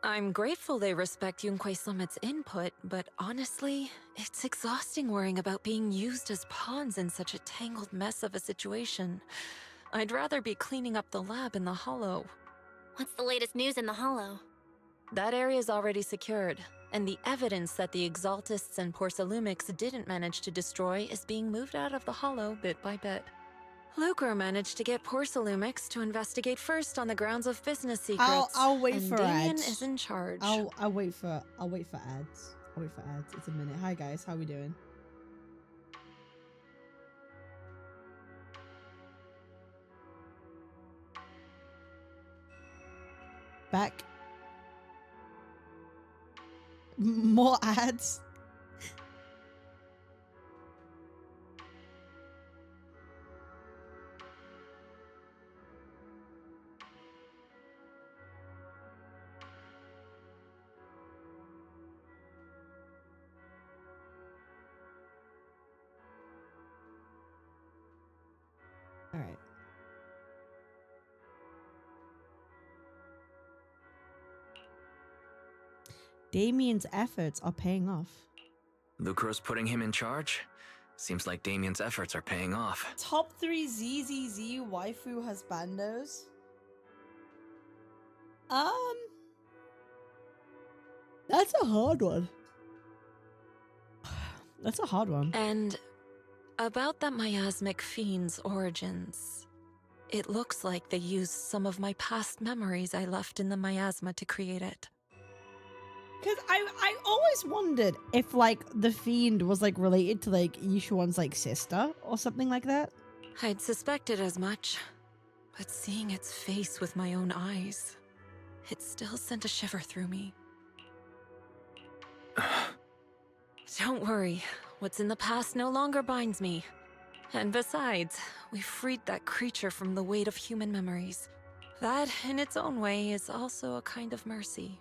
Speaker 18: I'm grateful they respect Yunquei Summit's input, but honestly, it's exhausting worrying about being used as pawns in such a tangled mess of a situation. I'd rather be cleaning up the lab in the Hollow.
Speaker 4: What's the latest news in the Hollow?
Speaker 18: That area's already secured, and the evidence that the Exaltists and Porcelumix didn't manage to destroy is being moved out of the Hollow bit by bit. Lucro managed to get Porcelumix to investigate first on the grounds of business secrets.
Speaker 1: I'll wait
Speaker 18: and
Speaker 1: for
Speaker 18: Damien
Speaker 1: ads.
Speaker 18: is in charge.
Speaker 1: I'll wait for ads. I'll wait for ads. It's a minute. Hi guys, how we doing? Back. More ads. All right. Damien's efforts are paying off.
Speaker 3: Lucro's putting him in charge? Seems like Damien's efforts are paying off.
Speaker 1: Top 3 ZZZ waifu husbandos. That's a hard one. That's a hard one.
Speaker 18: And about that miasmic fiend's origins, it looks like they used some of my past memories I left in the miasma to create it.
Speaker 1: Because I always wondered if, like, the fiend was, like, related to, like, Yishuan's, like, sister or something like that.
Speaker 18: I'd suspected as much, but seeing its face with my own eyes, it still sent a shiver through me. Don't worry, what's in the past no longer binds me. And besides, we freed that creature from the weight of human memories. That, in its own way, is also a kind of mercy.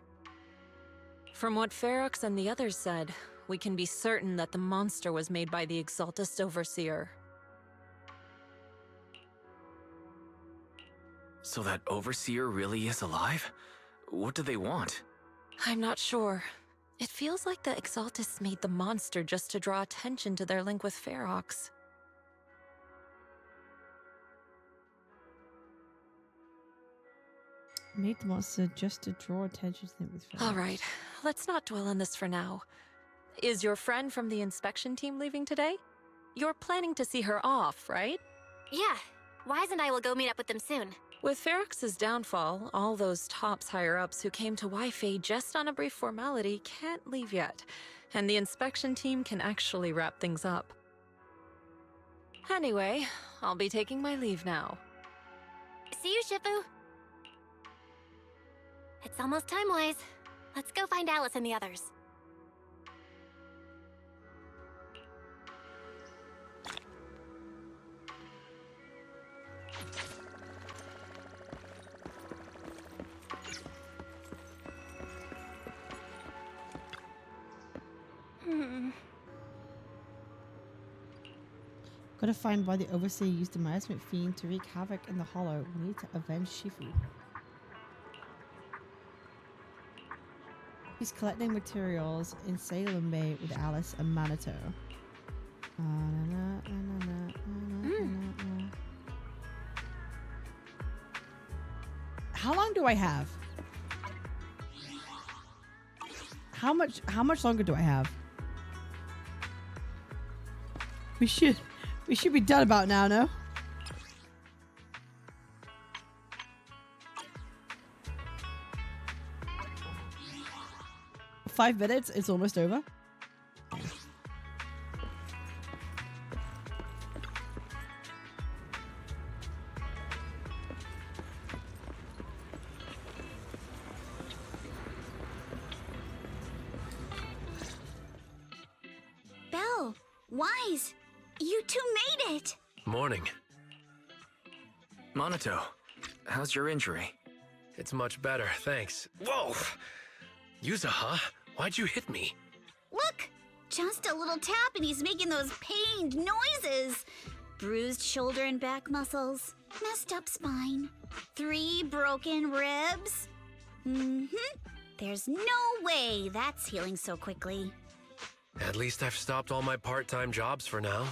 Speaker 18: From what Ferox and the others said, we can be certain that the monster was made by the Exaltist Overseer.
Speaker 3: So that Overseer really is alive? What do they want?
Speaker 18: I'm not sure. It feels like the Exaltists made the monster just to draw attention to their link with Ferox.
Speaker 1: Made the monster just to draw attention to them with Ferox.
Speaker 18: All right, let's not dwell on this for now. Is your friend from the inspection team leaving today? You're planning to see her off, right?
Speaker 4: Yeah. Wise and I will go meet up with them soon.
Speaker 18: With Ferox's downfall, all those tops higher-ups who came to Wi-Fi just on a brief formality can't leave yet, and the inspection team can actually wrap things up. Anyway, I'll be taking my leave now.
Speaker 4: See you, Shifu. It's almost time, Wise. Let's go find Alice and the others.
Speaker 1: Gotta find why the Overseer used the miasmic fiend to wreak havoc in the Hollow. We need to avenge Shifu. He's collecting materials in Salem Bay with Alice and Minato. How long do I have? How much longer do I have? We should be done about now, no? Five minutes, it's almost over.
Speaker 14: Belle, Wise, you two made it!
Speaker 12: Morning.
Speaker 3: Minato, how's your injury?
Speaker 12: It's much better, thanks. Whoa! Yuzuha, why'd you hit me?
Speaker 14: Look! Just a little tap and he's making those pained noises. Bruised shoulder and back muscles. Messed up spine. 3 broken ribs. There's no way that's healing so quickly.
Speaker 12: At least I've stopped all my part-time jobs for now.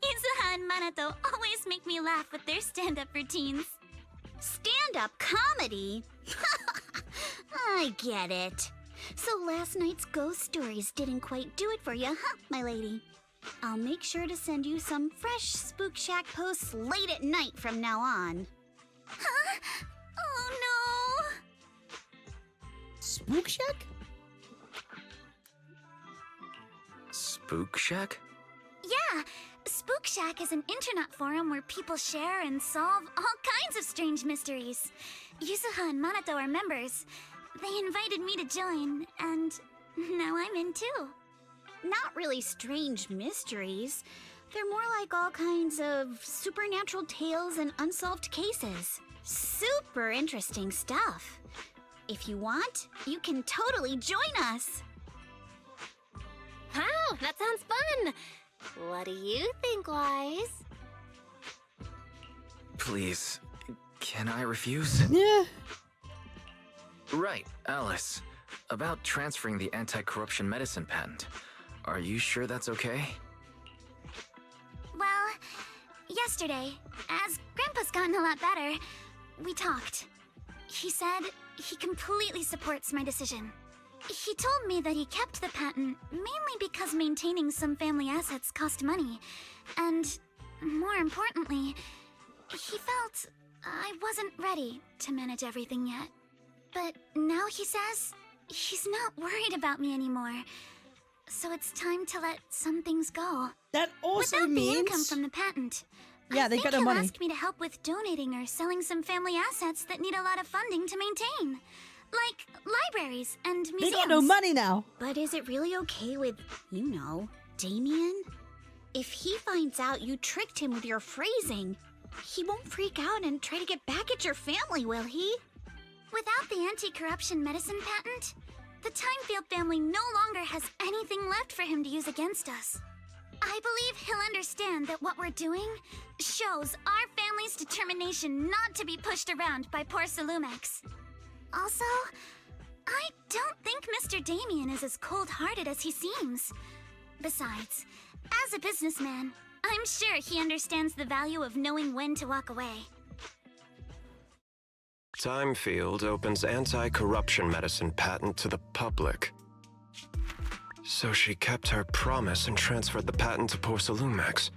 Speaker 10: Yuzuha and Minato always make me laugh with their stand-up routines.
Speaker 14: Stand-up comedy? I get it. So last night's ghost stories didn't quite do it for you, huh, my lady? I'll make sure to send you some fresh Spook Shack posts late at night from now on.
Speaker 10: Huh? Oh no!
Speaker 1: Spook Shack?
Speaker 3: Spook Shack?
Speaker 10: Yeah, Spook Shack is an internet forum where people share and solve all kinds of strange mysteries. Yuzuha and Minato are members. They invited me to join, and now I'm in too.
Speaker 14: Not really strange mysteries. They're more like all kinds of supernatural tales and unsolved cases. Super interesting stuff. If you want, you can totally join us.
Speaker 4: Wow, that sounds fun! What do you think, Wise?
Speaker 3: Please, can I refuse?
Speaker 1: Yeah.
Speaker 3: Right, Alice. About transferring the anti-corruption medicine patent. Are you sure that's okay?
Speaker 10: Well, yesterday, as Grandpa's gotten a lot better, we talked. He said He completely supports my decision. He told me that he kept the patent mainly because maintaining some family assets cost money. And, more importantly, he felt I wasn't ready to manage everything yet. But now he says he's not worried about me anymore. So it's time to let some things go.
Speaker 1: That also
Speaker 10: Without
Speaker 1: means...
Speaker 10: the income from the patent.
Speaker 1: Yeah, they got no
Speaker 10: he'll
Speaker 1: money.
Speaker 10: ask me to help with donating or selling some family assets that need a lot of funding to maintain. Like libraries and museums.
Speaker 1: They got no money now.
Speaker 14: But is it really okay with, you know, Damien? If he finds out you tricked him with your phrasing, he won't freak out and try to get back at your family, will he?
Speaker 10: Without the anti-corruption medicine patent, the Timefield family no longer has anything left for him to use against us. I believe he'll understand that what we're doing shows our family's determination not to be pushed around by poor Salumex. Also, I don't think Mr. Damien is as cold-hearted as he seems. Besides, as a businessman, I'm sure he understands the value of knowing when to walk away.
Speaker 17: Timefield opens anti-corruption medicine patent to the public. So she kept her promise and transferred the patent to poor Salumex.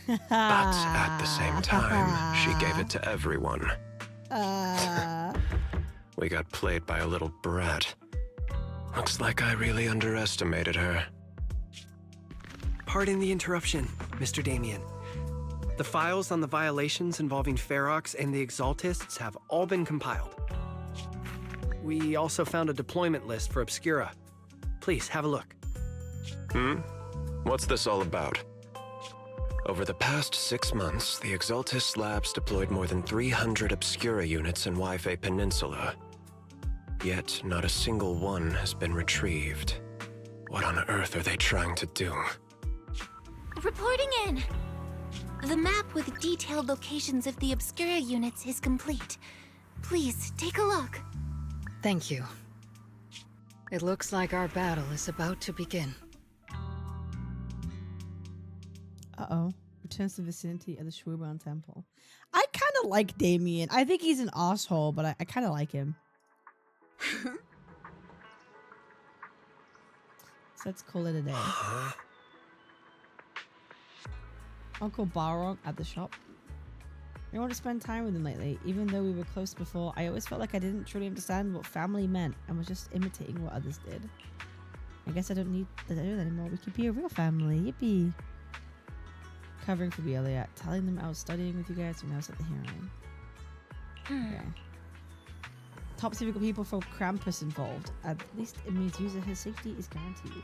Speaker 17: But at the same time, she gave it to everyone. We got played by a little brat. Looks like I really underestimated her.
Speaker 8: Pardon the interruption, Mr. Damien. The files on the violations involving Ferox and the Exaltists have all been compiled. We also found a deployment list for Obscura. Please, have a look.
Speaker 17: What's this all about? Over the past 6 months, the Exaltist Labs deployed more than 300 Obscura units in Wi-Fi Peninsula. Yet, not a single one has been retrieved. What on earth are they trying to do?
Speaker 10: Reporting in! The map with detailed locations of the Obscura units is complete. Please, take a look.
Speaker 16: Thank you. It looks like our battle is about to begin.
Speaker 1: Uh-oh. Returns to the vicinity of the Shuiban Temple. I kind of like Damien. I think he's an asshole, but I kind of like him. So let's call it a day. Uncle Balrog at the shop. I want to spend time with him lately. Even though we were close before, I always felt like I didn't truly understand what family meant and was just imitating what others did. I guess I don't need to do that anymore. We could be a real family. Yippee. Covering for Bielia. Telling them I was studying with you guys when I was at the hearing. Okay. Top secret people from Krampus involved. At least it means Yuzuha's safety is guaranteed.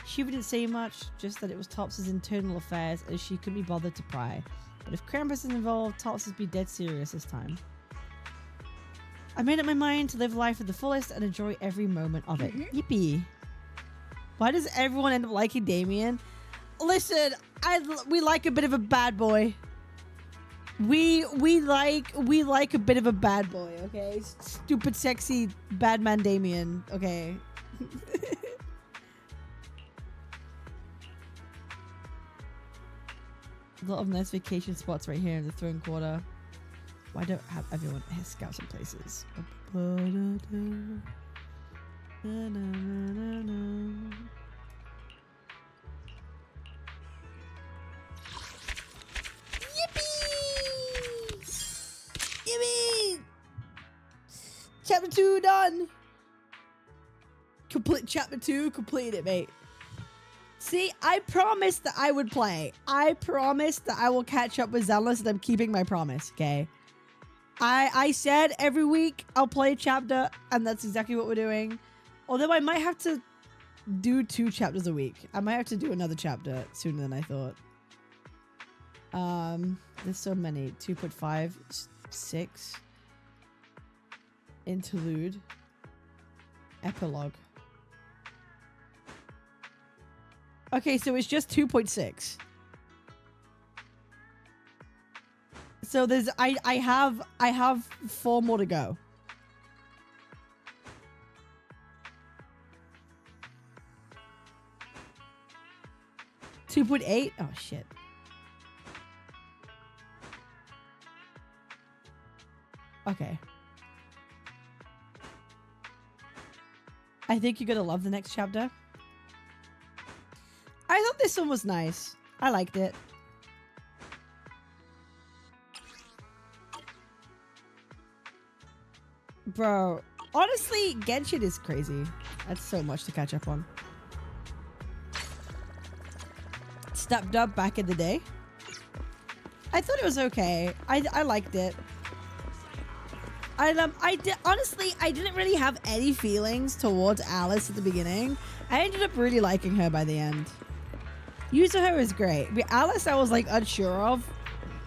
Speaker 1: She didn't say much, just that it was Tops's internal affairs as she couldn't be bothered to pry. But if Krampus is involved, Tops would be dead serious this time. I made up my mind to live life at the fullest and enjoy every moment of it. Yippee. Why does everyone end up liking Damien? Listen, we like a bit of a bad boy. We like a bit of a bad boy, okay? Stupid, sexy, bad man Damien, okay? A lot of nice vacation spots right here in the Throne Quarter. Why don't have everyone scout some places? Yippee! Yippee! Chapter 2 done! Complete Chapter 2, completed it, mate. See, I promised that I would play. I promised that I will catch up with Zenless, and I'm keeping my promise, okay? I said every week I'll play a chapter, and that's exactly what we're doing. Although I might have to do 2 chapters a week. I might have to do another chapter sooner than I thought. There's so many. 2.5, 6. Interlude. Epilogue. Okay, so it's just 2.6. So there's I have 4 more to go. $2.8? Oh shit. Okay. I think you're gonna love the next chapter. I thought this one was nice. I liked it. Bro, honestly, Genshin is crazy. That's so much to catch up on. Stepped up back in the day. I thought it was okay. I liked it. Honestly, I didn't really have any feelings towards Alice at the beginning. I ended up really liking her by the end. Yuzuha is great. But Alice, I was like unsure of.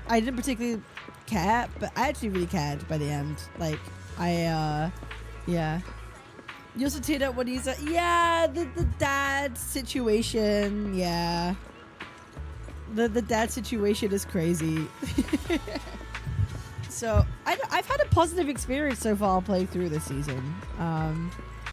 Speaker 1: I didn't particularly care, but I actually really cared by the end. Like, yeah. You also teared up when he's like, yeah, the dad situation, yeah. The dad situation is crazy. So I've had a positive experience so far playing through this season.